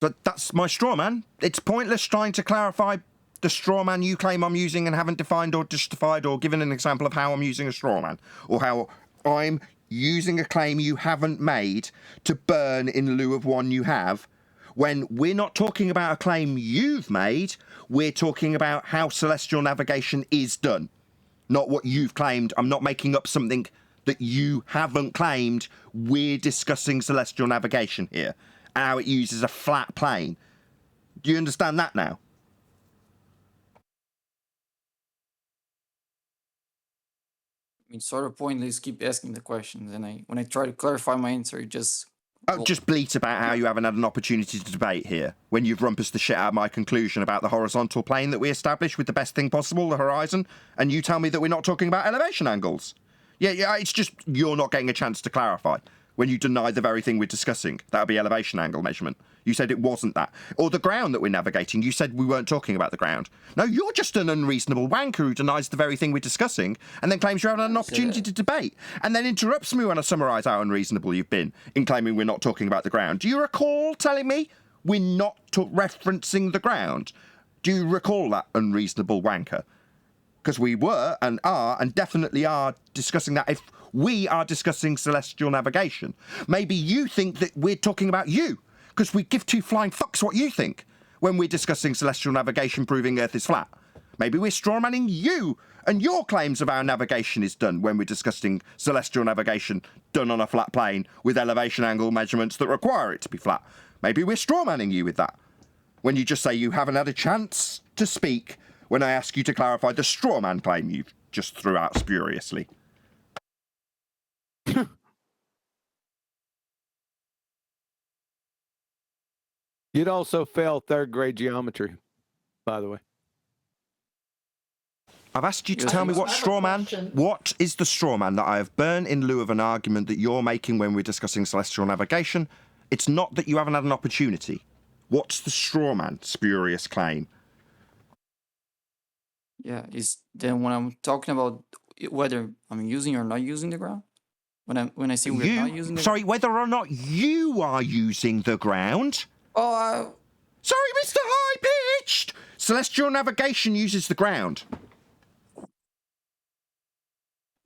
But that's my straw man. It's pointless trying to clarify the straw man you claim I'm using and haven't defined or justified or given an example of how I'm using a straw man, or how I'm using a claim you haven't made to burn in lieu of one you have, when we're not talking about a claim you've made, we're talking about how celestial navigation is done, not what you've claimed. I'm not making up something that you haven't claimed. We're discussing celestial navigation here, how it uses a flat plane. Do you understand that now? I mean, sort of pointless keep asking the questions, and when I try to clarify my answer, it just... Oh, just bleat about how you haven't had an opportunity to debate here, when you've rumpused the shit out of my conclusion about the horizontal plane that we established with the best thing possible, the horizon, and you tell me that we're not talking about elevation angles. Yeah, it's just you're not getting a chance to clarify when you deny the very thing we're discussing. That would be elevation angle measurement. You said it wasn't that. Or the ground that we're navigating. You said we weren't talking about the ground. No, you're just an unreasonable wanker who denies the very thing we're discussing and then claims you haven't had an opportunity to debate and then interrupts me when I summarise how unreasonable you've been in claiming we're not talking about the ground. Do you recall telling me we're not referencing the ground? Do you recall that, unreasonable wanker? Because we were and are and definitely are discussing that if we are discussing celestial navigation. Maybe you think that we're talking about you, because we give two flying fucks what you think when we're discussing celestial navigation proving Earth is flat. Maybe we're strawmanning you and your claims of how navigation is done when we're discussing celestial navigation done on a flat plane with elevation angle measurements that require it to be flat. Maybe we're strawmanning you with that, when you just say you haven't had a chance to speak when I ask you to clarify the strawman claim you just threw out spuriously. You'd also fail third grade geometry, by the way. I've asked you to tell me what straw man. What is the straw man that I have burned in lieu of an argument that you're making when we're discussing celestial navigation? It's not that you haven't had an opportunity. What's the straw man spurious claim? Yeah, is then when I'm talking about whether I'm using or not using the ground? When I say we're not using the Sorry, whether or not you are using the ground? Oh, sorry, Mr. High-Pitched! Celestial navigation uses the ground.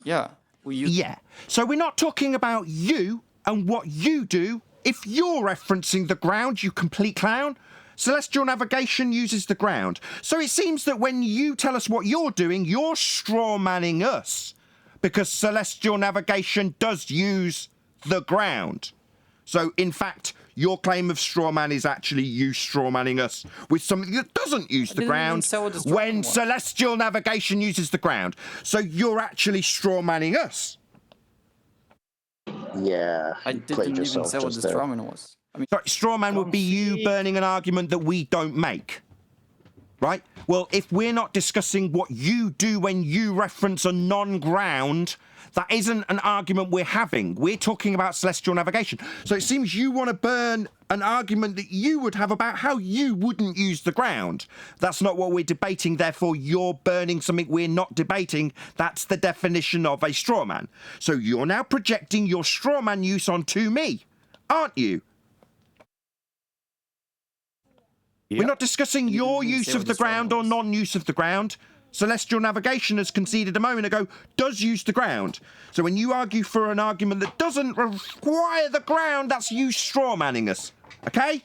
Yeah. Yeah. So we're not talking about you and what you do if you're referencing the ground, you complete clown. Celestial navigation uses the ground. So it seems that when you tell us what you're doing, you're straw-manning us. Because celestial navigation does use the ground. So, in fact, your claim of straw man is actually you straw manning us with something that doesn't use the ground when celestial navigation uses the ground. So you're actually straw manning us. Yeah, I didn't even say what the straw man was. I mean, sorry, straw man would be you burning an argument that we don't make. Right? Well, if we're not discussing what you do when you reference a non-ground, that isn't an argument we're having. We're talking about celestial navigation. So it seems you want to burn an argument that you would have about how you wouldn't use the ground. That's not what we're debating. Therefore, you're burning something we're not debating. That's the definition of a straw man. So you're now projecting your straw man use onto me, aren't you? Yep. We're not discussing your use of the ground or non-use of the ground. Celestial navigation, as conceded a moment ago, does use the ground. So when you argue for an argument that doesn't require the ground, that's you straw-manning us. Okay?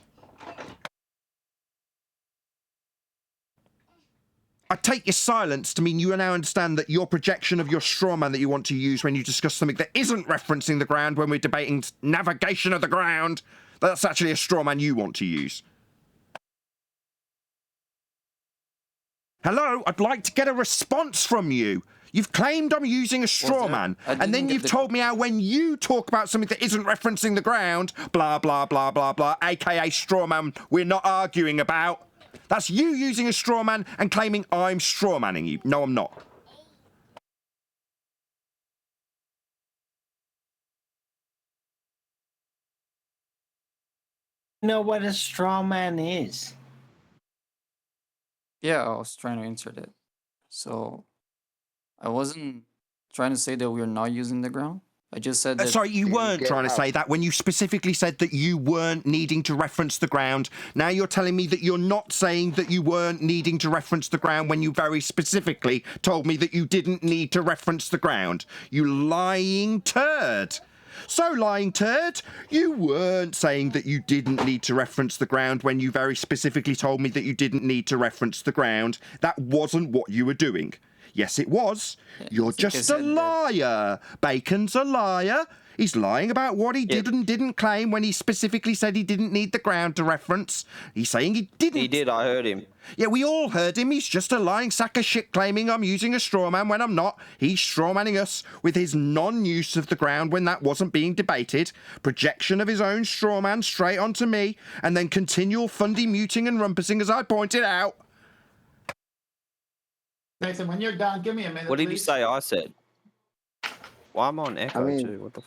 I take your silence to mean you now understand that your projection of your straw man that you want to use when you discuss something that isn't referencing the ground when we're debating navigation of the ground, that's actually a straw man you want to use. Hello, I'd like to get a response from you. You've claimed I'm using a straw man, and then you've told me how when you talk about something that isn't referencing the ground, blah, blah, blah, blah, blah, aka straw man, we're not arguing about. That's you using a straw man and claiming I'm straw manning you. No, I'm not. You know what a straw man is? yeah, I was trying to answer that. So I wasn't trying to say that we're not using the ground. I just said that. Sorry, you weren't trying to say that when you specifically said that you weren't needing to reference the ground. Now you're telling me that you're not saying that you weren't needing to reference the ground when you very specifically told me that you didn't need to reference the ground. You lying turd. So, lying turd, you weren't saying that you didn't need to reference the ground when you very specifically told me that you didn't need to reference the ground. That wasn't what you were doing. Yes, it was. You're just a liar. Bacon's a liar. He's lying about what he did and didn't claim when he specifically said he didn't need the ground to reference. He's saying he didn't. He did, I heard him. Yeah, we all heard him. He's just a lying sack of shit claiming I'm using a straw man when I'm not. He's straw manning us with his non-use of the ground when that wasn't being debated, projection of his own straw man straight onto me, and then continual fundy muting and rumpusing as I pointed out. Nathan, when you're done, give me a minute. What did you please. say I said? Why am I on echo too? What the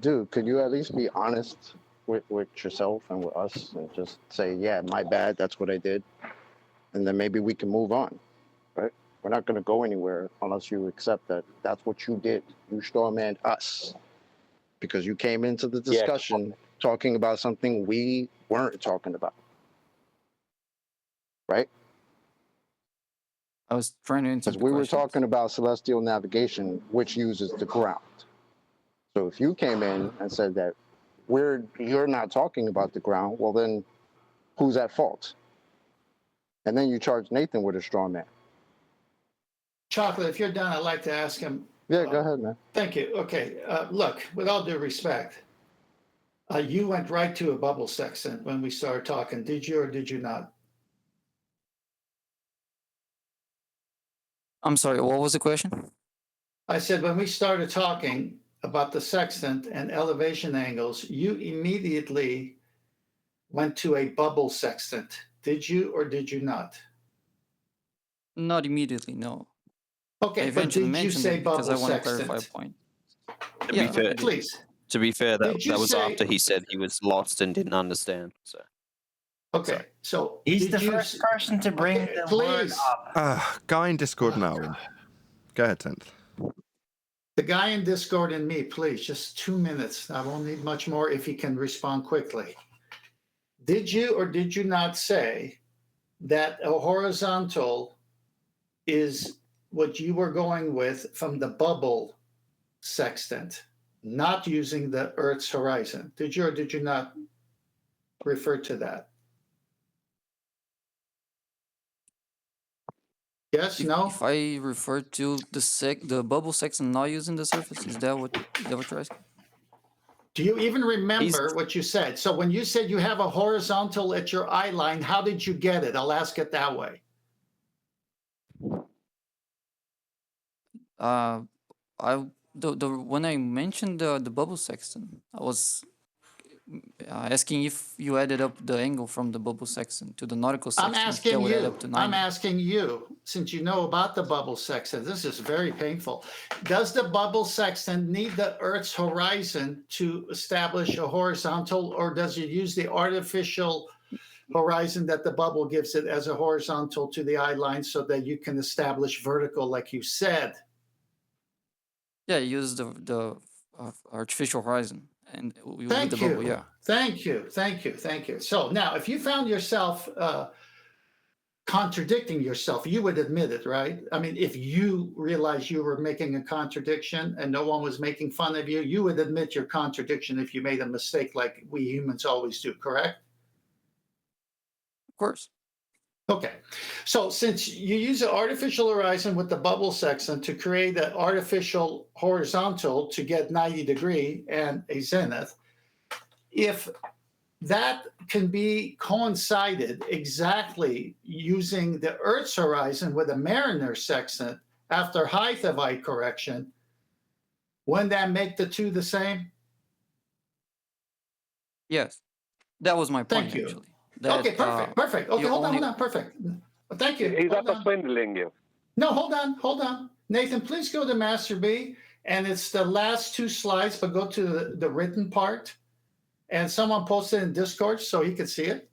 dude, could you at least be honest with yourself and with us and just say, yeah, my bad, that's what I did. And then maybe we can move on, right? We're not going to go anywhere unless you accept that that's what you did. You strawmanned us because you came into the discussion talking about something we weren't talking about, right? I was trying to answer because we were talking about celestial navigation, which uses the ground. So if you came in and said that you're not talking about the ground, well then who's at fault? And then you charge Nathan with a straw man. Chocolate, if you're done, I'd like to ask him. Yeah, go ahead, man. Thank you. Okay, look, with all due respect, you went right to a bubble sextant when we started talking. Did you or did you not? I'm sorry, what was the question? I said when we started talking about the sextant and elevation angles, you immediately went to a bubble sextant. Did you or did you not? Not immediately, no. Okay, but did you say bubble because I want to clarify a sextant? point. To be fair, Please. To be fair, that Did you was say- after he said he was lost and didn't understand. So Okay, so He's did the you first s- person to bring Okay, the word please. up. Guy in Discord and Alwyn. Go ahead, 10th. The guy in Discord and me, please, just 2 minutes. I won't need much more if he can respond quickly. Did you or did you not say that a horizontal is what you were going with from the bubble sextant, not using the Earth's horizon? Did you or did you not refer to that? Yes, no? If I refer to the bubble sextant not using the surface, is that what you're asking? Do you even remember what you said? So when you said you have a horizontal at your eye line, how did you get it? I'll ask it that way. When I mentioned the bubble sextant, I was asking if you added up the angle from the bubble sextant to the nautical I'm sextant. asking that would add you. up to 90. I'm asking you, since you know about the bubble sextant. This is very painful. Does the bubble sextant need the Earth's horizon to establish a horizontal, or does it use the artificial horizon that the bubble gives it as a horizontal to the eye line so that you can establish vertical, like you said? Yeah, use the artificial horizon and with Thank the you. bubble. Yeah. Thank you. Thank you. Thank you. So now, if you found yourself contradicting yourself, you would admit it, right? I mean, if you realized you were making a contradiction and no one was making fun of you, you would admit your contradiction if you made a mistake like we humans always do, correct? Of course. Okay, so since you use an artificial horizon with the bubble sextant to create an artificial horizontal to get 90 degree and a zenith, if that can be coincided exactly using the Earth's horizon with a Mariner sextant after height of eye correction, wouldn't that make the two the same? Yes, that was my point. Thank you. Actually. That, okay, perfect, perfect. Okay, hold only... on, perfect. Thank you. He's not swindling you. No, hold on. Nathan, please go to Master B, and it's the last two slides, but go to the written part. And someone posted in Discord so he could see it.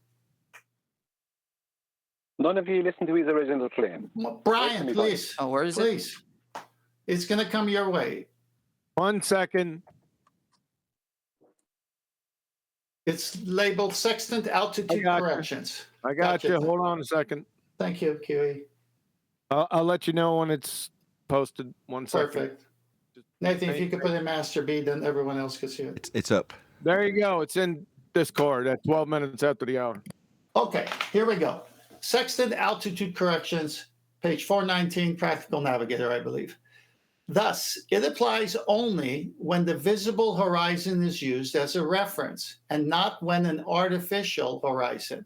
None of you listen to his original claim. Brian, please. Oh, where is it? It's going to come your way. 1 second. It's labeled sextant altitude corrections. I got you. Hold on a second. Thank you, QE. I'll let you know when it's posted. 1 second. Perfect. Nathan, if you could put in Master B, then everyone else could see it. It's up. There you go. It's in Discord at 12 minutes after the hour. Okay, here we go. Sextant altitude corrections, page 419, Practical Navigator, I believe. Thus, it applies only when the visible horizon is used as a reference and not when an artificial horizon,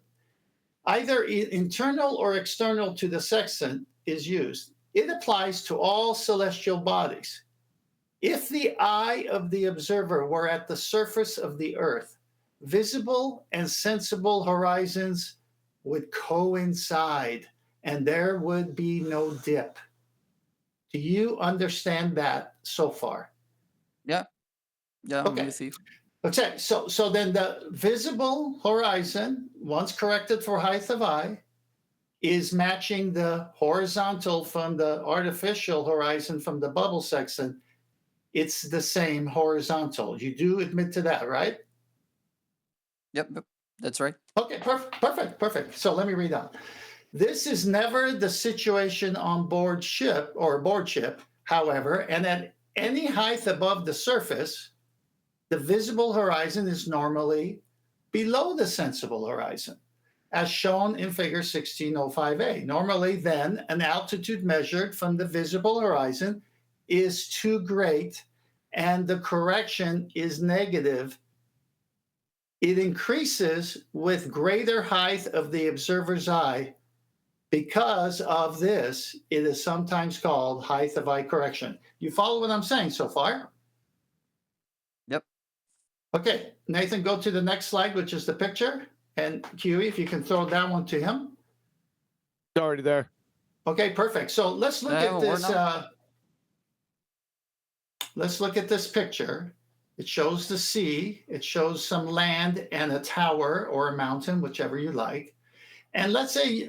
either internal or external to the sextant, is used. It applies to all celestial bodies. If the eye of the observer were at the surface of the Earth, visible and sensible horizons would coincide and there would be no dip. Do you understand that so far? Yeah. Yeah, okay. I'm with you. Okay, so then the visible horizon, once corrected for height of eye, is matching the horizontal from the artificial horizon from the bubble sextant. It's the same horizontal. You do admit to that, right? Yep, that's right. Okay, perfect. So let me read on. This is never the situation on board ship, however, and at any height above the surface, the visible horizon is normally below the sensible horizon, as shown in figure 1605A. Normally, then, an altitude measured from the visible horizon is too great and the correction is negative. It increases with greater height of the observer's eye. Because of this, it is sometimes called height of eye correction. You follow what I'm saying so far? Yep. Okay, Nathan, go to the next slide, which is the picture. And QE, if you can throw that one to him. It's already there. Okay, perfect. So let's look at this. Let's look at this picture. It shows the sea. It shows some land and a tower or a mountain, whichever you like. And let's say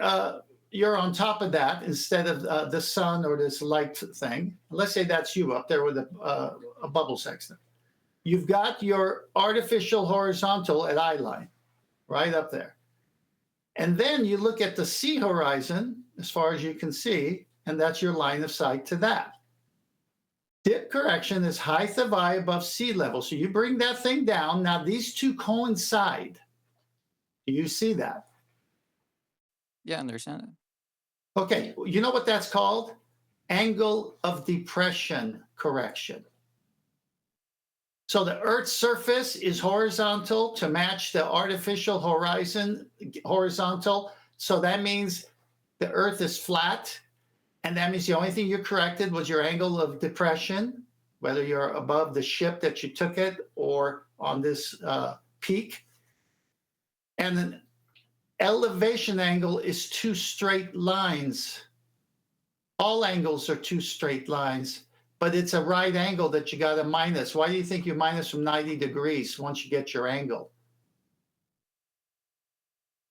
you're on top of that instead of the sun or this light thing. Let's say that's you up there with a bubble sextant. You've got your artificial horizontal at eye line, right up there. And then you look at the sea horizon, as far as you can see, and that's your line of sight to that. Dip correction is height of eye above sea level. So you bring that thing down. Now these two coincide. Do you see that? Yeah, I understand it. Okay, you know what that's called? Angle of depression correction. So the Earth's surface is horizontal to match the artificial horizontal. So that means the Earth is flat. And that means the only thing you corrected was your angle of depression, whether you're above the ship that you took it or on this peak. And the elevation angle is two straight lines. All angles are two straight lines. But it's a right angle that you got to minus. Why do you think you minus from 90 degrees once you get your angle?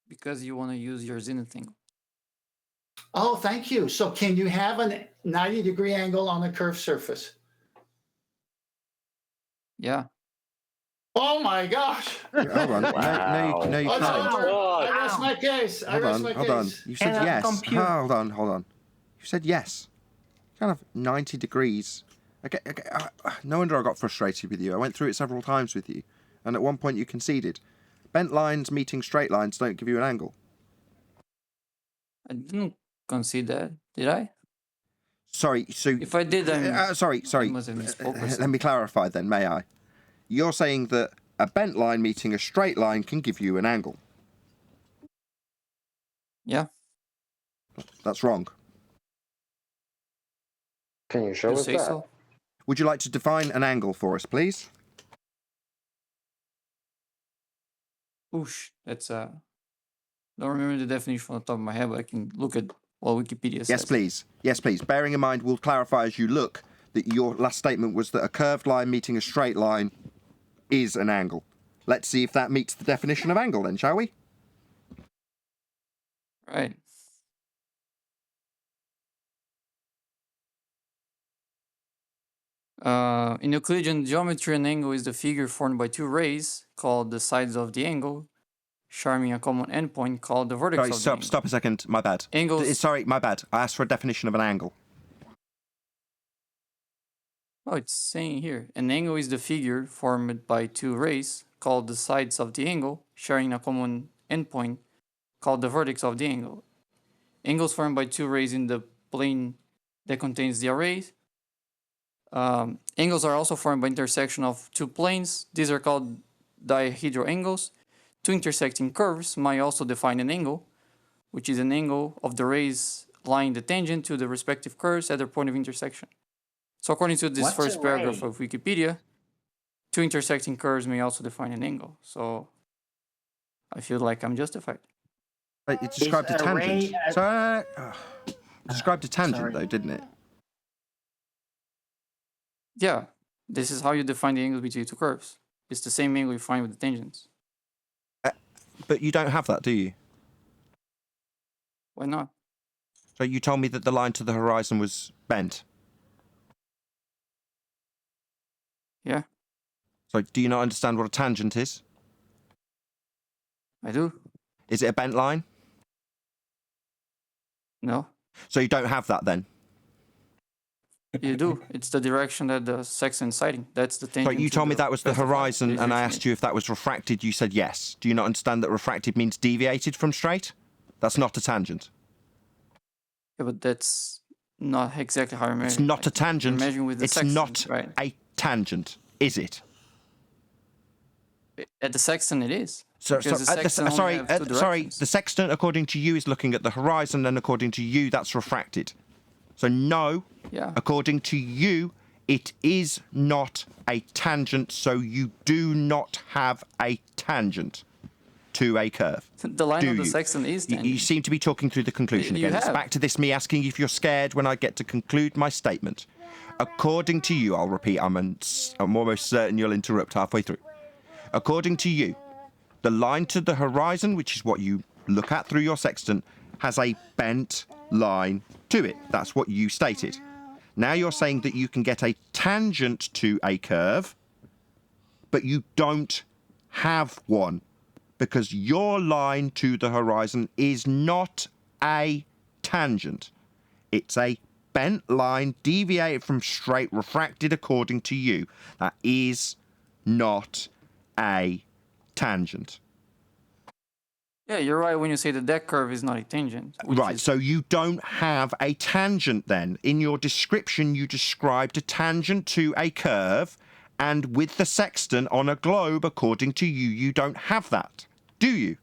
Because you want to use your zenith angle. Oh, thank you. So can you have a 90-degree angle on a curved surface? Yeah. Oh my gosh. Hold on. Wow. No, you Oh, can't. I rest my case. Hold on. You said yes. Hold on. You said yes. Kind of 90 degrees. Okay. No wonder I got frustrated with you. I went through it several times with you, and at one point you conceded. Bent lines meeting straight lines don't give you an angle. I didn't concede that, did I? Sorry. So if I did, sorry. I must have misspoke. Let me clarify then, may I? You're saying that a bent line meeting a straight line can give you an angle. Yeah. That's wrong. Can you show us that? So? Would you like to define an angle for us, please? Oosh, that's don't remember the definition on the top of my head, but I can look at what Wikipedia says. Yes, please. Yes, please. Bearing in mind, we'll clarify as you look that your last statement was that a curved line meeting a straight line is an angle. Let's see if that meets the definition of angle then, shall we? Right. In Euclidean geometry, an angle is the figure formed by two rays, called the sides of the angle, sharing a common endpoint called the vertex of the angle. Stop a second. My bad. Sorry, my bad. I asked for a definition of an angle. Oh, it's saying here. An angle is the figure formed by two rays, called the sides of the angle, sharing a common endpoint called the vertex of the angle. Angles formed by two rays in the plane that contains the arrays. Angles are also formed by intersection of two planes. These are called dihedral angles. Two intersecting curves might also define an angle, which is an angle of the rays lying the tangent to the respective curves at their point of intersection. So according to this first paragraph of Wikipedia, two intersecting curves may also define an angle. So I feel like I'm justified. It described a tangent. Described a tangent though, didn't it? Yeah, this is how you define the angle between two curves. It's the same angle you find with the tangents. But you don't have that, do you? Why not? So you told me that the line to the horizon was bent. Yeah. So do you not understand what a tangent is? I do. Is it a bent line? No. So you don't have that then? You do. It's the direction that the sextant is citing. That's the tangent. So you told me that was the horizon, and I asked you if that was refracted. You said yes. Do you not understand that refracted means deviated from straight? That's not a tangent. Yeah, but that's not exactly how you're measuring. It's not a tangent. You're measuring with the it's sextant, not right? a tangent, is it? At the sextant, it is. So, the sextant, according to you, is looking at the horizon, and according to you, that's refracted. So no, according to you, it is not a tangent, so you do not have a tangent to a curve. The line of the sextant is tangent. You seem to be talking through the conclusion again. It's back to this me asking if you're scared when I get to conclude my statement. According to you, I'll repeat, I'm almost certain you'll interrupt halfway through. According to you, the line to the horizon, which is what you look at through your sextant, has a bent line to it. That's what you stated. Now you're saying that you can get a tangent to a curve, but you don't have one because your line to the horizon is not a tangent. It's a bent line deviated from straight, refracted according to you. That is not a tangent. Yeah, you're right when you say that curve is not a tangent. Right, so you don't have a tangent then. In your description, you described a tangent to a curve and with the sextant on a globe, according to you, you don't have that, do you?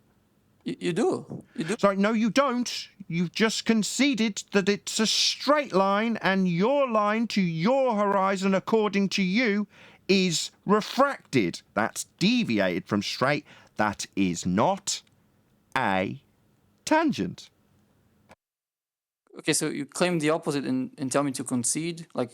You do. You do. Sorry, no, you don't. You've just conceded that it's a straight line, and your line to your horizon, according to you, is refracted. That's deviated from straight. That is not a tangent. Okay, so you claim the opposite and tell me to concede. Like,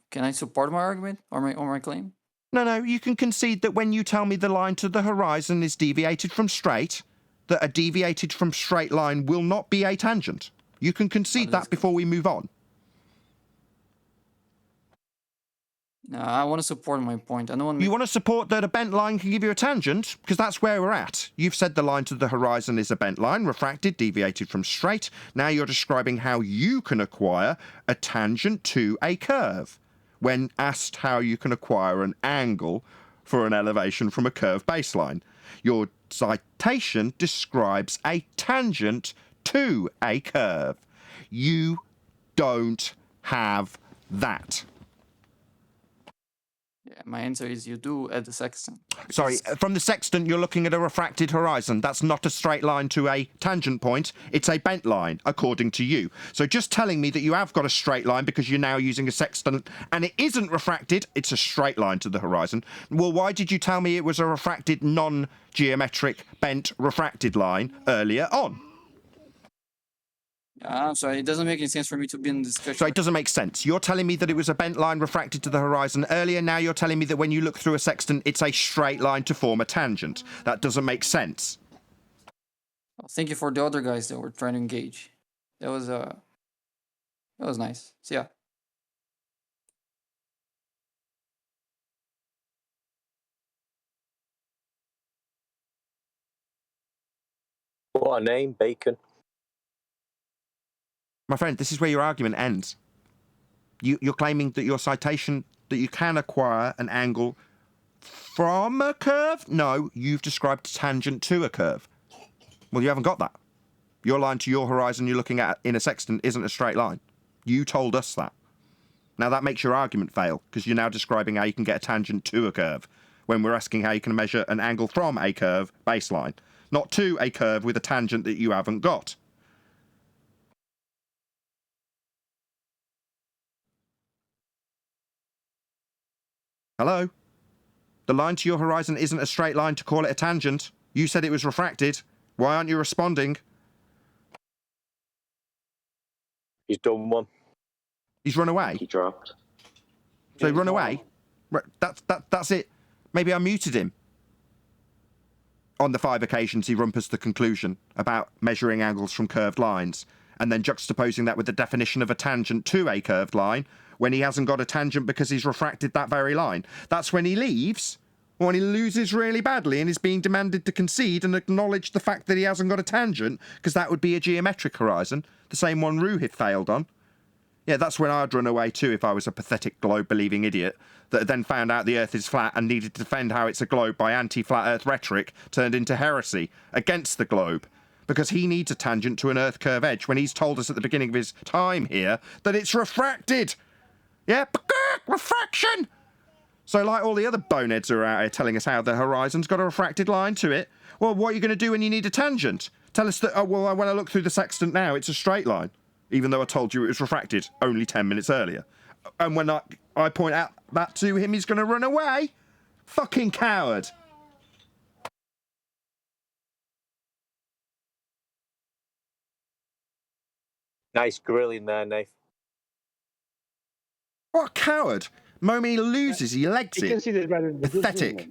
can I support my argument or my claim? No, you can concede that when you tell me the line to the horizon is deviated from straight, that a deviated from straight line will not be a tangent. You can concede that before we move on. No, I want to support my point. I don't want. You want to support that a bent line can give you a tangent? Because that's where we're at. You've said the line to the horizon is a bent line, refracted, deviated from straight. Now you're describing how you can acquire a tangent to a curve. When asked how you can acquire an angle for an elevation from a curved baseline. Your citation describes a tangent to a curve. You don't have that. Yeah, my answer is you do at the sextant. Sorry, from the sextant, you're looking at a refracted horizon. That's not a straight line to a tangent point. It's a bent line, according to you. So just telling me that you have got a straight line because you're now using a sextant and it isn't refracted, it's a straight line to the horizon. Well, why did you tell me it was a refracted, non-geometric, bent, refracted line earlier on? Sorry, it doesn't make any sense for me to be in this discussion. So it doesn't make sense. You're telling me that it was a bent line refracted to the horizon earlier. Now you're telling me that when you look through a sextant, it's a straight line to form a tangent. That doesn't make sense. Well, thank you for the other guys that were trying to engage. That was nice. So yeah. What a name, Bacon. My friend, this is where your argument ends. You're claiming that your citation, that you can acquire an angle from a curve? No, you've described a tangent to a curve. Well, you haven't got that. Your line to your horizon you're looking at in a sextant isn't a straight line. You told us that. Now that makes your argument fail, because you're now describing how you can get a tangent to a curve, when we're asking how you can measure an angle from a curve baseline, not to a curve with a tangent that you haven't got. Hello? The line to your horizon isn't a straight line to call it a tangent. You said it was refracted. Why aren't you responding? He's done one. He's run away? He dropped. So he run away? That's it. Maybe I muted him. On the 5 occasions he rumpus the conclusion about measuring angles from curved lines, and then juxtaposing that with the definition of a tangent to a curved line, when he hasn't got a tangent because he's refracted that very line. That's when he leaves, when he loses really badly and is being demanded to concede and acknowledge the fact that he hasn't got a tangent, because that would be a geometric horizon, the same one Ruhith failed on. Yeah, that's when I'd run away too if I was a pathetic globe-believing idiot that then found out the Earth is flat and needed to defend how it's a globe by anti-flat Earth rhetoric turned into heresy against the globe. Because he needs a tangent to an Earth curve edge when he's told us at the beginning of his time here that it's refracted. Yeah, refraction! So like all the other boneheads who are out here telling us how the horizon's got a refracted line to it, well, what are you going to do when you need a tangent? Tell us that, oh, well, when I look through the sextant now, it's a straight line, even though I told you it was refracted only 10 minutes earlier. And when I point out that to him, he's going to run away? Fucking coward. Nice grilling there, Nathan. What a coward. Moment he loses, he legs it. Pathetic.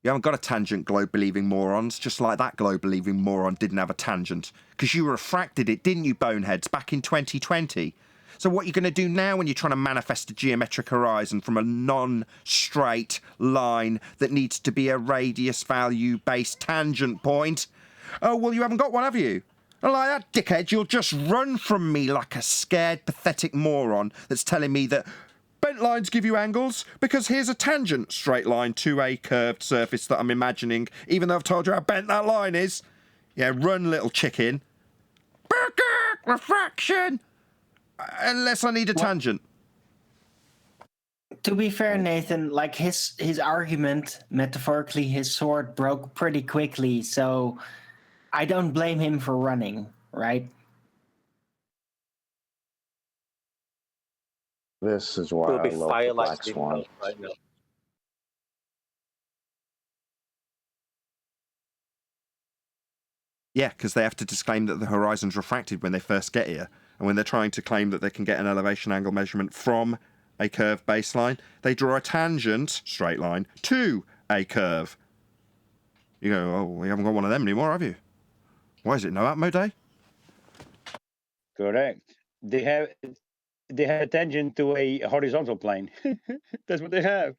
You haven't got a tangent, globe-believing morons, just like that globe-believing moron didn't have a tangent. Because you refracted it, didn't you, boneheads, back in 2020? So what are you going to do now when you're trying to manifest a geometric horizon from a non-straight line that needs to be a radius value-based tangent point? Oh, well, you haven't got one, have you? And like that, dickhead, you'll just run from me like a scared, pathetic moron that's telling me that bent lines give you angles because here's a tangent straight line to a curved surface that I'm imagining, even though I've told you how bent that line is. Yeah, run, little chicken. Refraction! Unless I need a tangent. To be fair, Nathan, like his argument, metaphorically, his sword broke pretty quickly, so I don't blame him for running, right? This is why Will I be love the firelight Black to Swan. himself right now. Yeah, because they have to disclaim that the horizon's refracted when they first get here. And when they're trying to claim that they can get an elevation angle measurement from a curved baseline, they draw a tangent, straight line, to a curve. You go, oh, we haven't got one of them anymore, have you? Why is it no Atmo Day? Correct. They have a tangent to a horizontal plane. That's what they have.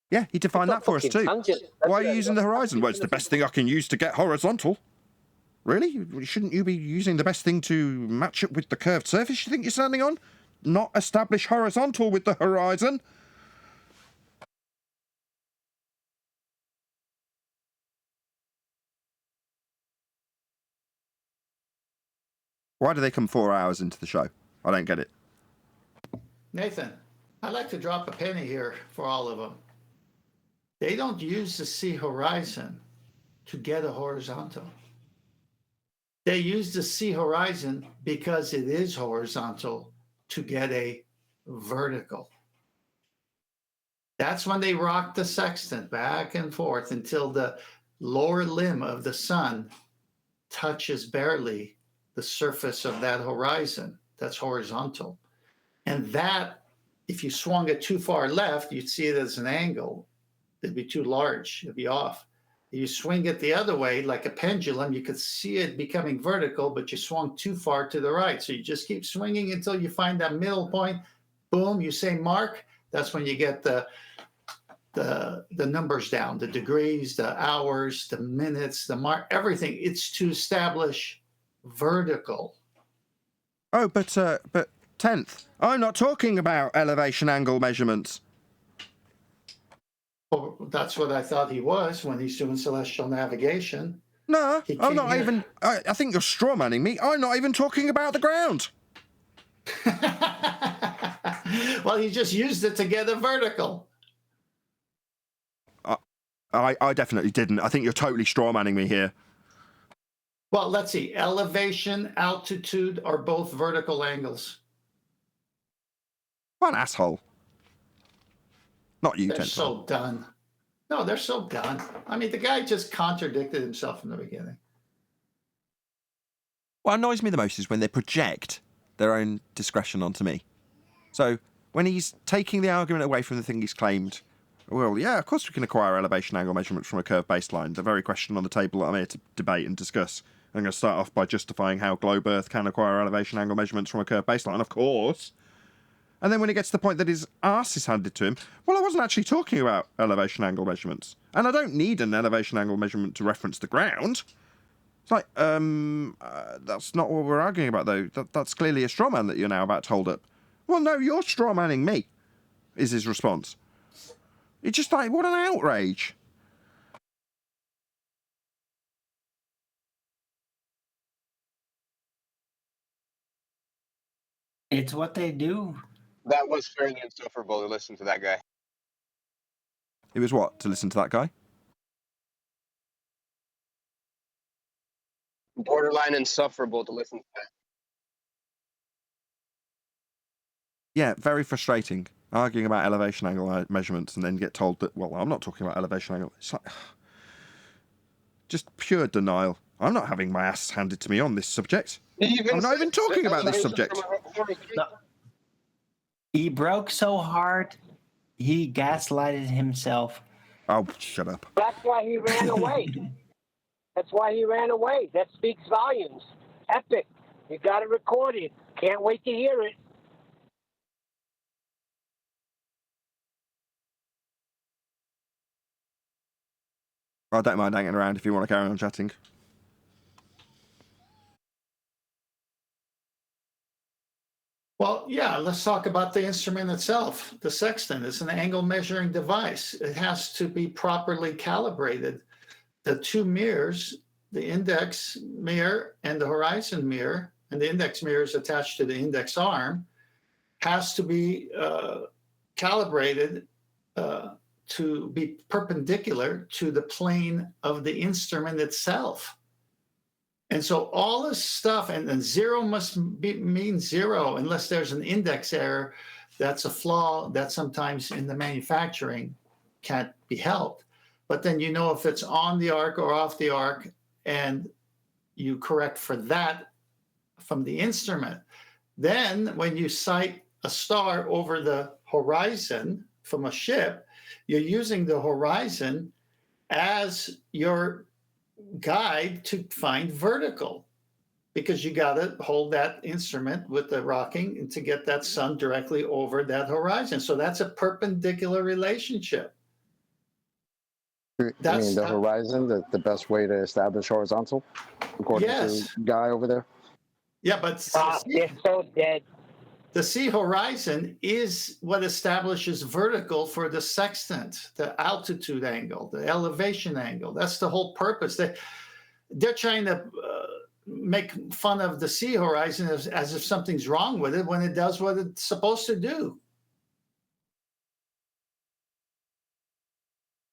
Yeah, he defined that for us too. Tangent. Why are you using the horizon? Well, it's the best thing I can use to get horizontal. Really? Shouldn't you be using the best thing to match it with the curved surface you think you're standing on? Not establish horizontal with the horizon? Why do they come 4 hours into the show? I don't get it. Nathan, I'd like to drop a penny here for all of them. They don't use the sea horizon to get a horizontal. They use the sea horizon because it is horizontal to get a vertical. That's when they rock the sextant back and forth until the lower limb of the sun touches barely the surface of that horizon. That's horizontal. And that, if you swung it too far left, you'd see it as an angle. It'd be too large, it'd be off. You swing it the other way, like a pendulum, you could see it becoming vertical, but you swung too far to the right. So you just keep swinging until you find that middle point. Boom, you say mark. That's when you get the numbers down, the degrees, the hours, the minutes, the mark, everything. It's to establish vertical. Oh, but 10th, I'm not talking about elevation angle measurements. Well, that's what I thought he was when he's doing celestial navigation. No, He I'm came not here- even. I think you're straw manning me. I'm not even talking about the ground. Well, he just used it to get a vertical. I definitely didn't. I think you're totally straw manning me here. Well, let's see. Elevation, altitude are both vertical angles. What an asshole. Not you, They're 10th. so done. No, they're so done. I mean, the guy just contradicted himself from the beginning. What annoys me the most is when they project their own discretion onto me. So when he's taking the argument away from the thing he's claimed, well, yeah, of course we can acquire elevation angle measurements from a curved baseline. The very question on the table that I'm here to debate and discuss. I'm going to start off by justifying how globe Earth can acquire elevation angle measurements from a curved baseline, of course. And then when it gets to the point that his arse is handed to him, well, I wasn't actually talking about elevation angle measurements. And I don't need an elevation angle measurement to reference the ground. It's like, that's not what we're arguing about, though. That's clearly a straw man that you're now about to hold up. Well, no, you're straw manning me, is his response. It's just like, what an outrage. It's what they do. That was fairly insufferable to listen to that guy. It was what, to listen to that guy? Borderline insufferable to listen to that. Yeah, very frustrating. Arguing about elevation angle measurements and then get told that, well, I'm not talking about elevation angle. It's like, just pure denial. I'm not having my ass handed to me on this subject. I'm not even talking about this subject. No. He broke so hard, he gaslighted himself. Oh, shut up. That's why he ran away. That's why he ran away. That speaks volumes. Epic. You got it recorded. Can't wait to hear it. I don't mind hanging around if you want to carry on chatting. Well, yeah, let's talk about the instrument itself. The sextant is an angle measuring device. It has to be properly calibrated. The two mirrors, the index mirror and the horizon mirror, and the index mirror is attached to the index arm, has to be calibrated to be perpendicular to the plane of the instrument itself. And so all this stuff, and then zero must mean zero unless there's an index error. That's a flaw that sometimes in the manufacturing can't be helped. But then you know if it's on the arc or off the arc, and you correct for that from the instrument. Then when you sight a star over the horizon from a ship, you're using the horizon as your guide to find vertical, because you got to hold that instrument with the rocking and to get that sun directly over that horizon. So that's a perpendicular relationship. I mean, the horizon, the best way to establish horizontal, according to Guy over there? Yeah, but they're so dead. The sea horizon is what establishes vertical for the sextant, the altitude angle, the elevation angle. That's the whole purpose. They're trying to make fun of the sea horizon as if something's wrong with it when it does what it's supposed to do.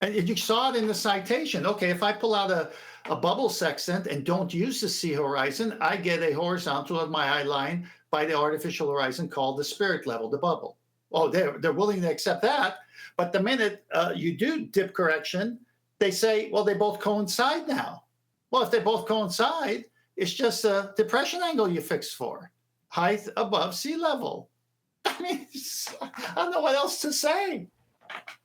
And you saw it in the citation. Okay, if I pull out a bubble sextant and don't use the sea horizon, I get a horizontal of my eye line by the artificial horizon called the spirit level, the bubble. Oh, they're willing to accept that. But the minute you do dip correction, they say, well, they both coincide now. Well, if they both coincide, it's just a depression angle you fix for. Height above sea level. I mean, I don't know what else to say.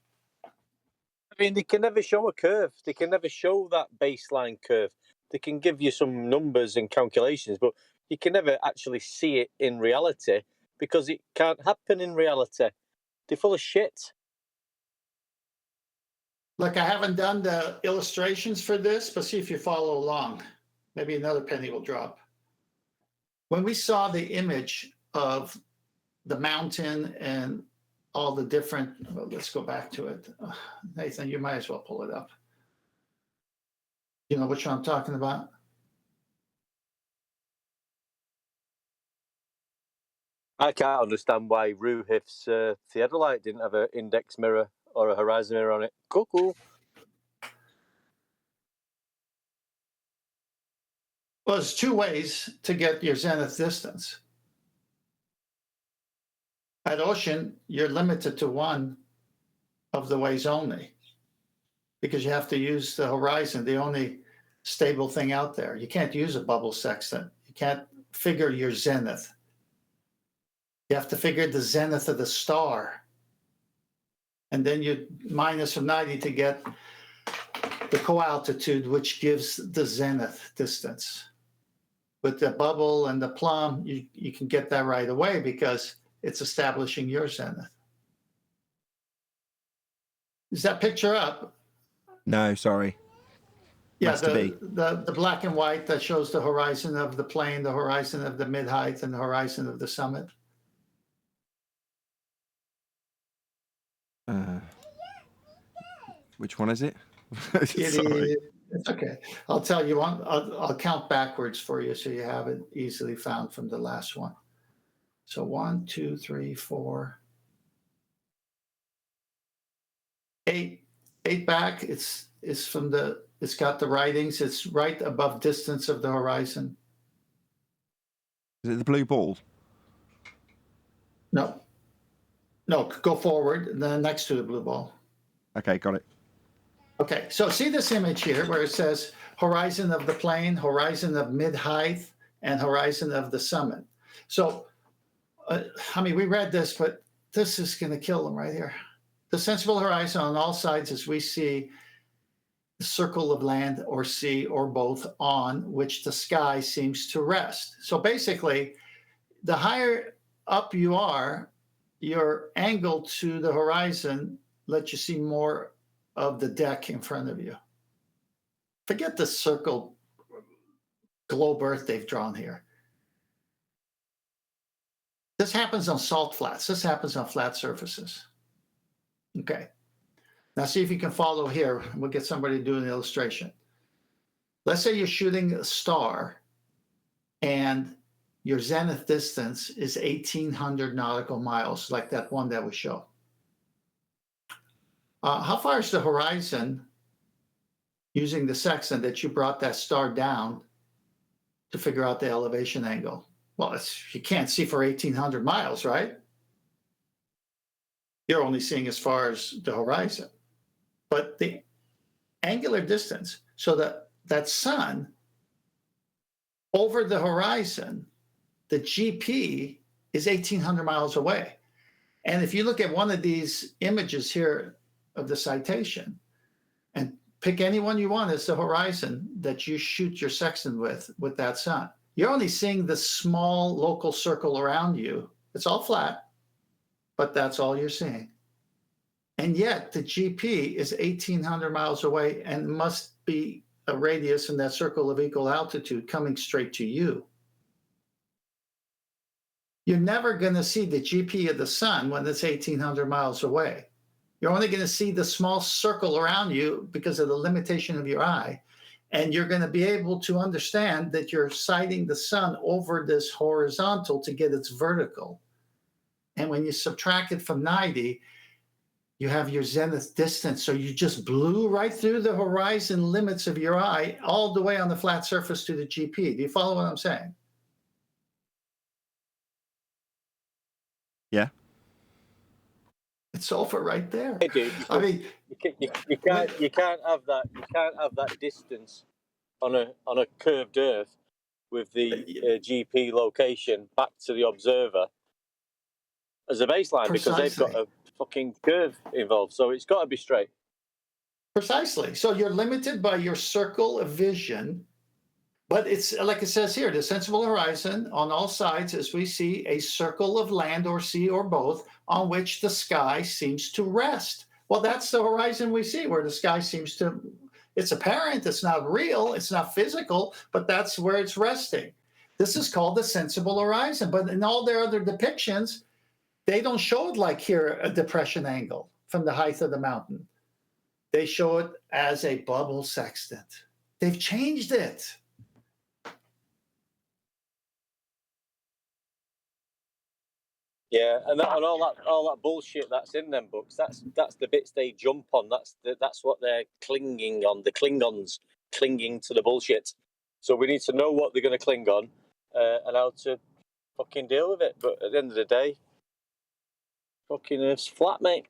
I mean, they can never show a curve. They can never show that baseline curve. They can give you some numbers and calculations, but you can never actually see it in reality because it can't happen in reality. They're full of shit. Look, I haven't done the illustrations for this, but see if you follow along. Maybe another penny will drop. When we saw the image of the mountain and all the different, well, let's go back to it. Nathan, you might as well pull it up. You know which one I'm talking about? I can't understand why Ruhif's theodolite didn't have an index mirror or a horizon mirror on it. Cool. Well, there's two ways to get your zenith distance. At ocean, you're limited to one of the ways only because you have to use the horizon, the only stable thing out there. You can't use a bubble sextant. You can't figure your zenith. You have to figure the zenith of the star. And then you minus from 90 to get the co-altitude, which gives the zenith distance. With the bubble and the plumb, you can get that right away because it's establishing your zenith. Is that picture up? No, sorry. Yeah, the black and white that shows the horizon of the plane, the horizon of the mid-height, and the horizon of the summit. Which one is it? Sorry. It's okay. I'll tell you one. I'll count backwards for you so you have it easily found from the last one. So 1, 2, 3, 4, 8. 8 back. It's from the. It's got the writings. It's right above distance of the horizon. Is it the blue ball? No. No. Go forward. And then next to the blue ball. Okay, got it. Okay, so see this image here where it says horizon of the plane, horizon of mid-height, and horizon of the summit. So, I mean, we read this, but this is going to kill them right here. The sensible horizon on all sides as we see the circle of land or sea or both on which the sky seems to rest. So basically, the higher up you are, your angle to the horizon lets you see more of the deck in front of you. Forget the circle globe earth they've drawn here. This happens on salt flats. This happens on flat surfaces. Okay. Now see if you can follow here. We'll get somebody to do an illustration. Let's say you're shooting a star and your zenith distance is 1,800 nautical miles, like that one that we show. How far is the horizon using the sextant that you brought that star down to figure out the elevation angle? Well, you can't see for 1,800 miles, right? You're only seeing as far as the horizon. But the angular distance, so that sun over the horizon, the GP is 1,800 miles away. And if you look at one of these images here of the citation and pick any one you want as the horizon that you shoot your sextant with that sun, you're only seeing the small local circle around you. It's all flat, but that's all you're seeing. And yet the GP is 1,800 miles away and must be a radius in that circle of equal altitude coming straight to you. You're never going to see the GP of the sun when it's 1,800 miles away. You're only going to see the small circle around you because of the limitation of your eye. And you're going to be able to understand that you're sighting the sun over this horizontal to get its vertical. And when you subtract it from 90, you have your zenith distance. So you just blew right through the horizon limits of your eye all the way on the flat surface to the GP. Do you follow what I'm saying? Yeah. It's over right there. Hey, dude, I mean, you can't have that distance on a curved Earth with the GP location back to the observer as a baseline because they've got a fucking curve involved. So it's got to be straight. Precisely. So you're limited by your circle of vision, but it's like it says here, the sensible horizon on all sides as we see a circle of land or sea or both on which the sky seems to rest. Well, that's the horizon we see where the sky seems to, it's apparent, it's not real, it's not physical, but that's where it's resting. This is called the sensible horizon. But in all their other depictions, they don't show it like here, a depression angle from the height of the mountain. They show it as a bubble sextant. They've changed it. Yeah, and all that bullshit that's in them books. That's the bits they jump on. That's what they're clinging on. The Klingons clinging to the bullshit. So we need to know what they're going to cling on and how to fucking deal with it. But at the end of the day, fucking Earth's flat, mate.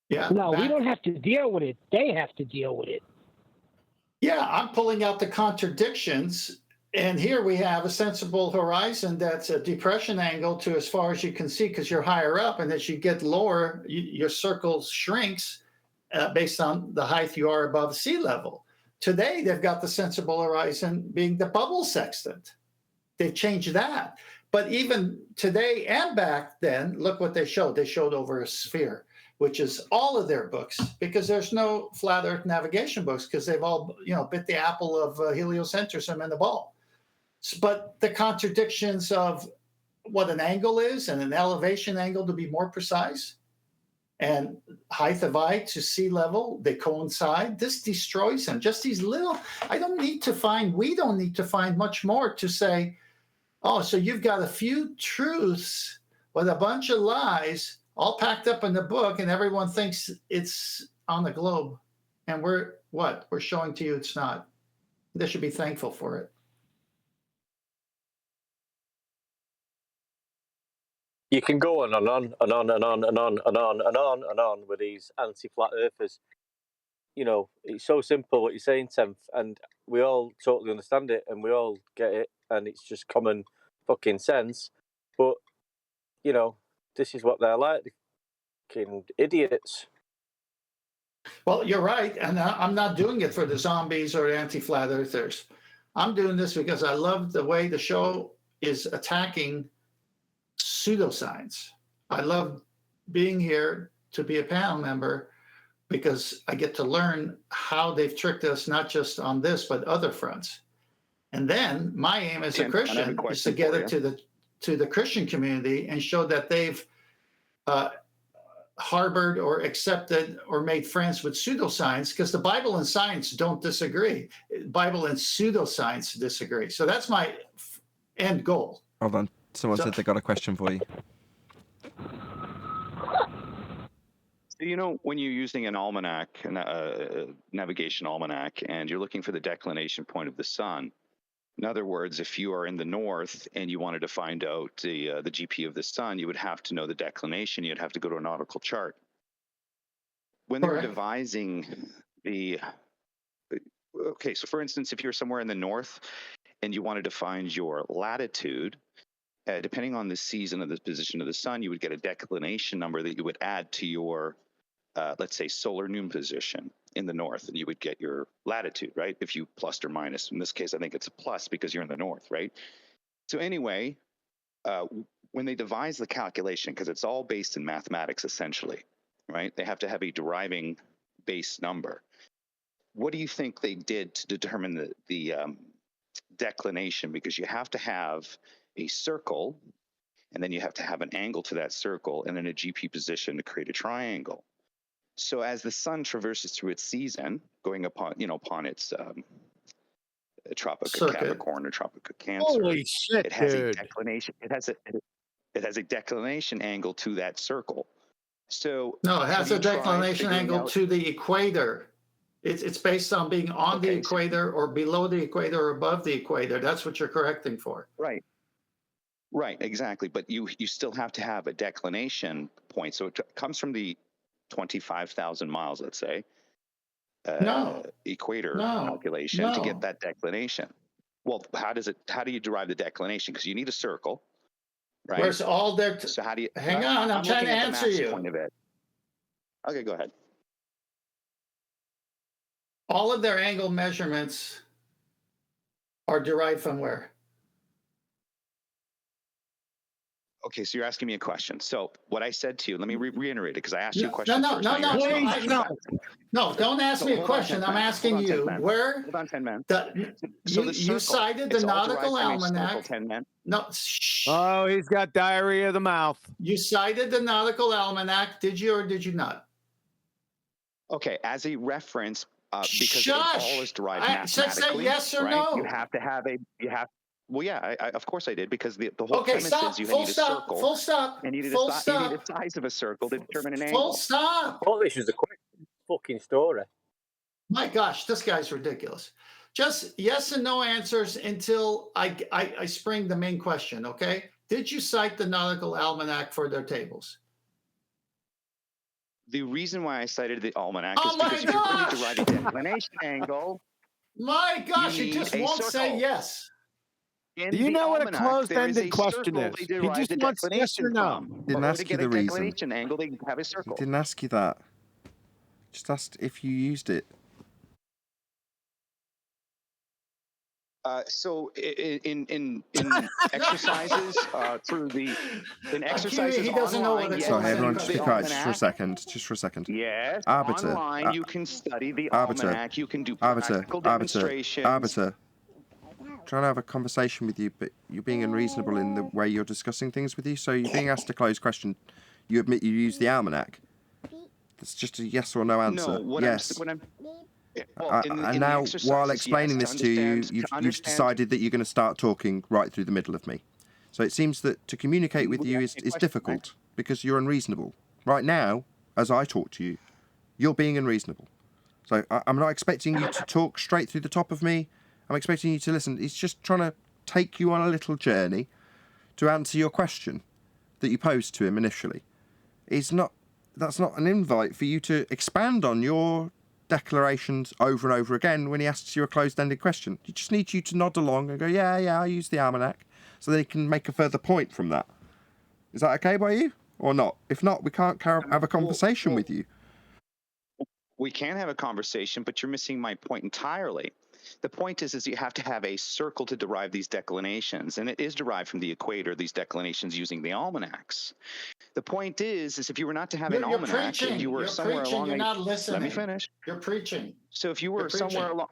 Yeah. No, we don't have to deal with it. They have to deal with it. Yeah, I'm pulling out the contradictions. And here we have a sensible horizon that's a depression angle to as far as you can see because you're higher up. And as you get lower, your circle shrinks based on the height you are above sea level. Today, they've got the sensible horizon being the bubble sextant. They've changed that. But even today and back then, look what they showed. They showed over a sphere, which is all of their books, because there's no flat Earth navigation books because they've all, bit the apple of heliocentrism and the ball. But the contradictions of what an angle is and an elevation angle to be more precise and height of eye to sea level, they coincide. This destroys them. Just these little, we don't need to find much more to say, oh, so you've got a few truths with a bunch of lies all packed up in the book and everyone thinks it's on the globe. And we're showing to you it's not. They should be thankful for it. You can go on and on and on and on and on and on and on and on with these anti-flat earthers. It's so simple what you're saying, Tenth, and we all totally understand it and we all get it, and it's just common fucking sense. But, this is what they're like, fucking idiots. Well, you're right, and I'm not doing it for the zombies or anti-flat earthers. I'm doing this because I love the way the show is attacking pseudoscience. I love being here to be a panel member because I get to learn how they've tricked us, not just on this, but other fronts. And then my aim as a Christian is to get it to the Christian community and show that they've harbored or accepted or made friends with pseudoscience, because the Bible and science don't disagree. Bible and pseudoscience disagree. So that's my end goal. Hold on. Someone So- said they got a question for you. So, you know, when you're using an almanac, a navigation almanac, and you're looking for the declination point of the sun, in other words, if you are in the north and you wanted to find out the GP of the sun, you would have to know the declination. You'd have to go to a nautical chart. When they were devising okay, so for instance, if you're somewhere in the north and you wanted to find your latitude, depending on the season of the position of the sun, you would get a declination number that you would add to your, let's say, solar noon position in the north, and you would get your latitude, right? If you plus or minus. In this case, I think it's a plus because you're in the north, right? So anyway, when they devise the calculation, because it's all based in mathematics essentially, right? They have to have a deriving base number. What do you think they did to determine the declination? Because you have to have a circle, and then you have to have an angle to that circle, and then a GP position to create a triangle. So as the sun traverses through its season, going upon its Tropic of Capricorn or Tropic of Cancer, Holy shit, it has dude. a declination. It has a declination angle to that circle. So No, it has have a you tried declination figuring angle out- to the equator. It's based on being on the equator or below the equator or above the equator. That's what you're correcting for. Right. Right, exactly. But you still have to have a declination point. So it comes from the 25,000 miles, let's say, equator calculation to get that declination. Well, how do you derive the declination? Because you need a circle, right? Where's all their? So how do you? Hang on, I'm trying to looking at the answer maths you. Point of it. Okay, go ahead. All of their angle measurements are derived from where? Okay, so you're asking me a question. So what I said to you, let me reiterate it because I asked you a question No, first. Now you're asking me a question. No, don't ask So me a hold on, question. 10 I'm man. asking Hold on, 10 you man. where Hold on, 10 man. you cited the it's all derived nautical from a circle, almanac. 10 man. No, Oh, he's got diarrhea of the mouth. you cited the nautical almanac. Did you or did you not? Okay, as a reference, because Shush! all is derived I said mathematically. say yes or right? no. You have to have well, yeah, of course I did, because the whole Okay, premise stop. is you Full need a stop. circle. Full stop. And you need, Full you need stop. the size of a circle to determine an Full angle. stop. Oh, this is a quick fucking story. My gosh, this guy's ridiculous. Just yes and no answers until I spring the main question, okay? Did you cite the nautical almanac for their tables? The reason why I cited the almanac Oh is because my if you're going gosh! to derive a declination angle, My gosh, you need just a won't say circle. yes. in Do you the know what a almanac, there is closed-ended a question circle is? they He derive just the wants yes declination or no. from. Didn't Or ask to you get the a reason. declination angle, they have a He circle. didn't ask you that. Just asked if you used it. So in exercises He doesn't know what online, a yes, Sorry, everyone, the just be quiet just for a almanac. second. Just for a second. Yes, Arbiter. online you can study the Arbiter. almanac. You can do Arbiter. practical Arbiter. demonstrations. Arbiter. Trying to have a conversation with you, but you're being unreasonable in the way you're discussing things with you. So you're being asked a closed question. You admit you use the almanac. That's just a yes or no answer. No, yes. Well, And now, while explaining this to you, you've decided that you're going to start talking right through the middle of me. So it seems that to communicate with you is difficult because you're unreasonable. Right now, as I talk to you, you're being unreasonable. So I'm not expecting you to talk straight through the top of me. I'm expecting you to listen. He's just trying to take you on a little journey to answer your question that you posed to him initially. That's not an invite for you to expand on your declarations over and over again when he asks you a closed-ended question. He just needs you to nod along and go, yeah, I use the almanac, so that he can make a further point from that. Is that okay by you or not? If not, we can't have a conversation with you. We can have a conversation, but you're missing my point entirely. The point is you have to have a circle to derive these declinations, and it is derived from the equator, these declinations using the almanacs. The point is if you were not to have an almanac, and you were somewhere along, you're not listening. let me finish. You're preaching. So if you were somewhere along,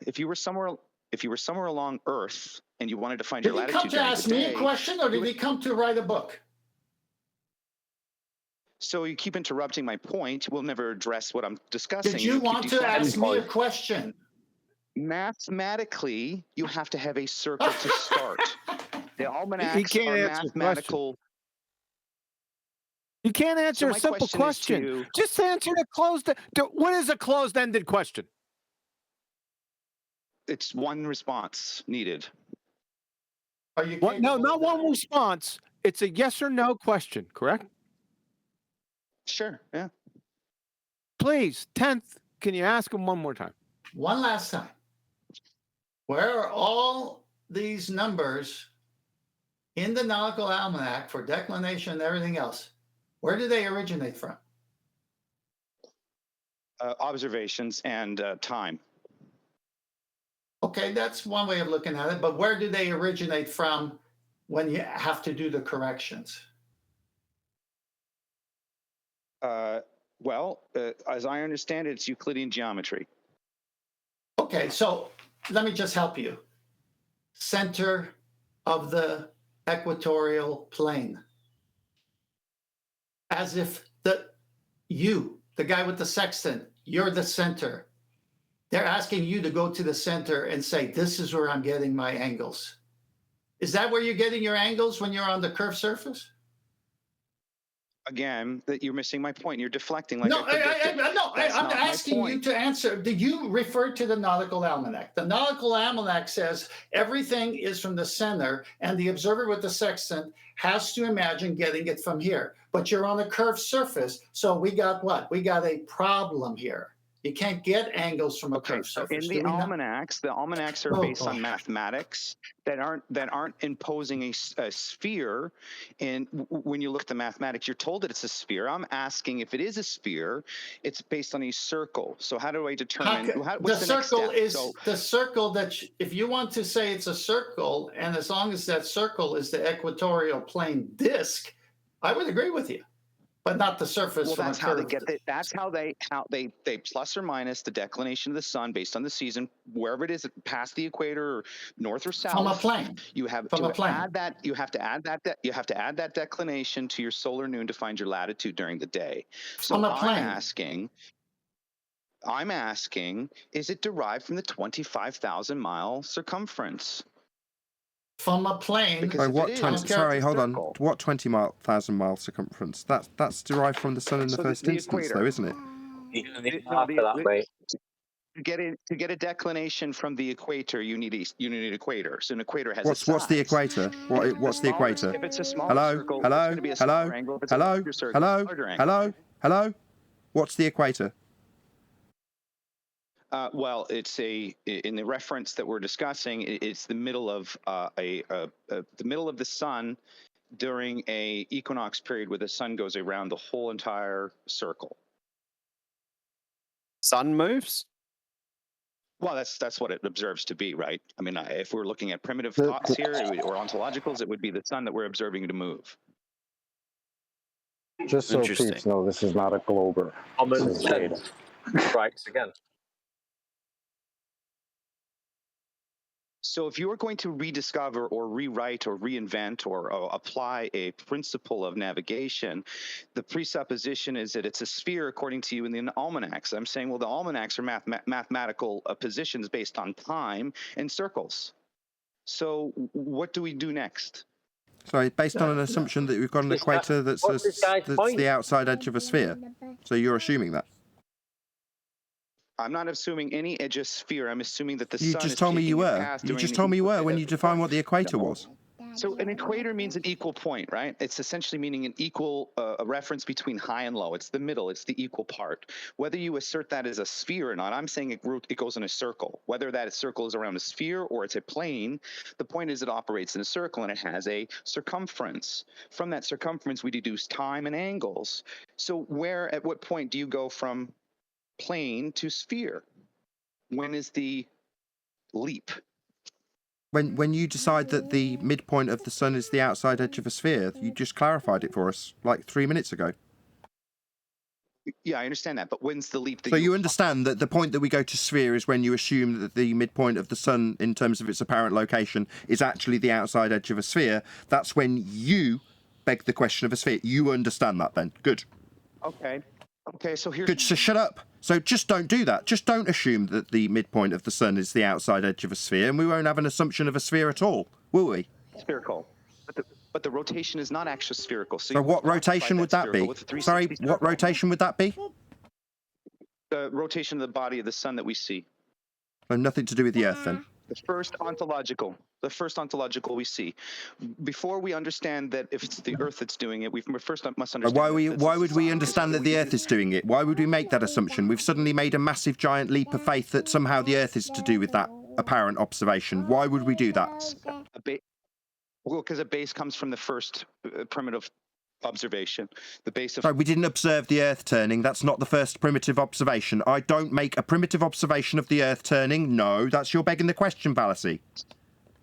if you were somewhere along Earth, and you wanted to find Did your he latitude come to during ask the me day, a question, or did he come to write a book? So you keep interrupting my point. We'll never address what I'm discussing. Did you want to ask me a question? Mathematically, you have to have a circle to start. The almanacs can't are answer the question. mathematical. You can't answer So a my simple question is question. Just answer the closed. What is a closed-ended question? It's one response needed. Are you What? No, not one response. It's a yes or no question, correct? Sure, yeah. Please, 10th, can you ask him one more time? One last time. Where are all these numbers in the nautical almanac for declination and everything else? Where do they originate from? Observations and time. Okay, that's one way of looking at it, but where do they originate from when you have to do the corrections? As I understand it, it's Euclidean geometry. Okay, so let me just help you. Center of the equatorial plane. As if the guy with the sextant, you're the center. They're asking you to go to the center and say, this is where I'm getting my angles. Is that where you're getting your angles when you're on the curved surface? Again, that you're missing my point. You're deflecting. I'm asking you to answer. Do you refer to the nautical almanac? The nautical almanac says everything is from the center, and the observer with the sextant has to imagine getting it from here. But you're on a curved surface, so we got what? We got a problem here. You can't get angles from a curved surface. In the almanacs are based on mathematics that aren't imposing a sphere. And when you look at the mathematics, you're told that it's a sphere. I'm asking if it is a sphere, it's based on a circle. So how do I determine what's the next step? The circle that if you want to say it's a circle, and as long as that circle is the equatorial plane disk, I would agree with you. But not the surface. Well, from that's a how they curved. get it. That's how they plus or minus the declination of the sun based on the season, wherever it is, past the equator, or north or south. From a plane. You have to add that. You have to add that. You have to add that declination to your solar noon to find your latitude during the day. So From a plane. I'm asking, is it derived from the 25,000-mile circumference? From a plane. Sorry, hold on. What 20,000 mile circumference? That's derived from the sun in the first instance, though, isn't it? To get a declination from the equator, you need an equator. So an equator has what's the equator? What's the equator? If it's a smaller circle, it's going to be a smaller angle. If it's a larger circle, larger angle. Hello. What's the equator? Well, it's in the reference that we're discussing. It's the middle of the middle of the sun during a equinox period where the sun goes around the whole entire circle. Sun moves? Well, that's what it observes to be, right? I mean, if we're looking at primitive thoughts here or ontologicals, it would be the sun that we're observing to move. Just so peeps know, this is not a glober. Common sense strikes again. So if you're going to rediscover or rewrite or reinvent or apply a principle of navigation, the presupposition is that it's a sphere according to you in the almanacs. I'm saying, well, the almanacs are mathematical positions based on time and circles. So what do we do next? Sorry, based on an assumption that we've got an equator that's the outside edge of a sphere. So you're assuming that? I'm not assuming any edge of sphere. I'm assuming that the sun. You just told me you were. You just told me you were when you defined what the equator was. So an equator means an equal point, right? It's essentially meaning an equal a reference between high and low. It's the middle. It's the equal part. Whether you assert that as a sphere or not, I'm saying it goes in a circle. Whether that circle is around a sphere or it's a plane, the point is it operates in a circle and it has a circumference. From that circumference, we deduce time and angles. So at what point do you go from plane to sphere? When is the leap? When you decide that the midpoint of the sun is the outside edge of a sphere, you just clarified it for us like 3 minutes ago. Yeah, I understand that, but when's the leap? So you understand that the point that we go to sphere is when you assume that the midpoint of the sun, in terms of its apparent location, is actually the outside edge of a sphere. That's when you beg the question of a sphere. You understand that then? Good. Okay, so here's... Good, so shut up. So just don't do that. Just don't assume that the midpoint of the sun is the outside edge of a sphere, and we won't have an assumption of a sphere at all, will we? spherical. But the rotation is not actually spherical. So what rotation would that be? Sorry, what rotation would that be? The rotation of the body of the sun that we see. And nothing to do with the Earth then. The first ontological we see. Before we understand that if it's the Earth that's doing it, we first must understand. Why would we understand that the Earth is doing it? Why would we make that assumption? We've suddenly made a massive giant leap of faith that somehow the Earth is to do with that apparent observation. Why would we do that? Well, because a base comes from the first primitive observation. The base of. Sorry, we didn't observe the Earth turning. That's not the first primitive observation. I don't make a primitive observation of the Earth turning. No, that's your begging the question fallacy.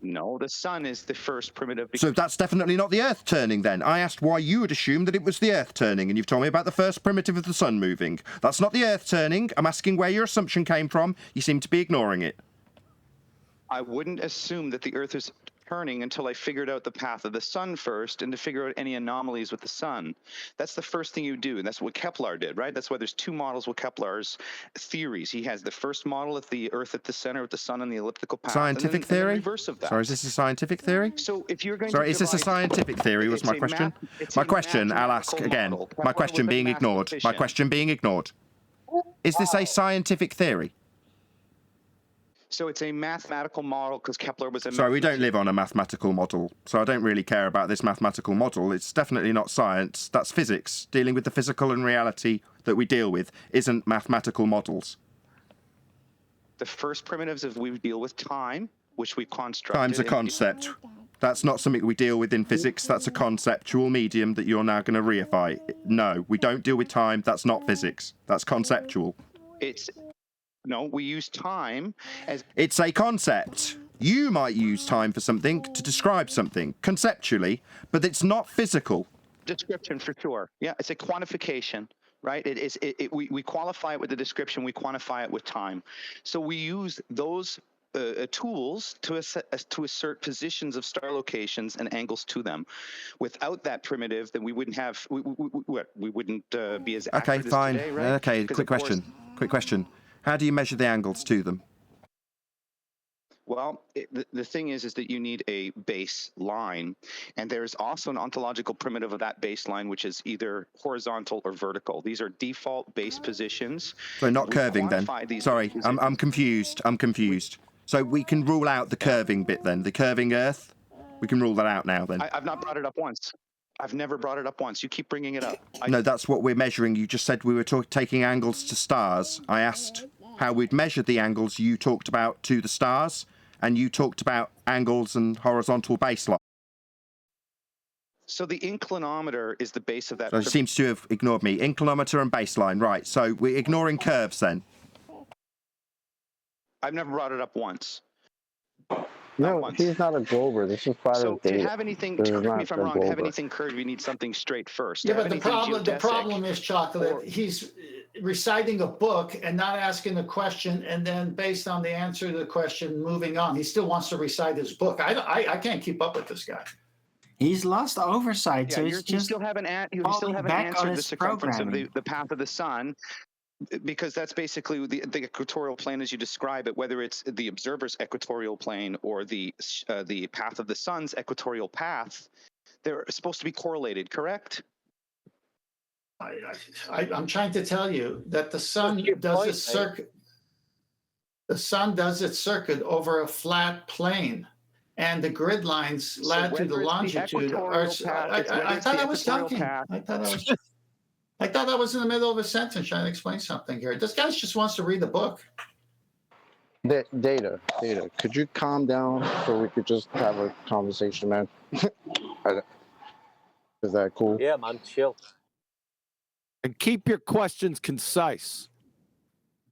No, the sun is the first primitive. So that's definitely not the Earth turning then. I asked why you would assume that it was the Earth turning, and you've told me about the first primitive of the sun moving. That's not the Earth turning. I'm asking where your assumption came from. You seem to be ignoring it. I wouldn't assume that the Earth is turning until I figured out the path of the sun first and to figure out any anomalies with the sun. That's the first thing you do, and that's what Kepler did, right? That's why there's two models with Kepler's theories. He has the first model of the Earth at the center with the sun on the elliptical path. Scientific theory? And the reverse of that. Sorry, is this a scientific theory? So if you're going Sorry, to is this a scientific theory was my question? My question, I'll ask again. My question being ignored. My question being ignored. Is this a scientific theory? So it's a mathematical model because Kepler was a. Sorry, we don't live on a mathematical model, so I don't really care about this mathematical model. It's definitely not science. That's physics. Dealing with the physical and reality that we deal with isn't mathematical models. The first primitives of we deal with time, which we constructed. Time's a concept. That's not something we deal with in physics. That's a conceptual medium that you're now going to reify. No, we don't deal with time. That's not physics. That's conceptual. No, we use time as... It's a concept. You might use time for something to describe something conceptually, but it's not physical. Description for sure. Yeah, it's a quantification, right? We qualify it with the description, we quantify it with time. So we use those tools to assert positions of star locations and angles to them. Without that primitive, then we wouldn't have... We wouldn't be as accurate Okay, fine. as today, right? Okay, quick question. How do you measure the angles to them? Well, the thing is that you need a baseline, and there's also an ontological primitive of that baseline, which is either horizontal or vertical. These are default base positions. So not curving then. Sorry, I'm confused. So we can rule out the curving bit then, the curving Earth. We can rule that out now then. I've not brought it up once. I've never brought it up once. You keep bringing it up. No, that's what we're measuring. You just said we were taking angles to stars. I asked how we'd measure the angles you talked about to the stars, and you talked about angles and horizontal baseline. So the inclinometer is the base of that. So he seems to have ignored me. Inclinometer and baseline, right. So we're ignoring curves then. I've never brought it up once. No, he's not a Glober. This is part So of data. to have anything, correct me if I'm wrong, to have anything curved, we need something straight first. Yeah, To but have the anything problem geodesic is, Chocolate, he's reciting a book and not asking a question, and then based on the answer to the question, moving on. He still wants to recite his book. I can't keep up with this guy. He's lost oversight, so you he's still haven't falling back on answered the his circumference of programming. the path of the sun, because that's basically the equatorial plane as you describe it, whether it's the observer's equatorial plane or the path of the sun's equatorial path. They're supposed to be correlated, correct? I'm trying to tell you that the sun does its circuit. The sun does its circuit over a flat plane, and the grid lines latitude to longitude are. I thought I was talking. I thought I was in the middle of a sentence trying to explain something here. This guy just wants to read the book. Data. Could you calm down so we could just have a conversation, man? Is that cool? Yeah, man, chill. And keep your questions concise.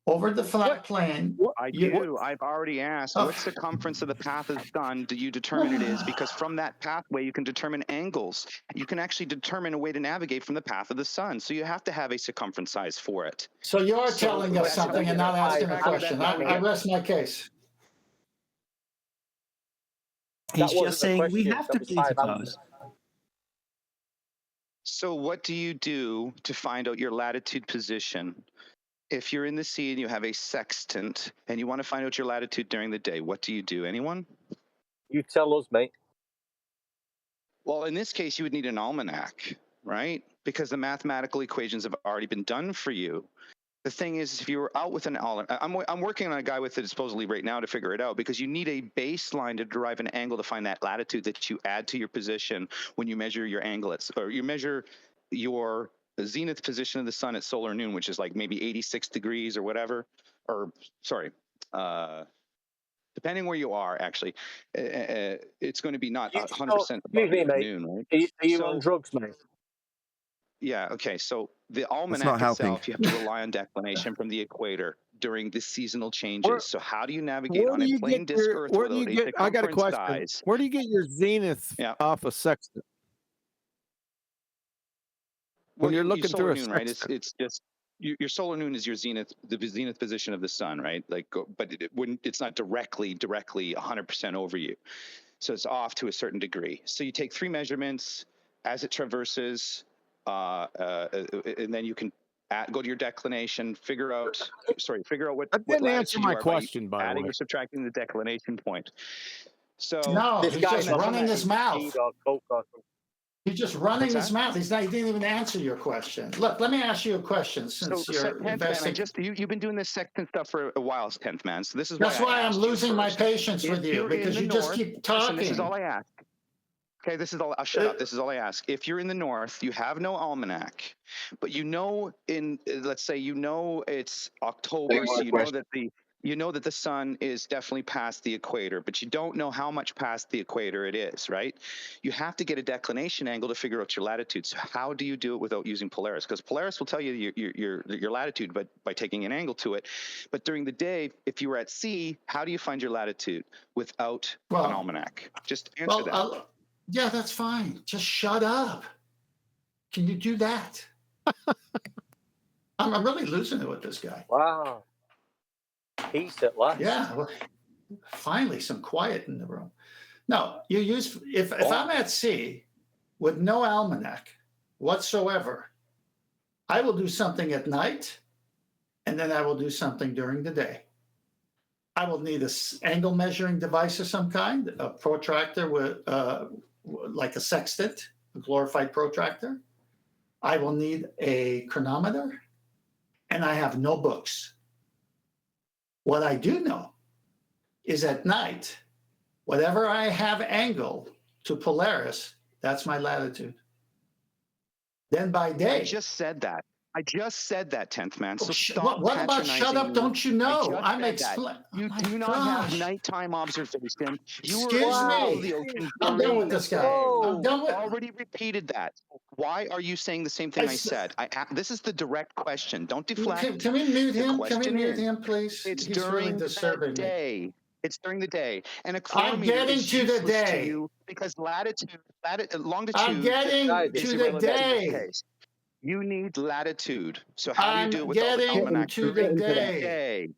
Over the flat plane. I've already asked, what circumference of the path of the sun do you determine it is? Because from that pathway, you can determine angles. You can actually determine a way to navigate from the path of the sun. So you have to have a circumference size for it. So you're telling us something and not asking a question. I rest my case. He's just saying we have to presuppose. So what do you do to find out your latitude position? If you're in the sea and you have a sextant and you want to find out your latitude during the day, what do you do? Anyone? You tell us, mate. Well, in this case, you would need an almanac, right? Because the mathematical equations have already been done for you. The thing is, if you were out with an almanac, I'm working on a guy with it supposedly right now to figure it out, because you need a baseline to derive an angle to find that latitude that you add to your position when you measure your angle, or you measure your zenith position of the sun at solar noon, which is like maybe 86 degrees or whatever, or sorry, depending where you are, actually, it's going to be not 100% above Excuse me, mate. noon, right? Are you on drugs, mate? Yeah, okay. So the not almanac helping. itself, you have to rely on declination from the equator during the seasonal changes. Where- So how do you navigate Where on do a you plain get disk your? Earth Where do you without a get? I got a circumference question. size? Where do you get your zenith off a sextant? When you're your looking solar through a noon, right? sextant. It's just your solar noon is your zenith, the zenith position of the sun, right? Like, but it wouldn't. It's not directly 100% over you. So it's off to a certain degree. So you take 3 measurements as it traverses, and then you can go to your declination, figure out what That didn't answer latitude my you are question, by by the adding way. or subtracting the declination point. So No, This he's guy's just on running his mouth. weed or coke or something. He's just running What's his that? mouth. He didn't even answer your question. Look, let me ask you a question since you're 10th man, investing. you've been doing this sextant stuff for a while, 10th man. So this is why That's why I'm asked you losing my first. patience If with you you're in because the you just north, keep listen, this is talking. all I ask. Okay, this is all. I'll shut up. This is all I ask. If you're in the north, you have no almanac, but let's say it's October, so you know that the sun is definitely past the equator, but you don't know how much past the equator it is, right? You have to get a declination angle to figure out your latitude. So how do you do it without using Polaris? Because Polaris will tell you your latitude, but by taking an angle to it. But during the day, if you were at sea, how do you find your latitude without an almanac? Just answer that. Yeah, that's fine. Just shut up. Can you do that? I'm really losing it with this guy. Wow. Peace at last. Yeah, well, finally some quiet in the room. No, you use if I'm at sea with no almanac whatsoever, I will do something at night, and then I will do something during the day. I will need an angle measuring device of some kind, a protractor with like a sextant, a glorified protractor. I will need a chronometer, and I have no books. What I do know is at night, whatever I have angle to Polaris, that's my latitude. Then by day. I just said that. 10th man. So what about shut up? Don't you know? I'm explaining. You do not have nighttime observation. Excuse me. I'm done with this guy. I'm done with. Already repeated that. Why are you saying the same thing I said? This is the direct question. Don't deflect. Can we mute him? Can we mute him, please? It's He's during really disturbing the me. day. It's during the day. And I'm getting to the day. Because longitude. I'm getting to the day. You need latitude. So how do you do it I'm without the getting almanac? to the day.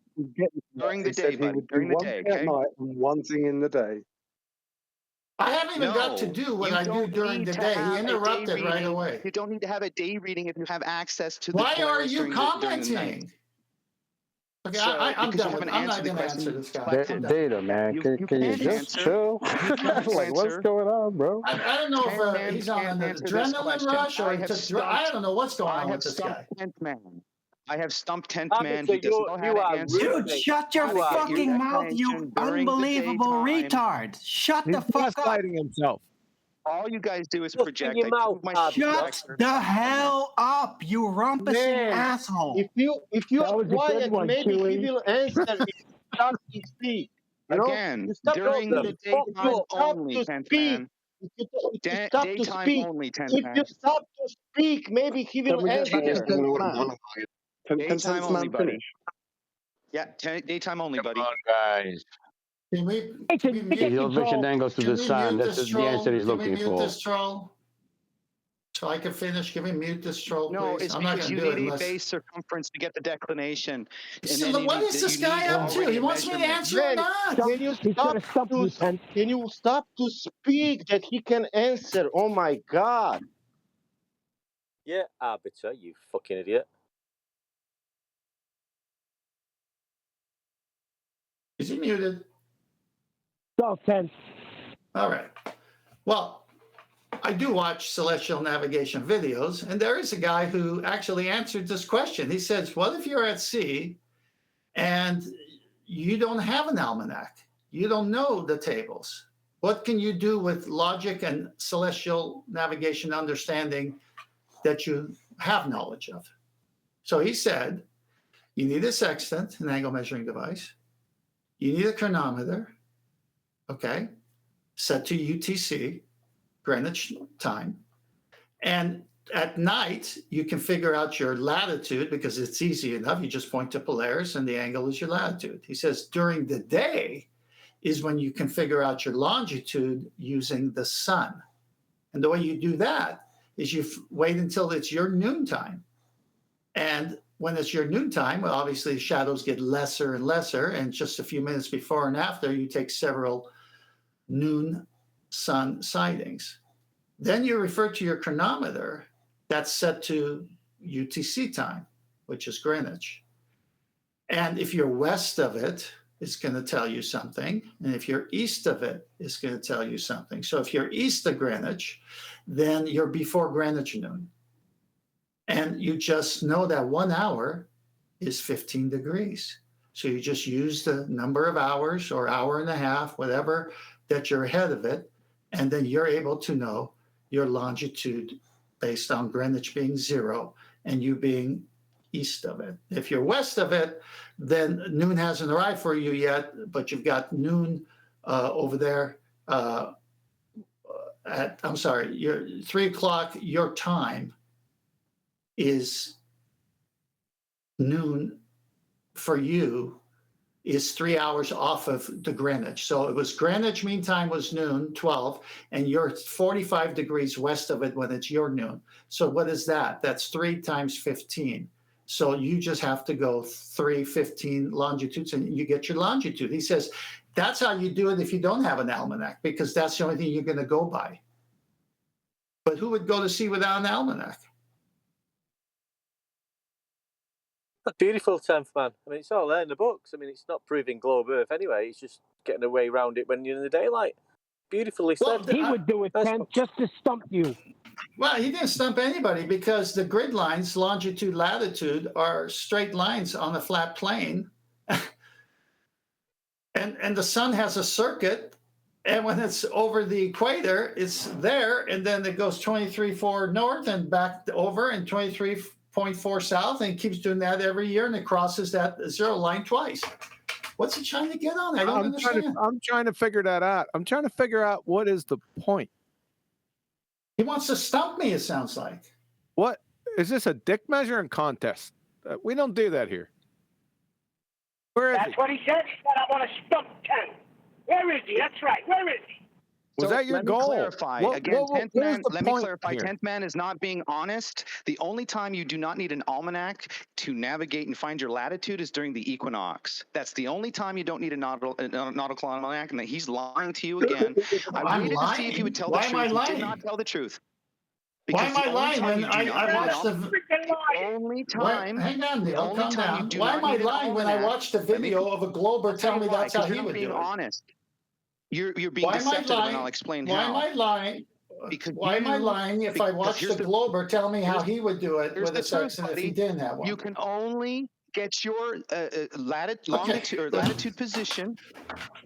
During the day, buddy. During the day, okay? Night and one thing in the day. I haven't even got to do what I do during the day. He interrupted right away. You don't need to have a day reading if you have access to the Why are Polaris you during the night. Okay, I'm done with it. I'm not going to answer this guy. Data, man. Can you just chill? Like, what's going on, bro? I don't know if he's on an adrenaline rush or I don't know what's going on with this guy. I have stumped 10th man. He doesn't know how to answer. Dude, shut your fucking mouth, you unbelievable retard. Shut the fuck up. Gaslighting himself. All you guys do is project. Shut the hell up, you rumpusing asshole. If you are quiet, maybe he will answer if you stop to speak. Again, during the daytime only, 10th man. If you stop to speak, maybe he will answer. Daytime only, buddy. Yeah, daytime only, buddy. Come on, guys. He'll vision angles to the sun. That's the answer he's looking for. Can we mute this troll? So I can finish. Can we mute this troll, please? No, it's because you need a base circumference to get the declination. What is this guy up to? He wants me to answer or not? Can you stop to speak that he can answer? Oh my God. Yeah, arbiter, you fucking idiot. Is he muted? Go, Ken. All right. Well, I do watch celestial navigation videos, and there is a guy who actually answered this question. He says, what if you're at sea and you don't have an almanac? You don't know the tables. What can you do with logic and celestial navigation understanding that you have knowledge of? So he said, you need a sextant, an angle measuring device. You need a chronometer, okay, set to UTC, Greenwich time. And at night, you can figure out your latitude because it's easy enough. You just point to Polaris and the angle is your latitude. He says during the day is when you can figure out your longitude using the sun. And the way you do that is you wait until it's your noontime. And when it's your noontime, well, obviously shadows get lesser and lesser. And just a few minutes before and after, you take several noon sun sightings. Then you refer to your chronometer that's set to UTC time, which is Greenwich. And if you're west of it, it's going to tell you something. And if you're east of it, it's going to tell you something. So if you're east of Greenwich, then you're before Greenwich noon. And you just know that 1 hour is 15 degrees. So you just use the number of hours or hour and a half, whatever, that you're ahead of it. And then you're able to know your longitude based on Greenwich being 0 and you being east of it. If you're west of it, then noon hasn't arrived for you yet, but you've got noon over there your 3 o'clock, your time is noon for you is 3 hours off of the Greenwich. So it was Greenwich mean time was noon, 12, and you're 45 degrees west of it when it's your noon. So what is that? That's 3 times 15. So you just have to go 315 longitudes and you get your longitude. He says, that's how you do it if you don't have an almanac, because that's the only thing you're going to go by. But who would go to sea without an almanac? Beautiful 10th man. I mean, it's all there in the books. I mean, it's not proving globe Earth anyway. It's just getting a way around it when you're in the daylight. Beautifully said. He would do it, Ken, just to stump you. Well, he didn't stump anybody because the grid lines, longitude, latitude, are straight lines on a flat plane. and the sun has a circuit. And when it's over the equator, it's there. And then it goes 23.4 north and back over and 23.4 south and keeps doing that every year. And it crosses that 0 line twice. What's he trying to get on? I don't understand. I'm trying to figure that out. I'm trying to figure out what is the point. He wants to stump me, it sounds like. What? Is this a dick measuring contest? We don't do that here. Where is That's what he said. He said, I want to stump Ken. Where is he? That's right. Where is he? Was that your goal? Let me clarify. Let me clarify. 10th man is not being honest. The only time you do not need an almanac to navigate and find your latitude is during the equinox. That's the only time you don't need a nautical almanac, and that he's lying to you again. I waited to see if he would tell the truth. He did not tell the truth. Why am I lying when I watched the only time? Hang on, Neil, calm down. Why am I lying when I watched the video of a glober tell me that's how he would do it? Being honest. You're being deceptive, and I'll explain how. Why am I lying? Why am I lying if I watched the glober tell me how he would do it with a sextant if he didn't have one? You can only get your longitude or latitude position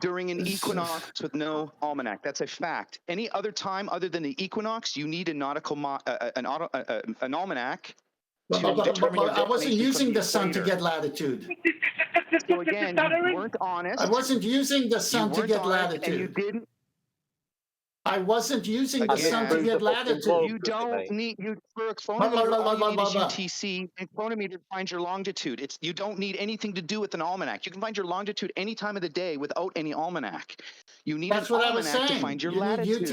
during an equinox with no almanac. That's a fact. Any other time other than the equinox, you need a an almanac. I wasn't using the sun to get latitude. So again, you weren't honest. I wasn't using the sun to get latitude. And you didn't. I wasn't using the sun to get latitude. You don't need for a chronometer. All you need is UTC, and chronometer finds your longitude. You don't need anything to do with an almanac. You can find your longitude any time of the day without any almanac. You need an almanac to find your latitude.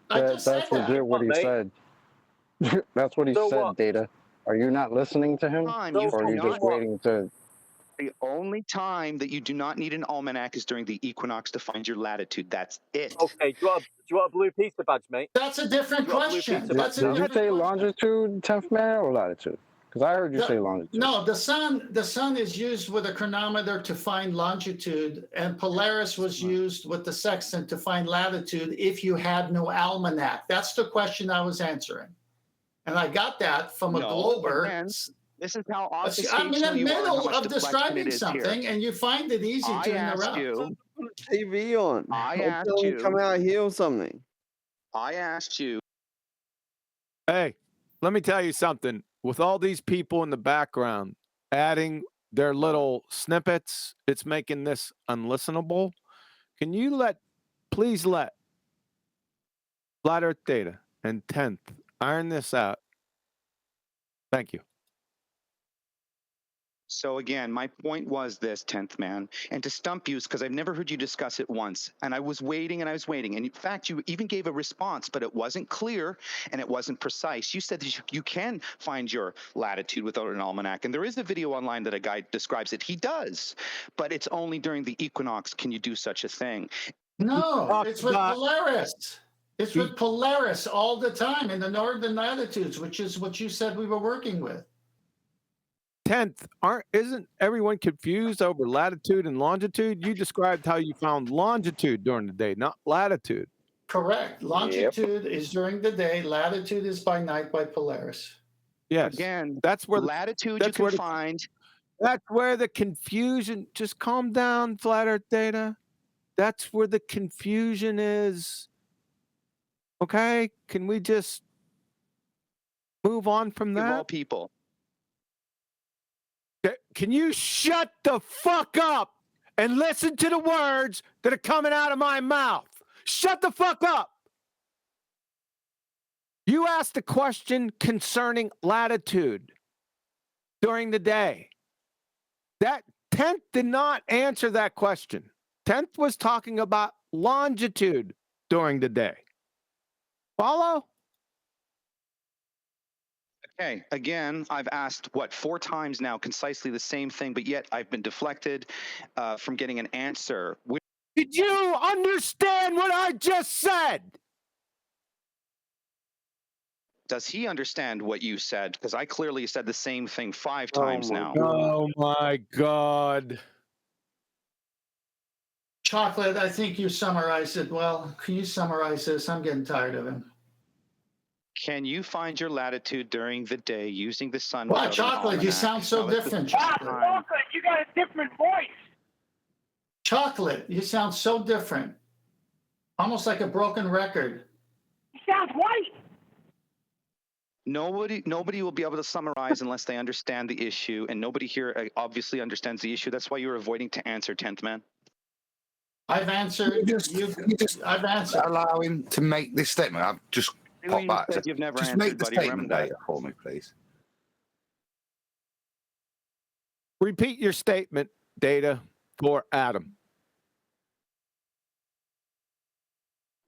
That's legit what he said. That's what he said, Data. Are you not listening to him, or are you just waiting to? The only time that you do not need an almanac is during the equinox to find your latitude. That's it. Okay, do you want a blue pizza badge, mate? That's a different question. Did you say longitude, 10th man, or latitude? Because I heard you say longitude. No, the sun is used with a chronometer to find longitude, and Polaris was used with the sextant to find latitude if you had no almanac. That's the question I was answering. And I got that from a glober. Again, this is how I'm in the middle of describing here. something, and you find it easy to interrupt. Put a TV on. I Or asked tell him you. come out here or something. I asked you. Hey, let me tell you something. With all these people in the background adding their little snippets, it's making this unlistenable. Can you please let Flat Earth Data and 10th iron this out? Thank you. So again, my point was this, 10th man, and to stump you, because I've never heard you discuss it once, and I was waiting and I was waiting, and in fact, you even gave a response, but it wasn't clear and it wasn't precise. You said that you can find your latitude without an almanac, and there is a video online that a guy describes it. He does, but it's only during the equinox can you do such a thing. No, it's with Polaris. It's with Polaris all the time in the northern latitudes, which is what you said we were working with. 10th, isn't everyone confused over latitude and longitude? You described how you found longitude during the day, not latitude. Correct. Longitude is during the day. Latitude is by night by Polaris. Yes. Again, that's where latitude you can find. That's where the confusion. Just calm down, Flat Earth Data. That's where the confusion is. Okay, can we just move on from that? Of all people. Can you shut the fuck up and listen to the words that are coming out of my mouth? Shut the fuck up. You asked a question concerning latitude during the day. That 10th did not answer that question. 10th was talking about longitude during the day. Follow? Okay, again, I've asked, 4 times now, concisely the same thing, but yet I've been deflected from getting an answer. Did you understand what I just said? Does he understand what you said? Because I clearly said the same thing 5 times now. Oh my God. Chocolate, I think you summarized it well. Can you summarize this? I'm getting tired of him. Can you find your latitude during the day using the sun? Wow, Chocolate, you sound so different. Chocolate, you got a different voice. Chocolate, you sound so different. Almost like a broken record. You sound white. Nobody will be able to summarize unless they understand the issue, and nobody here obviously understands the issue. That's why you're avoiding to answer, 10th man. I've answered. I've answered. Allow him to make this statement. I've just pop back. You've never just answered, make the buddy. statement Remember later for me, please. Repeat your statement, Data, for Adam.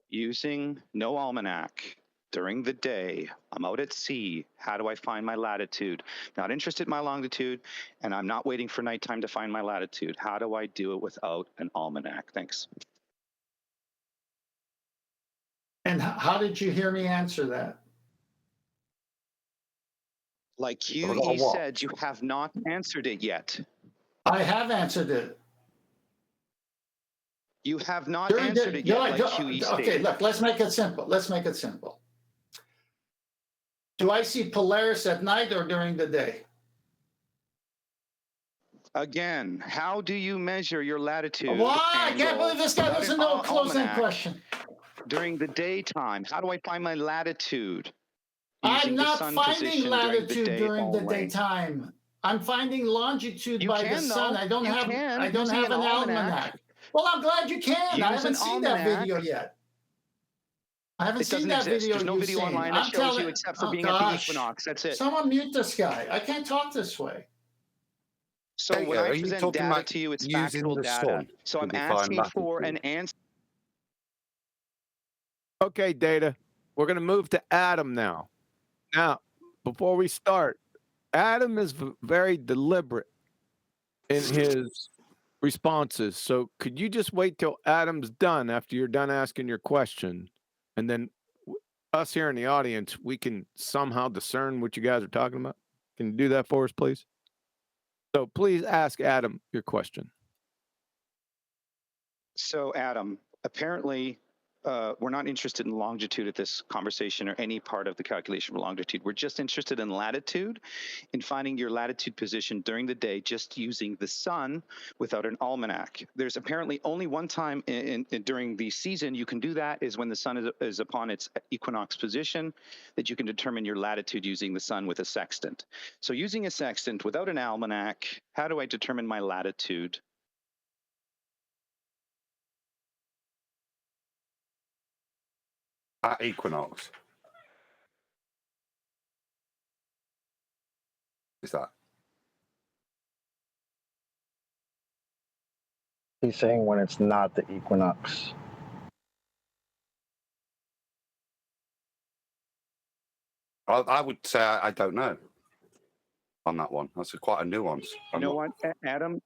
Using no almanac during the day, I'm out at sea. How do I find my latitude? Not interested in my longitude, and I'm not waiting for nighttime to find my latitude. How do I do it without an almanac? Thanks. And how did you hear me answer that? Like you said, you have not answered it yet. I have answered it. You have not answered it yet, like QE stated. Okay, look, let's make it simple. Let's make it simple. Do I see Polaris at night or during the day? Again, how do you measure your latitude? Why? I can't believe this guy doesn't know a close-in question. During the daytime, how do I find my latitude? I'm not finding latitude during the daytime. I'm finding longitude by the sun. I don't have an almanac. Well, I'm glad you can. I haven't seen that video yet. I haven't seen that video. There's no video online that shows you except for being at the equinox. That's it. Someone mute this guy. I can't talk this way. So when I present data to you, it's factual data. So I'm asking for an answer. Okay, Data. We're going to move to Adam now. Now, before we start, Adam is very deliberate in his responses. So could you just wait till Adam's done after you're done asking your question? And then us here in the audience, we can somehow discern what you guys are talking about? Can you do that for us, please? So please ask Adam your question. So, Adam, apparently, we're not interested in longitude at this conversation or any part of the calculation of longitude. We're just interested in latitude, in finding your latitude position during the day just using the sun without an almanac. There's apparently only one time during the season you can do that, is when the sun is upon its equinox position, that you can determine your latitude using the sun with a sextant. So using a sextant without an almanac, how do I determine my latitude? At equinox. Is that? He's saying when it's not the equinox. I would say I don't know on that one. That's quite a nuance. You know what, Adam?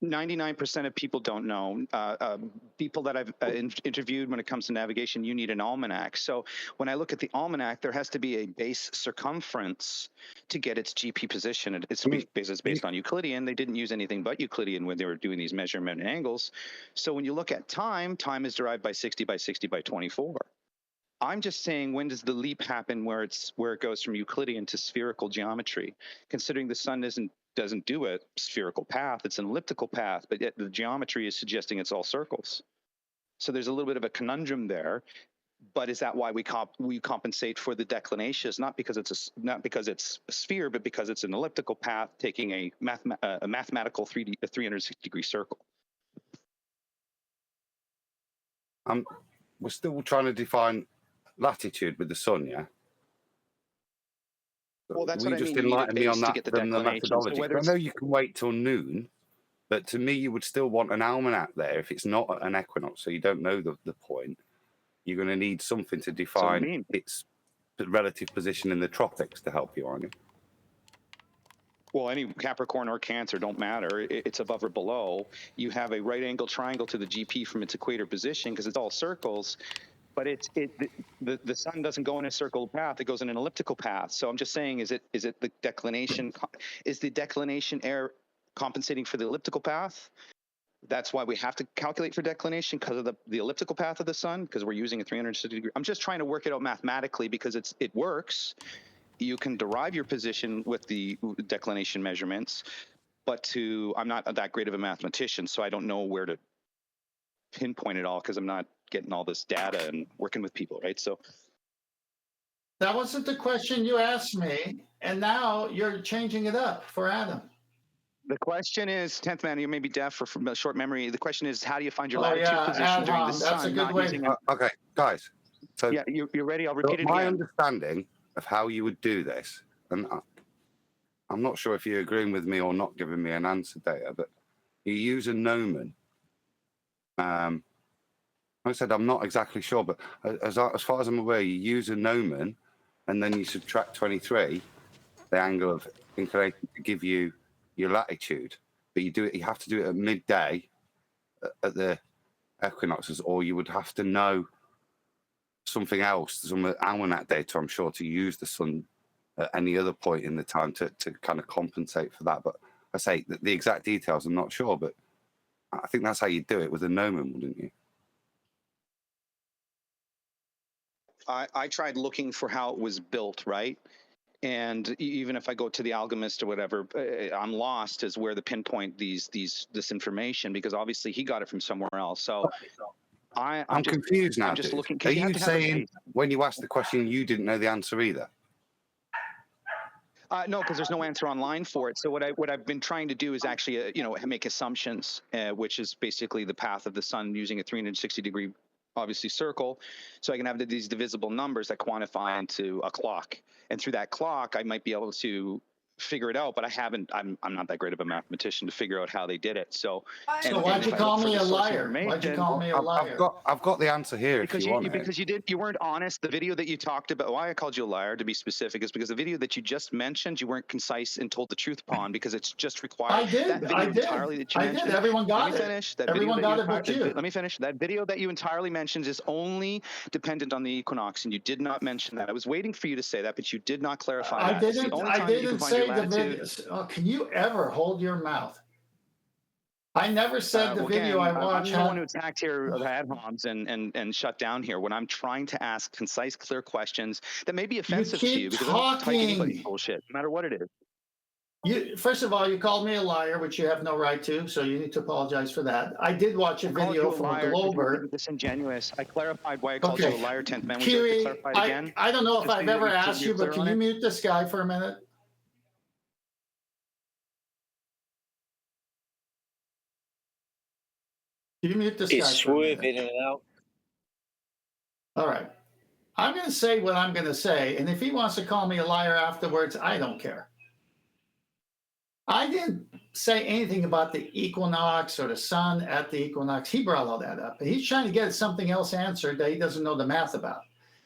99% of people don't know. People that I've interviewed when it comes to navigation, you need an almanac. So when I look at the almanac, there has to be a base circumference to get its GP position. It's based on Euclidean. They didn't use anything but Euclidean when they were doing these measurement angles. So when you look at time, time is derived by 60 by 60 by 24. I'm just saying, when does the leap happen where it goes from Euclidean to spherical geometry? Considering the sun doesn't do a spherical path, it's an elliptical path, but yet the geometry is suggesting it's all circles. So there's a little bit of a conundrum there. But is that why we compensate for the declinations? Not because it's a sphere, but because it's an elliptical path taking a mathematical 360-degree circle. We're still trying to define latitude with the sun, yeah? Well, that's what I just mean. enlighten me on that the from the declination. methodology. So I know you can wait till noon, but to me, you would still want an almanac there if it's not an equinox, so you don't know the point. You're going to need something to define its relative position in the tropics to help you, aren't you? Well, any Capricorn or Cancer don't matter. It's above or below. You have a right angle triangle to the GP from its equator position because it's all circles. But the sun doesn't go in a circle path; it goes in an elliptical path. So I'm just saying, is it the declination? Is the declination error compensating for the elliptical path? That's why we have to calculate for declination, because of the elliptical path of the sun, because we're using a 360 degree. I'm just trying to work it out mathematically because it works. You can derive your position with the declination measurements, but I'm not that great of a mathematician, so I don't know where to pinpoint it all because I'm not getting all this data and working with people, right? So that wasn't the question you asked me, and now you're changing it up for Adam. The question is, 10th man, you may be deaf or from a short memory. The question is, how do you find your latitude position during the sun? That's a good way. Okay, guys. So yeah, you're ready. I'll repeat it my again. understanding of how you would do this, and I'm not sure if you're agreeing with me or not giving me an answer, Data, but you use a gnomon. Like I said, I'm not exactly sure, but as far as I'm aware, you use a gnomon, and then you subtract 23, the angle of inclination, to give you your latitude. But you have to do it at midday at the equinoxes, or you would have to know something else, some almanac data, I'm sure, to use the sun at any other point in the time to kind of compensate for that. But I say the exact details, I'm not sure, but I think that's how you do it with a gnomon, wouldn't you? I tried looking for how it was built, right? And even if I go to the alchemist or whatever, I'm lost as where to pinpoint this information, because obviously he got it from somewhere else. So I'm confused now. I'm just looking. Are you saying when you asked the question you didn't know the answer either? No, because there's no answer online for it. So what I've been trying to do is actually make assumptions, which is basically the path of the sun using a 360-degree obviously circle, so I can have these divisible numbers that quantify into a clock, and through that clock I might be able to figure it out, but I'm not that great of a mathematician to figure out how they did it. So why'd you call me a liar? Why'd you call me a liar? I've got the answer here because if you want it. Because you weren't honest. The video that you talked about, why I called you a liar, to be specific, is because the video that you just mentioned, you weren't concise and told the truth upon, because it's just required. I did. That video entirely that you mentioned. Everyone got Let me finish. That Everyone video got it but you. Let me finish. That video that you entirely mentioned is only dependent on the equinox, and you did not mention that. I was waiting for you to say that, but you did not clarify I that. didn't. I didn't say video. Oh, can you ever hold your mouth? I never said the video I watched. I'm the one who attacked here the ad homs and shut down here when I'm trying to ask concise, clear questions that may be offensive to you because I don't take anybody's bullshit, no matter what it is. First of all, you called me a liar, which you have no right to, so you need to apologize for that. I did watch a video from a Glober. Disingenuous. I clarified why I called you a liar, 10th man. Would you like to clarify it again? I don't know if I've ever asked you, but can you mute this guy for a minute? Can you mute this guy? It's swerving in and out. All right. I'm going to say what I'm going to say, and if he wants to call me a liar afterwards, I don't care. I didn't say anything about the equinox or the sun at the equinox. He brought all that up. He's trying to get something else answered that he doesn't know the math about.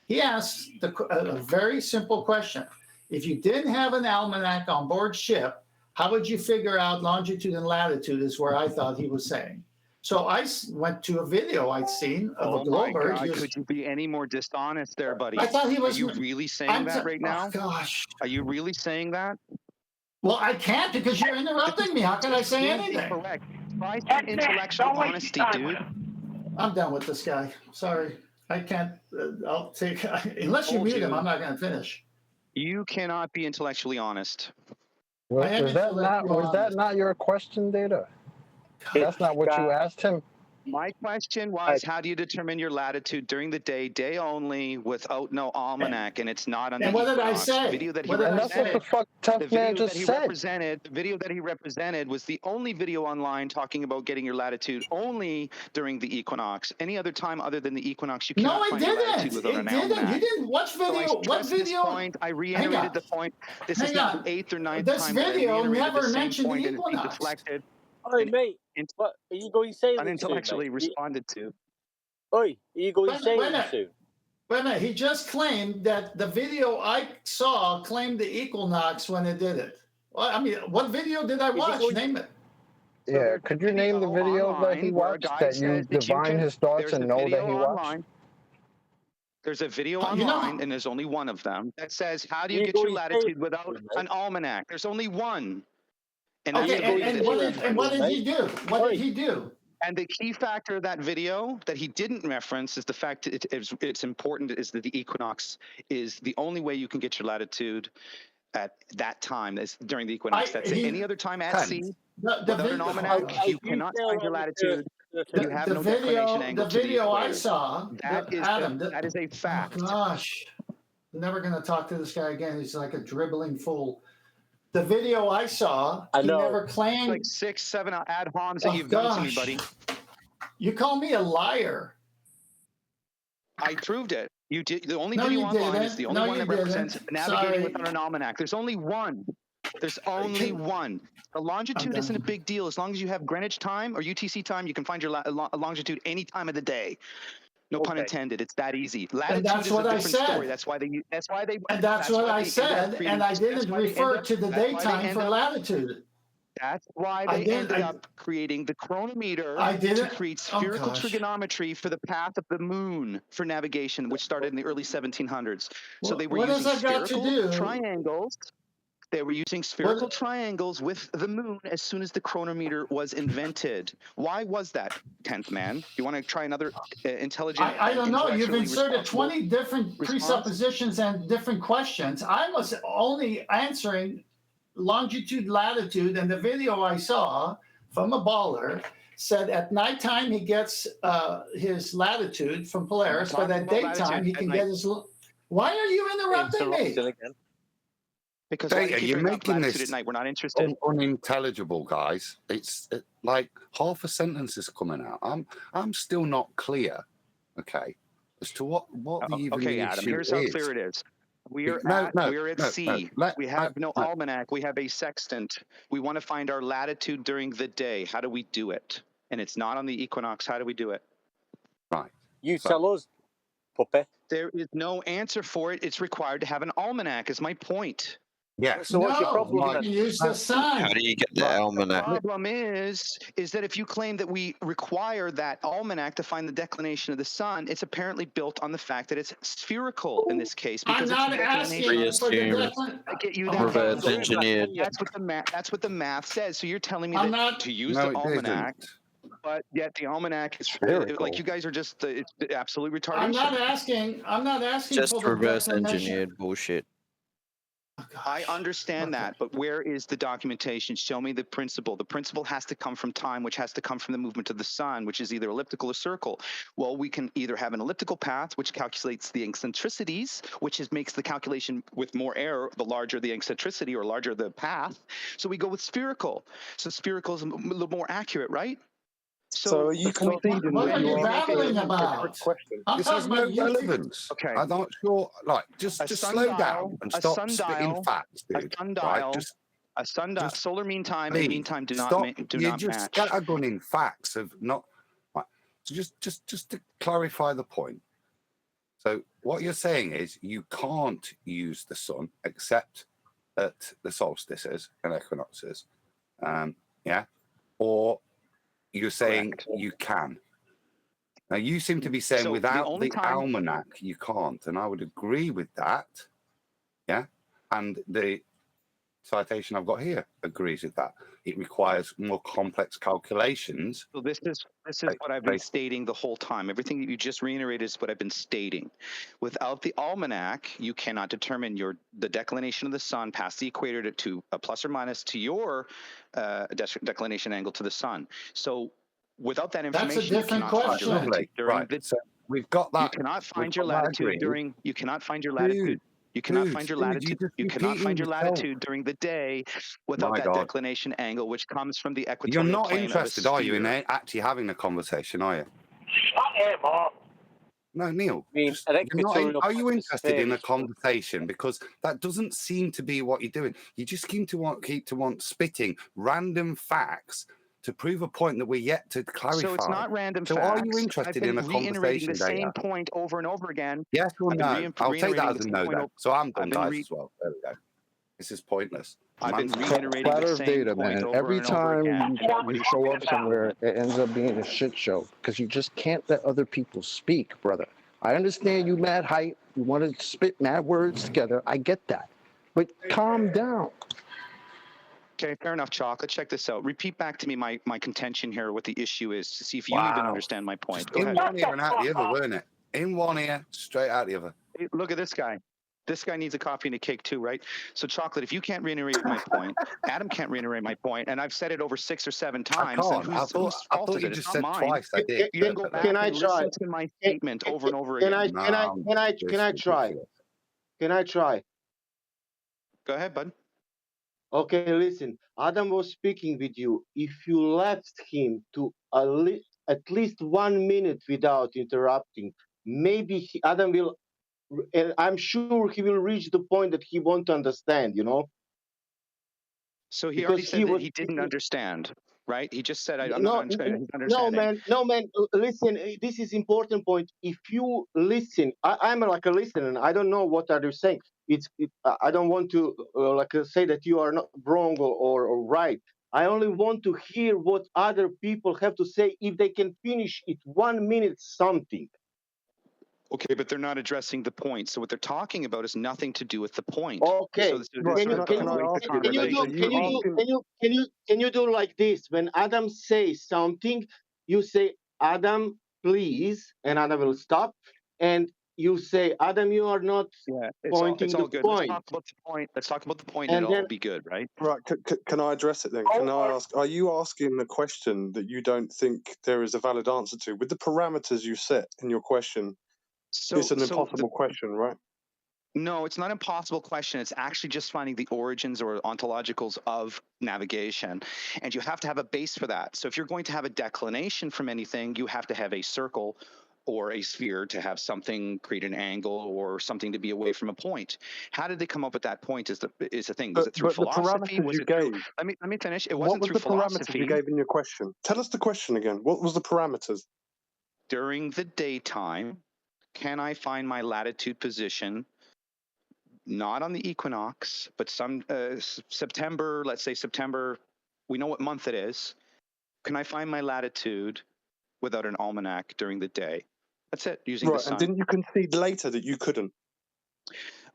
He asked a very simple question. If you didn't have an almanac on board ship, how would you figure out longitude and latitude is where I thought he was saying. So I went to a video I'd seen of a Glober. God, could you be any more dishonest there, buddy? I thought he was. Are you really saying that right now? Oh, gosh. Are you really saying that? Well, I can't because you're interrupting me. How can I say anything? Correct. Try some intellectual honesty, dude. I'm done with this guy. Sorry. I can't. I'll take. Unless you mute him, I'm not going to finish. You cannot be intellectually honest. Was that not your question, Data? That's not what you asked him. My question was, how do you determine your latitude during the day, day only, without no almanac, and it's not on the what did I equinox? say? The video that he And that's what the fuck Tough Man just said. The video that he represented was the only video online talking about getting your latitude only during the equinox. Any other time other than the equinox, you cannot find your latitude without an almanac. You didn't watch video. So What video? Point. I reiterated the point. This is now the 8th or 9th this time video that I reiterated never the same mentioned point the and it's being equinox. deflected. Oi, mate. What are you going sailing Unintellectually soon, responded to. Oi, are you going sailing minute. soon? Wait a minute. He just claimed that the video I saw claimed the equinox when it did it. Well, I mean, what video did I watch? Name it. Yeah, could you name the video that he watched that you divine his thoughts and know that he watched? There's a video online, and there's only one of them, that says, how do you get your latitude without an almanac? There's only one. And what did he do? What did he do? And the key factor of that video that he didn't reference is the fact that it's important is that the equinox is the only way you can get your latitude at that time is during the equinox. That's it. Any other time at sea, without an almanac, you cannot find your latitude. You have no declination angle. The video I saw, Adam, that is a fact. Oh gosh, I'm never going to talk to this guy again. He's like a dribbling fool. The video I saw, he never claimed. Like 6, 7 ad homs that you've done to me, buddy. You call me a liar. I proved it. You did. The only video online is the only one that represents navigating without an almanac. There's only one. There's only one. The longitude isn't a big deal. As long as you have Greenwich time or UTC time, you can find your longitude any time of the day. No pun intended. It's that easy. Latitude is a different story. That's why they. And that's what I said. And I didn't refer to the daytime for latitude. That's why they ended up creating the chronometer to create spherical trigonometry for the path of the moon for navigation, which started in the early 1700s. So they were using spherical triangles. They were using spherical triangles with the moon as soon as the chronometer was invented. Why was that, 10th man? You want to try another intelligent? I don't know. You've inserted 20 different presuppositions and different questions. I was only answering longitude, latitude, and the video I saw from a baller said at nighttime he gets his latitude from Polaris, but at daytime he can get his. Why are you interrupting me? Because you're making this at night. We're not interested. Unintelligible, guys. It's like half a sentence is coming out. I'm still not clear, okay, as to what the even the Adam, issue here's is. how clear it is. We're at sea. We have no almanac. We have a sextant. We want to find our latitude during the day. How do we do it? And it's not on the equinox. How do we do it? Right. You tell us, puppy. There is no answer for it. It's required to have an almanac, is my point. Yes. So what's your No, problem you then? can use the sun. How do you get the The almanac? problem is that if you claim that we require that almanac to find the declination of the sun, it's apparently built on the fact that it's spherical in this case because I'm it's not asking for the declination. I get you that. Reverse engineered. That's what the math. That's what the math says. So you're telling me I'm that not. to use No, the it almanac, didn't. but yet the almanac is Spherical. like you guys are just it's absolute retardation. I'm not asking. I'm not asking Just for the reverse declination. engineered bullshit. I understand that, but where is the documentation? Show me the principle. The principle has to come from time, which has to come from the movement of the sun, which is either elliptical or circle. Well, we can either have an elliptical path, which calculates the eccentricities, which makes the calculation with more error, the larger the eccentricity or larger the path. So we go with spherical. So spherical is a little more accurate, right? So are you conceding What that are you you are battling a about? trick question? I'm This has talking no about you. relevance. Okay. I'm not sure. Like, just slow down and stop spitting facts, a dude. sundial, Right? a sundial, solar mean time and mean Please time do stop. not do You're not just match. scattergunning facts of not. Right. So just to clarify the point. So what you're saying is you can't use the sun except at the solstices and equinoxes. Yeah. Or you're saying you can. Now you seem to be saying So the without only the time- almanac you can't, and I would agree with that. Yeah, and the citation I've got here agrees with that. It requires more complex calculations. So this is what I've been stating the whole time. Everything that you just reiterated is what I've been stating. Without the almanac, you cannot determine the declination of the sun past the equator to a plus or minus to your declination angle to the sun. So without that That's a information, you different cannot find your question. latitude during Right. the. So we've got that. You cannot find your got that latitude agreed. during. You cannot find your latitude. You cannot find your latitude. You cannot find your latitude during the day without My that God. declination angle, which comes from the You're equatorial not plane interested, of a are you, in sphere. actually having a conversation, are you? Shut him up. No, Neil. I mean, an equatorial Are you plane of a interested in sphere a is- conversation? Because that doesn't seem to be what you're doing. You just keep to want spitting random facts to prove a point that we're yet to clarify. So it's not random So facts. are you interested in a I've been reiterating conversation, the same Data? point over and over again. Yes or I've been no? I'll take that reiterating as the a same no point then. over- So I'm done, I've been guys, as well. There we go. This is pointless. I've been Man's- reiterating Flat the Earth same data, point man. over Every and over time again. and you nobody's show talking up about somewhere, it. it ends up being a shit show because you just can't let other people speak, brother. I understand you mad hype. You want to spit mad words together. I get that. But calm down. Okay, fair enough, Chocolate. Check this out. Repeat back to me my contention here, what the issue is, to see if you even understand my point. Go In ahead. one ear and out the other, weren't it? In one ear, straight out the other. Hey, look at this guy. This guy needs a coffee and a cake too, right? So, Chocolate, if you can't reiterate my point, Adam can't reiterate my point, and I've said it over 6 or 7 times, then can't. I whose thought fault is you it? just It's said not mine. twice I did. You can go back Can I and try? listen to my statement over and over Can again. I try? Go ahead, bud. Okay, listen. Adam was speaking with you. If you left him to at least 1 minute without interrupting, maybe Adam will, and I'm sure he will reach the point that he won't understand, you know? So he Because already said he that was he didn't understand, right? He just said, I'm No, not understanding. no, man. Listen, this is important point. If you listen, I'm like a listener. And I don't know what are you saying. I don't want to say that you are not wrong or right. I only want to hear what other people have to say if they can finish it 1 minute something. Okay, but they're not addressing the point. So what they're talking about is nothing to do with the point. Okay. So Can you do like this? When Adam says something, you say, Adam, please, and Adam will stop. And you say, Adam, you are not pointing it's all the good. point. Let's talk about the point. Let's talk about the point, And and it'll then- all be good, right? Right, can I address it then? Can I ask, are you asking the question that you don't think there is a valid answer to? With the parameters you set in your question, it's an impossible question, right? No, it's not an impossible question. It's actually just finding the origins or ontologicals of navigation. And you have to have a base for that. So if you're going to have a declination from anything, you have to have a circle or a sphere to have something create an angle or something to be away from a point. How did they come up with that point is the thing. Was it through philosophy? Was it through, let me finish. It wasn't through philosophy. What was the parameters you gave in your question? Tell us the question again. What was the parameters? During the daytime, can I find my latitude position not on the equinox, but some September, let's say September, we know what month it is. Can I find my latitude without an almanac during the day? That's it, using the sun. And didn't you concede later that you couldn't?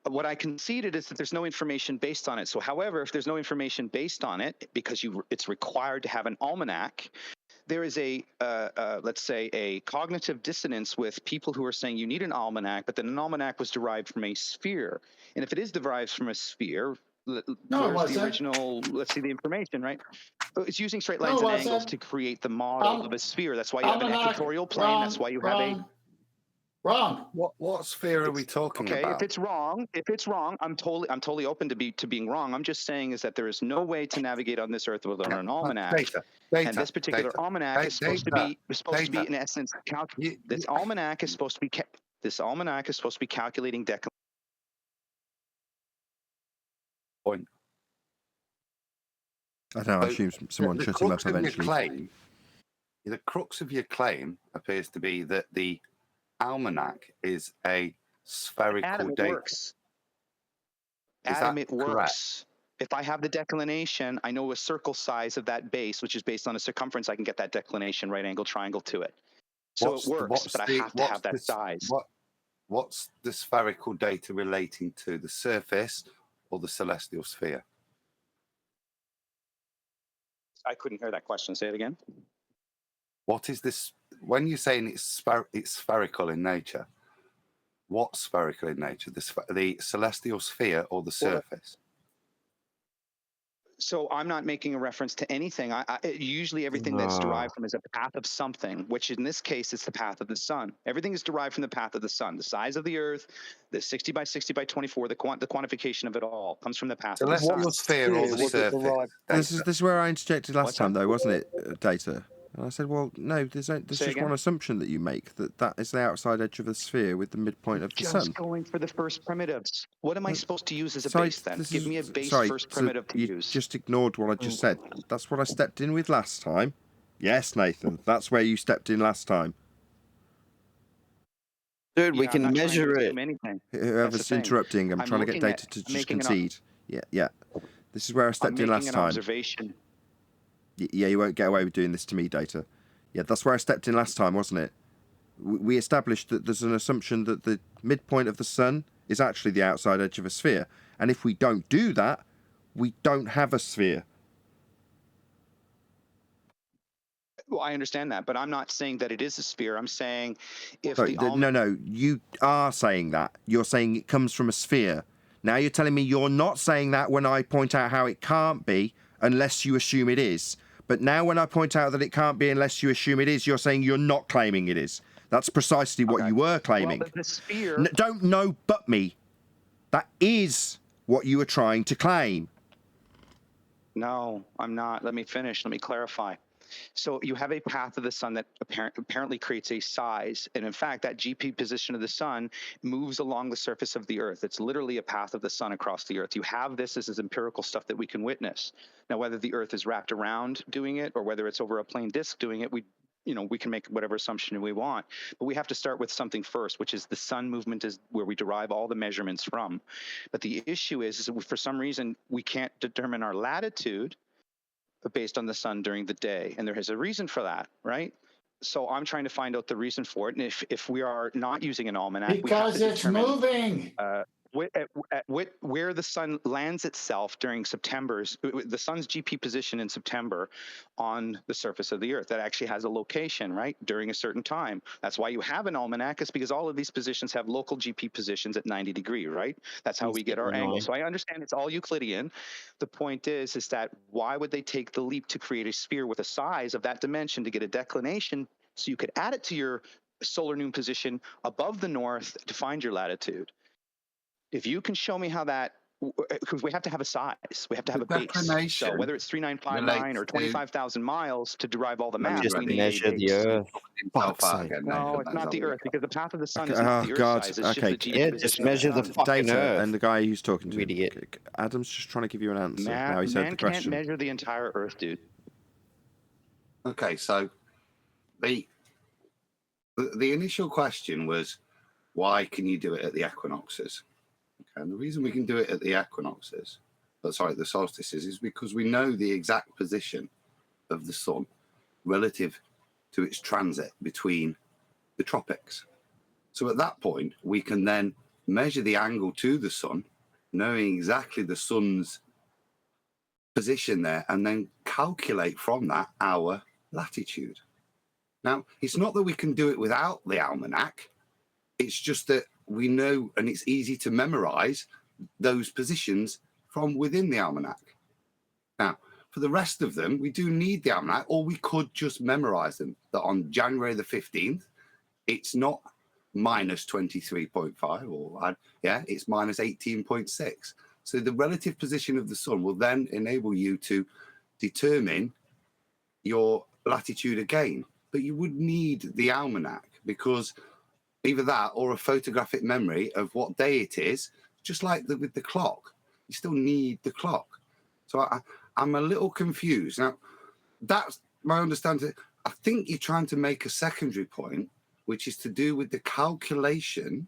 What I conceded is that there's no information based on it. So, however, if there's no information based on it, because it's required to have an almanac, there is a, let's say, a cognitive dissonance with people who are saying you need an almanac, but then an almanac was derived from a sphere. And if it is derived from a sphere, where's the original, let's see the information, right? It's using straight lines and angles to create the model of a sphere. That's why you have an equatorial plane. That's why you have a... Wrong. What sphere are we talking about? Okay, if it's wrong, I'm totally open to being wrong. I'm just saying is that there is no way to navigate on this earth without an almanac. And this particular almanac is supposed to be in essence this almanac is supposed to be calculating declination. Point. I don't know, I assume someone shut him up eventually. The crux of your claim appears to be that the almanac is a spherical Adam, data. Adam, it works. If I have the declination, I know a circle size of that base, which is based on a circumference, I can get that declination right angle triangle to it. So it works, but I have to have that size. What's the spherical data relating to, the surface or the celestial sphere? I couldn't hear that question. Say it again. What is this? When you're saying it's spherical in nature, what's spherical in nature? The celestial sphere or the surface? So I'm not making a reference to anything. Usually everything that's derived from is a path of something, which in this case is the path of the sun. Everything is derived from the path of the sun. The size of the Earth, the 60 by 60 by 24, the quantification of it all comes from the path of the sun. Celestial sphere or the surface? This is where I interjected last time, though, wasn't it, Data? And I said, well, no, there's just one assumption that you make, that is the outside edge of the sphere with the midpoint of the sun. Just going for the first primitives. What am I supposed to use as a base then? Give me a base first primitive to use. You just ignored what I just said. That's what I stepped in with last time. Yes, Nathan, that's where you stepped in last time. Dude, we can measure it. Whoever's interrupting, I'm trying to get Data to just concede. Yeah. This is where I stepped in last time. Observation. Yeah, you won't get away with doing this to me, Data. Yeah, that's where I stepped in last time, wasn't it? We established that there's an assumption that the midpoint of the sun is actually the outside edge of a sphere. And if we don't do that, we don't have a sphere. Well, I understand that, but I'm not saying that it is a sphere. I'm saying if No, you are saying that. You're saying it comes from a sphere. Now you're telling me you're not saying that when I point out how it can't be unless you assume it is. But now when I point out that it can't be unless you assume it is, you're saying you're not claiming it is. That's precisely what you were claiming. Well, the sphere... Don't know but me. That is what you were trying to claim. No, I'm not. Let me finish. Let me clarify. So you have a path of the sun that apparently creates a size. And in fact, that GP position of the sun moves along the surface of the Earth. It's literally a path of the sun across the Earth. You have this as empirical stuff that we can witness. Now, whether the Earth is wrapped around doing it or whether it's over a plane disk doing it, we can make whatever assumption we want. But we have to start with something first, which is the sun movement is where we derive all the measurements from. But the issue is that for some reason, we can't determine our latitude based on the sun during the day. And there is a reason for that, right? So I'm trying to find out the reason for it. And if we are not using an almanac, because we have to it's moving. Where the sun lands itself during September's, the sun's GP position in September on the surface of the Earth, that actually has a location, right, during a certain time. That's why you have an almanac, is because all of these positions have local GP positions at 90 degrees, right? That's how we get our angle. So I understand it's all Euclidean. The point is that why would they take the leap to create a sphere with a size of that dimension to get a declination so you could add it to your solar noon position above the north to find your latitude? If you can show me how that, because we have to have a size, we have to have a base. So whether it's 3959 or 25,000 miles to derive all the math, we need measure the Earth. No, it's not the Earth, because the path of the sun is not the Earth size. It's just the GP position. Just measure the fucking Earth. And the guy who's talking to you. Adam's just trying to give you an answer. Now he's heard the question. Man can't measure the entire Earth, dude. Okay, so the initial question was, why can you do it at the equinoxes? And the reason we can do it at the equinoxes, the solstices, is because we know the exact position of the sun relative to its transit between the tropics. So at that point, we can then measure the angle to the sun, knowing exactly the sun's position there, and then calculate from that our latitude. Now, it's not that we can do it without the almanac. It's just that we know, and it's easy to memorize those positions from within the almanac. Now, for the rest of them, we do need the almanac, or we could just memorize them, that on January the 15th, it's not minus 23.5, or it's minus 18.6. So the relative position of the sun will then enable you to determine your latitude again. But you would need the almanac, because either that or a photographic memory of what day it is, just like with the clock. You still need the clock. So I'm a little confused. Now, that's my understanding. I think you're trying to make a secondary point, which is to do with the calculation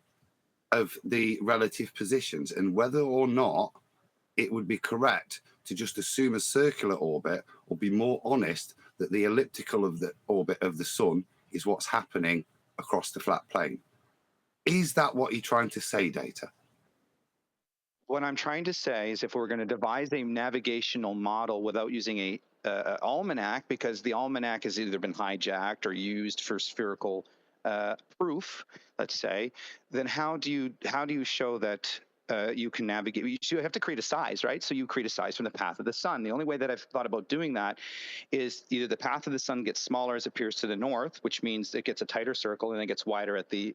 of the relative positions and whether or not it would be correct to just assume a circular orbit, or be more honest that the elliptical of the orbit of the sun is what's happening across the flat plane. Is that what you're trying to say, Data? What I'm trying to say is, if we're going to devise a navigational model without using a almanac, because the almanac has either been hijacked or used for spherical proof, let's say, then how do you show that you can navigate? You have to create a size, right? So you create a size from the path of the sun. The only way that I've thought about doing that is either the path of the sun gets smaller as it appears to the north, which means it gets a tighter circle, and it gets wider at the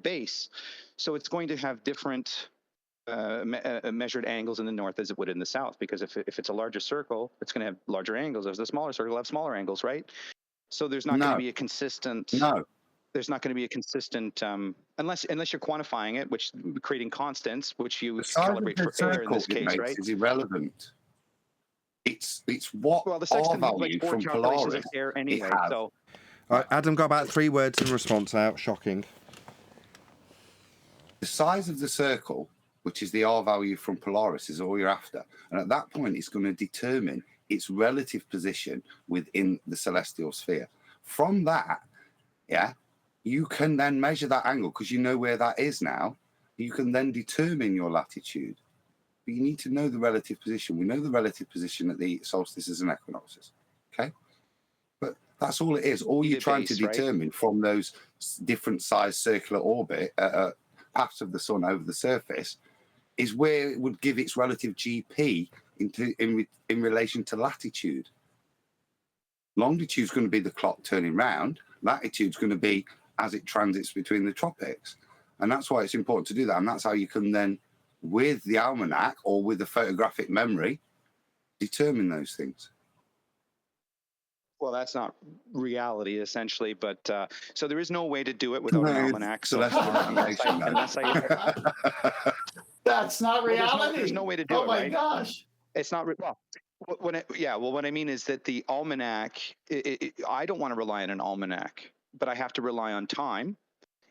base. So it's going to have different measured angles in the north as it would in the south, because if it's a larger circle, it's going to have larger angles. If it's a smaller circle, it'll have smaller angles, right? So there's not going to be a consistent. No. There's not going to be a consistent unless you're quantifying it, which creating constants, which you calibrate for air in this case, right? Is irrelevant. It's what the sextant R makes value from calculations Polaris of air anyway. So Adam got about 3 words in response out. Shocking. The size of the circle, which is the R value from Polaris, is all you're after. And at that point, it's going to determine its relative position within the celestial sphere. From that, you can then measure that angle, because you know where that is now. You can then determine your latitude. But you need to know the relative position. We know the relative position at the solstices and equinoxes. Okay? But that's all it is. All you're trying to determine from those different size circular orbit paths of the sun over the surface is where it would give its relative GP in relation to latitude. Longitude is going to be the clock turning round. Latitude is going to be as it transits between the tropics. And that's why it's important to do that. And that's how you can then, with the almanac or with the photographic memory, determine those things. Well, that's not reality, essentially. But so there is no way to do it without an almanac. So that's not reality. There's no way to do it. Oh my gosh! It's not. What I mean is that the almanac. I don't want to rely on an almanac, but I have to rely on time,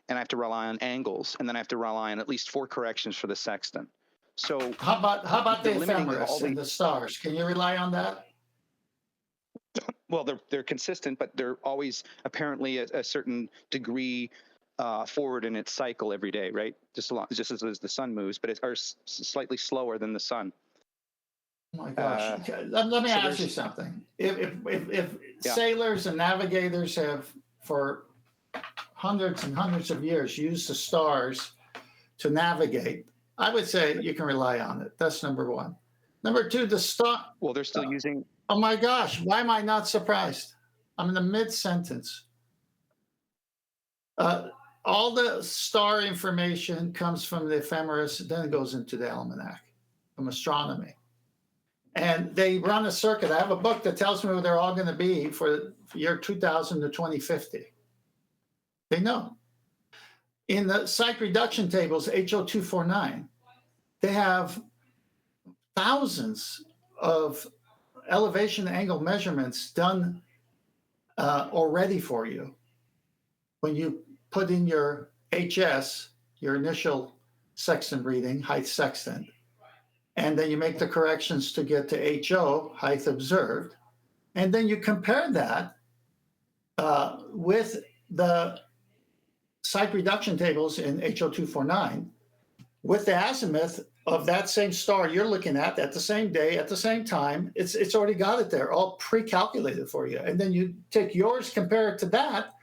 and I have to rely on angles, and then I have to rely on at least 4 corrections for the sextant. So how about the ephemeris and the stars? Can you rely on that? Well, they're consistent, but they're always apparently a certain degree forward in its cycle every day, right? Just as the sun moves, but it's slightly slower than the sun. Oh my gosh! Let me ask you something. If sailors and navigators have for hundreds and hundreds of years used the stars to navigate, I would say you can rely on it. That's number one. Number two, the star. Well, they're still using. Oh my gosh! Why am I not surprised? I'm in the mid-sentence. All the star information comes from the ephemeris, then it goes into the almanac from astronomy. And they run a circuit. I have a book that tells me where they're all going to be for year 2000 to 2050. They know. In the site reduction tables, HO249, they have thousands of elevation angle measurements done already for you. When you put in your HS, your initial sextant reading, height sextant. And then you make the corrections to get to HO, height observed. And then you compare that with the site reduction tables in HO249 with the azimuth of that same star you're looking at the same day, at the same time. It's already got it there, all pre-calculated for you. And then you take yours, compare it to that,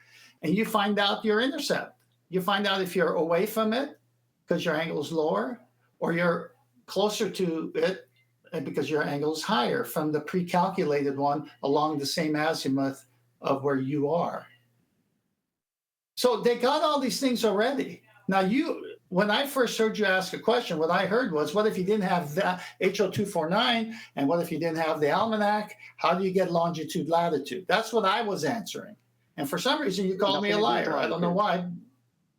and you find out your intercept. You find out if you're away from it because your angle is lower, or you're closer to it because your angle is higher from the pre-calculated one along the same azimuth of where you are. So they got all these things already. Now when I first heard you ask a question, what I heard was, what if you didn't have the HO249, and what if you didn't have the almanac? How do you get longitude, latitude? That's what I was answering. And for some reason, you called me a liar. I don't know why.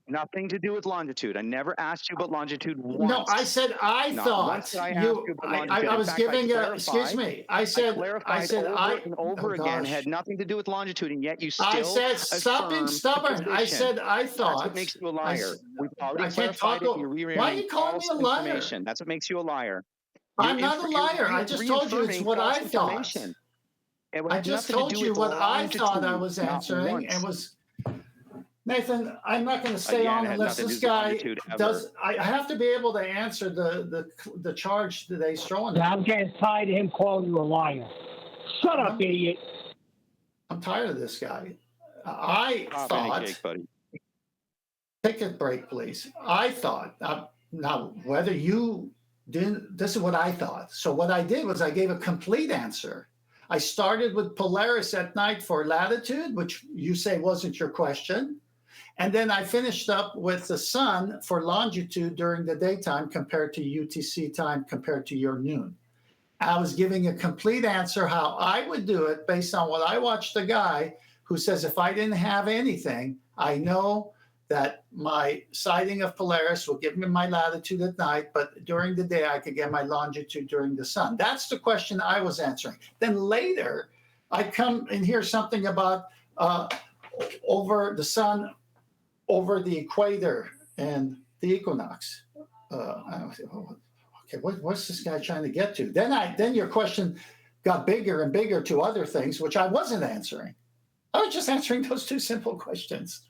Nothing to do with longitude. I never asked you about longitude once. No, I said I Not thought once did I ask you. you about longitude. I In was fact, giving I a. Excuse me. I said over and over again gosh. had nothing to do with longitude, and yet you still. I said stop being stubborn. I said I thought. That's what makes you a liar. We've already I can't clarified talk. it. You're rereading Why are you calling me a liar? information. That's what makes you a liar. I'm not a liar. I just told you it's what I thought. I just told you what I thought I was answering, and was. Nathan, I'm not going to stay on unless this guy does. I have to be able to answer the charge that he's throwing. Yeah, I'm getting tired of him calling you a liar. Shut up, idiot. I'm tired of this guy. I thought. Take a break, please. I thought. Now, whether you didn't, this is what I thought. So what I did was I gave a complete answer. I started with Polaris at night for latitude, which you say wasn't your question. And then I finished up with the sun for longitude during the daytime compared to UTC time compared to your noon. I was giving a complete answer how I would do it based on what I watched a guy who says, if I didn't have anything, I know that my sighting of Polaris will give me my latitude at night, but during the day I could get my longitude during the sun. That's the question I was answering. Then later, I come and hear something about over the sun, over the equator and the equinox. Okay, what's this guy trying to get to? Then your question got bigger and bigger to other things, which I wasn't answering. I was just answering those two simple questions.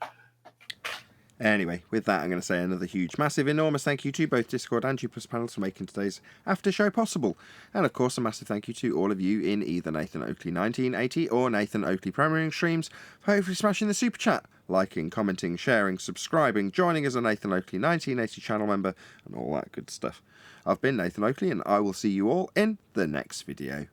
Anyway, with that, I'm going to say another huge, massive, enormous thank you to both Discord and G+ panels for making today's after show possible. And of course, a massive thank you to all of you in either Nathan Oakley 1980 or Nathan Oakley premiering streams for hopefully smashing the super chat, liking, commenting, sharing, subscribing, joining as a Nathan Oakley 1980 channel member, and all that good stuff. I've been Nathan Oakley, and I will see you all in the next video.